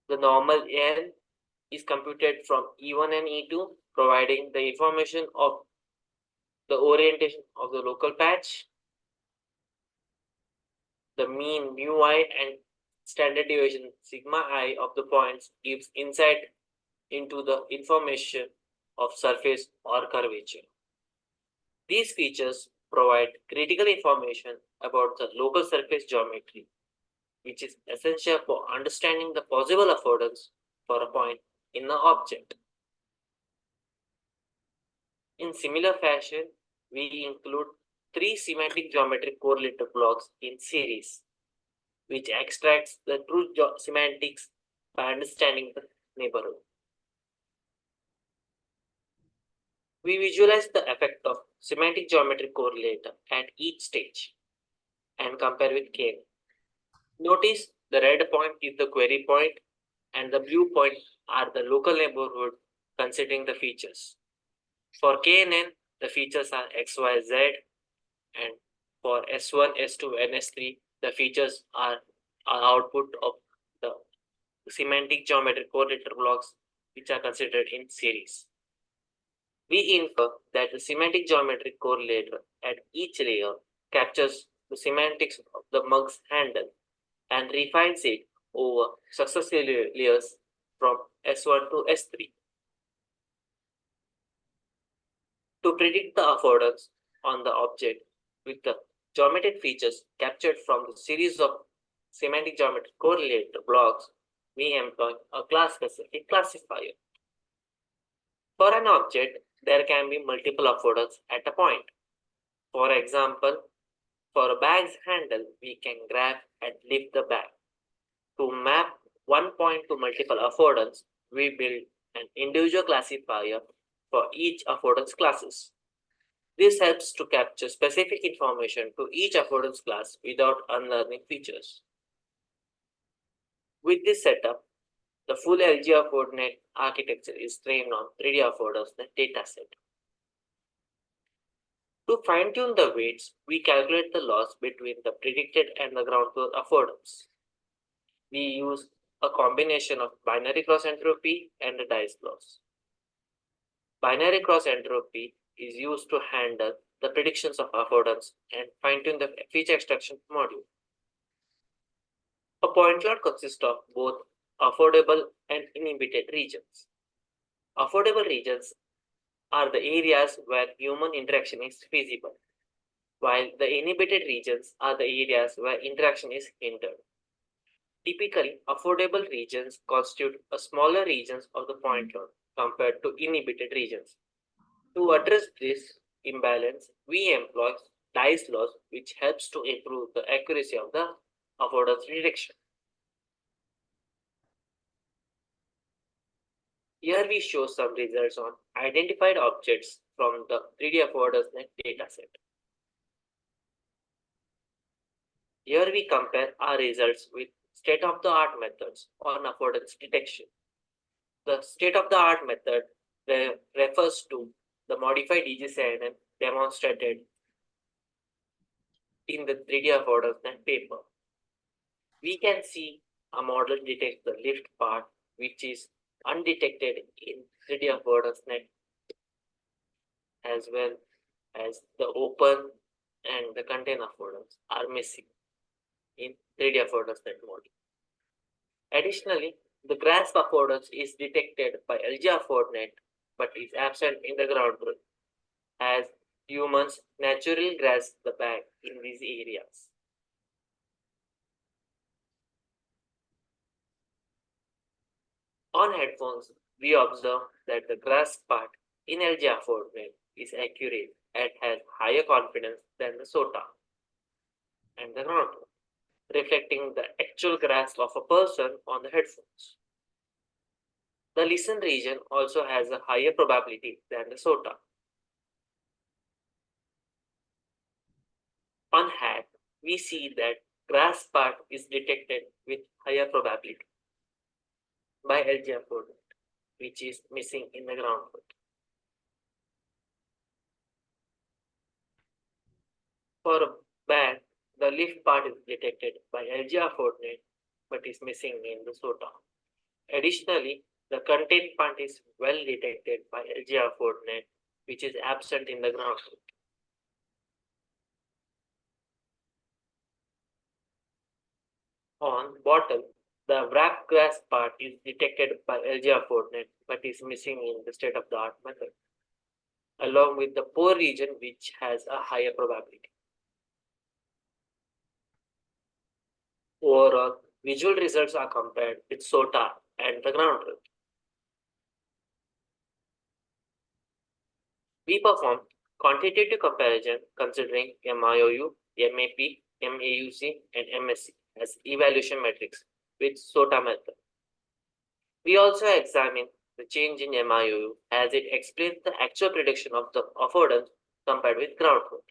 The normal n is computed from E1 and E2, providing the information of the orientation of the local patch. The mean μi and standard deviation sigma I of the points gives insight into the information of surface or curvature. These features provide critical information about the local surface geometry, which is essential for understanding the possible affordance for a point in the object. In similar fashion, we include 3 semantic geometry correlator blocks in series, which extracts the true semantics by understanding the neighborhood. We visualize the effect of semantic geometry correlator at each stage and compare with K. Notice the red point is the query point and the blue point are the local neighborhood considering the features. For K and N, the features are X, Y, Z, and for S1, S2, and S3, the features are output of the semantic geometry correlator blocks which are considered in series. We infer that the semantic geometry correlator at each layer captures the semantics of the mug's handle and refines it over successive layers from S1 to S3. To predict the affordance on the object with the geometric features captured from the series of semantic geometry correlator blocks, we employ a class-specific classifier. For an object, there can be multiple affordance at a point. For example, for a bag's handle, we can grab and lift the bag. To map one point to multiple affordance, we build an individual classifier for each affordance classes. This helps to capture specific information to each affordance class without unlearning features. With this setup, the full LG AffordNet architecture is trained on 3D affordance dataset. To fine-tune the weights, we calculate the loss between the predicted and the ground truth affordance. We use a combination of binary cross entropy and a dice loss. Binary cross entropy is used to handle the predictions of affordance and fine-tune the feature extraction module. A point cloud consists of both affordable and inhibited regions. Affordable regions are the areas where human interaction is feasible, while the inhibited regions are the areas where interaction is hindered. Typically, affordable regions constitute a smaller regions of the point cloud compared to inhibited regions. To address this imbalance, we employ dice loss, which helps to improve the accuracy of the affordance detection. Here we show some results on identified objects from the 3D affordance net dataset. Here we compare our results with state-of-the-art methods on affordance detection. The state-of-the-art method refers to the modified DGCINN demonstrated in the 3D affordance net paper. We can see a model detects the lift part, which is undetected in 3D affordance net, as well as the open and the contain affordance are missing in 3D affordance net model. Additionally, the grasp affordance is detected by LG AffordNet but is absent in the ground truth, as humans naturally grasp the bag in these areas. On headphones, we observe that the grasp part in LG AffordNet is accurate and has higher confidence than the SOTA and the ground truth, reflecting the actual grasp of a person on the headphones. The listen region also has a higher probability than the SOTA. On hat, we see that grasp part is detected with higher probability by LG AffordNet, which is missing in the ground truth. For a bag, the lift part is detected by LG AffordNet but is missing in the SOTA. Additionally, the contain part is well detected by LG AffordNet, which is absent in the ground truth. On bottom, the wrap grasp part is detected by LG AffordNet but is missing in the state-of-the-art method, along with the poor region, which has a higher probability. Overall, visual results are compared with SOTA and the ground truth. We perform quantitative comparison considering MIOU, MAP, MAUC, and MSC as evaluation metrics with SOTA method. We also examine the change in MIOU as it explains the actual prediction of the affordance compared with ground truth.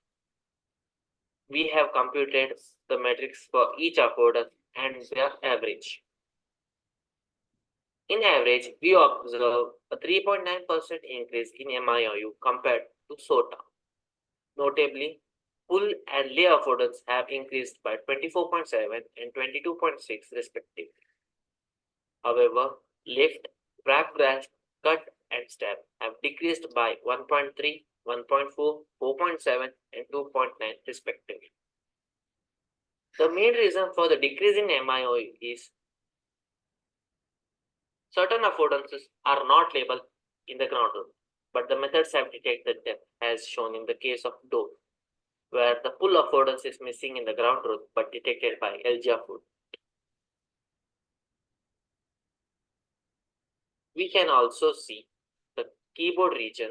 We have computed the metrics for each affordance and their average. In average, we observe a 3.9% increase in MIOU compared to SOTA. Notably, pull and lay affordance have increased by 24.7 and 22.6 respectively. However, lift, wrap grasp, cut, and step have decreased by 1.3, 1.4, 4.7, and 2.9 respectively. The main reason for the decrease in MIOU is certain affordances are not labeled in the ground truth, but the methods have detected them, as shown in the case of door, where the pull affordance is missing in the ground truth but detected by LG AffordNet. We can also see the keyboard region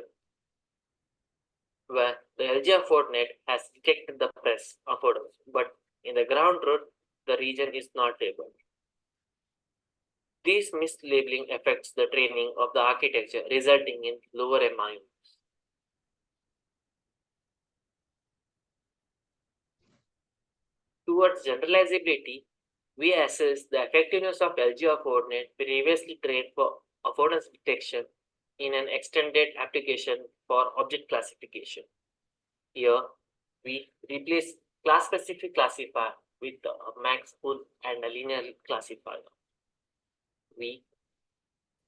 where the LG AffordNet has detected the press affordance, but in the ground truth, the region is not labeled. This mislabeling affects the training of the architecture, resulting in lower MIOs. Towards generalizability, we assess the effectiveness of LG AffordNet previously trained for affordance detection in an extended application for object classification. Here, we replace class-specific classifier with a max pull and a linear classifier. we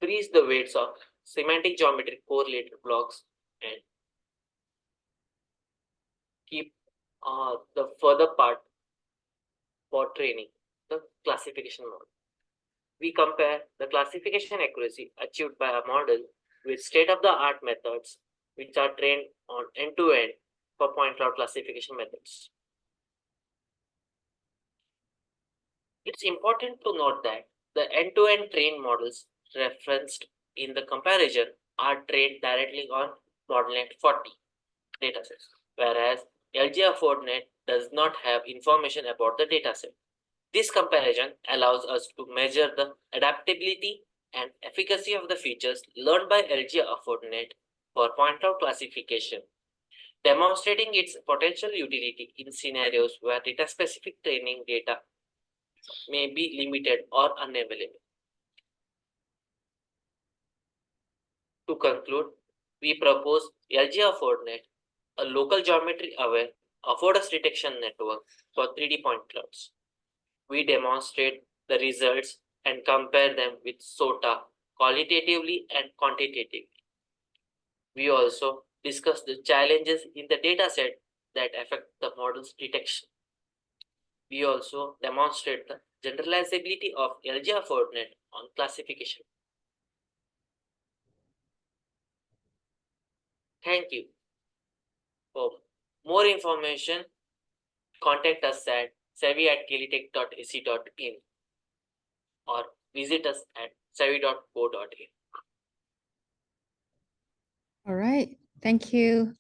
freeze the weights of semantic geometry correlated blocks and keep the further part for training the classification model. We compare the classification accuracy achieved by a model with state-of-the-art methods which are trained on end-to-end for point cloud classification methods. It's important to note that the end-to-end trained models referenced in the comparison are trained directly on ModelNet 40 datasets, whereas LGR4net does not have information about the dataset. This comparison allows us to measure the adaptability and efficacy of the features learned by LGR4net for point cloud classification, demonstrating its potential utility in scenarios where data-specific training data may be limited or unavailable. To conclude, we propose LGR4net, a local geometry-aware affordance detection network for 3D point clouds. We demonstrate the results and compare them with SOTA qualitatively and quantitatively. We also discuss the challenges in the dataset that affect the model's detection. We also demonstrate the generalizability of LGR4net on classification. Thank you. For more information, contact us at savvy@kelitech.ac.in or visit us at savvy.co.in. All right. Thank you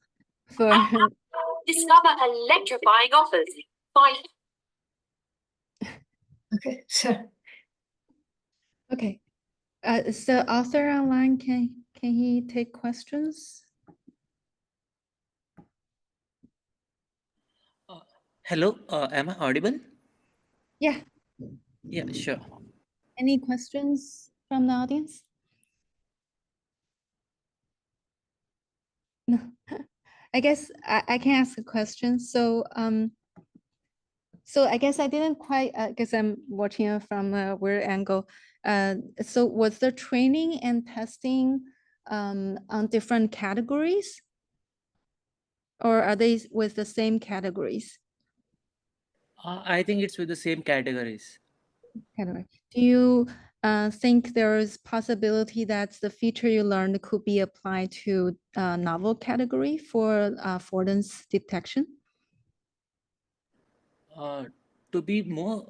for Discover electrifying offers. Find Okay, sure. okay. Is the author online? Can he take questions? Hello, am I audible? Yeah. Yeah, sure. Any questions from the audience? No. I guess I can ask a question. So so I guess I didn't quite because I'm watching it from a weird angle. So was the training and testing on different categories? Or are they with the same categories? I think it's with the same categories. Category. Do you think there is possibility that the feature you learned could be applied to novel category for affordance detection? To be more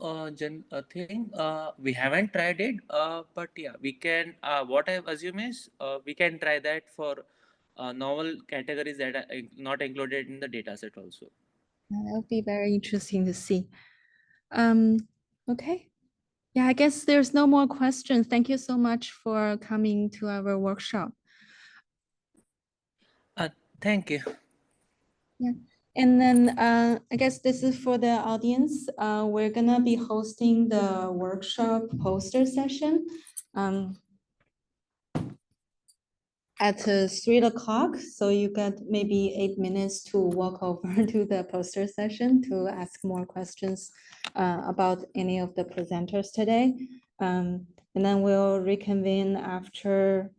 we haven't tried it, but yeah, we can. What I assume is we can try that for novel categories that are not included in the dataset also. That would be very interesting to see. Okay. Yeah, I guess there's no more questions. Thank you so much for coming to our workshop. Thank you. Yeah. And then I guess this is for the audience. We're gonna be hosting the workshop poster session at 3 o'clock. So you got maybe 8 minutes to walk over to the poster session to ask more questions about any of the presenters today. And then we'll reconvene after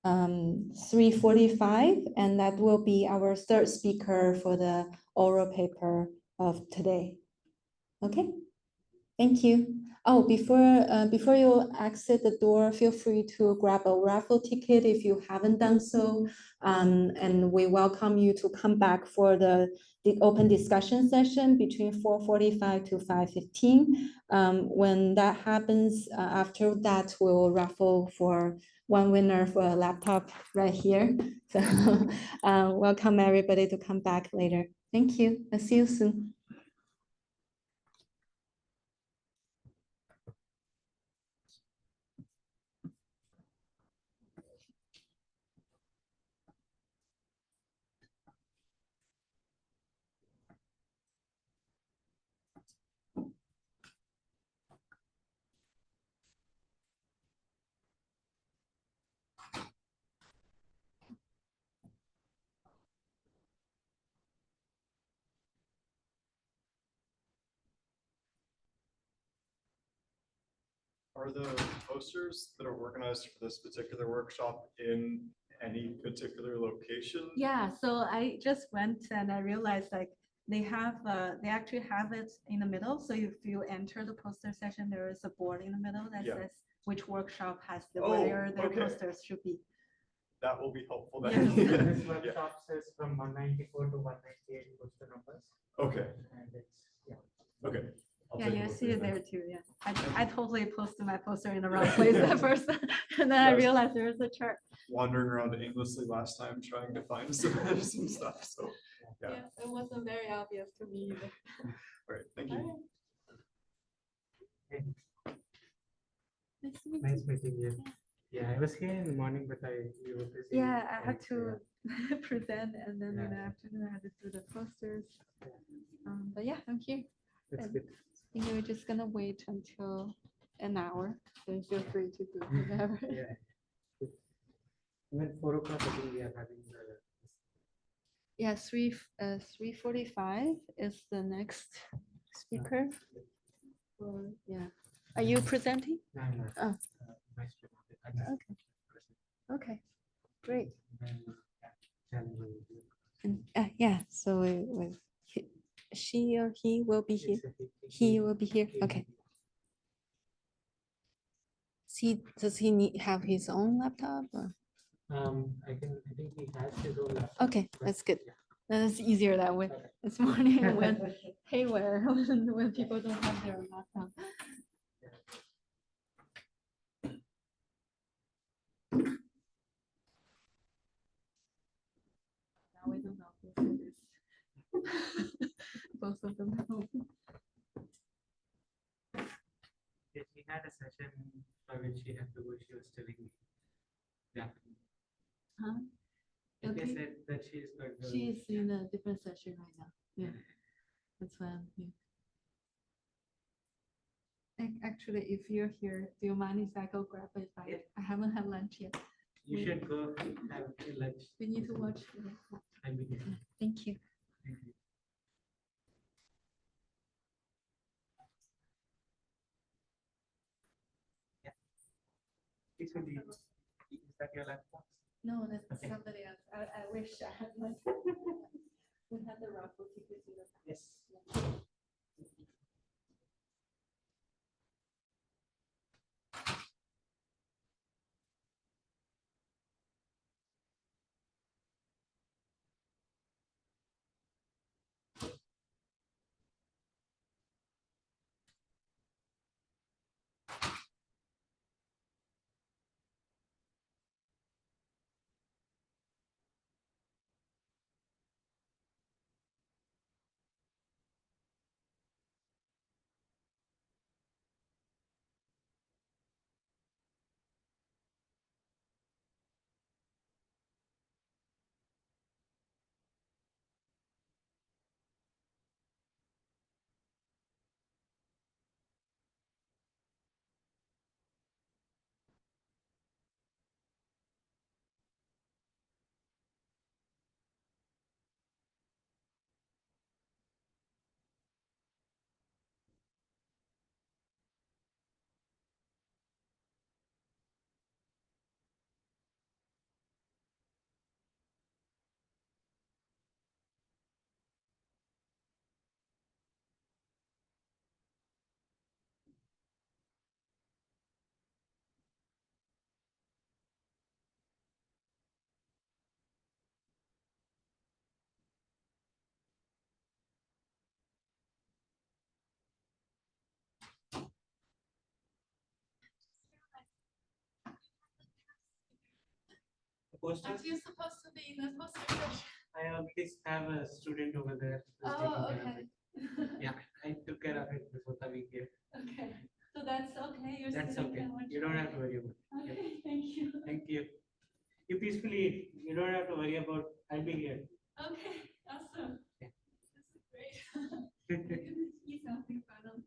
3:45, and that will be our third speaker for the oral paper of today. Okay, thank you. Oh, before you exit the door, feel free to grab a raffle ticket if you haven't done so. And we welcome you to come back for the open discussion session between 4:45 to 5:15. When that happens, after that, we will raffle for one winner for a laptop right here. So welcome everybody to come back later. Thank you. I'll see you soon. are the posters that are organized for this particular workshop in any particular location? Yeah, so I just went and I realized like they actually have it in the middle. So if you enter the poster session, there is a board in the middle that Yeah. says which workshop has the Oh, where their okay. posters should be. That will be helpful Yes. then. This Yeah. workshop says from 194 to 198 poster numbers. Okay. And it's, yeah. Okay. I'll Yeah, take a you look see at it that. there too. Yeah, I totally posted my poster in the wrong place at first, and then I Yes. realized there was a chart. Wandering around aimlessly last time trying to find some stuff. So yeah. Yeah, it wasn't very obvious to me either. All right. Thank you. All right. Nice to meet Nice you. meeting you. Yeah, I was here in the morning, but you were busy. Yeah, I had and, to present, and then in the Yeah. afternoon I had to do the posters. But yeah, I'm here. That's And good. I think we're just gonna wait until an hour. So feel free to do whatever. Yeah. And then 4 o'clock, I think we are having the. Yeah, 3:45 is the next speaker. Or, yeah. Are you presenting? No, no. Oh, Nice to meet you. I just okay. Okay, great. and then, challenging you. And yeah, so she or he will be here. It's a He will be here. he- Okay. Does he have his own laptop or? I think he has his own laptop. Okay, but- that's good. yeah. That's easier that way. Okay. This morning when haywire when people don't have their own laptop. Now we don't know who it is. Both of them. Yes, we had a session for which she had to go, she was telling me. Yeah. Huh? They Okay. said that she is going to. She is in a different session right now. Yeah, that's why I'm here. Actually, if you're here, do you mind if I go grab a bite? Yeah. I haven't had lunch yet. You should go have your lunch. We need to watch. I'll be there. Thank you. Thank you. Yeah. This will be, is that your laptop? No, that's Okay. somebody else. I wish I had one. We had the raffle tickets in the past. Yes. Posters? Aren't you supposed to be in the poster session? I already have a student over there who's Oh, taking care of okay. it. Yeah, I took care of it before coming here. Okay, so that's okay. Your That's student okay. can watch You don't it. have to worry about it. Yeah. Okay, thank you. Thank you. You peacefully eat. You don't have to worry about, I'll be here. Okay, awesome. Yeah. This is great. I'm gonna eat something finally.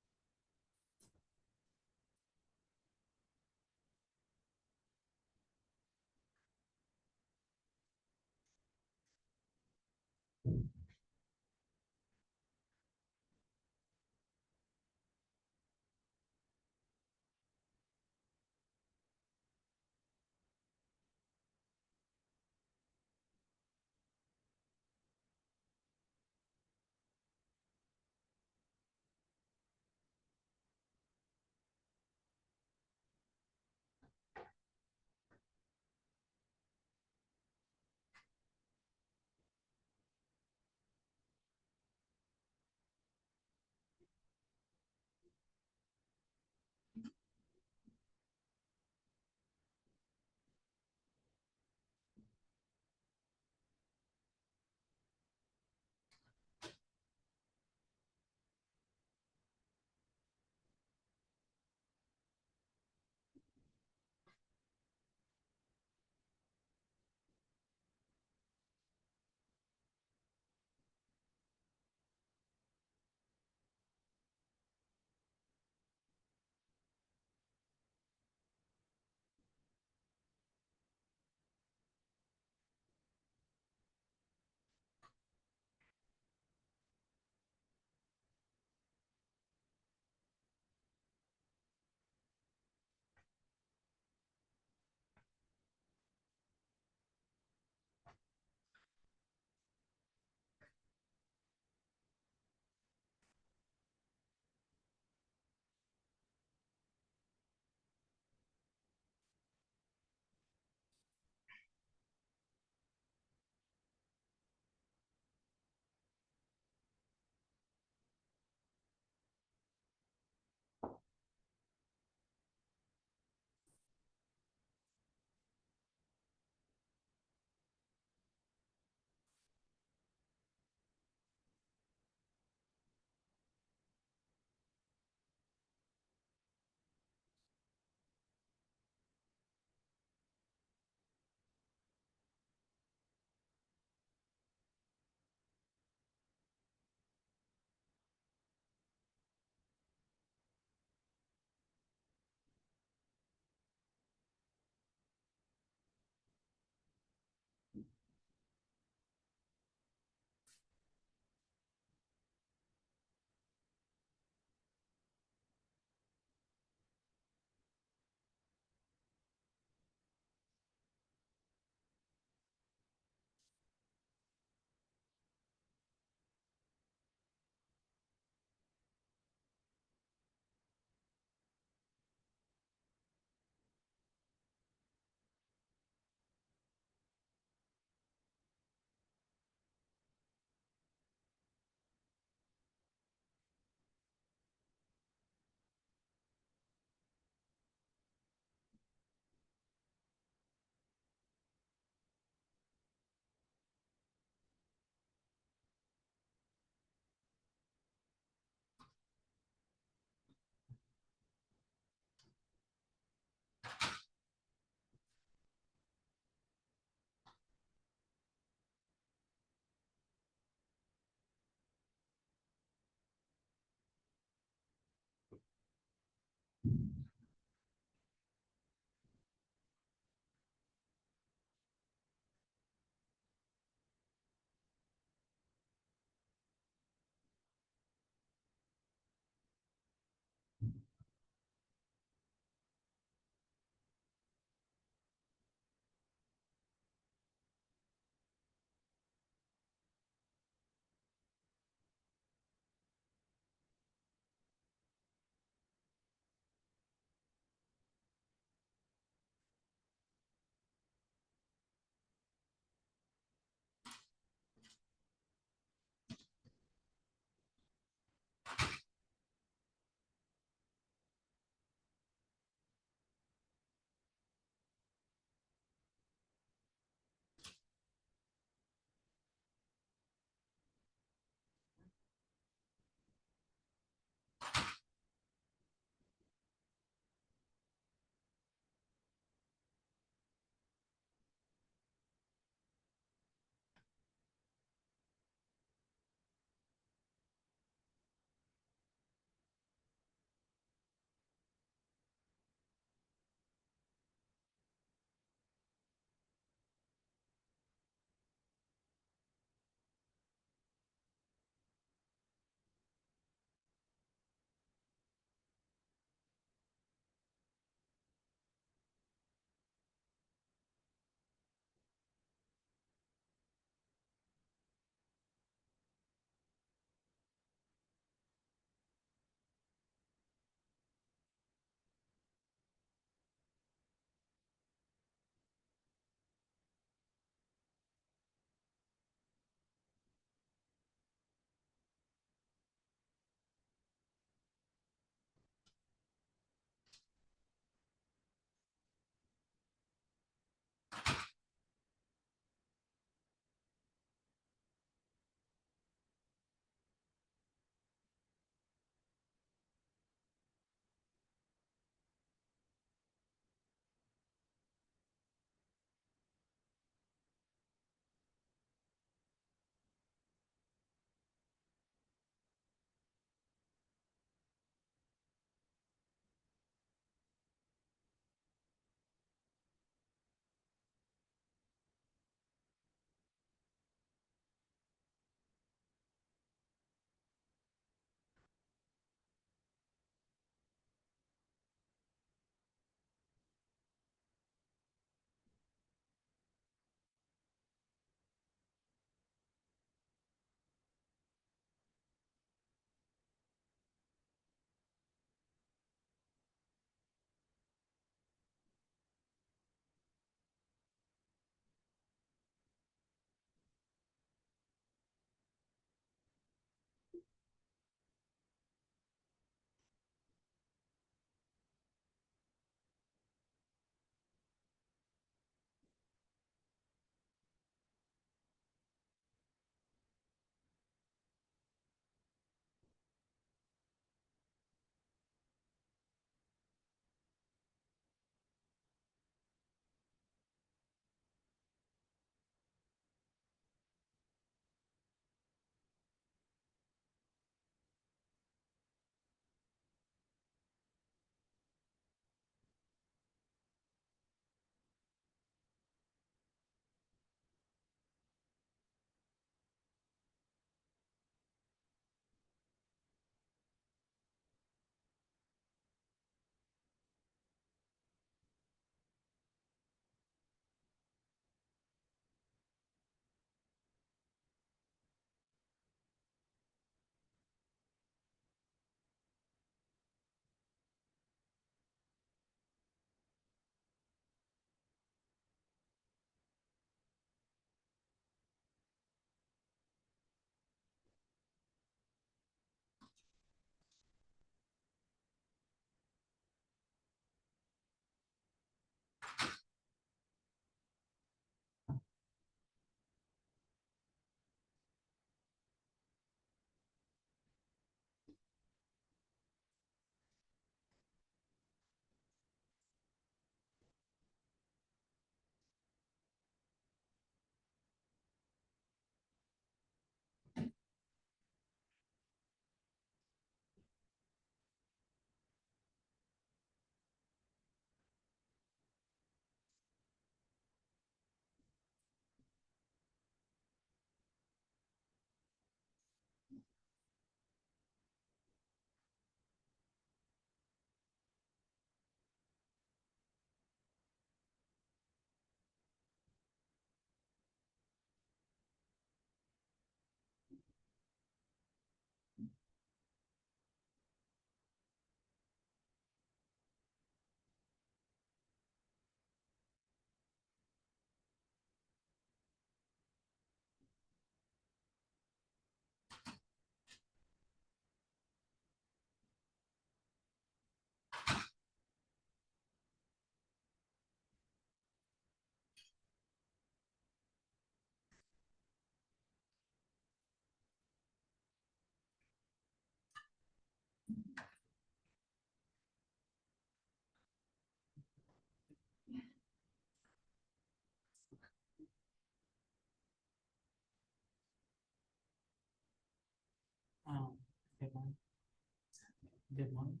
Demon.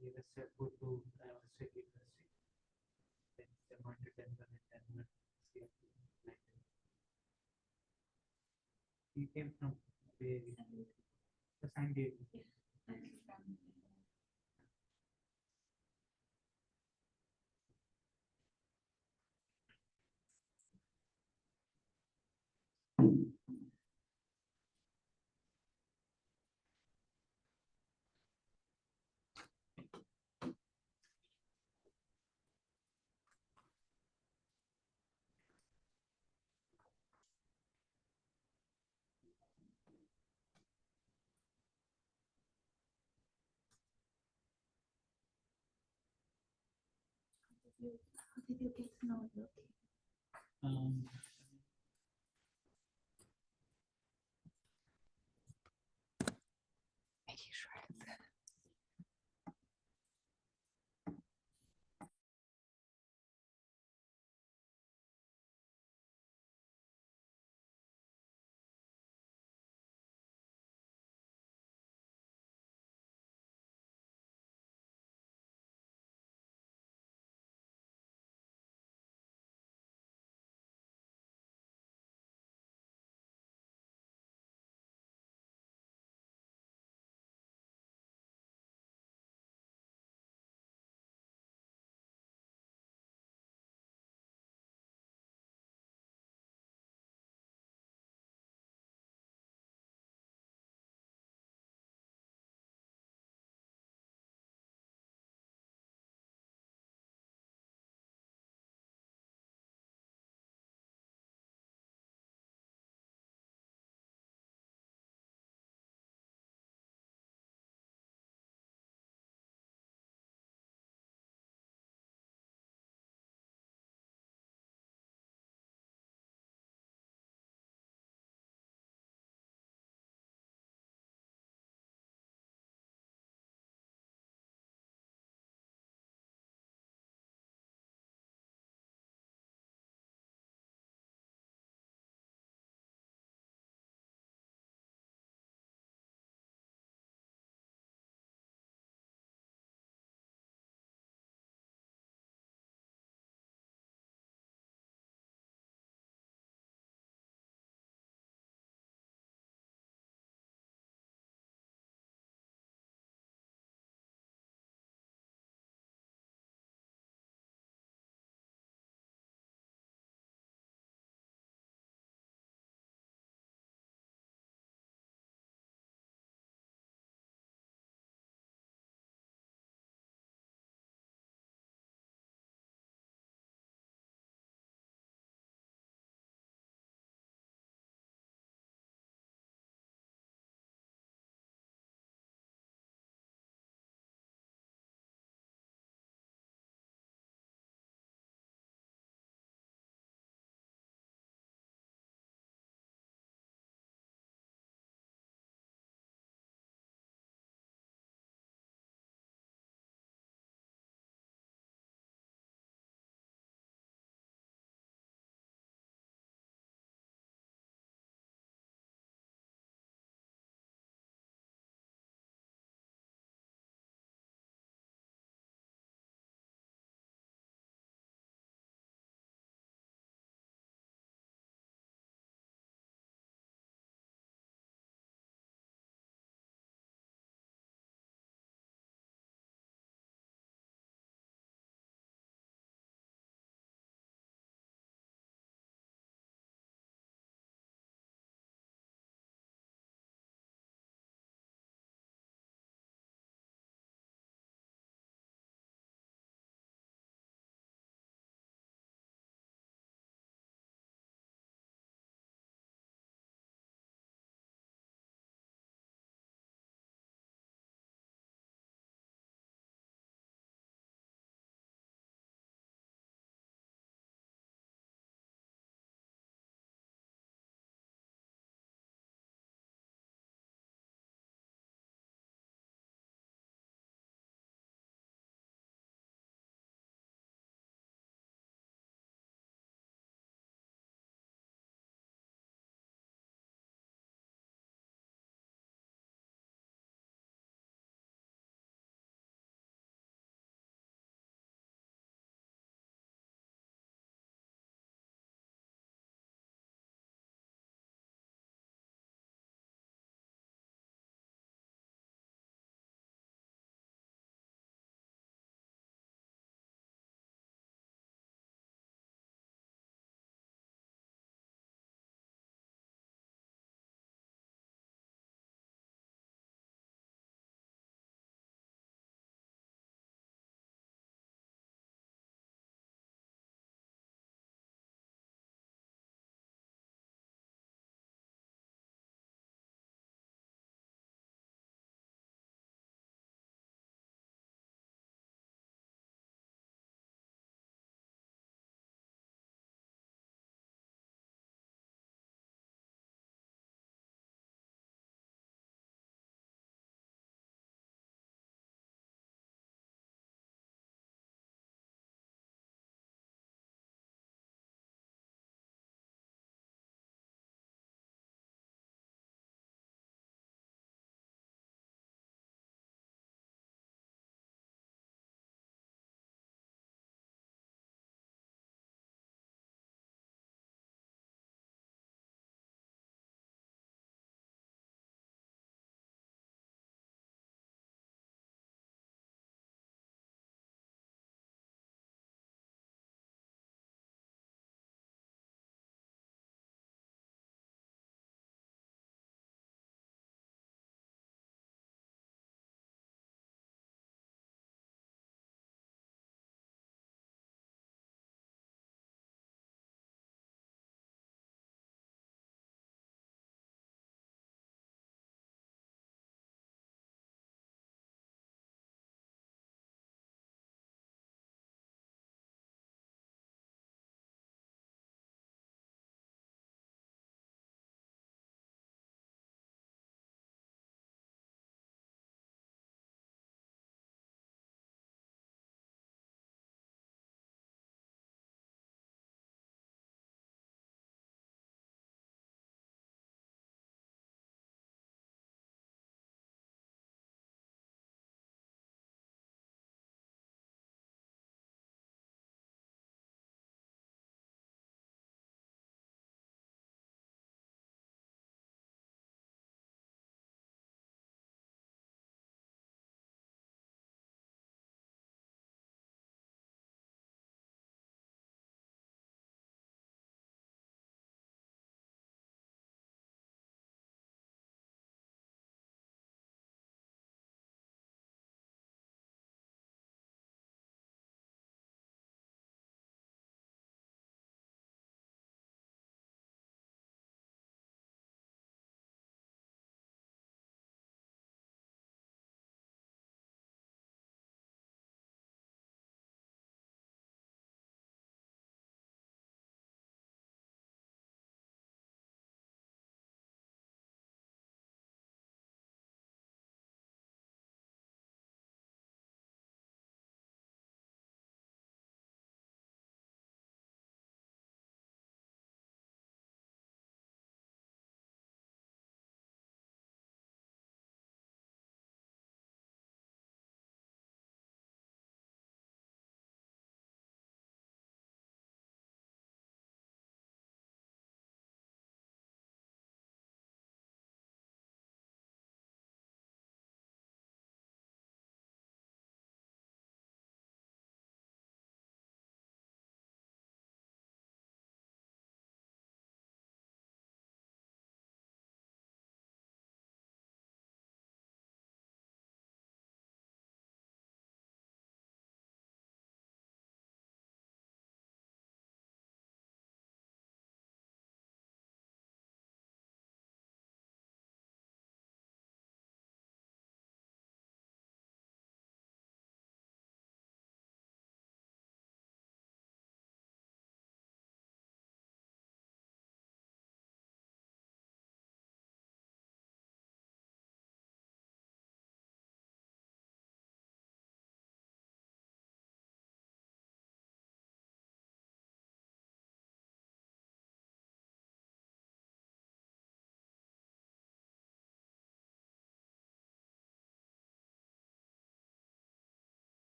We were set to state university. Then Demon to Denver and Denver. He came from the San Diego. How did you get to know it? Making sure it's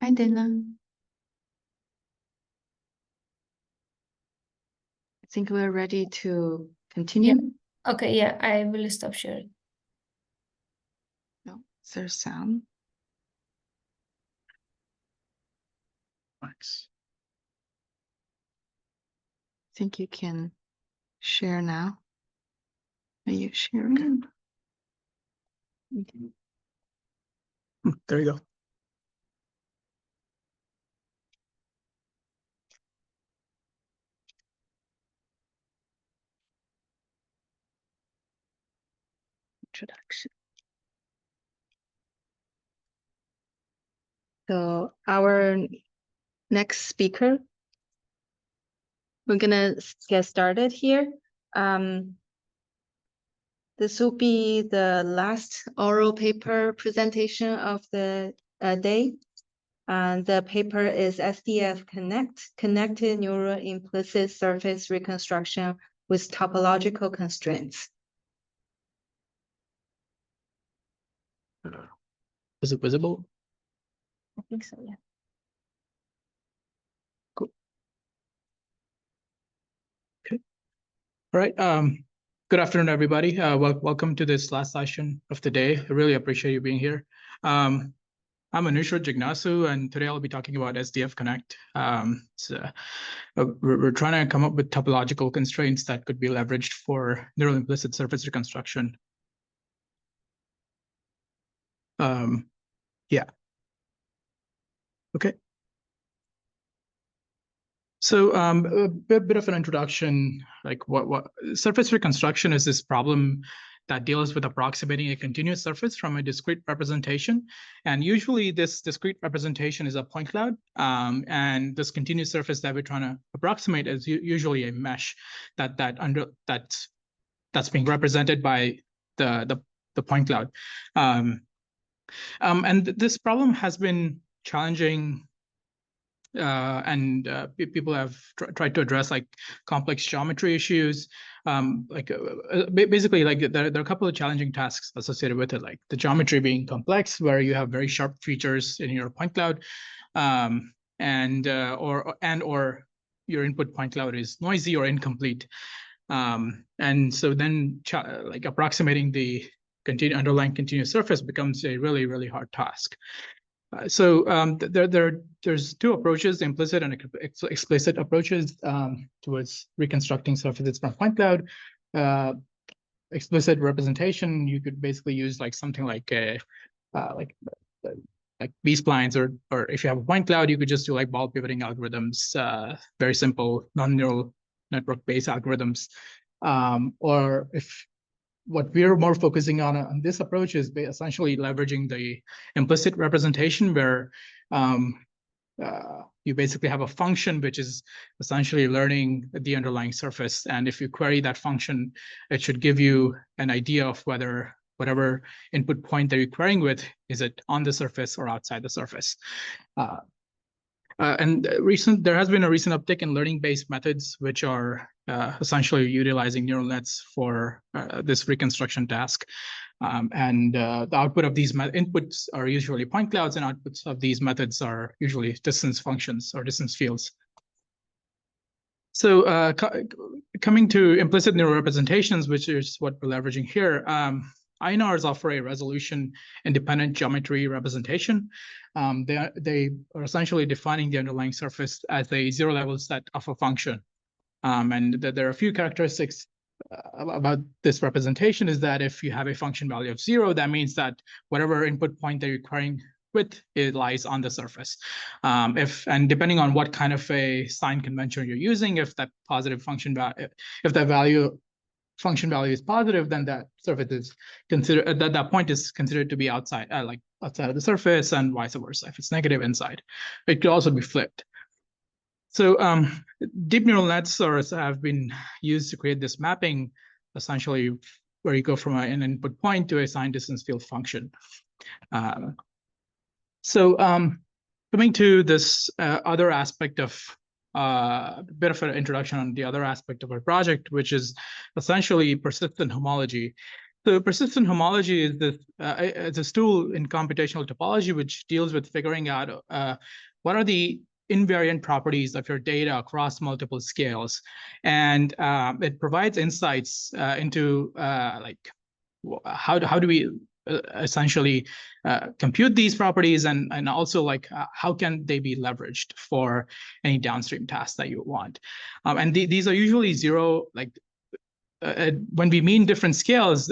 Hi, Dana. I think we're ready to continue. Yeah. Okay, yeah, I will stop sharing. No, is there sound? Thanks. I think you can share now. Are you sharing? Okay. There you go. Introduction. So our next speaker, we're gonna get started here. This will be the last oral paper presentation of the day. The paper is SDF Connect, Connected Neural Implicit Surface Reconstruction with Topological Constraints. Is it visible? I think so, yeah. Cool. Okay. All right. Good afternoon, everybody. Welcome to this last session of the day. I really appreciate you being here. I'm Anushra Jignasu, and today I'll be talking about SDF Connect. We're trying to come up with topological constraints that could be leveraged for neural implicit surface reconstruction. Yeah. Okay. So a bit of an introduction, like what surface reconstruction is this problem that deals with approximating a continuous surface from a discrete representation. And usually this discrete representation is a point cloud. And this continuous surface that we're trying to approximate is usually a mesh that's being represented by the point cloud. And this problem has been challenging, and people have tried to address like complex geometry issues. Basically, like there are a couple of challenging tasks associated with it, like the geometry being complex, where you have very sharp features in your point cloud, or your input point cloud is noisy or incomplete. And so then like approximating the underlying continuous surface becomes a really, really hard task. There's two approaches, implicit and explicit approaches towards reconstructing surfaces from point cloud. Explicit representation, you could basically use like something like B-splines, or if you have a point cloud, you could just do like ball pivoting algorithms, very simple non-neural network-based algorithms. Or if what we're more focusing on this approach is essentially leveraging the implicit representation, where you basically have a function which is essentially learning the underlying surface. And if you query that function, it should give you an idea of whether whatever input point that you're querying with, is it on the surface or outside the surface. There has been a recent uptick in learning-based methods, which are essentially utilizing neural nets for this reconstruction task. The output of these inputs are usually point clouds, and outputs of these methods are usually distance functions or distance fields. So coming to implicit neural representations, which is what we're leveraging here, INRs offer a resolution-independent geometry representation. They are essentially defining the underlying surface as a zero-level set of a function. And there are a few characteristics about this representation. Is that if you have a function value of 0, that means that whatever input point that you're querying with, it lies on the surface. And depending on what kind of a sign convention you're using, if that positive function value, if that function value is positive, then that surface is considered, that point is considered to be outside, like outside of the surface, and vice versa. If it's negative, inside. It could also be flipped. So deep neural nets have been used to create this mapping, essentially where you go from an input point to a sign distance field function. Coming to this other aspect of a bit of an introduction on the other aspect of our project, which is essentially persistent homology. So persistent homology is it's a tool in computational topology which deals with figuring out what are the invariant properties of your data across multiple scales, and it provides insights into like how do we essentially compute these properties, and also like how can they be leveraged for any downstream tasks that you want. And these are usually zero, like when we mean different scales,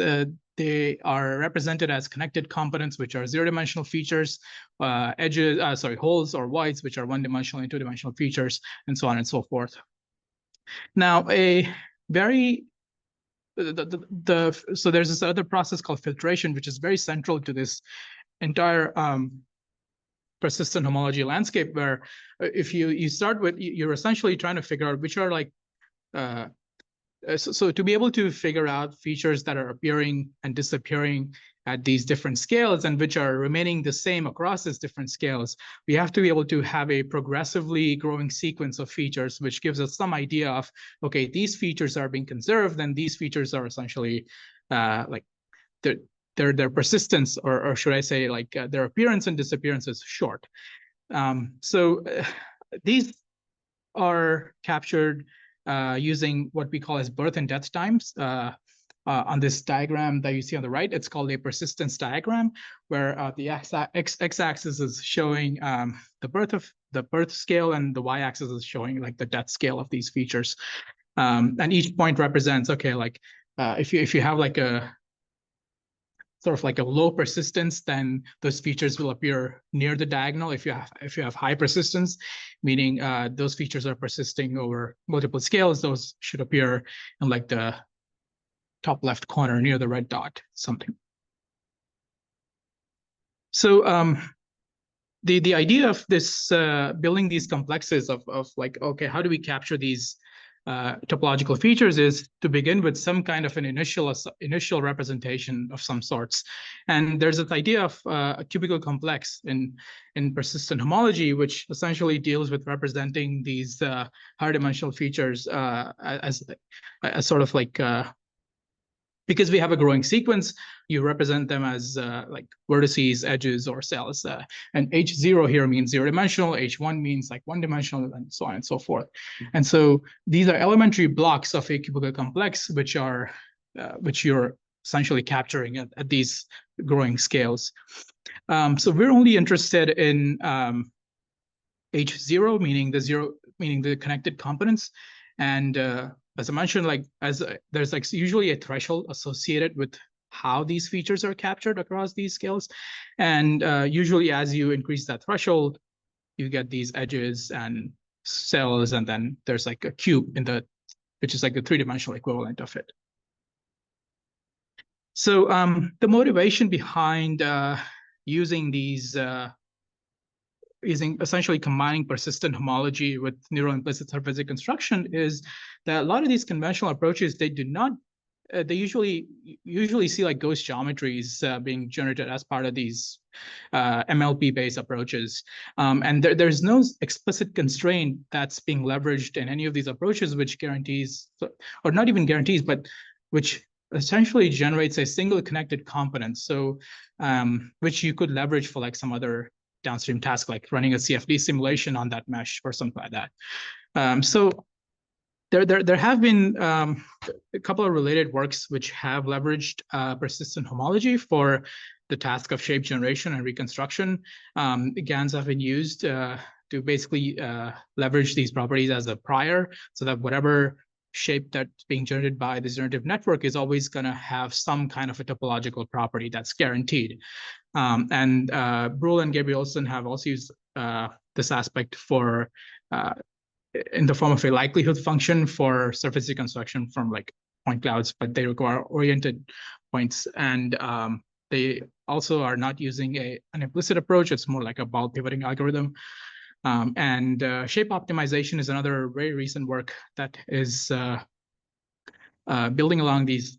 they are represented as connected components, which are zero-dimensional features, edges, holes or voids, which are one-dimensional and two-dimensional features, and so on and so forth. Now, so there's this other process called filtration, which is very central to this entire persistent homology landscape, where if you start with, you're essentially trying to figure out which are like so to be able to figure out features that are appearing and disappearing at these different scales and which are remaining the same across these different scales, we have to be able to have a progressively growing sequence of features, which gives us some idea of, okay, these features are being conserved, and these features are essentially like their persistence, or should I say, like their appearance and disappearance is short. So these are captured using what we call as birth and death times. On this diagram that you see on the right, it's called a persistence diagram, where the x-axis is showing the birth scale, and the y-axis is showing like the death scale of these features. And each point represents, okay, like if you have like a sort of like a low persistence, then those features will appear near the diagonal. If you have high persistence, meaning those features are persisting over multiple scales, those should appear in like the top left corner near the red dot, something. So the idea of this building these complexes of like, okay, how do we capture these topological features is to begin with some kind of an initial representation of some sorts. And there's this idea of a cubical complex in persistent homology, which essentially deals with representing these higher dimensional features as sort of like, because we have a growing sequence, you represent them as like vertices, edges, or cells. And H0 here means zero-dimensional, H1 means like one-dimensional, and so on and so forth. And so these are elementary blocks of a cubical complex, which you're essentially capturing at these growing scales. So we're only interested in H0, meaning the connected components, and as I mentioned, like there's like usually a threshold associated with how these features are captured across these scales, and usually as you increase that threshold, you get these edges and cells, and then there's like a cube which is like the three-dimensional equivalent of it. So the motivation behind using these essentially combining persistent homology with neural implicit surface reconstruction is that a lot of these conventional approaches, they do not, they usually see like ghost geometries being generated as part of these MLP-based approaches. And there's no explicit constraint that's being leveraged in any of these approaches, which guarantees, or not even guarantees, but which essentially generates a single connected component. So which you could leverage for like some other downstream task, like running a CFD simulation on that mesh or something like that. So there have been a couple of related works which have leveraged persistent homology for the task of shape generation and reconstruction. GANs have been used to basically leverage these properties as a prior, so that whatever shape that's being generated by the generative network is always going to have some kind of a topological property that's guaranteed. And Brule and Gabrielson have also used this aspect for in the form of a likelihood function for surface reconstruction from like point clouds, but they require oriented points. And they also are not using an implicit approach. It's more like a ball pivoting algorithm. And shape optimization is another very recent work that is building along this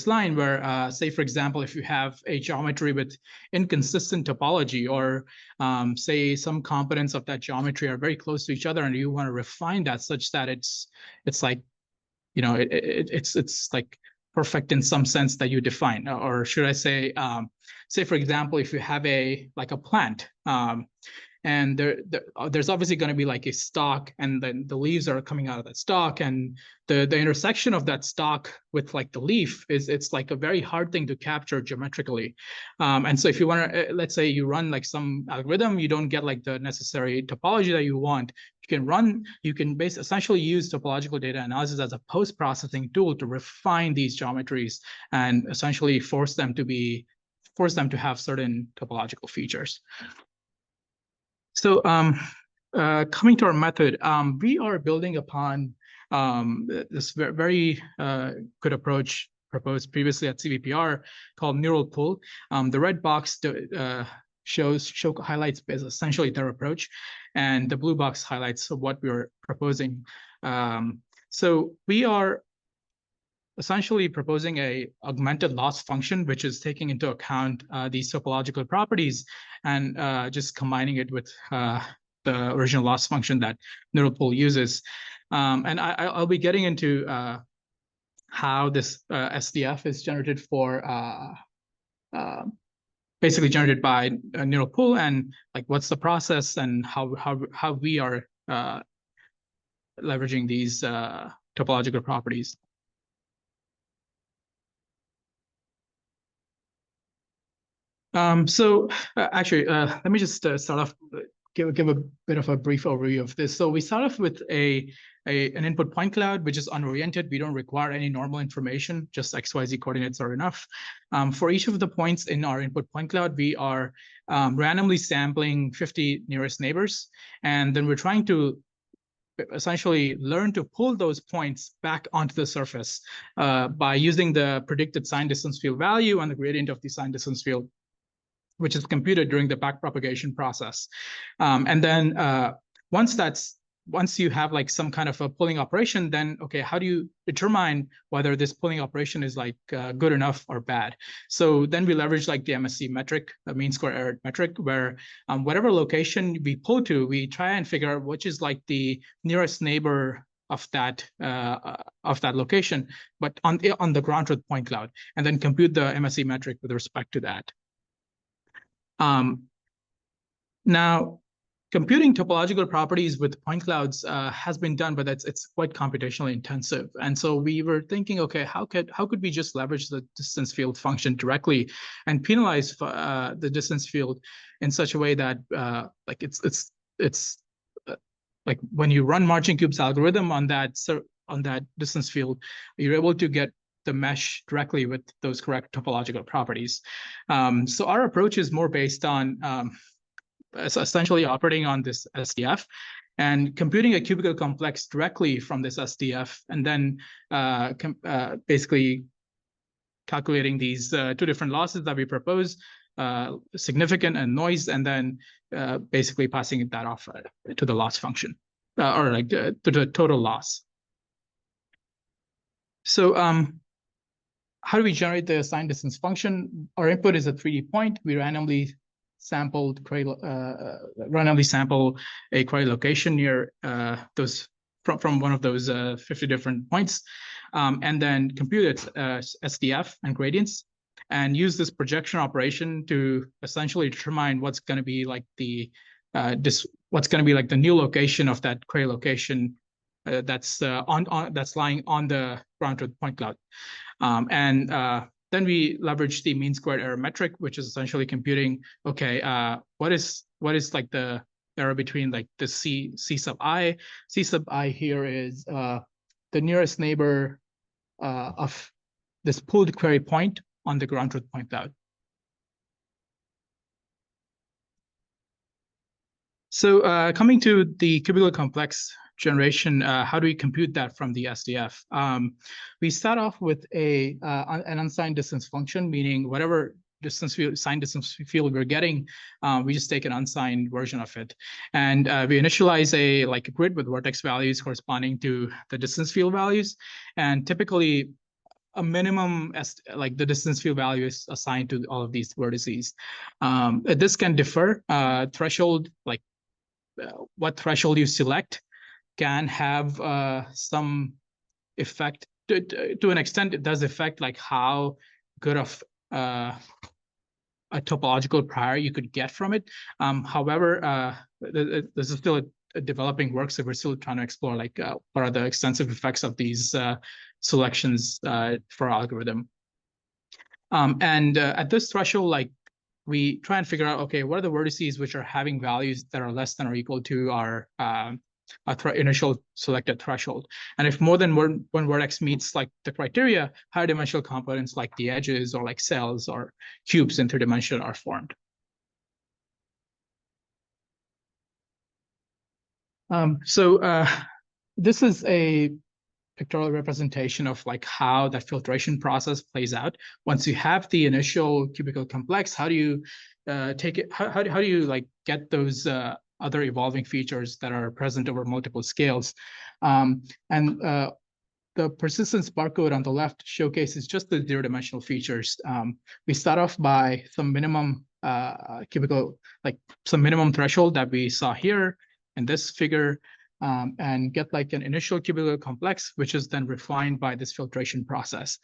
line, where, say, for example, if you have a geometry with inconsistent topology, or say some components of that geometry are very close to each other, and you want to refine that such that it's like, you know, it's like perfect in some sense that you define, or should I say, say for example, if you have a plant, and there's obviously going to be like a stalk, and then the leaves are coming out of that stalk, and the intersection of that stalk with like the leaf it's like a very hard thing to capture geometrically. And so if you want to, let's say you run like some algorithm, you don't get like the necessary topology that you want, you can essentially use topological data analysis as a post-processing tool to refine these geometries and essentially force them to have certain topological features. So coming to our method, we are building upon this very good approach proposed previously at CVPR called neural pool. The red box highlights is essentially their approach, and the blue box highlights what we are proposing. So we are essentially proposing a augmented loss function, which is taking into account these topological properties and just combining it with the original loss function that neural pool uses. And I'll be getting into how this SDF is generated for basically generated by neural pool, and like what's the process and how we are leveraging these topological properties. So actually, let me just start off, give a bit of a brief overview of this. So we start off with an input point cloud, which is unoriented. We don't require any normal information, just XYZ coordinates are enough. For each of the points in our input point cloud, we are randomly sampling 50 nearest neighbors. And then we're trying to essentially learn to pull those points back onto the surface by using the predicted sign distance field value and the gradient of the sign distance field, which is computed during the backpropagation process. And then once you have like some kind of a pulling operation, then okay, how do you determine whether this pulling operation is like good enough or bad? So then we leverage like the MSE metric, a mean square error metric, where whatever location we pull to, we try and figure out which is like the nearest neighbor of that location, but on the ground truth point cloud, and then compute the MSE metric with respect to that. Now, computing topological properties with point clouds has been done, but it's quite computationally intensive. And so we were thinking, okay, how could we just leverage the distance field function directly and penalize the distance field in such a way that like it's like when you run Marching Cube's algorithm on that distance field, you're able to get the mesh directly with those correct topological properties. So our approach is more based on essentially operating on this SDF and computing a cubical complex directly from this SDF, and then basically calculating these two different losses that we propose, significant and noise, and then basically passing that off to the loss function, or like to the total loss. So how do we generate the sign distance function? Our input is a 3D point. We randomly sample a query location near those from one of those 50 different points, and then compute its SDF and gradients, and use this projection operation to essentially determine what's going to be like the new location of that query location that's lying on the ground truth point cloud. Then we leverage the mean squared error metric, which is essentially computing, okay, what is like the error between like the C sub I. C sub I here is the nearest neighbor of this pooled query point on the ground truth point cloud. So coming to the cubical complex generation, how do we compute that from the SDF? We start off with an unsigned distance function, meaning whatever sign distance field we're getting, we just take an unsigned version of it. And we initialize a grid with vertex values corresponding to the distance field values. And typically, a minimum like the distance field value is assigned to all of these vertices. This can differ. Threshold, like what threshold you select, can have some effect to an extent, it does affect like how good of a topological prior you could get from it. However, this is still a developing work, so we're still trying to explore like what are the extensive effects of these selections for our algorithm. And at this threshold, like we try and figure out, okay, what are the vertices which are having values that are less than or equal to our initial selected threshold. And if more than one vertex meets like the criteria, higher dimensional components like the edges or like cells or cubes in 3 dimension are formed. This is a pictorial representation of like how that filtration process plays out. Once you have the initial cubical complex, how do you take it? How do you like get those other evolving features that are present over multiple scales? The persistence barcode on the left showcases just the 0-dimensional features. We start off by some minimum cubical, like some minimum threshold that we saw here in this figure, and get like an initial cubical complex, which is then refined by this filtration process.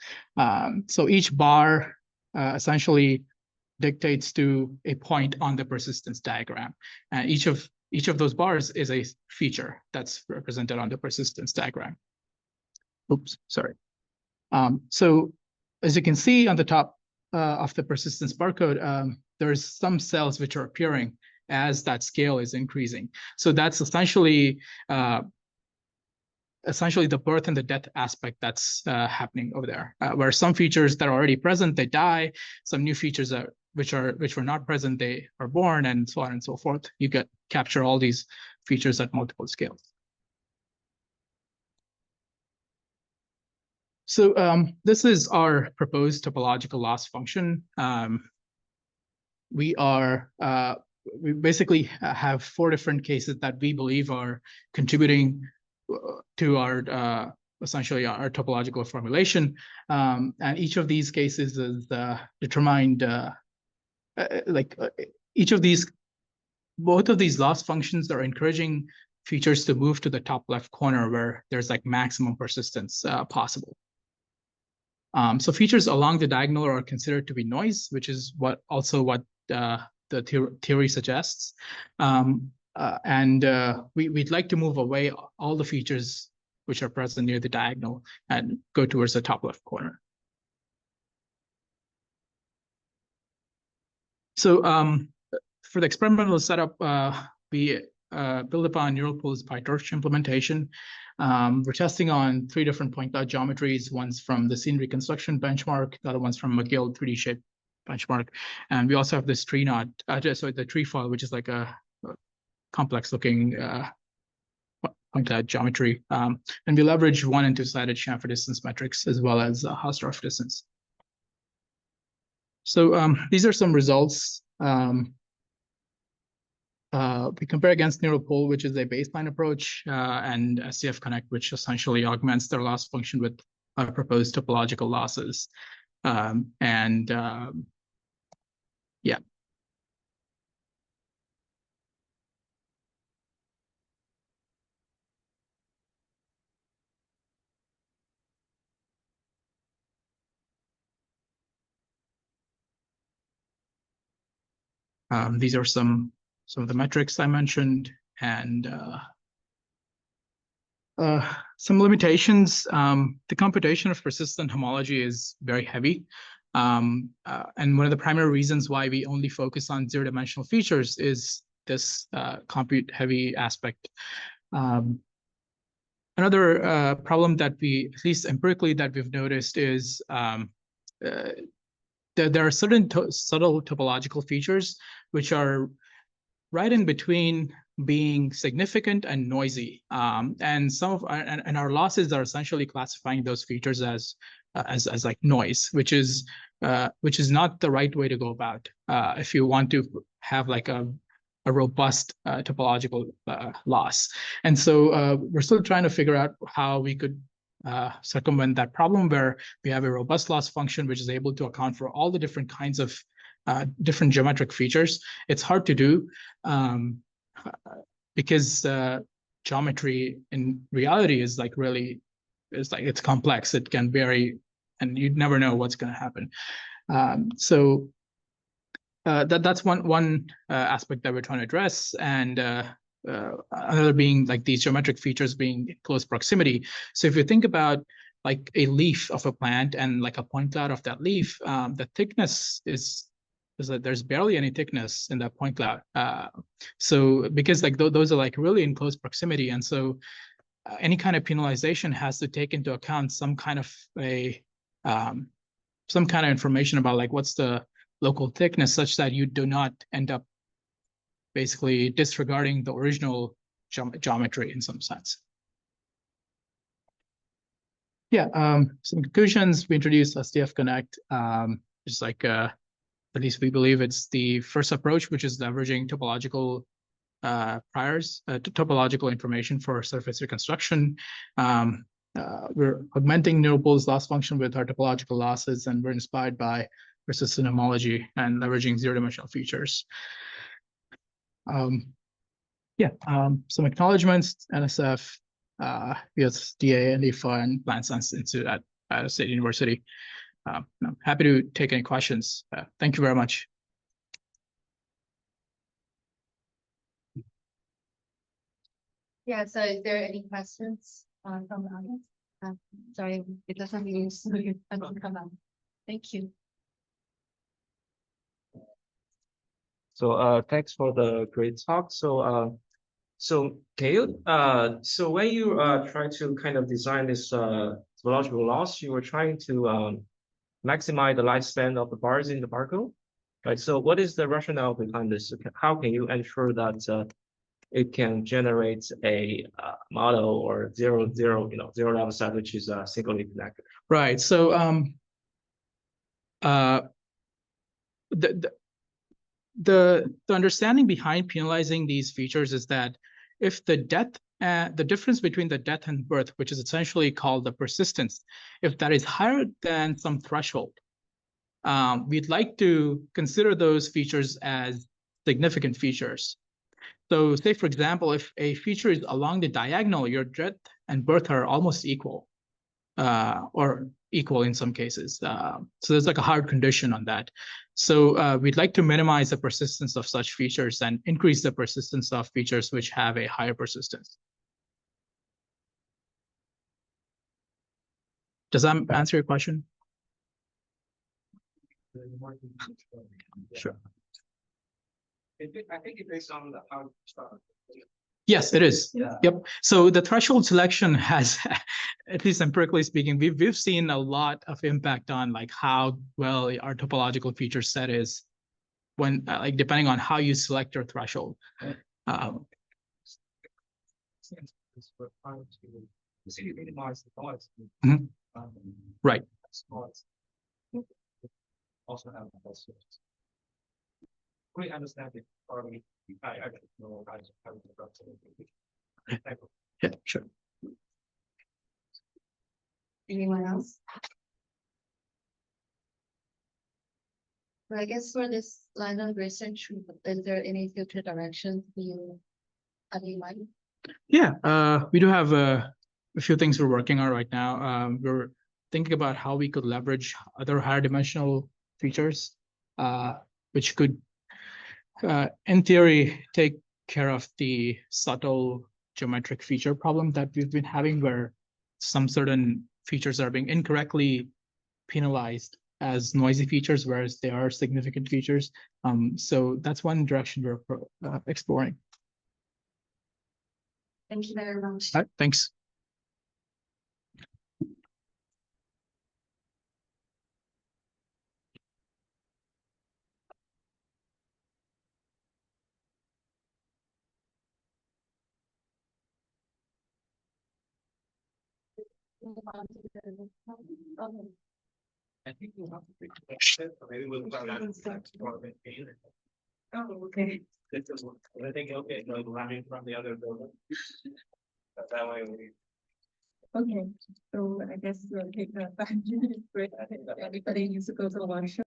So each bar essentially dictates to a point on the persistence diagram. And each of those bars is a feature that's represented on the persistence diagram. Oops, sorry. So as you can see on the top of the persistence barcode, there's some cells which are appearing as that scale is increasing. So that's essentially the birth and the death aspect that's happening over there, where some features that are already present, they die. Some new features which were not present, they are born, and so on and so forth. You capture all these features at multiple scales. So this is our proposed topological loss function. We basically have 4 different cases that we believe are contributing to our essentially our topological formulation. And each of these cases is determined both of these loss functions are encouraging features to move to the top left corner where there's like maximum persistence possible. So features along the diagonal are considered to be noise, which is what the theory suggests. We'd like to move away all the features which are present near the diagonal and go towards the top left corner. So for the experimental setup, we build upon neural pool's PyTorch implementation. We're testing on 3 different point cloud geometries. One's from the scene reconstruction benchmark, the other one's from McGill 3D shape benchmark. And we also have this tree knot, the tree file, which is like a complex looking point cloud geometry. And we leverage 1 and 2-sided chamfer distance metrics as well as Hausdorff distance. So these are some results. We compare against neural pool, which is a baseline approach, and SCF Connect, which essentially augments their loss function with proposed topological losses. Yeah. These are some of the metrics I mentioned, and some limitations. The computation of persistent homology is very heavy. And one of the primary reasons why we only focus on 0-dimensional features is this compute heavy aspect. Another problem that at least empirically, that we've noticed is there are certain subtle topological features which are right in between being significant and noisy, and our losses are essentially classifying those features as like noise, which is not the right way to go about if you want to have like a robust topological loss. And so we're still trying to figure out how we could circumvent that problem, where we have a robust loss function which is able to account for all the different kinds of different geometric features. It's hard to do because geometry in reality is like really it's complex. It can vary, and you never know what's going to happen. So that's one aspect that we're trying to address, and another being like these geometric features being in close proximity. So if you think about like a leaf of a plant and like a point cloud of that leaf, the thickness is that there's barely any thickness in that point cloud. So because like those are like really in close proximity, and so any kind of penalization has to take into account some kind of information about like what's the local thickness, such that you do not end up basically disregarding the original geometry in some sense. Yeah, some conclusions. We introduced SDF Connect. Just like, at least we believe it's the first approach, which is leveraging topological priors, topological information for surface reconstruction. We're augmenting neural poles loss function with our topological losses, and we're inspired by persistent homology and leveraging zero-dimensional features. Some acknowledgements: NSF, USDA, and IFA, and Plant Science Institute at State University. I'm happy to take any questions. Thank you very much. Yeah, so is there any questions from the audience? Sorry, it doesn't mean so you can come on. Thank you. So thanks for the great talk. So can you so when you try to kind of design this topological loss, you were trying to maximize the lifespan of the bars in the barcode, right? So what is the rationale behind this? How can you ensure that it can generate a model or zero level set which is singly connected? Right. So the understanding behind penalizing these features is that if the difference between the death and birth, which is essentially called the persistence, if that is higher than some threshold, we'd like to consider those features as significant features. So say, for example, if a feature is along the diagonal, your death and birth are almost equal, or equal in some cases. So there's like a hard condition on that. So we'd like to minimize the persistence of such features and increase the persistence of features which have a higher persistence. Does that answer your question? Sure. I think it's based on how you start. Yes, it is. Yeah. Yep. So the threshold selection has, at least empirically speaking, we've seen a lot of impact on like how well our topological feature set is when like depending on how you select your threshold. Right. Also have great understanding. Probably I don't know how to Yeah, sure. Anyone else? Well, I guess for this line of research, is there any future directions you have in mind? Yeah, we do have a few things we're working on right now. We're thinking about how we could leverage other higher dimensional features, which could, in theory, take care of the subtle geometric feature problem that we've been having, where some certain features are being incorrectly penalized as noisy features, whereas they are significant features. So that's one direction we're exploring. Thank you very much. All right, thanks. I think we'll have to fix it. Maybe we'll start at Oh, okay. I think okay, no, running from the other building. That way we. Okay, so I guess we'll take a 5 minute break. Everybody needs to go to the workshop.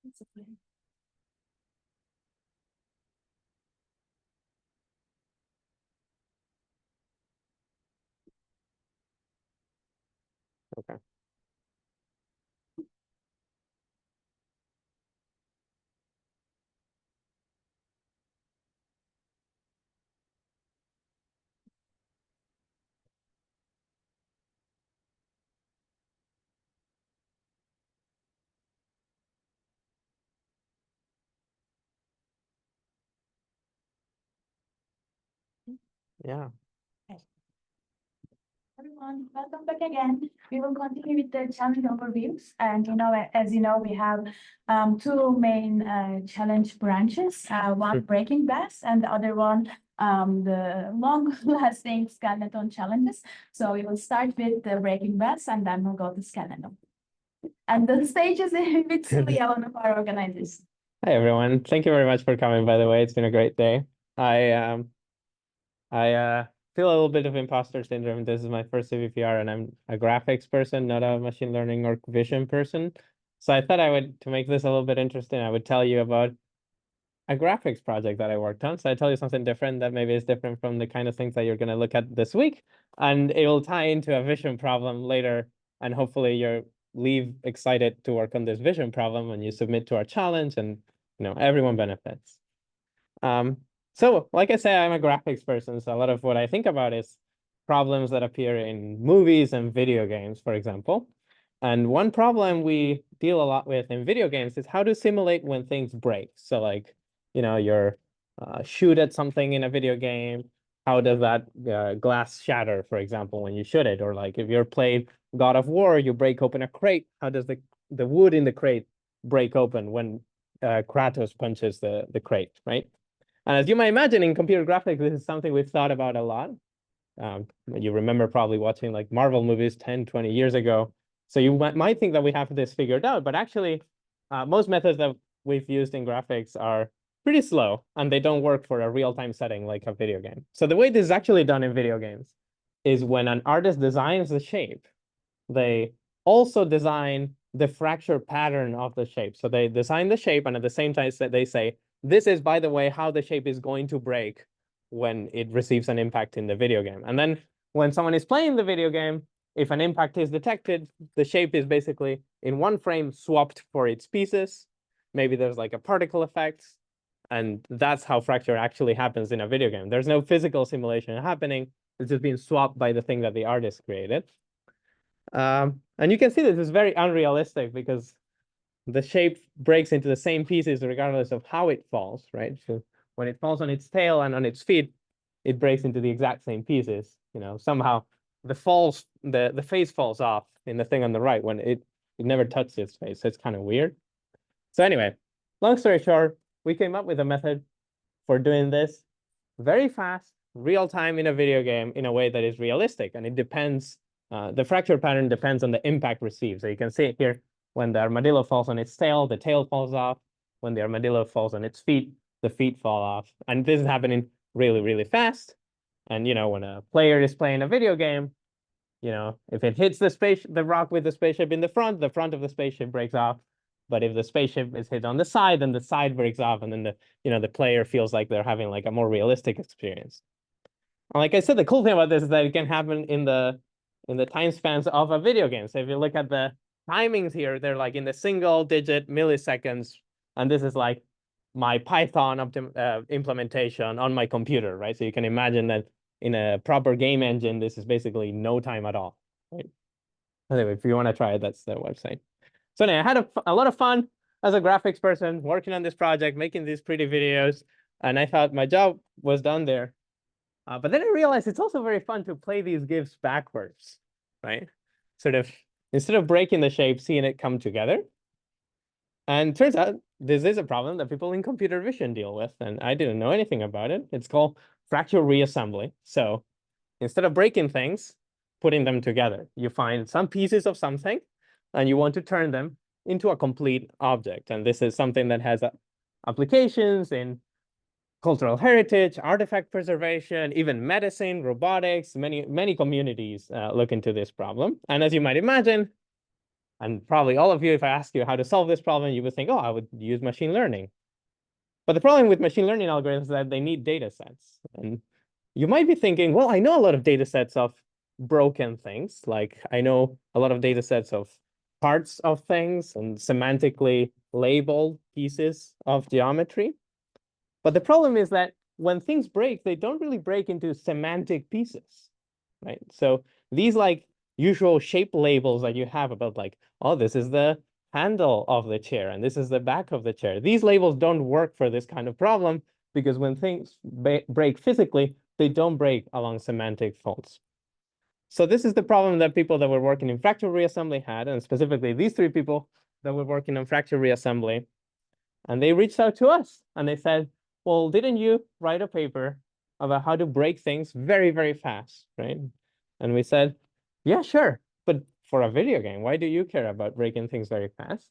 Okay. Yeah. Everyone, welcome back again. We will continue with the challenge overviews. And as you know, we have two main challenge branches. One breaking bass and the other one the long-lasting skeleton challenges. So we will start with the breaking bass and then we'll go to skeleton. And the stage is with Julia, one of our organizers. Hi, everyone. Thank you very much for coming, by the way. It's been a great day. I feel a little bit of imposter syndrome. This is my first CVPR, and I'm a graphics person, not a machine learning or vision person. So I thought to make this a little bit interesting, I would tell you about a graphics project that I worked on. So I tell you something different that maybe is different from the kind of things that you're going to look at this week. And it will tie into a vision problem later. And hopefully you'll leave excited to work on this vision problem when you submit to our challenge, and everyone benefits. So like I say, I'm a graphics person. So a lot of what I think about is problems that appear in movies and video games, for example. And one problem we deal a lot with in video games is how to simulate when things break. So like, you're shoot at something in a video game. How does that glass shatter, for example, when you shoot it? Or like if you're playing God of War, you break open a crate. How does the wood in the crate break open when Kratos punches the crate, right? And as you might imagine, in computer graphics, this is something we've thought about a lot. You remember probably watching like Marvel movies 10, 20 years ago. So you might think that we have this figured out, but actually most methods that we've used in graphics are pretty slow and they don't work for a real-time setting like a video game. So the way this is actually done in video games is when an artist designs the shape, they also design the fracture pattern of the shape. So they design the shape and at the same time they say, this is, by the way, how the shape is going to break when it receives an impact in the video game. And then when someone is playing the video game, if an impact is detected, the shape is basically in one frame swapped for its pieces. Maybe there's like a particle effect. And that's how fracture actually happens in a video game. There's no physical simulation happening. It's just being swapped by the thing that the artist created. And you can see this is very unrealistic because the shape breaks into the same pieces regardless of how it falls, right? So when it falls on its tail and on its feet, it breaks into the exact same pieces. Somehow the face falls off in the thing on the right when it never touched its face. So it's kind of weird. So anyway, long story short, we came up with a method for doing this very fast, real time in a video game in a way that is realistic. And it depends, the fracture pattern depends on the impact received. So you can see it here. When the armadillo falls on its tail, the tail falls off. When the armadillo falls on its feet, the feet fall off. And this is happening really, really fast. And when a player is playing a video game, if it hits the rock with the spaceship in the front of the spaceship breaks off. But if the spaceship is hit on the side, then the side breaks off, and then the player feels like they're having like a more realistic experience. And like I said, the cool thing about this is that it can happen in the time spans of a video game. So if you look at the timings here, they're like in the single-digit milliseconds, and this is like my Python implementation on my computer, right? So you can imagine that in a proper game engine, this is basically no time at all, right? Anyway, if you want to try it, that's the website. So anyway, I had a lot of fun as a graphics person working on this project, making these pretty videos, and I thought my job was done there. But then I realized it's also very fun to play these GIFs backwards, right? Sort of, instead of breaking the shape, seeing it come together. And turns out this is a problem that people in computer vision deal with, and I didn't know anything about it. It's called fracture reassembly. So instead of breaking things, putting them together, you find some pieces of something, and you want to turn them into a complete object. And this is something that has applications in cultural heritage, artifact preservation, even medicine, robotics. Many communities look into this problem. And as you might imagine, And probably all of you, if I ask you how to solve this problem, you would think, oh, I would use machine learning. But the problem with machine learning algorithms is that they need data sets. And you might be thinking, well, I know a lot of data sets of broken things. Like I know a lot of data sets of parts of things and semantically labeled pieces of geometry. But the problem is that when things break, they don't really break into semantic pieces, right? So these like usual shape labels that you have about like, oh, this is the handle of the chair and this is the back of the chair. These labels don't work for this kind of problem because when things break physically, they don't break along semantic faults. So this is the problem that people that were working in fractal reassembly had, and specifically these three people that were working on fractal reassembly. And they reached out to us and they said, well, didn't you write a paper about how to break things very, very fast, right? And we said, yeah, sure. But for a video game, why do you care about breaking things very fast?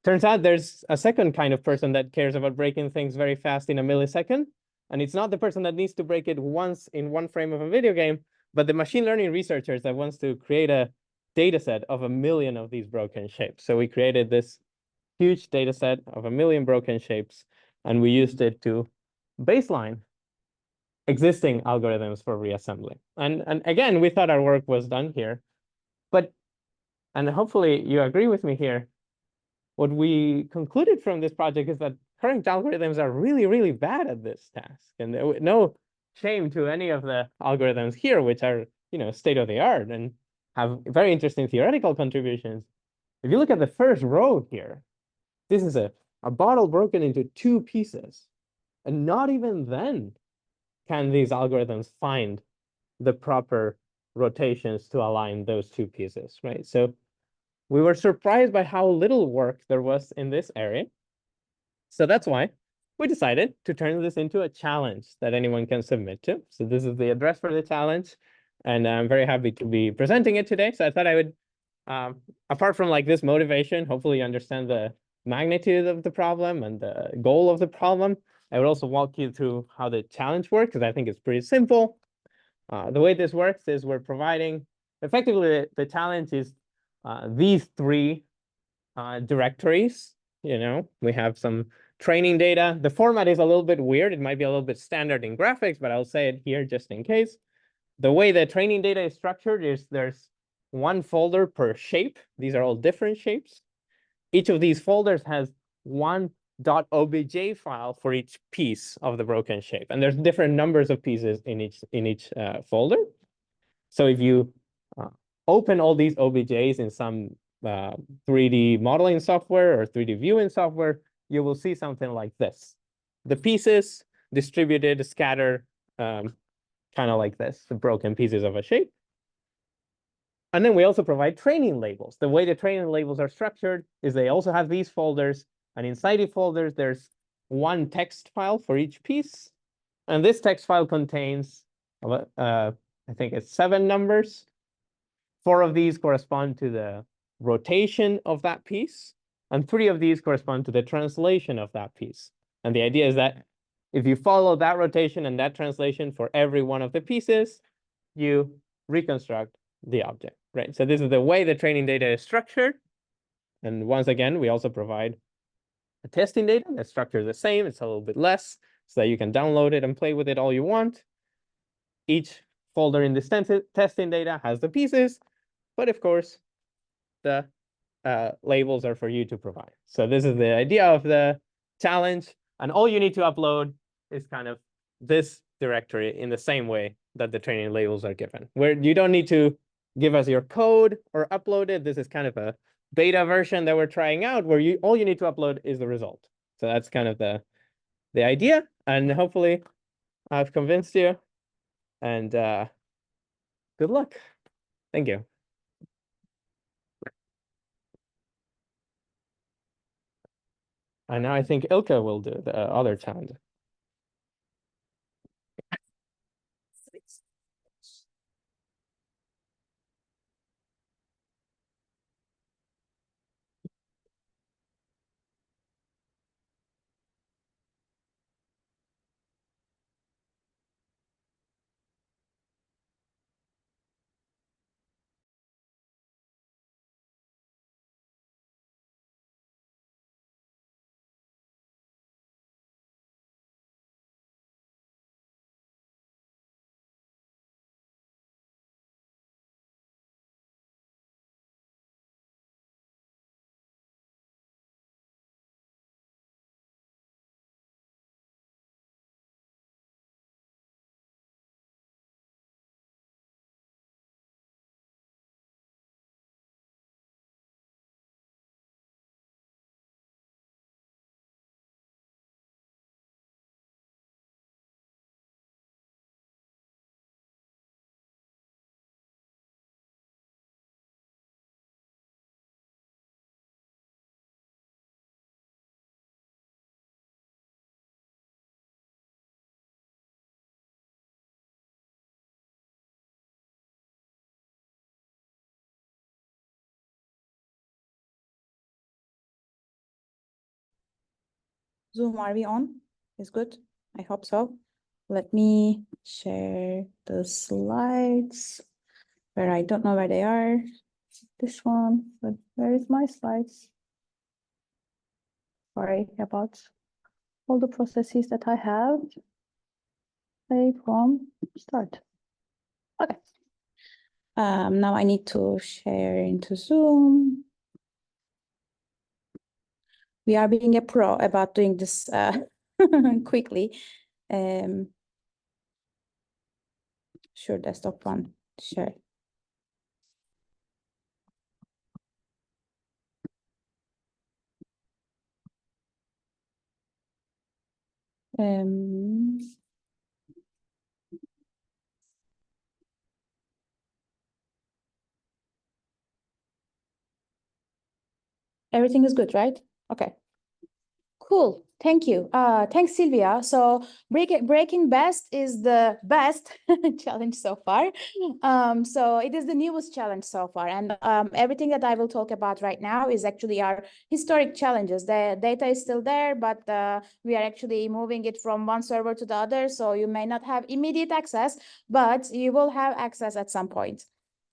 Turns out there's a second kind of person that cares about breaking things very fast in a millisecond. And it's not the person that needs to break it once in one frame of a video game, but the machine learning researchers that wants to create a data set of 1 million of these broken shapes. So we created this huge data set of 1 million broken shapes, and we used it to baseline existing algorithms for reassembly. And again, we thought our work was done here, but, and hopefully you agree with me here, what we concluded from this project is that current algorithms are really, really bad at this task. And no shame to any of the algorithms here, which are, you know, state of the art and have very interesting theoretical contributions. If you look at the first row here, this is a bottle broken into 2 pieces. And not even then can these algorithms find the proper rotations to align those 2 pieces, right? So we were surprised by how little work there was in this area. So that's why we decided to turn this into a challenge that anyone can submit to. So this is the address for the challenge, and I'm very happy to be presenting it today. So I thought I would, apart from like this motivation, hopefully you understand the magnitude of the problem and the goal of the problem. I would also walk you through how the challenge works, because I think it's pretty simple. The way this works is we're providing, effectively the challenge is these 3 directories. You know, we have some training data. The format is a little bit weird. It might be a little bit standard in graphics, but I'll say it here just in case. The way the training data is structured is there's 1 folder per shape. These are all different shapes. Each of these folders has 1 .obj file for each piece of the broken shape. And there's different numbers of pieces in each folder. So if you open all these OBJs in some 3D modeling software or 3D viewing software, you will see something like this. The pieces distributed, scattered, kind of like this, the broken pieces of a shape. And then we also provide training labels. The way the training labels are structured is they also have these folders, and inside the folders, there's 1 text file for each piece. And this text file contains, I think it's 7 numbers. 4 of these correspond to the rotation of that piece, and 3 of these correspond to the translation of that piece. And the idea is that if you follow that rotation and that translation for every one of the pieces, you reconstruct the object, right? So this is the way the training data is structured. And once again, we also provide a testing data that's structured the same. It's a little bit less so that you can download it and play with it all you want. Each folder in this testing data has the pieces, but of course, the labels are for you to provide. So this is the idea of the challenge. And all you need to upload is kind of this directory in the same way that the training labels are given, where you don't need to give us your code or upload it. This is kind of a beta version that we're trying out, where all you need to upload is the result. So that's kind of the idea. And hopefully I've convinced you. And good luck. Thank you. And now I think Ilka will do the other challenge. Zoom, are we on? Is good? I hope so. Let me share the slides where I don't know where they are. This one, but where is my slides? Sorry about all the processes that I have. Play from start. Okay. Now I need to share into Zoom. We are being a pro about doing this quickly. Sure, desktop one, share. Everything is good, right? Okay. Cool. Thank you. Thanks, Sylvia. So breaking best is the best challenge so far. So it is the newest challenge so far. And everything that I will talk about right now is actually our historic challenges. The data is still there, but we are actually moving it from one server to the other. So you may not have immediate access, but you will have access at some point.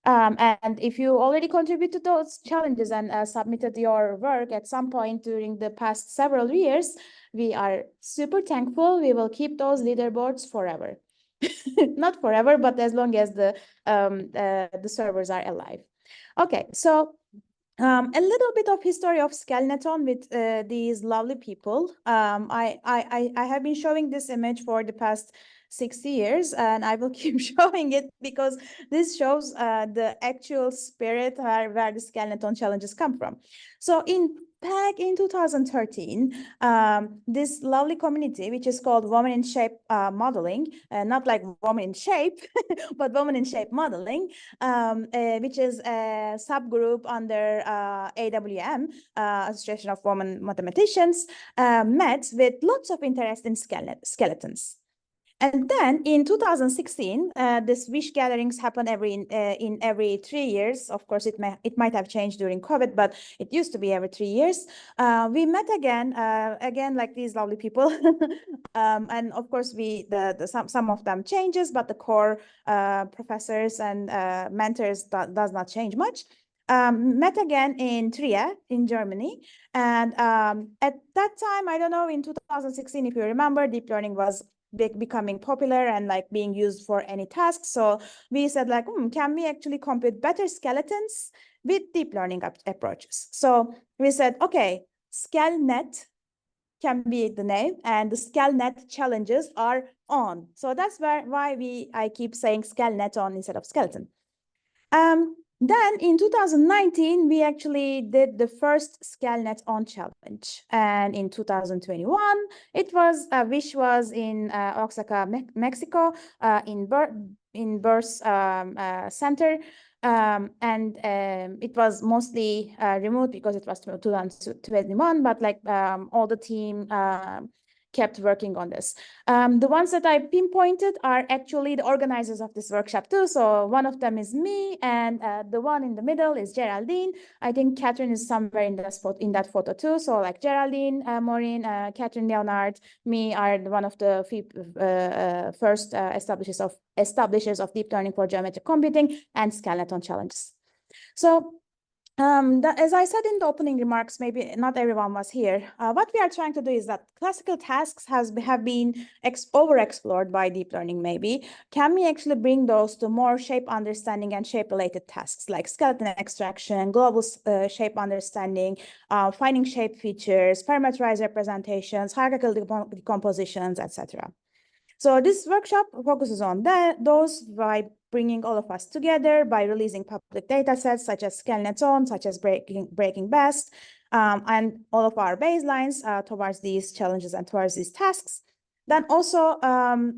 And if you already contributed to those challenges and submitted your work at some point during the past several years, we are super thankful. We will keep those leaderboards forever. Not forever, but as long as the servers are alive. Okay, so a little bit of history of Skeleton with these lovely people. I have been showing this image for the past 60 years, and I will keep showing it because this shows the actual spirit where the Skeleton challenges come from. So back in 2013, this lovely community, which is called Women in Shape Modeling, not like Women in Shape, but Women in Shape Modeling, which is a subgroup under AWM, Association of Women Mathematicians, met with lots of interest in skeletons. And then in 2016, this wish gatherings happen in every 3 years. Of course, it might have changed during COVID, but it used to be every 3 years. We met again like these lovely people, and of course some of them changes, but the core professors and mentors does not change much. Met again in Trier in Germany, and at that time, I don't know, in 2016, if you remember, deep learning was becoming popular and like being used for any task. So we said like, can we actually compute better skeletons with deep learning approaches? So we said, okay, SkelNet can be the name, and the SkelNet challenges are on. So that's why I keep saying SkelNet on instead of skeleton. Then in 2019, we actually did the first SkelNet on challenge. And in 2021, Wish was in Oaxaca, Mexico, in Birth Center. And it was mostly remote because it was 2021, but like all the team kept working on this. The ones that I pinpointed are actually the organizers of this workshop too. So one of them is me, and the one in the middle is Geraldine. I think Catherine is somewhere in that photo too. So like Geraldine, Maureen, Catherine, Leonard, me are one of the first establishers of deep learning for geometric computing and skeleton challenges. So as I said in the opening remarks, maybe not everyone was here. What we are trying to do is that classical tasks have been overexplored by deep learning, maybe. Can we actually bring those to more shape understanding and shape-related tasks like skeleton extraction, global shape understanding, finding shape features, parameterized representations, hierarchical decompositions, etc. So this workshop focuses on those by bringing all of us together by releasing public data sets such as SkelNet, such as Breaking Best, and all of our baselines towards these challenges and towards these tasks. Then also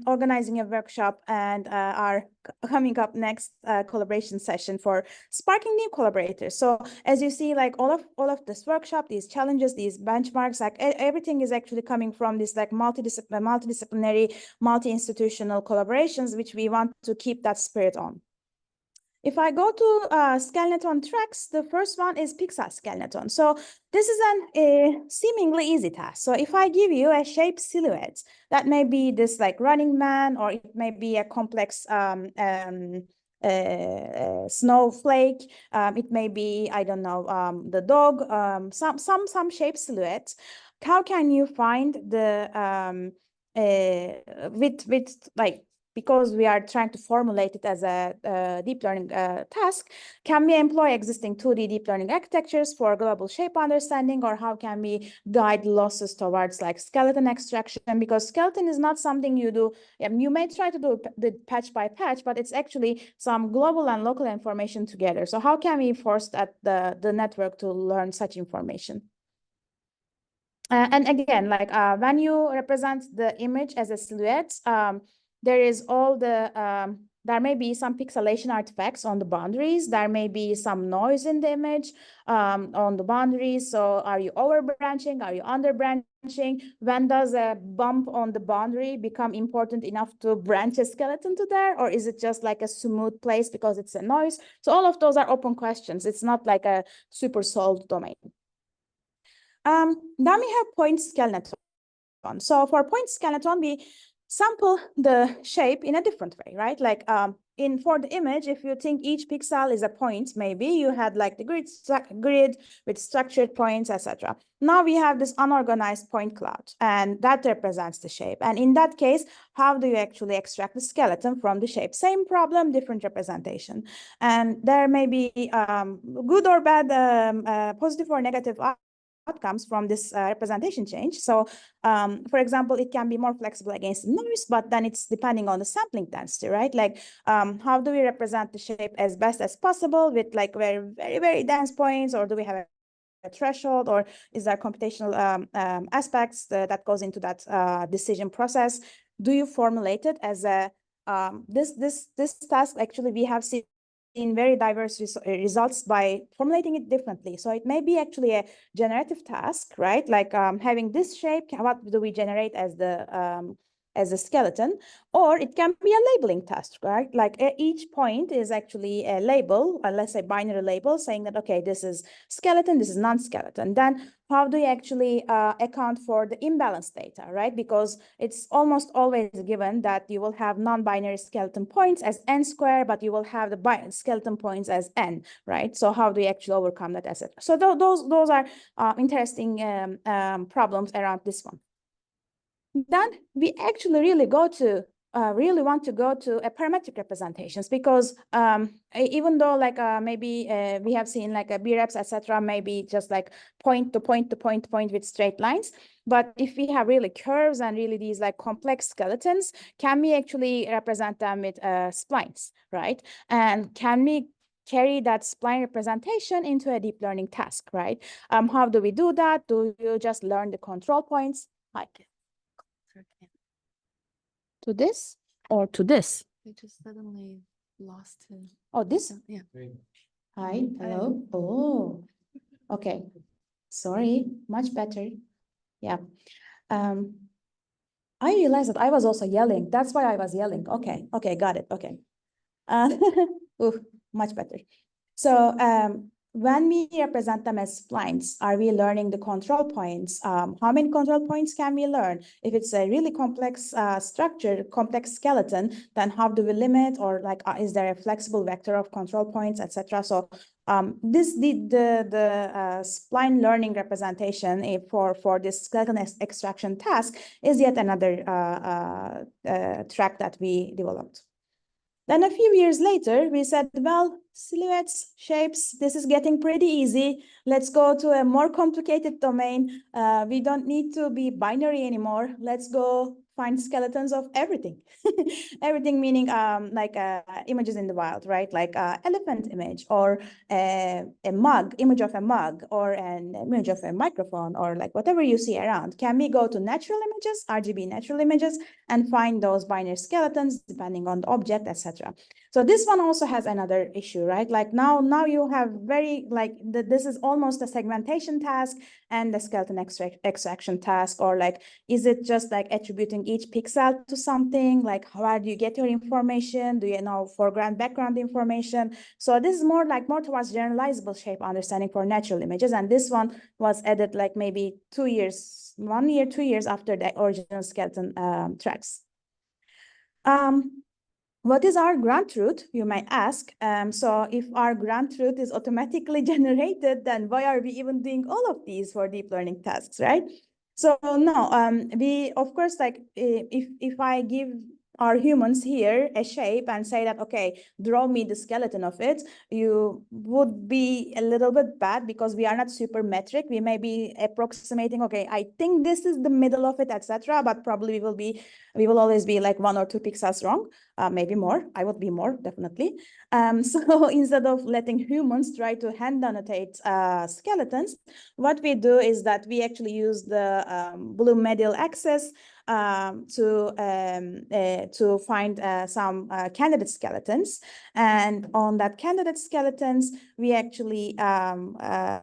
organizing a workshop and our coming up next collaboration session for sparking new collaborators. So as you see, like all of this workshop, these challenges, these benchmarks, like everything is actually coming from this like multidisciplinary, multi-institutional collaborations, which we want to keep that spirit on. If I go to skeleton tracks, the first one is pixel skeleton. So this is a seemingly easy task. So if I give you a shape silhouette, that may be this like running man, or it may be a complex snowflake. It may be, I don't know, the dog, some shape silhouette. How can you find the with like, because we are trying to formulate it as a deep learning task, can we employ existing 2D deep learning architectures for global shape understanding, or how can we guide losses towards like skeleton extraction? Because skeleton is not something you do, you may try to do the patch by patch, but it's actually some global and local information together. So how can we force that the network to learn such information? And again, like when you represent the image as a silhouette, there is all the, there may be some pixelation artifacts on the boundaries. There may be some noise in the image on the boundaries. So are you over branching? Are you under branching? When does a bump on the boundary become important enough to branch a skeleton to there? Or is it just like a smooth place because it's a noise? So all of those are open questions. It's not like a super solved domain. Then we have point skeleton. So for point skeleton, we sample the shape in a different way, right? Like for the image, if you think each pixel is a point, maybe you had like the grid with structured points, etc. Now we have this unorganized point cloud, and that represents the shape. And in that case, how do you actually extract the skeleton from the shape? Same problem, different representation. And there may be good or bad, positive or negative outcomes from this representation change. So for example, it can be more flexible against noise, but then it's depending on the sampling density, right? Like how do we represent the shape as best as possible with like very dense points, or do we have a threshold, or is there computational aspects that goes into that decision process? Do you formulate it as a this task? Actually, we have seen in very diverse results by formulating it differently. So it may be actually a generative task, right? Like having this shape, what do we generate as a skeleton? Or it can be a labeling task, right? Like each point is actually a label, let's say binary label, saying that, okay, this is skeleton, this is non-skeleton. Then how do you actually account for the imbalance data, right? Because it's almost always given that you will have non-binary skeleton points as n squared, but you will have the skeleton points as n, right? So how do you actually overcome that, etc.? So those are interesting problems around this one. Then we actually really want to go to a parametric representations, because even though like maybe we have seen like a BREPs, etc., maybe just like point to point to point to point with straight lines. But if we have really curves and really these like complex skeletons, can we actually represent them with splines, right? And can we carry that spline representation into a deep learning task, right? How do we do that? Do you just learn the control points? Like to this or to this? They just suddenly lost him. Oh, this? Yeah. Hi, hello. Oh, okay. Sorry, much better. Yeah. I realized that I was also yelling. That's why I was yelling. Okay, got it. Okay. Much better. So when we represent them as splines, are we learning the control points? How many control points can we learn? If it's a really complex structure, complex skeleton, then how do we limit, or like is there a flexible vector of control points, etc.? So the spline learning representation for this skeleton extraction task is yet another track that we developed. Then a few years later, we said, well, silhouettes, shapes, this is getting pretty easy. Let's go to a more complicated domain. We don't need to be binary anymore. Let's go find skeletons of everything. Everything meaning like images in the wild, right? Like elephant image, or a mug, image of a mug, or an image of a microphone, or like whatever you see around. Can we go to natural images, RGB natural images, and find those binary skeletons depending on the object, etc.? So this one also has another issue, right? Like now you have very like this is almost a segmentation task and the skeleton extraction task, or like, is it just like attributing each pixel to something? Like, how do you get your information? Do you know foreground, background information? So this is more towards generalizable shape understanding for natural images. And this one was added like maybe 2 years, 1 year, 2 years after the original skeleton tracks. What is our ground truth, you might ask? So if our ground truth is automatically generated, then why are we even doing all of these for deep learning tasks, right? So no, we, of course, like if I give our humans here a shape and say that, okay, draw me the skeleton of it, you would be a little bit bad because we are not super metric. We may be approximating, okay, I think this is the middle of it, etc. But probably we will always be like 1 or 2 pixels wrong, maybe more. I would be more, definitely. So instead of letting humans try to hand annotate skeletons, what we do is that we actually use the blue medial axis to find some candidate skeletons. And on that candidate skeletons, we actually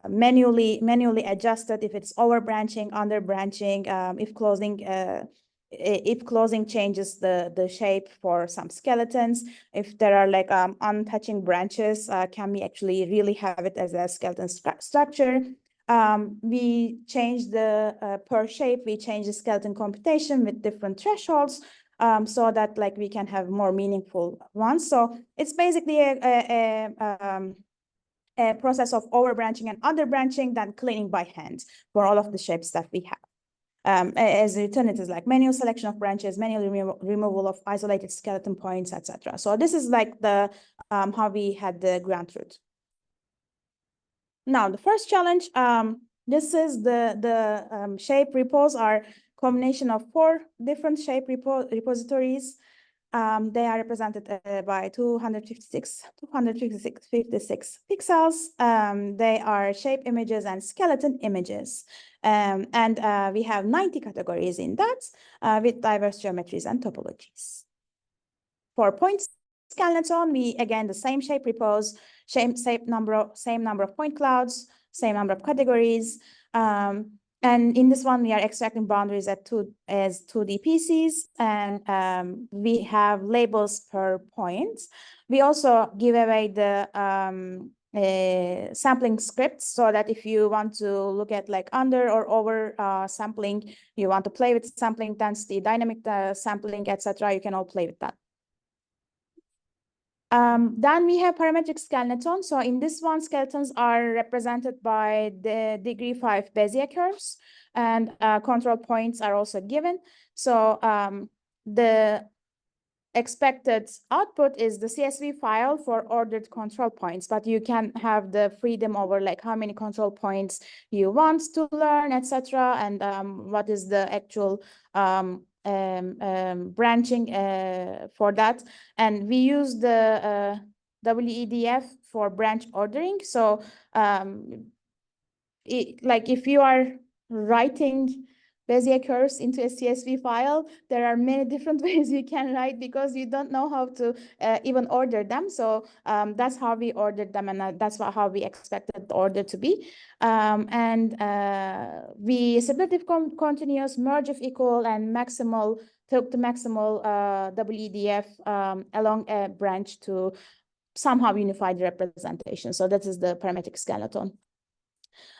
manually adjusted if it's over branching, under branching, if closing changes the shape for some skeletons. If there are like untouching branches, can we actually really have it as a skeleton structure? We change the per shape, we change the skeleton computation with different thresholds, so that like we can have more meaningful ones. So it's basically a process of over branching and under branching, then cleaning by hand for all of the shapes that we have. As written, it is like manual selection of branches, manual removal of isolated skeleton points, etc. So this is like the how we had the ground truth. Now, the first challenge, this is the shape repos are combination of 4 different shape repositories. They are represented by 256 pixels. They are shape images and skeleton images. And we have 90 categories in that with diverse geometries and topologies. For point skeleton, we again the same shape repos, same number of point clouds, same number of categories. And in this one, we are extracting boundaries as 2D PCs, and we have labels per point. We also give away the sampling scripts, so that if you want to look at like under or over sampling, you want to play with sampling density, dynamic sampling, etc., you can all play with that. Then we have parametric skeleton. So in this one, skeletons are represented by the degree 5 Bezier curves, and control points are also given. So the expected output is the CSV file for ordered control points, but you can have the freedom over like how many control points you want to learn, etc., and what is the actual branching for that. And we use the WEDF for branch ordering. So like if you are writing Bezier curves into a CSV file, there are many different ways you can write because you don't know how to even order them. So that's how we ordered them, and that's how we expected the order to be. We split if continuous, merge if equal, and maximal, took the maximal WEDF along a branch to somehow unify the representation. So that is the parametric skeleton.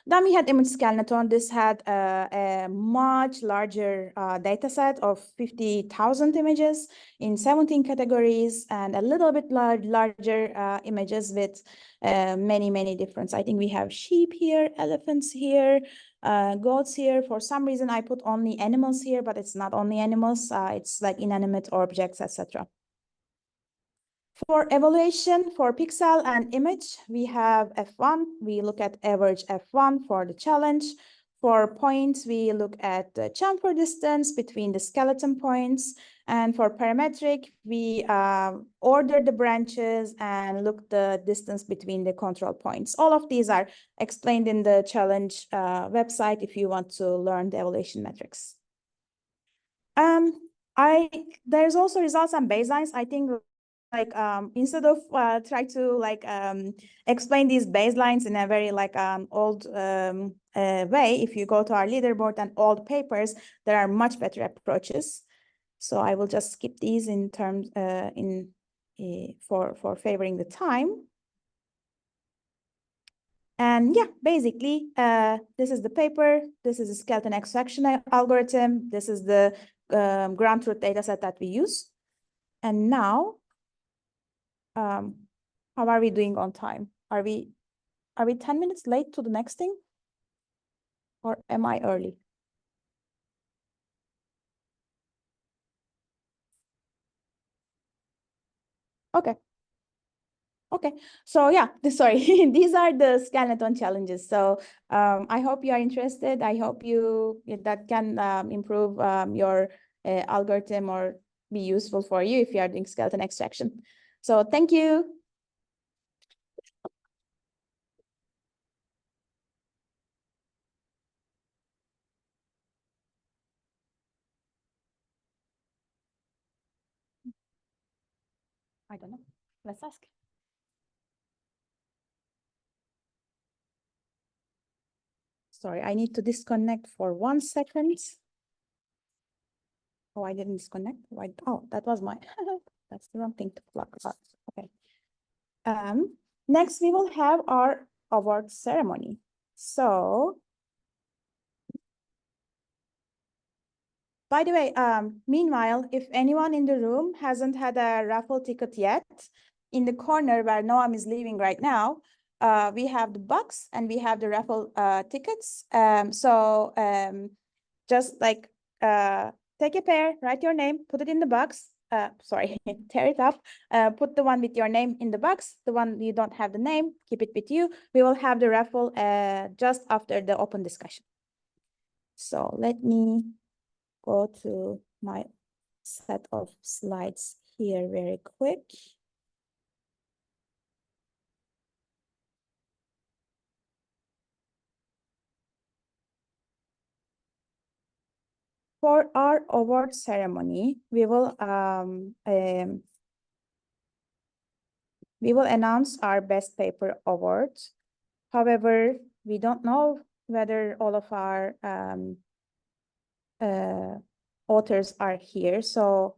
Then we had image skeleton. This had a much larger data set of 50,000 images in 17 categories, and a little bit larger images with many different. I think we have sheep here, elephants here, goats here. For some reason, I put only animals here, but it's not only animals. It's like inanimate objects, etc. For evaluation for pixel and image, we have F1. We look at average F1 for the challenge. For points, we look at the chamfer distance between the skeleton points. And for parametric, we order the branches and look the distance between the control points. All of these are explained in the challenge website if you want to learn the evaluation metrics. There's also results and baselines. I think like instead of try to like explain these baselines in a very like old way, if you go to our leaderboard and old papers, there are much better approaches. So I will just skip these in terms for favoring the time. And yeah, basically, this is the paper. This is a skeleton extraction algorithm. This is the ground truth data set that we use. And now, how are we doing on time? Are we 10 minutes late to the next thing? Or am I early? Okay. Okay, so yeah, sorry, these are the skeleton challenges. So I hope you are interested. I hope that can improve your algorithm or be useful for you if you are doing skeleton extraction. So thank you. I don't know. Let's ask. Sorry, I need to disconnect for 1 second. Oh, I didn't disconnect. Why? Oh, that was my, that's the wrong thing to plug out. Okay. Next, we will have our award ceremony. So, by the way, meanwhile, if anyone in the room hasn't had a raffle ticket yet, in the corner where Noam is leaving right now, we have the box and we have the raffle tickets. Just like take a pair, write your name, put it in the box. Sorry, tear it up. Put the one with your name in the box. The one you don't have the name, keep it with you. We will have the raffle just after the open discussion. So let me go to my set of slides here very quick. For our award ceremony, we will announce our best paper award. However, we don't know whether all of our authors are here. So,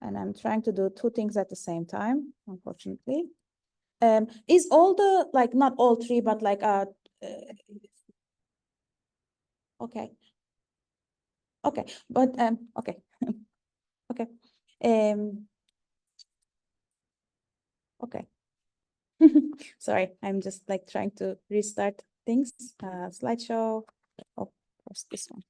and I'm trying to do 2 things at the same time, unfortunately. Is all the, like, not all 3, but like, okay. Okay, but, okay. Okay. Okay. Sorry, I'm just like trying to restart things. Slideshow. Oh, of course, this one.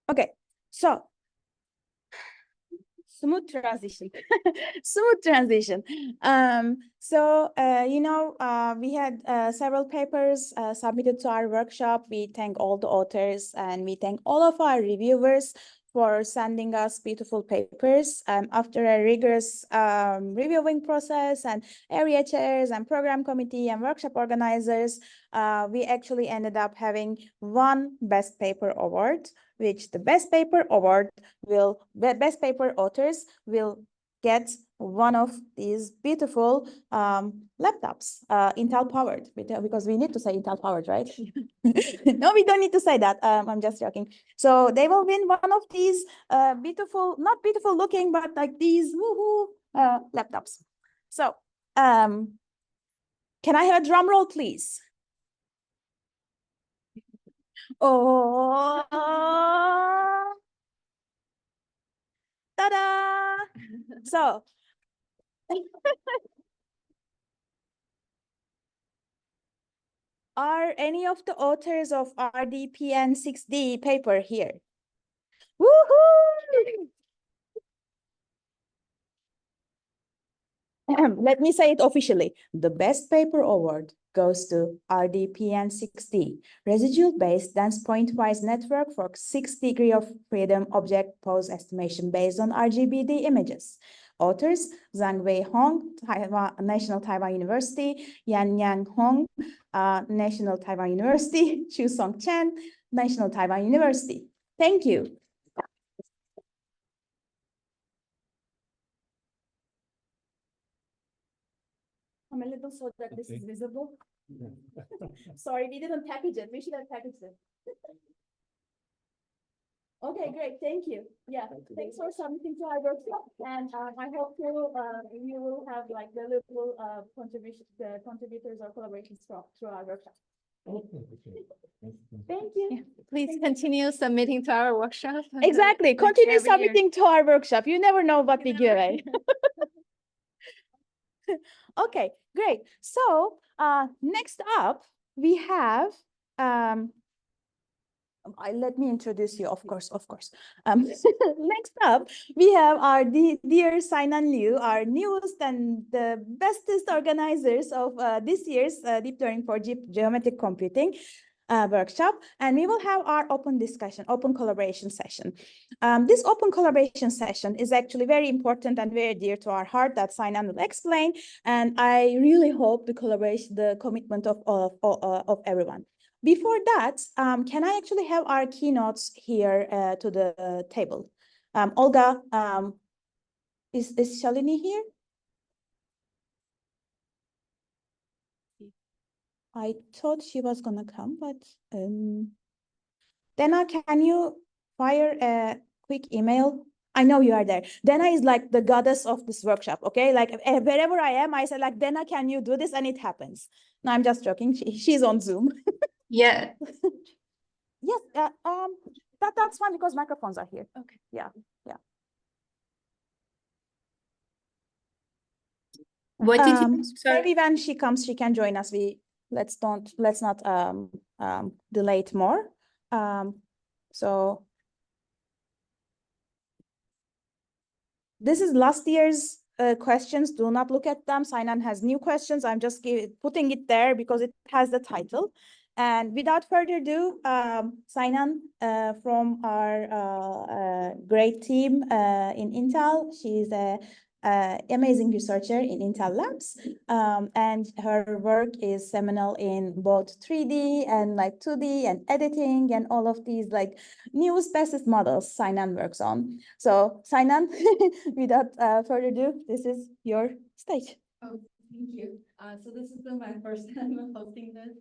Okay, so smooth transition. Smooth transition. We had several papers submitted to our workshop. We thank all the authors and we thank all of our reviewers for sending us beautiful papers. After a rigorous reviewing process and area chairs and program committee and workshop organizers, we actually ended up having 1 best paper award, which the best paper award best paper authors will get one of these beautiful laptops, Intel powered, because we need to say Intel powered, right? No, we don't need to say that. I'm just joking. So they will win one of these beautiful, not beautiful looking, but like these woohoo laptops. So can I have a drum roll, please? Oh, ta-da! So, are any of the authors of RDPN 6D paper here? Woohoo! let me say it officially. The best paper award goes to RDPN6D, residual-based dense point-wise network for 6 degree of freedom object pose estimation based on RGBD images. Authors, Zhang Wei Hong, National Taiwan University, Yan Yang Hong, National Taiwan University, Chu Song Chen, National Taiwan University. Thank you. I'm a little so that this is visible. Sorry, we didn't package it. We should have packaged it. Okay, great. Thank you. Yeah, thanks for submitting to our workshop, and I hope you will have like the little contributors or collaborations through our workshop. Thank you. Yeah, please continue submitting to our workshop. Exactly. Continue every year. submitting to our workshop. You never know what we give away. Okay, great. So next up, we have let me introduce you, of course. Next up, we have our dear Sainan Liu, our newest and the bestest organizers of this year's Deep Learning for Geometric Computing workshop, and we will have our open discussion, open collaboration session. This open collaboration session is actually very important and very dear to our heart, that Sainan will explain, and I really hope the collaboration, the commitment of everyone. Before that, can I actually have our keynotes here to the table? Olga, is Shalini here? I thought she was gonna come, but Dana, can you fire a quick email? I know you are there. Dana is like the goddess of this workshop, okay? Like wherever I am, I say like, Dana, can you do this? And it happens. No, I'm just joking. She's on Zoom. Yeah. Yes, that's fine because microphones are here. Okay. Yeah. What did you, sorry? Maybe when she comes, she can join us. Let's not delay it more. So this is last year's questions. Do not look at them. Sainan has new questions. I'm just putting it there because it has the title. And without further ado, Sainan from our great team in Intel. She's a amazing researcher in Intel Labs, and her work is seminal in both 3D and like 2D and editing and all of these like newest bestest models Sainan works on. So Sainan, without further ado, this is your stage. Oh, thank you. So this is my first time hosting this.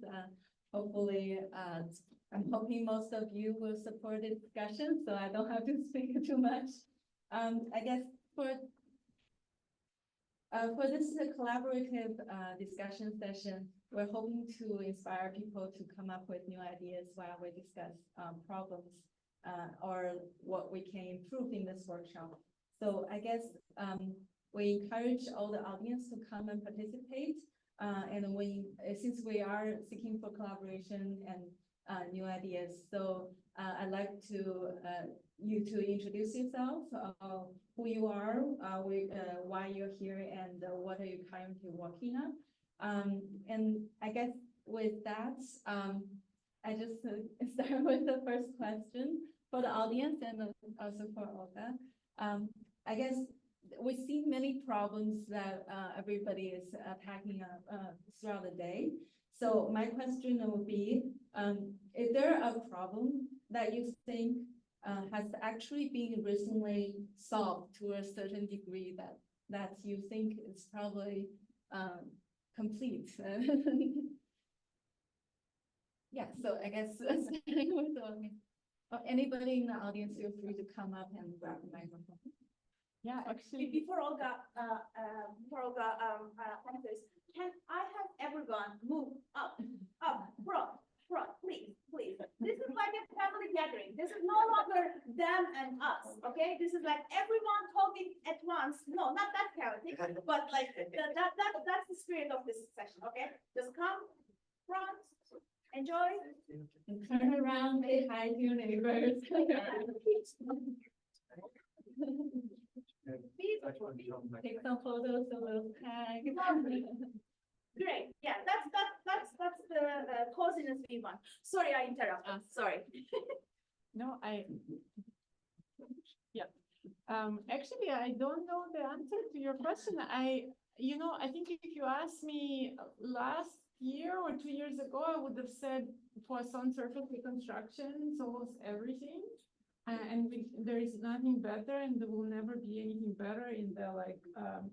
Hopefully, I'm hoping most of you will support the discussion, so I don't have to speak too much. I guess for this collaborative discussion session, we're hoping to inspire people to come up with new ideas while we discuss problems or what we can improve in this workshop. So I guess we encourage all the audience to come and participate. And since we are seeking for collaboration and new ideas, so I'd like you to introduce yourself, who you are, why you're here, and what are you currently working on. And I guess with that, I just start with the first question for the audience and also for Olga. I guess we see many problems that everybody is tackling throughout the day. So my question would be, is there a problem that you think has actually been recently solved to a certain degree that you think is probably complete? Yeah, so I guess starting with anybody in the audience, feel free to come up and grab the microphone. Yeah, actually, before Olga answers, can I have everyone move up, front, please. This is like a family gathering. This is no longer them and us, okay? This is like everyone talking at once. No, not that chaotic, but like that's the spirit of this session, okay? Just come, front, enjoy. And turn around, say hi to your neighbors. Take some photos of those tags. Great, yeah, that's the coziness we want. Sorry, I interrupted, sorry. No, yeah. Actually, I don't know the answer to your question. I think if you asked me last year or 2 years ago, I would have said Poisson surface reconstruction, it's almost everything. There is nothing better, and there will never be anything better in the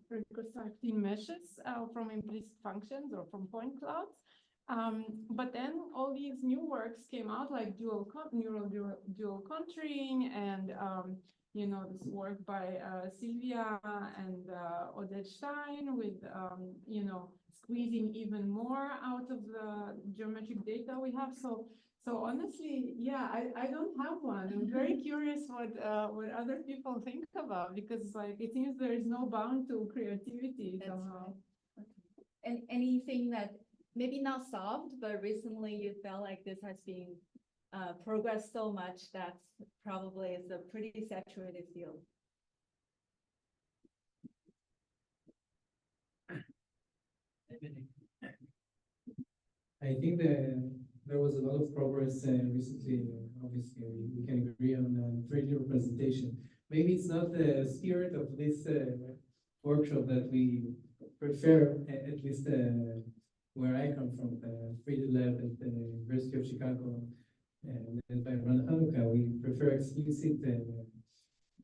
reconstructing meshes from implicit functions or from point clouds. But then all these new works came out, like dual contouring, and this work by Sylvia and Odette Stein with squeezing even more out of the geometric data we have. So honestly, yeah, I don't have one. I'm very curious what other people think about, because it seems there is no bound to creativity somehow. Right. Okay. And anything that maybe not solved, but recently you felt like this has been progressed so much that probably is a pretty saturated field. I think there was a lot of progress recently. Obviously, we can agree on 3D representation. Maybe it's not the spirit of this workshop that we prefer, at least where I come from, the 3D lab at the University of Chicago, led by Ron Hanukkah. We prefer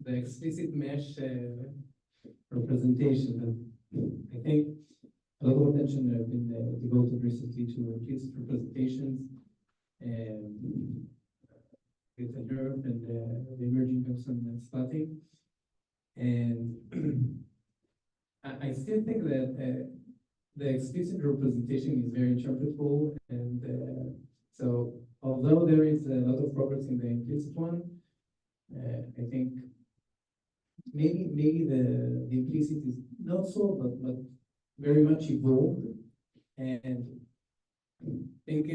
the explicit mesh representation. I think a lot of attention has been devoted recently to implicit representations with the nerve and the emerging of some spotting. And I still think that the explicit representation is very interpretable, and so although there is a lot of progress in the implicit one, I think maybe the implicit is not so, but very much evolved, and I think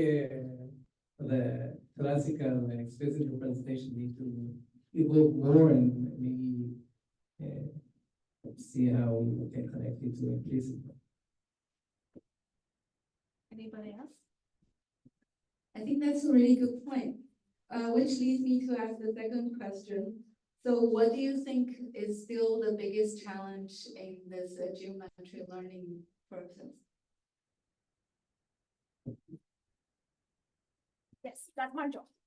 the classical and explicit representation need to evolve more, and maybe see how we can connect it to implicit. Anybody else? I think that's a really good point, which leads me to ask the second question. So what do you think is still the biggest challenge in this geometry learning process? Yes, that's my job.